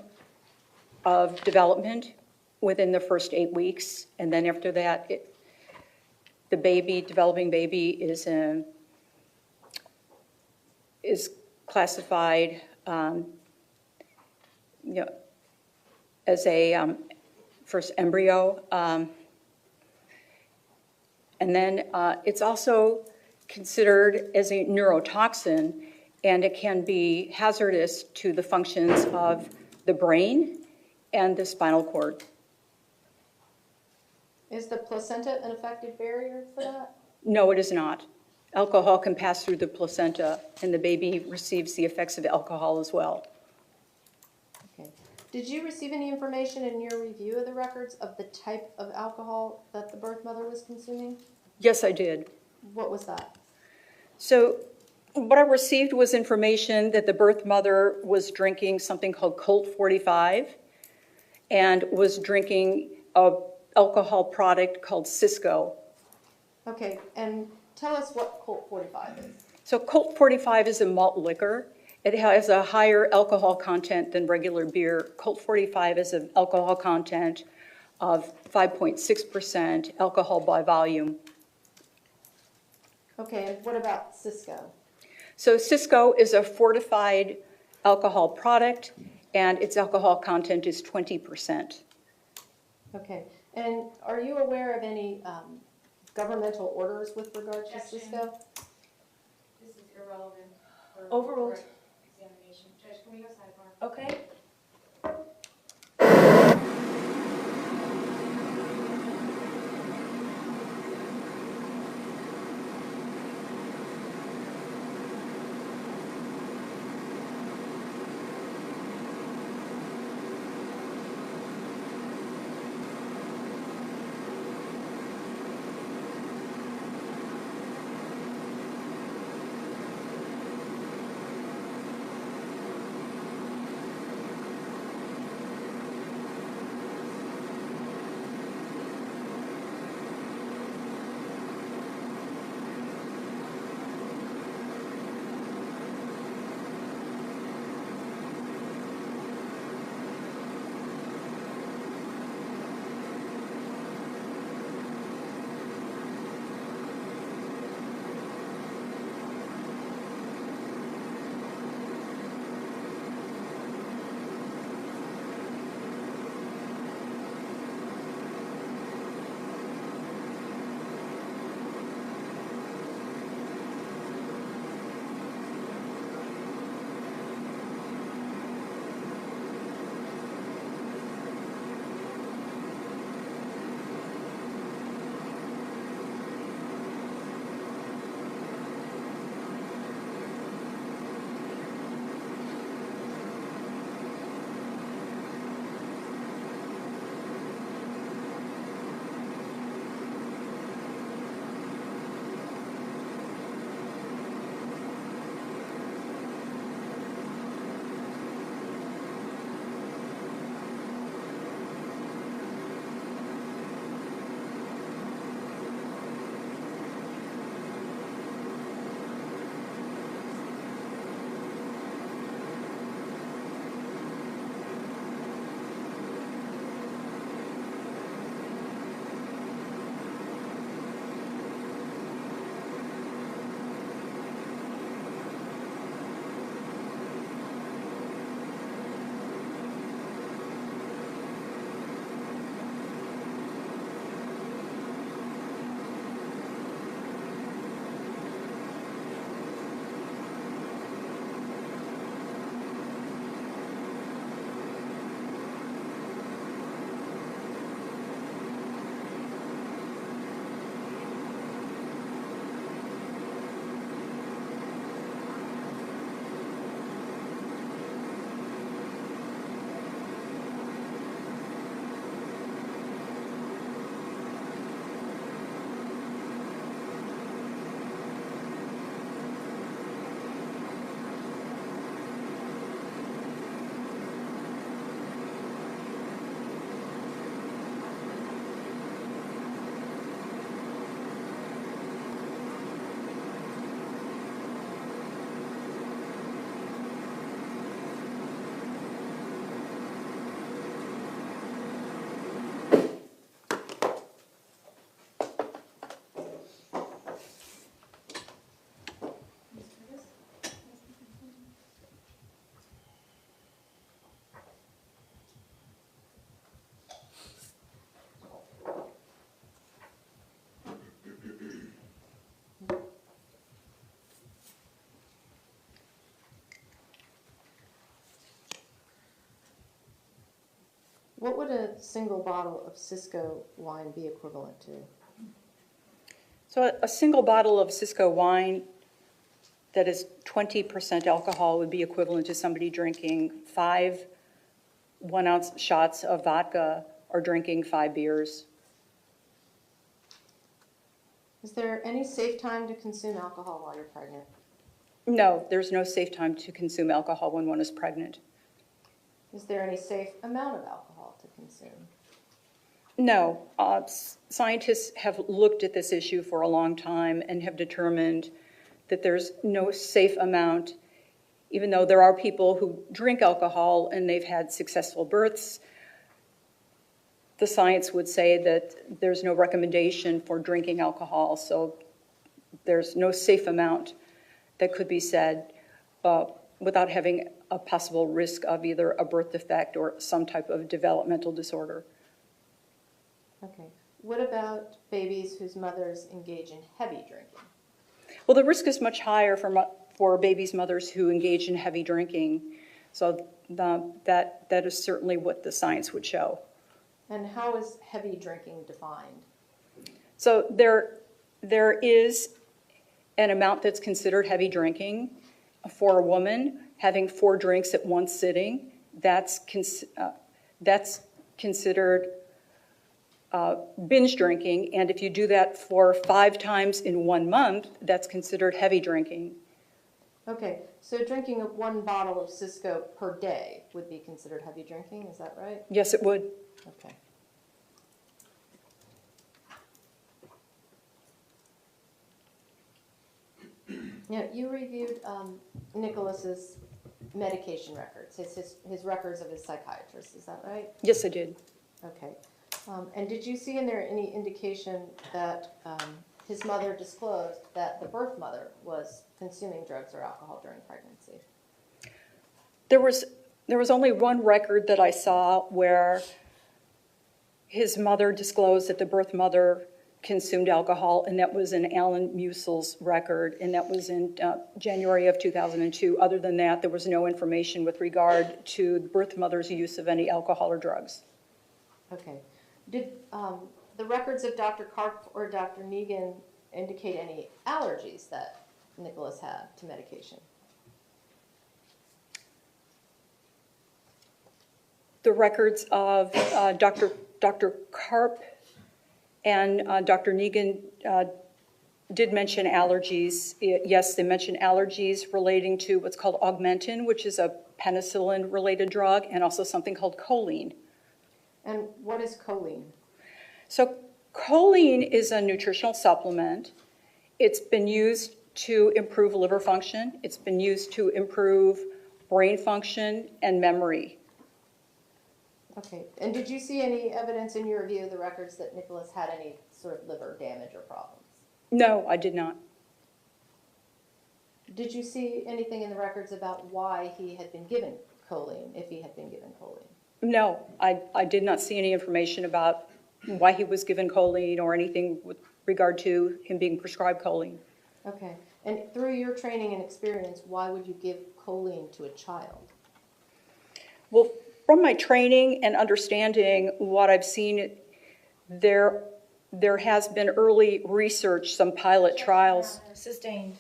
of development within the first 8 weeks, and then after that, the developing baby is classified as a first embryo. And then it's also considered as a neurotoxin, and it can be hazardous to the functions of the brain and the spinal cord. Is the placenta an effective barrier for that? No, it is not. Alcohol can pass through the placenta, and the baby receives the effects of alcohol as well. Okay. Did you receive any information in your review of the records of the type of alcohol that the birth mother was consuming? Yes, I did. What was that? So what I received was information that the birth mother was drinking something called Colt 45 and was drinking an alcohol product called Cisco. Okay, and tell us what Colt 45 is. So Colt 45 is a malt liquor. It has a higher alcohol content than regular beer. Colt 45 is an alcohol content of 5.6% alcohol by volume. Okay, and what about Cisco? So Cisco is a fortified alcohol product, and its alcohol content is 20%. Okay, and are you aware of any governmental orders with regard to Objection. Cisco? This is irrelevant for Overruled. for examination. Judge, can we go sidebar? Okay. What would a single bottle of Cisco wine be equivalent to? So a single bottle of Cisco wine that is 20% alcohol would be equivalent to somebody drinking 5 1-ounce shots of vodka or drinking 5 beers. Is there any safe time to consume alcohol while you're pregnant? No, there's no safe time to consume alcohol when one is pregnant. Is there any safe amount of alcohol to consume? No, scientists have looked at this issue for a long time and have determined that there's no safe amount, even though there are people who drink alcohol and they've had successful births. The science would say that there's no recommendation for drinking alcohol, so there's no safe amount that could be said without having a possible risk of either a birth defect or some type of developmental disorder. Okay. What about babies whose mothers engage in heavy drinking? Well, the risk is much higher for babies' mothers who engage in heavy drinking, so that is certainly what the science would show. And how is heavy drinking defined? So there is an amount that's considered heavy drinking. For a woman, having 4 drinks at one sitting, that's considered binge drinking, and if you do that for 5 times in 1 month, that's considered heavy drinking. Okay, so drinking 1 bottle of Cisco per day would be considered heavy drinking, is that right? Yes, it would. Okay. Now, you reviewed Nicholas's medication records, his records of his psychiatrist, is that right? Yes, I did. Okay. And did you see in there any indication that his mother disclosed that the birth mother was consuming drugs or alcohol during pregnancy? There was only one record that I saw where his mother disclosed that the birth mother consumed alcohol, and that was in Alan Musel's record, and that was in January of 2002. Other than that, there was no information with regard to the birth mother's use of any alcohol or drugs. Okay. Did the records of Dr. Karp or Dr. Negan indicate any allergies that Nicholas had to medication? The records of Dr. Karp and Dr. Negan did mention allergies. Yes, they mentioned allergies relating to what's called Augmentin, which is a penicillin-related drug, and also something called choline. And what is choline? So choline is a nutritional supplement. It's been used to improve liver function. It's been used to improve brain function and memory. Okay. And did you see any evidence in your review of the records that Nicholas had any sort of liver damage or problems? No, I did not. Did you see anything in the records about why he had been given choline, if he had been given choline? No, I did not see any information about why he was given choline or anything with regard to him being prescribed choline. Okay. And through your training and experience, why would you give choline to a child? Well, from my training and understanding what I've seen, there has been early research, some pilot trials. Sustained.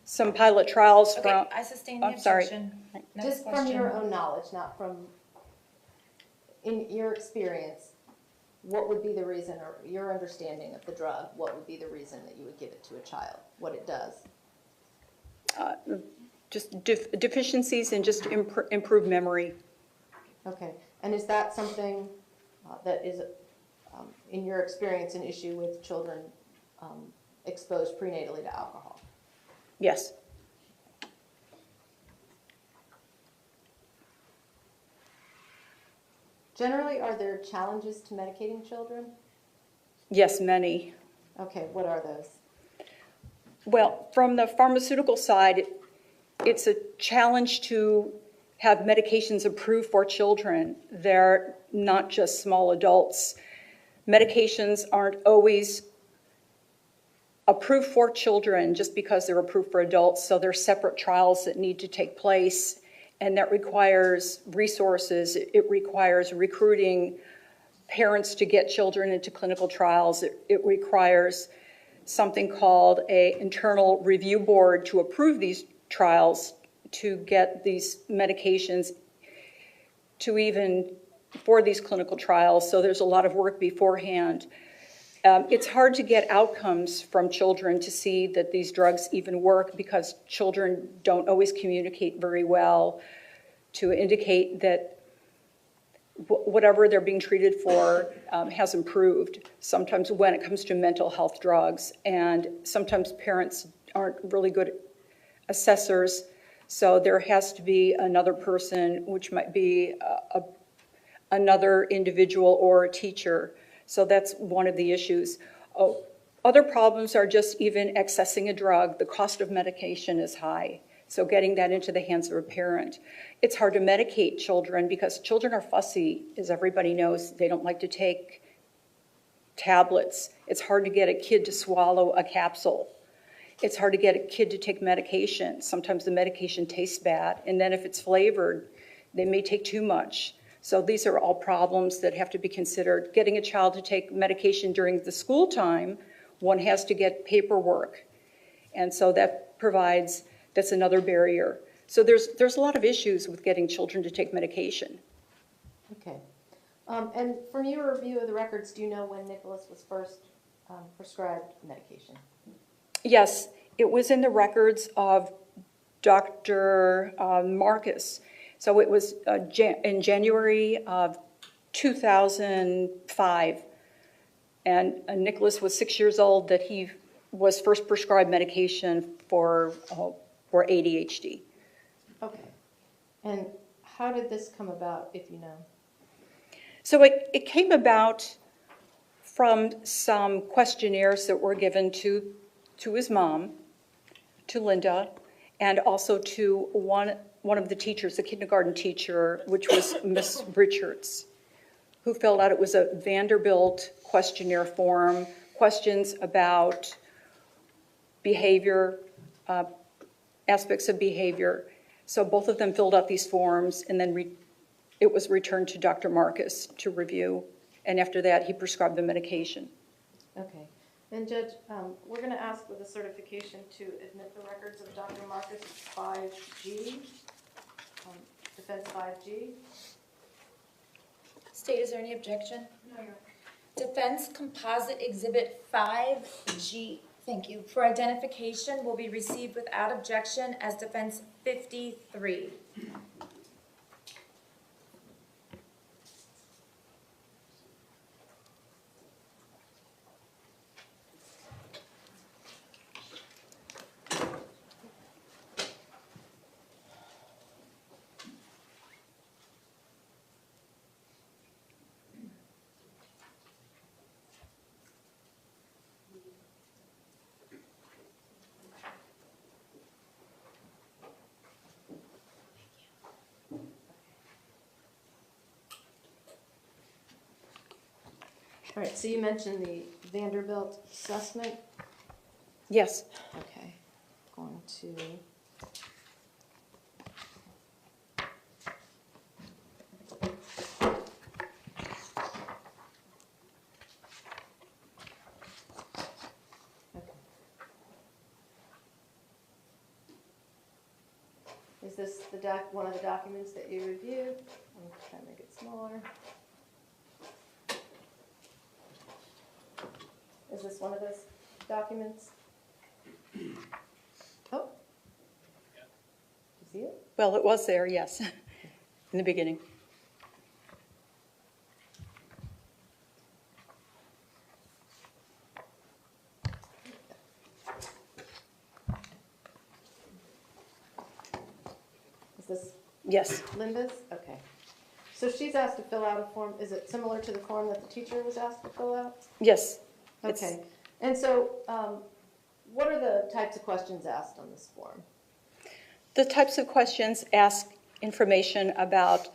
Some pilot trials Okay, from. I sustain the I'm sorry. objection. Next Just question. from your own knowledge, not from, in your experience, what would be the reason, or your understanding of the drug, what would be the reason that you would give it to a child, what it does? Just deficiencies and just improve memory. Okay, and is that something that is, in your experience, an issue with children exposed prenatally to alcohol? Yes. Generally, are there challenges to medicating children? Yes, many. Okay, what are those? Well, from the pharmaceutical side, it's a challenge to have medications approved for children. They're not just small adults. Medications aren't always approved for children just because they're approved for adults, so there's separate trials that need to take place, And that requires resources. It requires recruiting parents to get children into clinical trials. It requires something called an internal review board to approve these trials, to get these medications to even for these clinical trials. So there's a lot of work beforehand. It's hard to get outcomes from children to see that these drugs even work because children don't always communicate very well to indicate that whatever they're being treated for has improved. Sometimes when it comes to mental health drugs, and sometimes parents aren't really good assessors, so there has to be another person, which might be another individual or a teacher. So that's one of the issues. Other problems are just even accessing a drug. The cost of medication is high. So getting that into the hands of a parent. It's hard to medicate children because children are fussy, as everybody knows. They don't like to take tablets. It's hard to get a kid to swallow a capsule. It's hard to get a kid to take medication. Sometimes the medication tastes bad. And then if it's flavored, they may take too much. So these are all problems that have to be considered. Getting a child to take medication during the school time, one has to get paperwork. And so that's another barrier. So there's a lot of issues with getting children to take medication. Okay. And from your review of the records, do you know when Nicholas was first prescribed medication? Yes, it was in the records of Dr. Marcus. So it was in January of 2005. And Nicholas was 6 years old that he was first prescribed medication for ADHD. Okay. And how did this come about, if you know? So it came about from some questionnaires that were given to his mom, to Linda, and also to one of the teachers, the kindergarten teacher, which was Miss Richards, who filled out, it was a Vanderbilt questionnaire form, questions about behavior, aspects of behavior. So both of them filled out these forms, and then it was returned to Dr. Marcus to review, and after that, he prescribed the medication. Okay. And Judge, we're going to ask for the certification to admit the records of Dr. Marcus 5G, Defense 5G. State, is there any objection? No, you're. Defense Composite Exhibit 5G, thank you, for identification will be received without objection as Defense 53. All right, so you mentioned the Vanderbilt assessment. Yes. Okay, going to. Okay. Is this one of the documents that you reviewed? I'm trying to make it smaller. Is this one of those documents? Oh. You see it? Well, it was there, yes, in the beginning. Is this Yes. Linda's? Okay. So she's asked to fill out a form. Is it similar to the form that the teacher was asked to fill out? Yes. Okay. And so what are the types of questions asked on this form? The types of questions ask information about,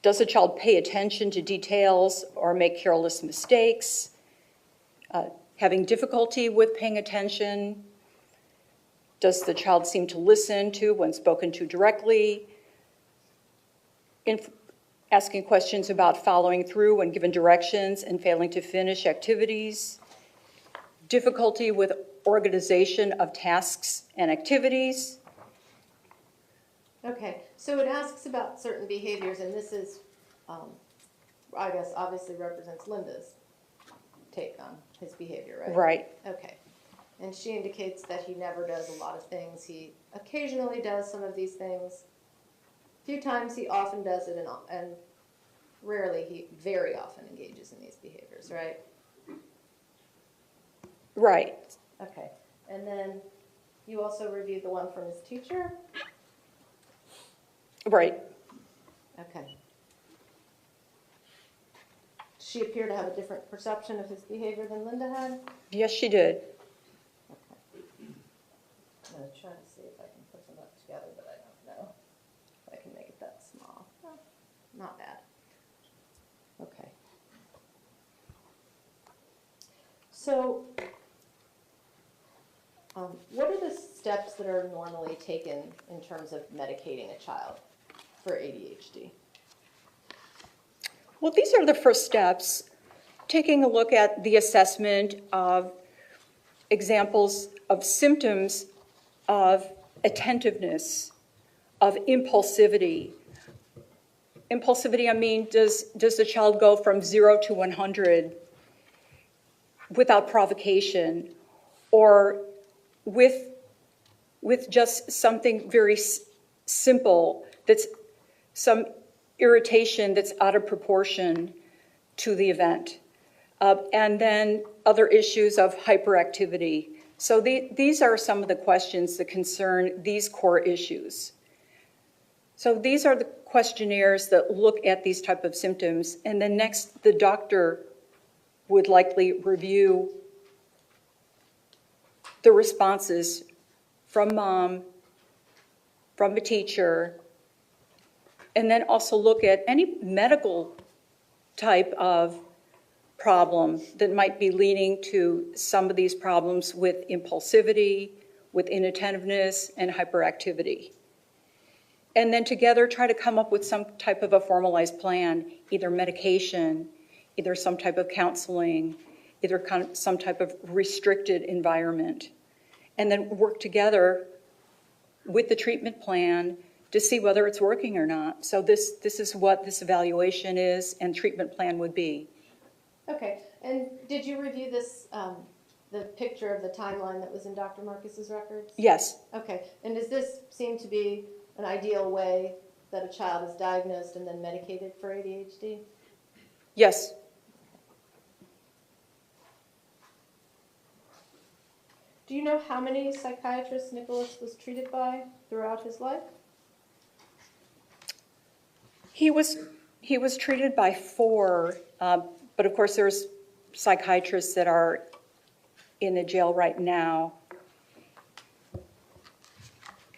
does a child pay attention to details or make careless mistakes, having difficulty with paying attention, Does the child seem to listen to when spoken to directly? Asking questions about following through when given directions and failing to finish activities. Difficulty with organization of tasks and activities. Okay, so it asks about certain behaviors, and this is, I guess, obviously represents Linda's take on his behavior, right? Right. Okay. And she indicates that he never does a lot of things. He occasionally does some of these things. A few times he often does it, and rarely he very often engages in these behaviors, right? Right. Okay. And then you also reviewed the one from his teacher? Right. Okay. Does she appear to have a different perception of his behavior than Linda had? Yes, she did. I'm going to try to see if I can put them up together, but I don't know if I can make it that small. Oh, not bad. Okay. So, what are the steps that are normally taken in terms of medicating a child for ADHD? Well, these are the first steps. Taking a look at the assessment of examples of symptoms of attentiveness, of impulsivity. Impulsivity, I mean, does the child go from 0 to 100 without provocation, or with just something very simple, that's some irritation that's out of proportion to the event? And then other issues of hyperactivity. So these are some of the questions that concern these core issues. So these are the questionnaires that look at these type of symptoms, and then next the doctor would likely review the responses from mom, from the teacher, and then also look at any medical type of problem that might be leading to some of these problems with impulsivity, with inattentiveness, and hyperactivity. And then together try to come up with some type of a formalized plan, either medication, either some type of counseling, either some type of restricted environment, and then work together with the treatment plan to see whether it's working or not. So this is what this evaluation is and treatment plan would be. Okay, and did you review this, the picture of the timeline that was in Dr. Marcus's records? Yes. Okay, and does this seem to be an ideal way that a child is diagnosed and then medicated for ADHD? Yes. Do you know how many psychiatrists Nicholas was treated by throughout his life? He was treated by 4, but of course there's psychiatrists that are in the jail right now.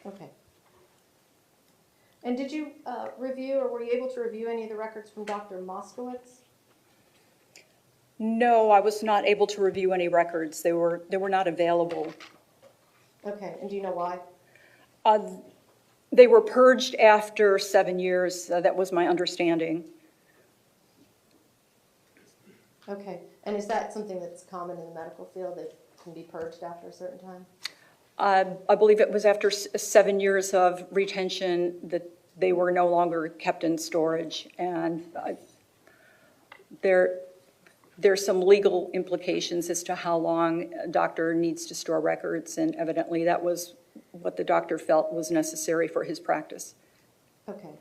Okay. And did you review, or were you able to review any of the records from Dr. Moskowitz? No, I was not able to review any records. They were not available. Okay, and do you know why? They were purged after 7 years. That was my understanding. Okay, and is that something that's common in the medical field, that can be purged after a certain time? I believe it was after 7 years of retention that they were no longer kept in storage, and there's some legal implications as to how long a doctor needs to store records, and evidently that was what the doctor felt was necessary for his practice. Okay.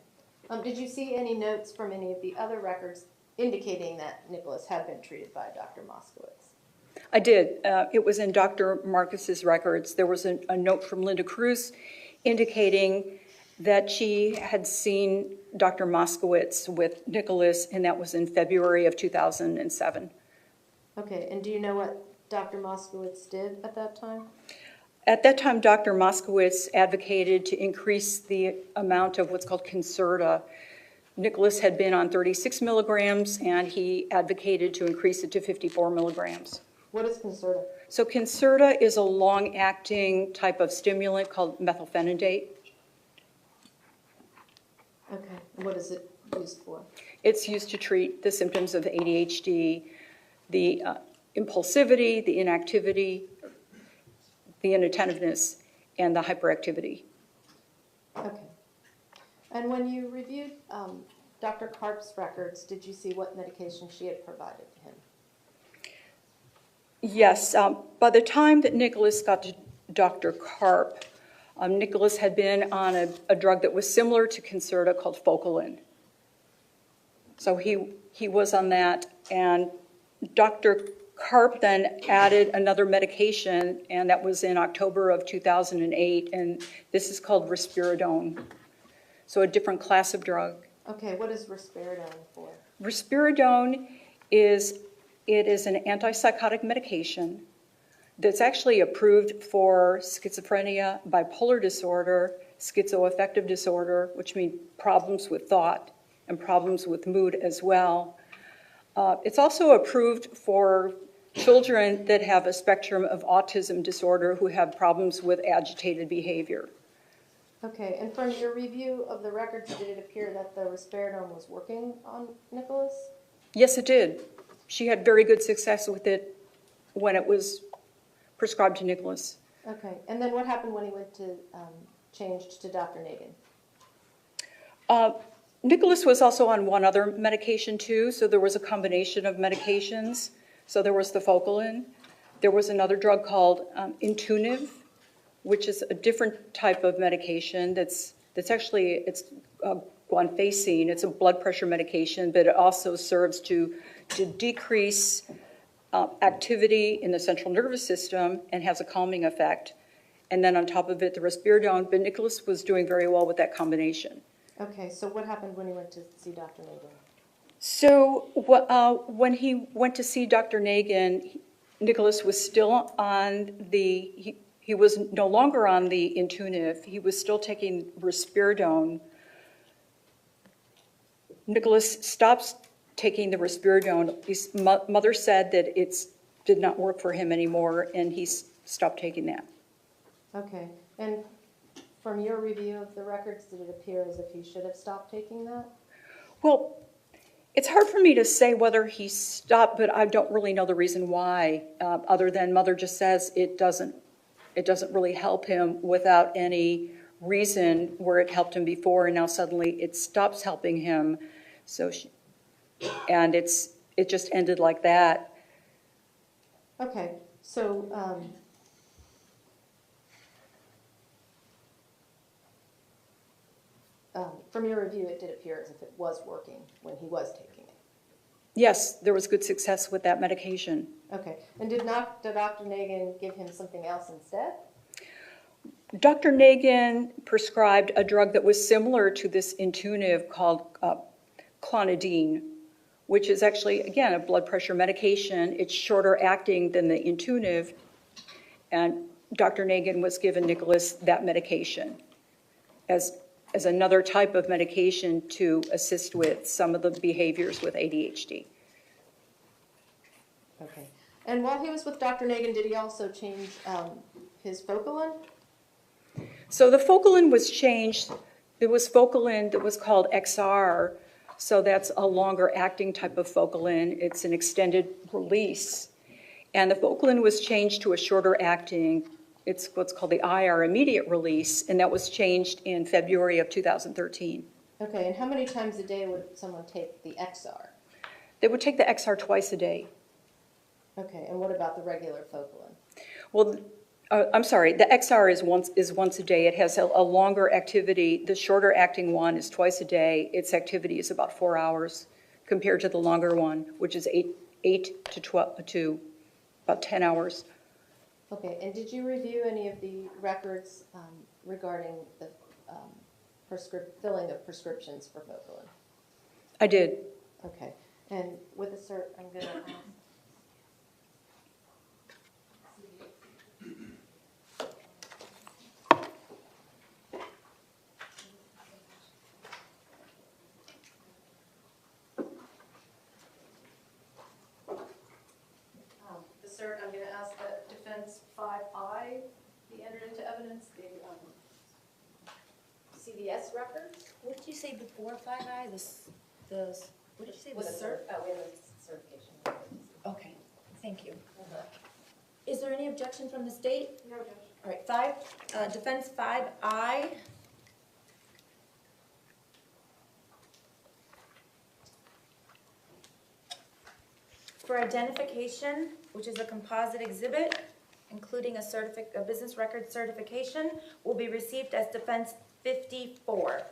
Did you see any notes from any of the other records indicating that Nicholas had been treated by Dr. Moskowitz? I did. It was in Dr. Marcus's records. There was a note from Linda Cruz indicating that she had seen Dr. Moskowitz with Nicholas, and that was in February of 2007. Okay, and do you know what Dr. Moskowitz did at that time? At that time, Dr. Moskowitz advocated to increase the amount of what's called Concerta. Nicholas had been on 36 milligrams, and he advocated to increase it to 54 milligrams. What is Concerta? So Concerta is a long-acting type of stimulant called methylphenidate. Okay, and what is it used for? It's used to treat the symptoms of ADHD, the impulsivity, the inactivity, the inattentiveness, and the hyperactivity. Okay. And when you reviewed Dr. Karp's records, did you see what medication she had provided to him? Yes, by the time that Nicholas got to Dr. Karp, Nicholas had been on a drug that was similar to Concerta called Focalin. So he was on that, and Dr. Karp then added another medication, and that was in October of 2008, and this is called risperidone. So a different class of drug. Okay, what is risperidone for? Risperidone is an antipsychotic medication that's actually approved for schizophrenia, bipolar disorder, schizoaffective disorder, which means problems with thought and problems with mood as well. It's also approved for children that have a spectrum of autism disorder who have problems with agitated behavior. Okay, and from your review of the records, did it appear that the risperidone was working on Nicholas? Yes, it did. She had very good success with it when it was prescribed to Nicholas. Okay, and then what happened when he went to changed to Dr. Nagin? Nicholas was also on one other medication too, so there was a combination of medications. So there was the Focalin. There was another drug called Intuniv, which is a different type of medication it's guanfacine. It's a blood pressure medication, but it also serves to decrease activity in the central nervous system and has a calming effect. And then on top of it, the risperidone, but Nicholas was doing very well with that combination. Okay, so what happened when he went to see Dr. Nagin? So when he went to see Dr. Nagin, Nicholas was still on he was no longer on the Intuniv. He was still taking risperidone. Nicholas stops taking the risperidone. His mother said that it did not work for him anymore, and he stopped taking that. Okay, and from your review of the records, did it appear as if he should have stopped taking that? Well, it's hard for me to say whether he stopped, but I don't really know the reason why, other than mother just says it doesn't really help him without any reason where it helped him before, and now suddenly it stops helping him. So, it just ended like that. Okay, so from your review, it did appear as if it was working when he was taking it. Yes, there was good success with that medication. Okay, and did Dr. Nagin give him something else instead? Dr. Nagin prescribed a drug that was similar to this Intuniv called clonidine, which is actually, again, a blood pressure medication. It's shorter acting than the Intuniv, and Dr. Nagin was given Nicholas that medication as another type of medication to assist with some of the behaviors with ADHD. Okay, and while he was with Dr. Nagin, did he also change his Focalin? So the Focalin was changed. There was Focalin that was called XR, so that's a longer acting type of Focalin. It's an extended release. And the Focalin was changed to a shorter acting. It's what's called the IR, immediate release, and that was changed in February of 2013. Okay, and how many times a day would someone take the XR? They would take the XR twice a day. Okay, and what about the regular Focalin? Well, I'm sorry, the XR is once a day. It has a longer activity. The shorter acting one is twice a day. Its activity is about 4 hours compared to the longer one, which is 8 to 12 to about 10 hours. Okay, and did you review any of the records regarding the filling of prescriptions for Focalin? I did. Okay, and with a cert, I'm going to ask. say before 5I? What did you say? With The a cert? we have a certification. Okay, thank you. Is there any objection from the state? No, Judge. All right, defense 5I. For identification, which is a composite exhibit, including a business record certification, will be received as defense 54.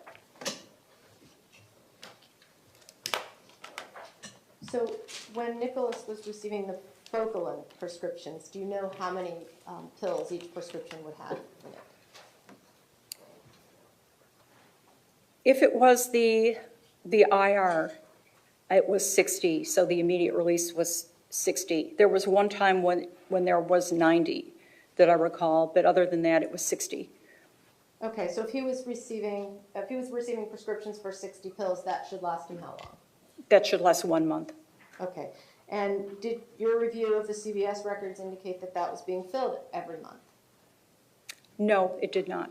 So when Nicholas was receiving the Focalin prescriptions, do you know how many pills each prescription would have in it? If it was the IR, it was 60, so the immediate release was 60. There was one time when there was 90 that I recall, but other than that, it was 60. Okay, so if he was receiving prescriptions for 60 pills, that should last him how long? That should last 1 month. Okay, and did your review of the CVS records indicate that that was being filled every month? No, it did not.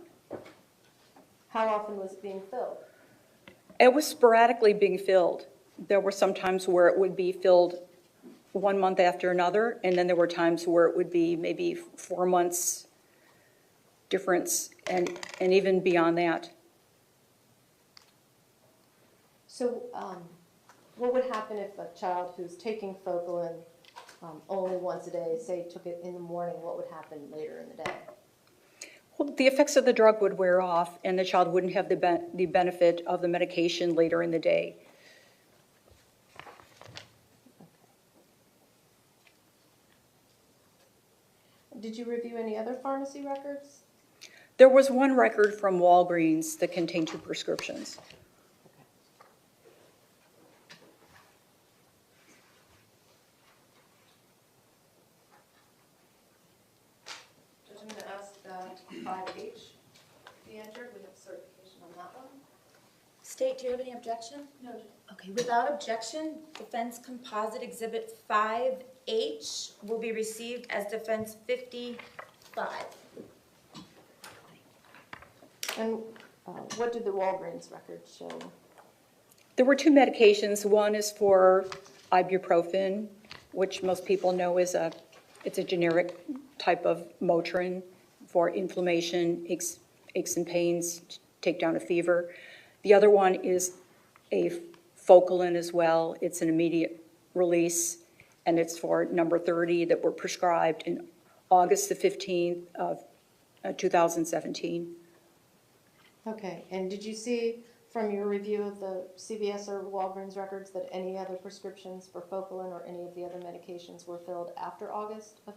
How often was it being filled? It was sporadically being filled. There were some times where it would be filled 1 month after another, and then there were times where it would be maybe 4 months difference, and even beyond that. So what would happen if a child who's taking Focalin only once a day, say took it in the morning, what would happen later in the day? Well, the effects of the drug would wear off, and the child wouldn't have the benefit of the medication later in the day. Did you review any other pharmacy records? There was one record from Walgreens that contained 2 prescriptions. Judge, I'm gonna ask that 5H be entered. We have certification on that one. State, do you have any objection? No, Judge. Okay, without objection, defense composite exhibit 5H will be received as defense 55. And what did the Walgreens records show? There were 2 medications. One is for ibuprofen, which most people know is it's a generic type of Motrin for inflammation, aches and pains, take down a fever. The other one is a Focalin as well. It's an immediate release, and it's for number 30 that were prescribed in August the 15th of 2017. Okay, and did you see from your review of the CVS or Walgreens records that any other prescriptions for Focalin or any of the other medications were filled after August of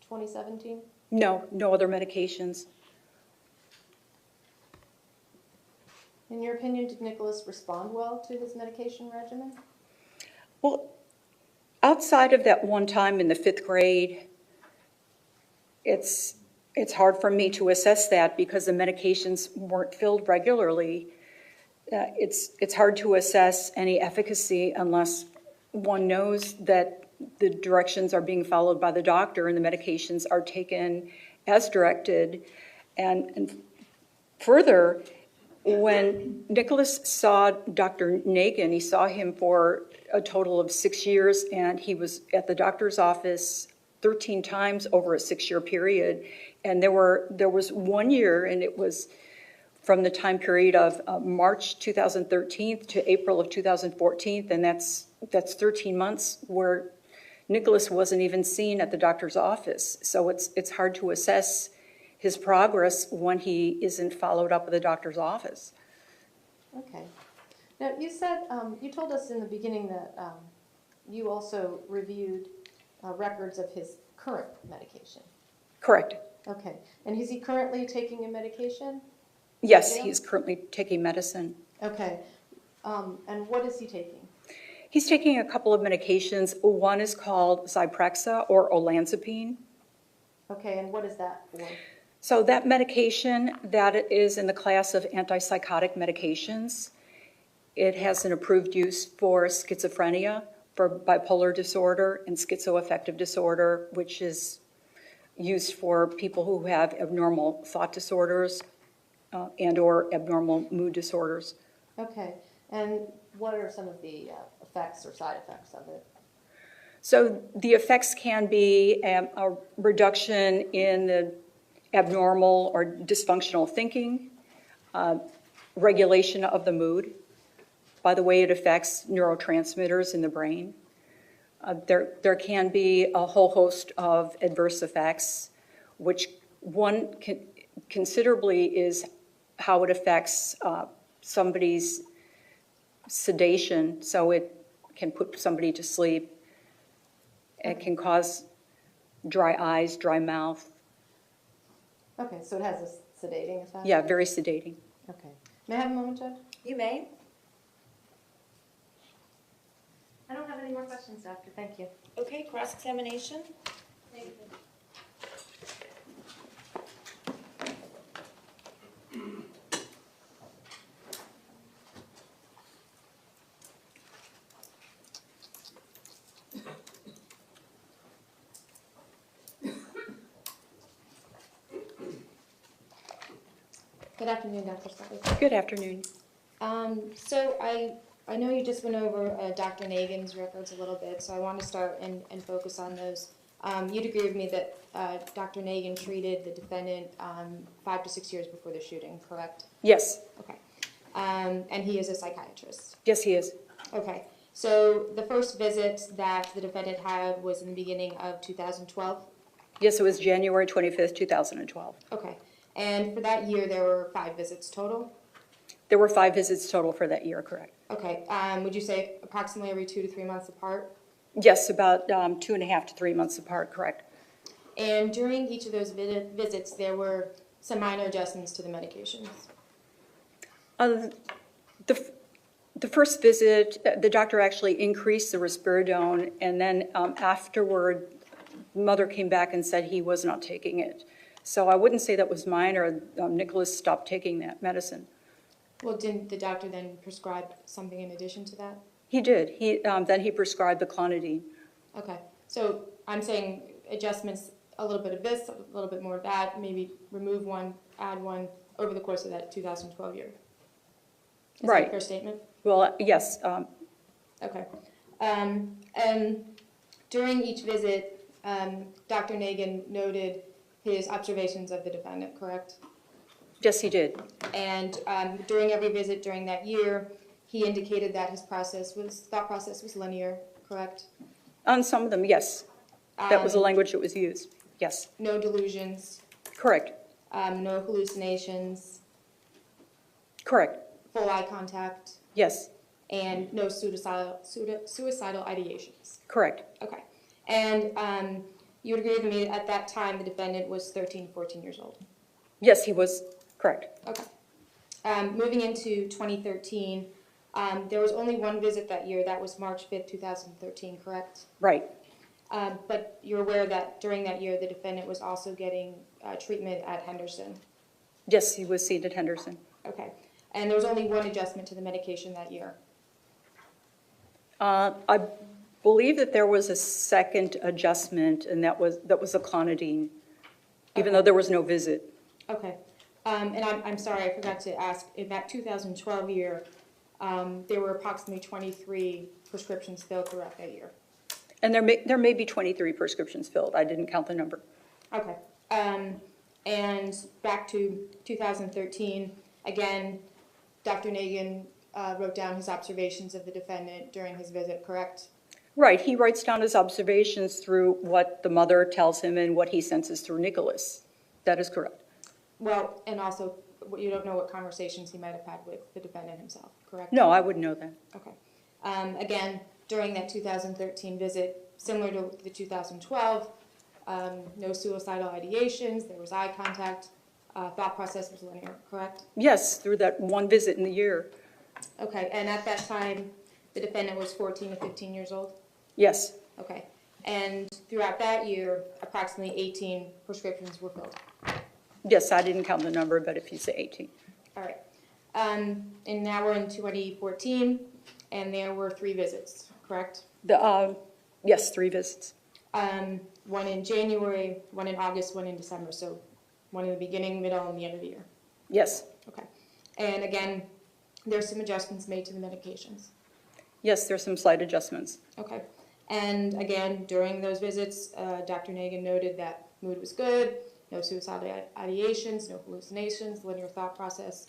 2017? No other medications. In your opinion, did Nicholas respond well to his medication regimen? Well, outside of that one time in the 5th grade, it's hard for me to assess that because the medications weren't filled regularly. It's hard to assess any efficacy unless one knows that the directions are being followed by the doctor and the medications are taken as directed. And further, when Nicholas saw Dr. Nagin, he saw him for a total of 6 years, and he was at the doctor's office 13 times over a 6-year period. And there was 1 year, and it was from the time period of March 2013 to April of 2014, and that's 13 months where Nicholas wasn't even seen at the doctor's office. So it's hard to assess his progress when he isn't followed up at the doctor's office. Okay. Now, you said, you told us in the beginning that you also reviewed records of his current medication. Correct. Okay. And is he currently taking a medication? Yes, Yeah. he's currently taking medicine. Okay. And what is he taking? He's taking a couple of medications. One is called Zyprexa or olanzapine. Okay, and what is that for? So that medication, that is in the class of antipsychotic medications. It has an approved use for schizophrenia, for bipolar disorder, and schizoaffective disorder, which is used for people who have abnormal thought disorders and or abnormal mood disorders. Okay, and what are some of the effects or side effects of it? So the effects can be a reduction in the abnormal or dysfunctional thinking, regulation of the mood, by the way it affects neurotransmitters in the brain. There can be a whole host of adverse effects, which one considerably is how it affects somebody's sedation, so it can put somebody to sleep. It can cause dry eyes, dry mouth. Okay, so it has a sedating effect? Yeah, very sedating. Okay. May I have a moment, Judge? You may. I don't have any more questions, Doctor. Thank you. Okay, cross-examination. Good afternoon, Dr. Slade. Good afternoon. So I know you just went over Dr. Nagin's records a little bit, so I want to start and focus on those. You'd agree with me that Dr. Nagin treated the defendant 5 to 6 years before the shooting, correct? Yes, Okay. And he is a psychiatrist. yes, he is. Okay. So the first visit that the defendant had was in the beginning of 2012? Yes, it was January 25th, 2012. Okay. And for that year, there were 5 visits total? There were 5 visits total for that year, correct? Okay. Would you say approximately every 2 to 3 months apart? Yes, about 2.5 to 3 months apart, correct. And during each of those visits, there were some minor adjustments to the medications? The first visit, the doctor actually increased the risperidone, and then afterward, mother came back and said he was not taking it. So I wouldn't say that was minor. Nicholas stopped taking that medicine. Well, didn't the doctor then prescribe something in addition to that? He did. Then he prescribed the clonidine. Okay. So I'm saying adjustments, a little bit of this, a little bit more of that, maybe remove one, add one over the course of that 2012 year. Is Right. that a fair statement? Well, yes. Okay. And during each visit, Dr. Nagin noted his observations of the defendant, correct? Yes, he did. And during every visit during that year, he indicated that his thought process was linear, correct? On some of them, yes. That was the language that was used. Yes, No delusions, correct. no hallucinations, Correct. full eye contact, Yes, and no suicidal ideations. correct. Okay. And you would agree with me at that time the defendant was 13, 14 years old? Yes, he was correct. Okay. Moving into 2013, there was only one visit that year. That was March 5th, 2013, correct? Right. But you're aware that during that year, the defendant was also getting treatment at Henderson. Yes, he was seen at Henderson. Okay. And there was only one adjustment to the medication that year. I believe that there was a second adjustment, and that was a clonidine, even though there was no visit. Okay. And I'm sorry, I forgot to ask, in that 2012 year, there were approximately 23 prescriptions filled throughout that year. And there may be 23 prescriptions filled. I didn't count the number. Okay. And back to 2013, again, Dr. Nagin wrote down his observations of the defendant during his visit, correct? Right. He writes down his observations through what the mother tells him and what he senses through Nicholas. That is correct. Well, and also, you don't know what conversations he might have had with the defendant himself, correct? No, I wouldn't know that. Okay. Again, during that 2013 visit, similar to the 2012, no suicidal ideations, there was eye contact, thought process was linear, correct? Yes, through that one visit in the year. Okay, and at that time, the defendant was 14 to 15 years old? Yes. Okay. And throughout that year, approximately 18 prescriptions were filled? Yes, I didn't count the number, but if you say 18. All right. And now we're in 2014, and there were 3 visits, correct? Yes, 3 visits. One in January, one in August, one in December. So one in the beginning, middle, and the end of the year. Yes. Okay. And again, There's some adjustments made to the medications. Yes, there's some slight adjustments. Okay. And again, during those visits, Dr. Nagin noted that mood was good, no suicidal ideations, no hallucinations, linear thought process.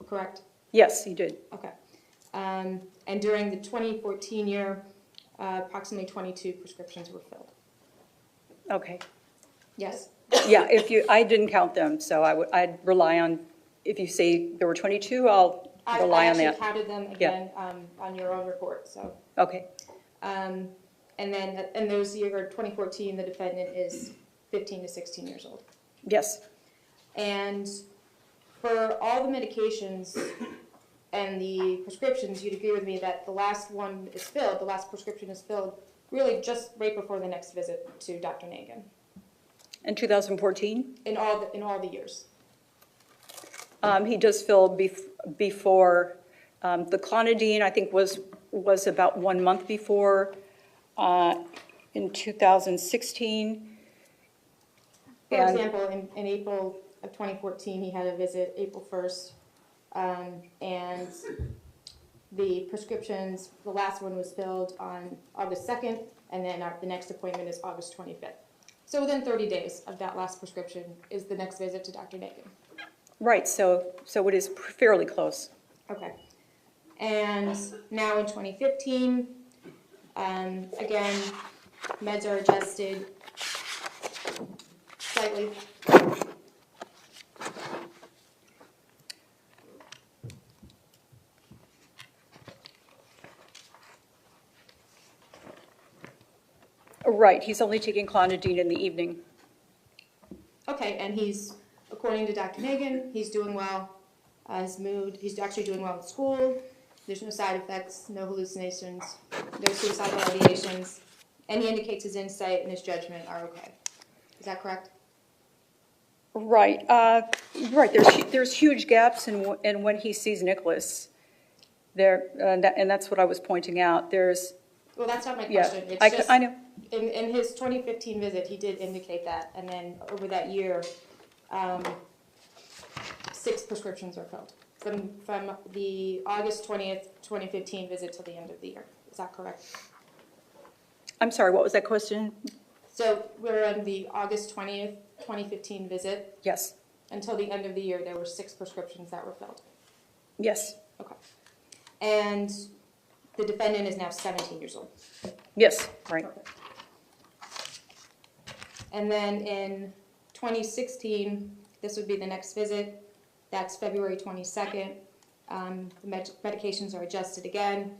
Correct? Yes, he did. Okay. And during the 2014 year, approximately 22 prescriptions were filled. Okay. Yes? Yeah, I didn't count them, so I'd rely on, if you say there were 22, I'll rely on I that. actually counted them again on your own report, so. Okay. And then in those year 2014, the defendant is 15 to 16 years old. Yes. And for all the medications and the prescriptions, you'd agree with me that the last one is filled, the last prescription is filled, really just right before the next visit to Dr. Nagin. In 2014? In all the years. He does fill before, the clonidine, I think, was about 1 month before, in 2016. For And- example, in April of 2014, he had a visit April 1st, and the prescriptions, the last one was filled on August 2nd, and then the next appointment is August 25th. So within 30 days of that last prescription is the next visit to Dr. Nagin. Right, so it is fairly close. Okay. And now in 2015, again, meds are adjusted slightly. Right, he's only taking clonidine in the evening. Okay, and he's, according to Dr. Nagin, he's doing well. His mood, he's actually doing well in school. There's no side effects, no hallucinations, no suicidal ideations, and he indicates his insight and his judgment are okay. Is that correct? Right, right. There's huge gaps in when he sees Nicholas. And that's what I was pointing out. Well, that's not my Yeah, question. It's just, I know. in his 2015 visit, he did indicate that, and then over that year, 6 prescriptions are filled from the August 20th, 2015 visit to the end of the year. Is that correct? I'm sorry, what was that question? So we're on the August 20th, 2015 visit. Yes, Until the end of the year, there were 6 prescriptions that were filled. yes, Okay. And the defendant is now 17 years old. yes, right. Okay. And then in 2016, this would be the next visit. That's February 22nd. The medications are adjusted again,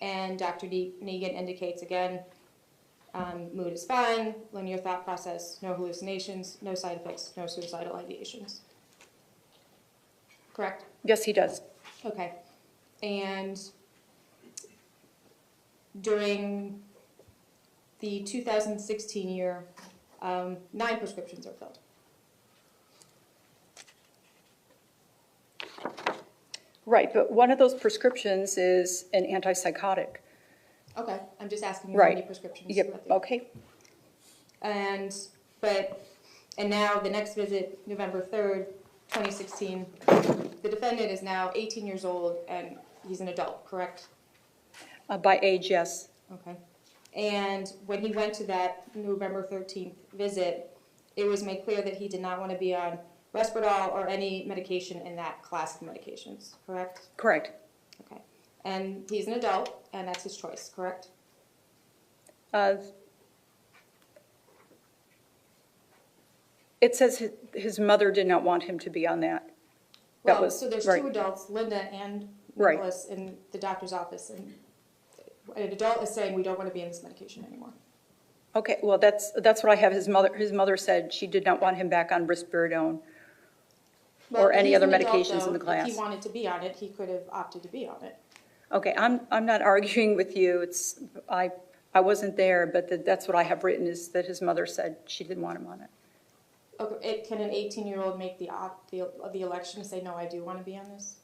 and Dr. Nagin indicates again, mood is fine, linear thought process, no hallucinations, no side effects, no suicidal ideations. Correct? Yes, he does. Okay. And during the 2016 year, 9 prescriptions are filled. Right, but one of those prescriptions is an antipsychotic. Okay, I'm just asking you how many Right. prescriptions. Yep, throughout the year. okay. And now the next visit, November 3rd, 2016, the defendant is now 18 years old and he's an adult, correct? By age, yes. Okay. And when he went to that November 13th visit, it was made clear that he did not want to be on Risperdal or any medication in that class of medications, correct? Correct. Okay. And he's an adult, and that's his choice, correct? It says his mother did not want him to be on that. That Well, was so there's right. 2 adults, Linda and Right. Nicholas, in the doctor's office, and an adult is saying, we don't want to be on this medication anymore. Okay, well, that's what I have. His mother said she did not want him back on risperidone or any he's other an adult, medications in the though. class. If he wanted to be on it, he could have opted to be on it. Okay, I'm not arguing with you. I wasn't there, but that's what I have written, is that his mother said she didn't want him on it. Okay, can an 18-year-old make the election to say, no, I do want to be on this?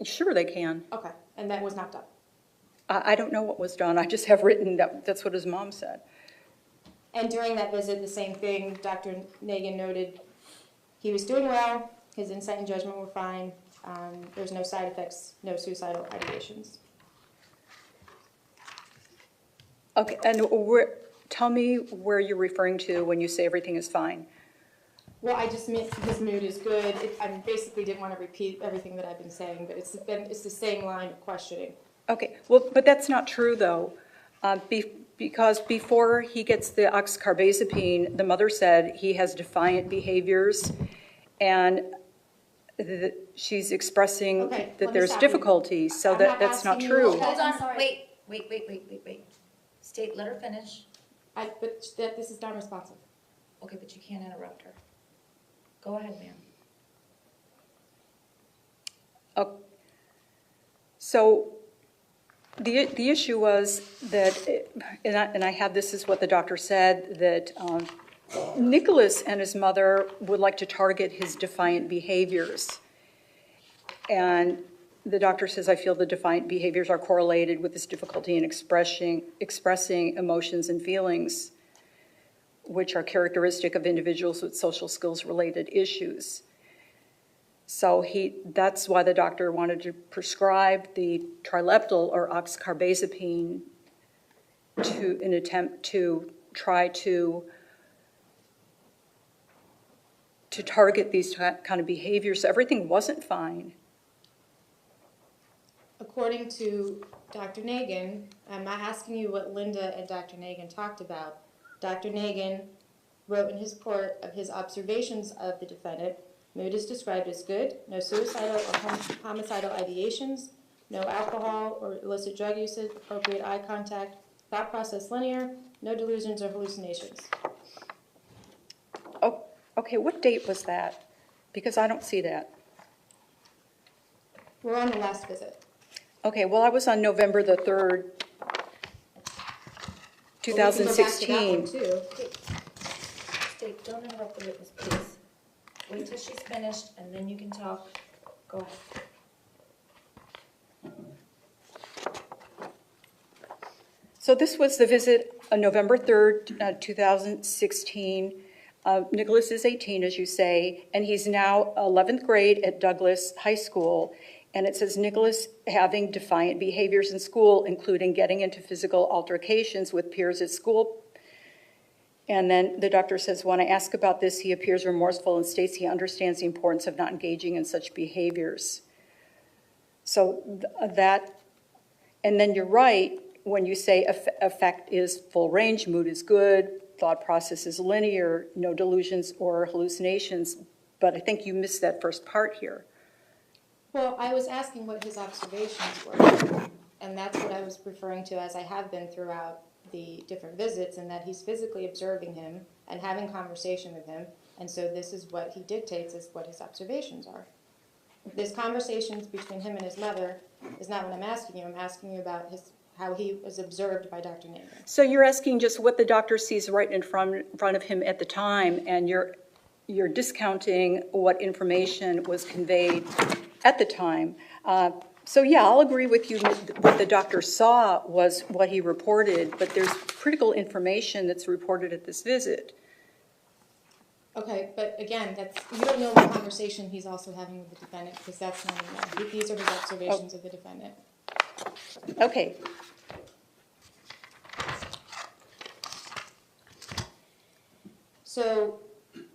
Sure, they can. Okay, and that was not done. I don't know what was done. I just have written that's what his mom said. And during that visit, the same thing, Dr. Nagin noted he was doing well, his insight and judgment were fine, There's no side effects, no suicidal ideations. Okay, and tell me where you're referring to when you say everything is fine. Well, I just meant his mood is good. I basically didn't want to repeat everything that I've been saying, but it's the same line of questioning. Okay, well, but that's not true, though, because before he gets the oxcarbazepine, the mother said he has defiant behaviors, and she's expressing Okay, let that me there's stop you. difficulties, so I'm that's not not asking true. you- Hold I'm on, sorry. wait. State, let her finish. But this is non-responsive. Okay, but you can't interrupt her. Go ahead, ma'am. So the issue was that, and I have this is what the doctor said, that Nicholas and his mother would like to target his defiant behaviors. And the doctor says, I feel the defiant behaviors are correlated with this difficulty in expressing emotions and feelings, which are characteristic of individuals with social skills related issues. So that's why the doctor wanted to prescribe the trileptal or oxcarbazepine to an attempt to try to target these kind of behaviors. Everything wasn't fine. According to Dr. Nagin, I'm not asking you what Linda and Dr. Nagin talked about. Dr. Nagin wrote in his report of his observations of the defendant, mood is described as good, no suicidal or homicidal ideations, no alcohol or illicit drug usage, appropriate eye contact, thought process linear, no delusions or hallucinations. Oh, okay, what date was that? Because I don't see that. We're on the last visit. Okay, well, I was on November the 3rd, Well, we can go back to that 2016. one, too. State, don't interrupt the witness, please. Wait till she's finished, and then you can talk. Go ahead. So this was the visit on November 3rd, 2016. Nicholas is 18, as you say, and he's now 11th grade at Douglas High School. And it says Nicholas having defiant behaviors in school, including getting into physical altercations with peers at school. And then the doctor says, when I ask about this, he appears remorseful and states he understands the importance of not engaging in such behaviors. So that, and then you're right, when you say affect is full range, mood is good, thought process is linear, no delusions or hallucinations, but I think you missed that first part here. Well, I was asking what his observations were, and that's what I was referring to as I have been throughout the different visits, and that he's physically observing him and having conversation with him, and so this is what he dictates as what his observations are. This conversations between him and his mother is not what I'm asking you. I'm asking you about how he was observed by Dr. Nagin. So you're asking just what the doctor sees right in front of him at the time, and you're discounting what information was conveyed at the time. So yeah, I'll agree with you. What the doctor saw was what he reported, but there's critical information that's reported at this visit. Okay, but again, you don't know what conversation he's also having with the defendant, because that's not in there. These are his observations of the defendant. Okay. So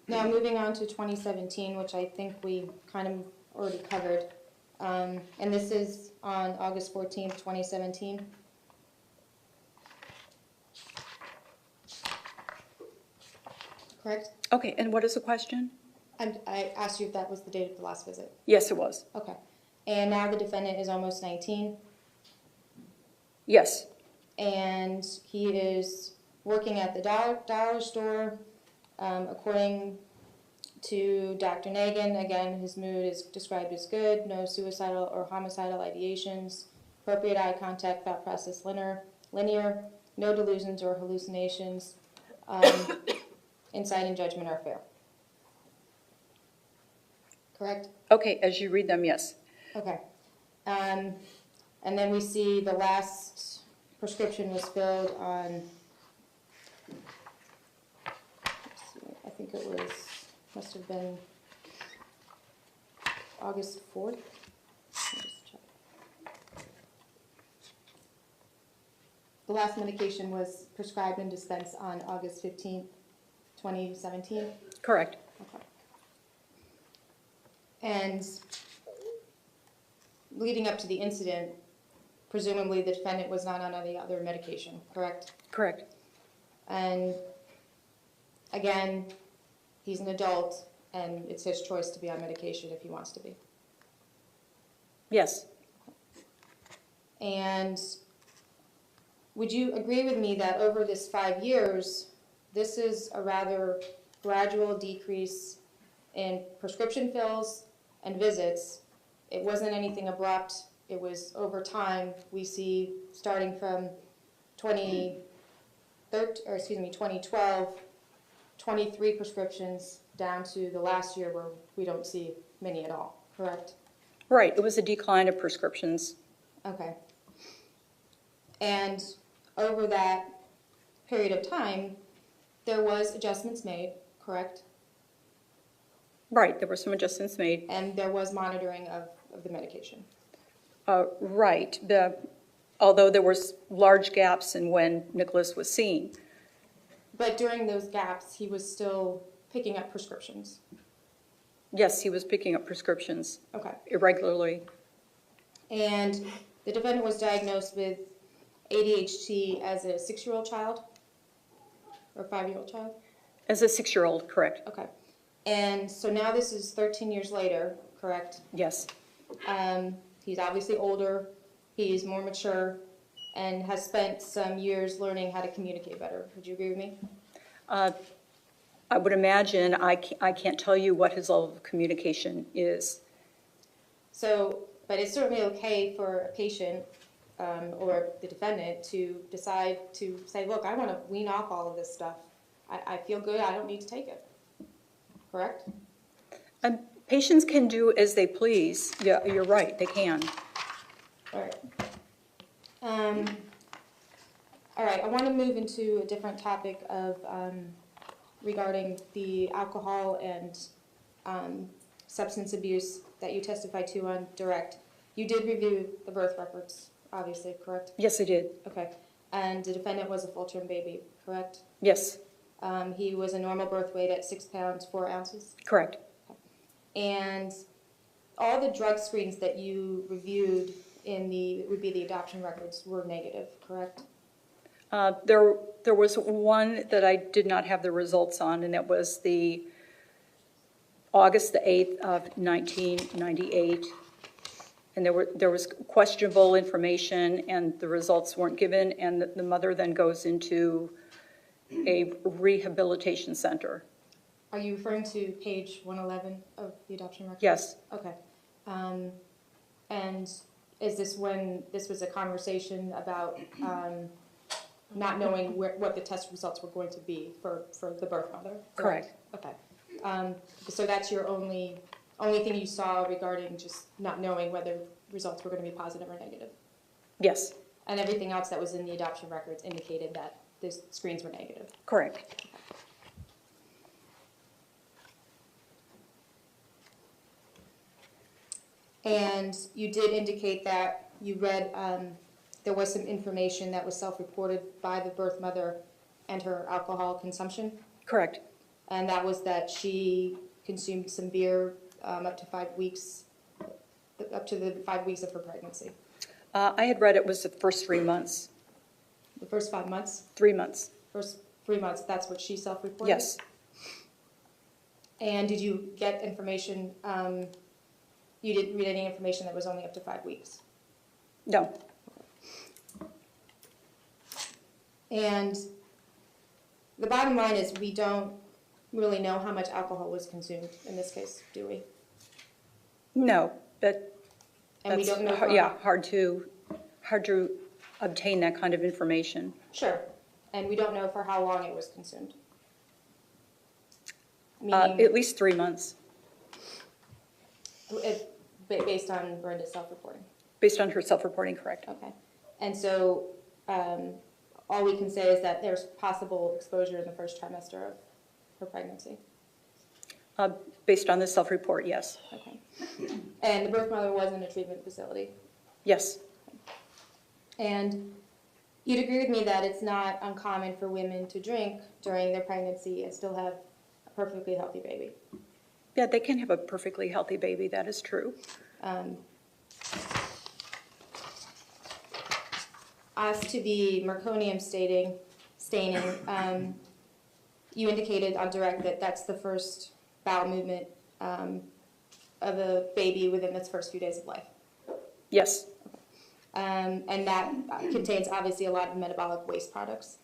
now moving on to 2017, which I think we kind of already covered. And this is on August 14th, 2017. Correct? Okay, and what is the question? I asked you if that was the date of the last visit. Yes, it was. Okay. And now the defendant is almost 19, Yes. and he is working at the dollar store. According to Dr. Nagin, again, his mood is described as good, no suicidal or homicidal ideations, appropriate eye contact, thought process linear, no delusions or hallucinations, insight and judgment are fair. Correct? Okay, as you read them, yes. Okay. And then we see the last prescription was filled on, let's see, I think it was, must have been August 4th. Let me just check. The last medication was prescribed and dispensed on August 15th, 2017. Correct. Okay. And leading up to the incident, presumably the defendant was not on any other medication, correct? Correct. And again, he's an adult, and it's his choice to be on medication if he wants to be. Yes. And would you agree with me that over this 5 years, this is a rather gradual decrease in prescription fills and visits? It wasn't anything abrupt. It was over time. We see starting from 2012, 23 prescriptions down to the last year where we don't see many at all, correct? Right. It was a decline of prescriptions. Okay. And over that period of time, there was adjustments made, correct? Right. There were some adjustments made. And there was monitoring of the medication. Right. Although there was large gaps in when Nicholas was seen. But during those gaps, he was still picking up prescriptions. Yes, he was picking up prescriptions Okay. irregularly. And the defendant was diagnosed with ADHD as a 6-year-old child? Or 5-year-old child? As a 6-year-old, correct. Okay. And so now this is 13 years later, correct? Yes. He's obviously older, he's more mature, and has spent some years learning how to communicate better. Would you agree with me? I would imagine, I can't tell you what his level of communication is. So, but it's certainly okay for a patient or the defendant to decide to say, look, I want to wean off all of this stuff. I feel good, I don't need to take it. Correct? Patients can do as they please. Yeah, you're right, they can. All right. All right, I want to move into a different topic of regarding the alcohol and substance abuse that you testified to on direct. You did review the birth records, obviously, correct? Yes, I did. Okay. And the defendant was a full-term baby, correct? Yes, He was a normal birth weight at 6 pounds, 4 ounces? correct. And all the drug screens that you reviewed in would be the adoption records were negative, correct? There was one that I did not have the results on, and that was the August the 8th of 1998. And there was questionable information, and the results weren't given, and the mother then goes into a rehabilitation center. Are you referring to page 111 of the adoption records? Yes. Okay. And is this when this was a conversation about not knowing what the test results were going to be for the birth mother? Correct. Okay. So that's your only thing you saw regarding just not knowing whether results were going to be positive or negative? Yes. And everything else that was in the adoption records indicated that the screens were negative? Correct. And you did indicate that you read there was some information that was self-reported by the birth mother and her alcohol consumption, Correct. and that was that she consumed some beer up to 5 weeks, up to the 5 weeks of her pregnancy. I had read it was the first 3 months. The first 5 months? 3 months. First 3 months, that's what she self-reported? Yes. And did you get information, you didn't read any information that was only up to 5 weeks? No. And the bottom line is we don't really know how much alcohol was consumed in this case, do we? No, but And we that's, don't know. yeah, hard to obtain that kind of information. Sure. And we don't know for how long it was consumed. Meaning, At least 3 months, based on Brenda's self-reporting. based on her self-reporting, correct. Okay. And so all we can say is that there's possible exposure in the first trimester of her pregnancy. Based on the self-report, yes. Okay. And the birth mother was in a treatment facility. Yes. And you'd agree with me that it's not uncommon for women to drink during their pregnancy and still have a perfectly healthy baby. Yeah, they can have a perfectly healthy baby, that is true. As to the meconium staining, you indicated on direct that that's the first bowel movement of a baby within its first few days of life. Yes. And that contains obviously a lot of metabolic waste products.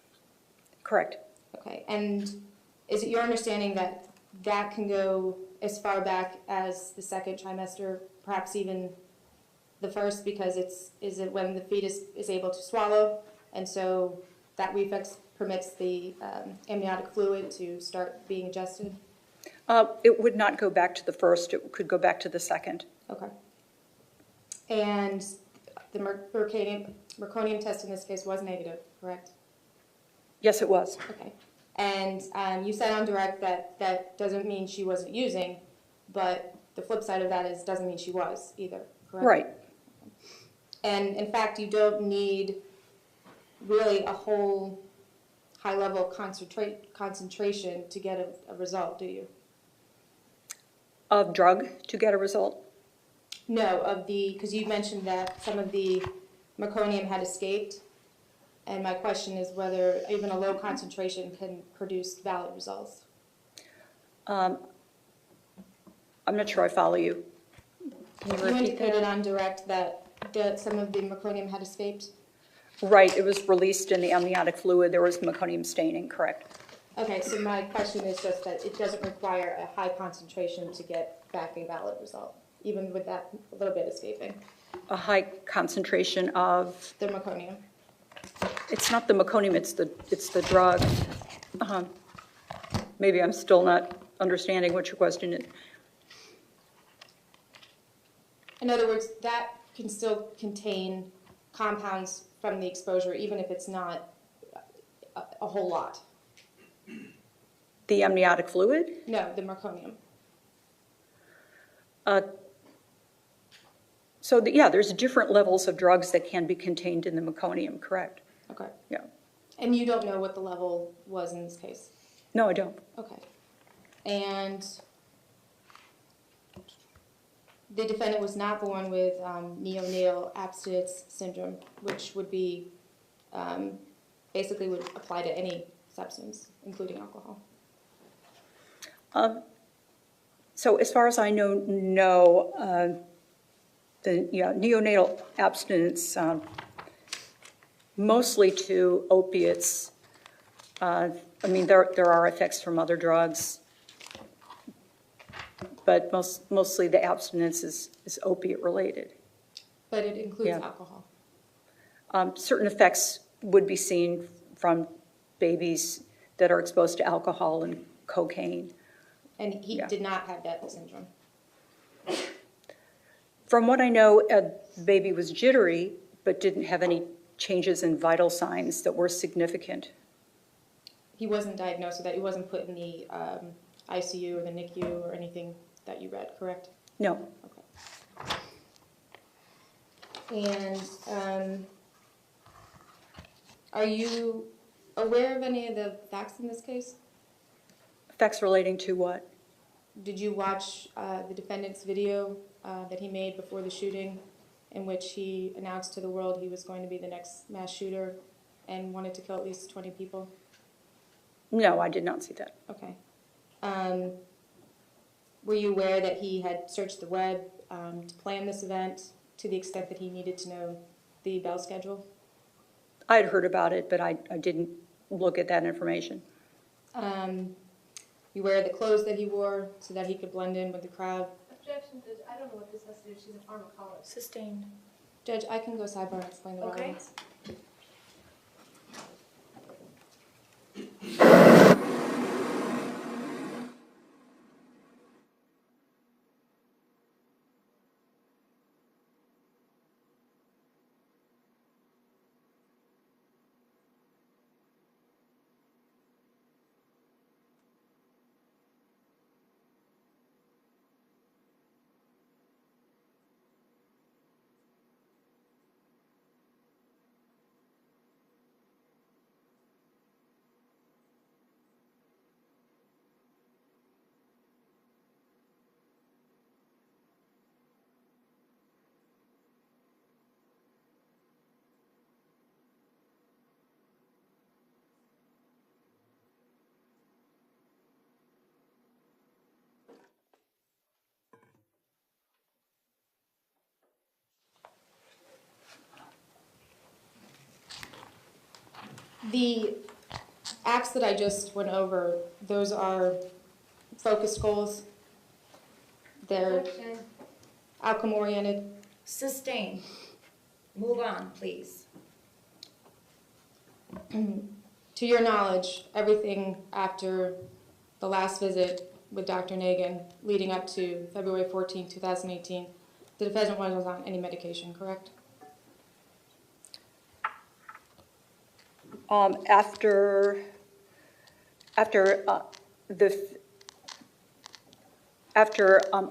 Correct. Okay, and is it your understanding that that can go as far back as the second trimester, perhaps even the first, because is it when the fetus is able to swallow, and so that reflex permits the amniotic fluid to start being ingested? It would not go back to the first, it could go back to the second. Okay. And the meconium test in this case was negative, correct? Yes, it was. Okay. And you said on direct that that doesn't mean she wasn't using, but the flip side of that is doesn't mean she was either, correct? Right. And in fact, you don't need really a whole high-level concentration to get a result, do you? Of drug to get a result? No, because you mentioned that some of the meconium had escaped, and my question is whether even a low concentration can produce valid results. I'm not sure I follow you. Can you You repeat indicated that? on direct that some of the meconium had escaped. Right, it was released in the amniotic fluid. There was meconium staining, correct. Okay, so my question is just that it doesn't require a high concentration to get back a valid result, even with that little bit escaping. A high concentration of, The meconium. it's not the meconium, it's the drug. Maybe I'm still not understanding what your question is. In other words, that can still contain compounds from the exposure, even if it's not a whole lot. The amniotic fluid? No, the meconium. Yeah, there's different levels of drugs that can be contained in the meconium, correct? Okay. Yeah. And you don't know what the level was in this case? No, I don't. Okay. And the defendant was not born with neonatal abstinence syndrome, which would be, basically would apply to any substance, including alcohol. So as far as I know, no. Neonatal abstinence, mostly to opiates. I mean, there are effects from other drugs, but mostly the abstinence is opiate related. But it includes Yeah. alcohol. Certain effects would be seen from babies that are exposed to alcohol and cocaine. And he Yeah. did not have that syndrome. From what I know, the baby was jittery, but didn't have any changes in vital signs that were significant. He wasn't diagnosed with that. He wasn't put in the ICU or the NICU or anything that you read, correct? No. Okay. And are you aware of any of the facts in this case? Facts relating to what? Did you watch the defendant's video that he made before the shooting, in which he announced to the world he was going to be the next mass shooter and wanted to kill at least 20 people? No, I did not see that. Okay. Were you aware that he had searched the web to plan this event to the extent that he needed to know the bell schedule? I had heard about it, but I didn't look at that information. You aware of the clothes that he wore so that he could blend in with the crowd? Objection, Judge. I don't know what this has to do. She's a pharmacologist. Sustained. Judge, I can go sidebar and explain the Okay. relevance. The acts that I just went over, those are focused goals. They're outcome-oriented. Sustain. Move on, please. To your knowledge, everything after the last visit with Dr. Nagin leading up to February 14, 2018, the defendant wasn't on any medication, correct? After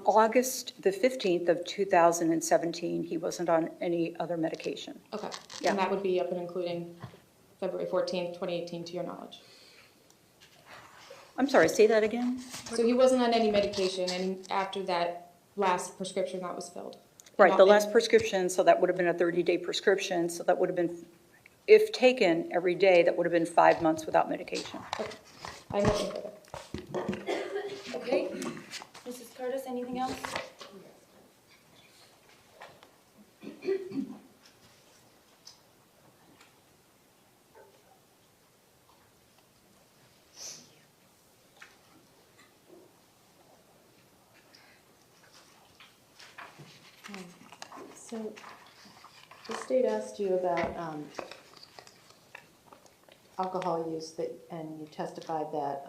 August the 15th of 2017, he wasn't on any other medication. Okay. Yeah. And that would be up and including February 14th, 2018, to your knowledge. I'm sorry, say that again? So he wasn't on any medication, and after that last prescription that was filled? Right, the last prescription, so that would have been a 30-day prescription, so that would have been, if taken every day, that would have been 5 months without medication. Okay. I have nothing further. Okay. Mrs. Curtis, anything else? So the state asked you about alcohol use, and you testified that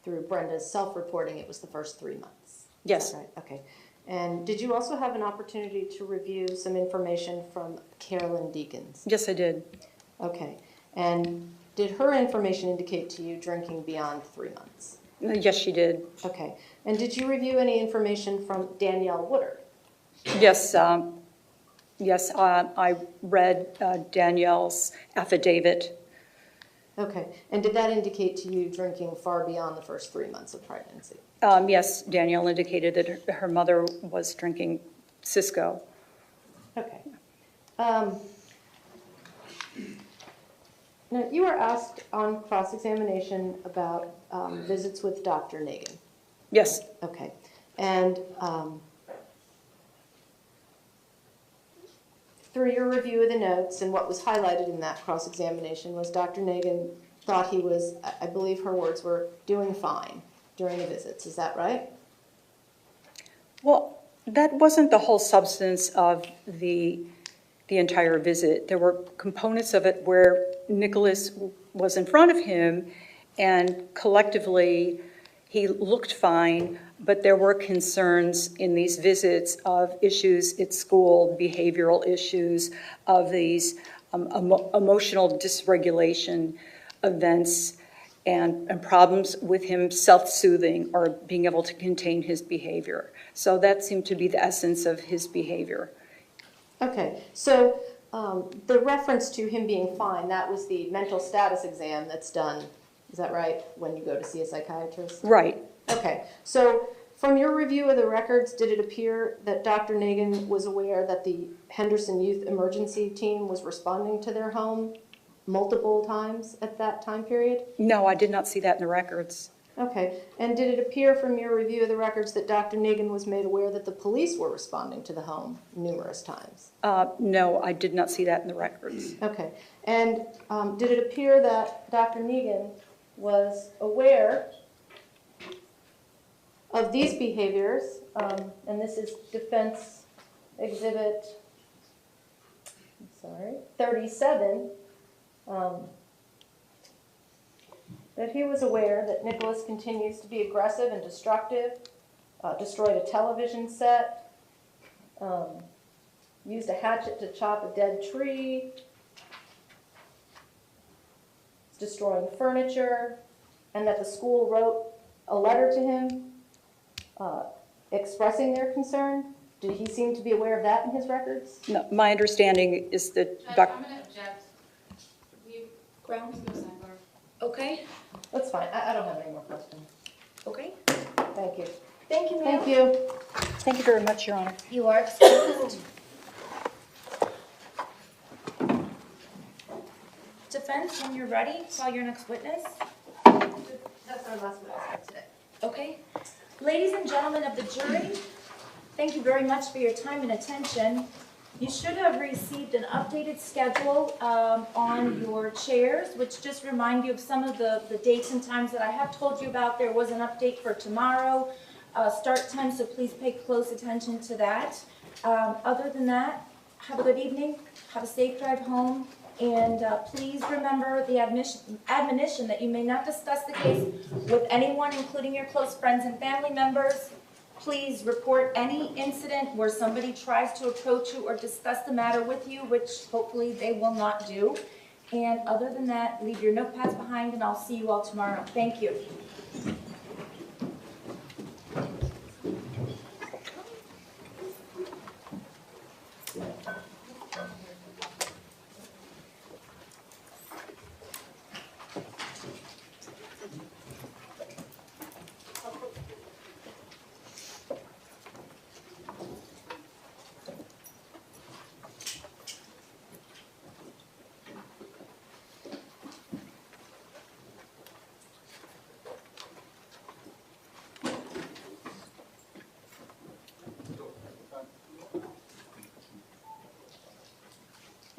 through Brenda's self-reporting, it was the first 3 months. Yes. Is that right? Okay. And did you also have an opportunity to review some information from Carolyn Deakins? Yes, I did. Okay. And did her information indicate to you drinking beyond 3 months? Yes, she did. Okay. And did you review any information from Danielle Woodard? Yes, I read Danielle's affidavit. Okay. And did that indicate to you drinking far beyond the first 3 months of pregnancy? Yes, Danielle indicated that her mother was drinking Cisco. Okay. Now, you were asked on cross-examination about visits with Dr. Nagin. Yes. Okay. And through your review of the notes, and what was highlighted in that cross-examination was Dr. Nagin thought he was, I believe her words were, doing fine during the visits. Is that right? Well, that wasn't the whole substance of the entire visit. There were components of it where Nicholas was in front of him, and collectively he looked fine, but there were concerns in these visits of issues at school, behavioral issues, of these emotional dysregulation events, and problems with him self-soothing or being able to contain his behavior. So that seemed to be the essence of his behavior. Okay, so the reference to him being fine, that was the mental status exam that's done, is that right, when you go to see a psychiatrist? Right. Okay, so from your review of the records, did it appear that Dr. Nagin was aware that the Henderson Youth Emergency Team was responding to their home multiple times at that time period? No, I did not see that in the records. Okay, and did it appear from your review of the records that Dr. Nagin was made aware that the police were responding to the home numerous times? No, I did not see that in the records. Okay, and did it appear that Dr. Nagin was aware of these behaviors, and this is Defense Exhibit 37, that he was aware that Nicholas continues to be aggressive and destructive, destroyed a television set, used a hatchet to chop a dead tree, destroying furniture, and that the school wrote a letter to him expressing their concern? Did he seem to be aware of that in his records? No, my understanding is that Judge, Dr. I'm going to object. Grounds? No sidebar. Okay, That's fine. I don't have any more questions. okay. Thank you. Thank you, ma'am. Thank you. Thank you very much, Your Honor. You are excused. Defense, when you're ready, call your next witness. That's our last witness for today. Okay. Ladies and gentlemen of the jury, thank you very much for your time and attention. You should have received an updated schedule on your chairs, which just remind you of some of the dates and times that I have told you about. There was an update for tomorrow, start time, so please pay close attention to that. Other than that, have a good evening, have a safe drive home, and please remember the admonition that you may not discuss the case with anyone, including your close friends and family members. Please report any incident where somebody tries to approach you or discuss the matter with you, which hopefully they will not do. And other than that, leave your notepads behind, and I'll see you all tomorrow. Thank you.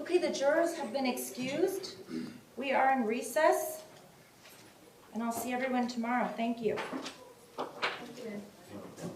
Okay, the jurors have been excused. We are in recess, and I'll see everyone tomorrow. Thank you. Thank you.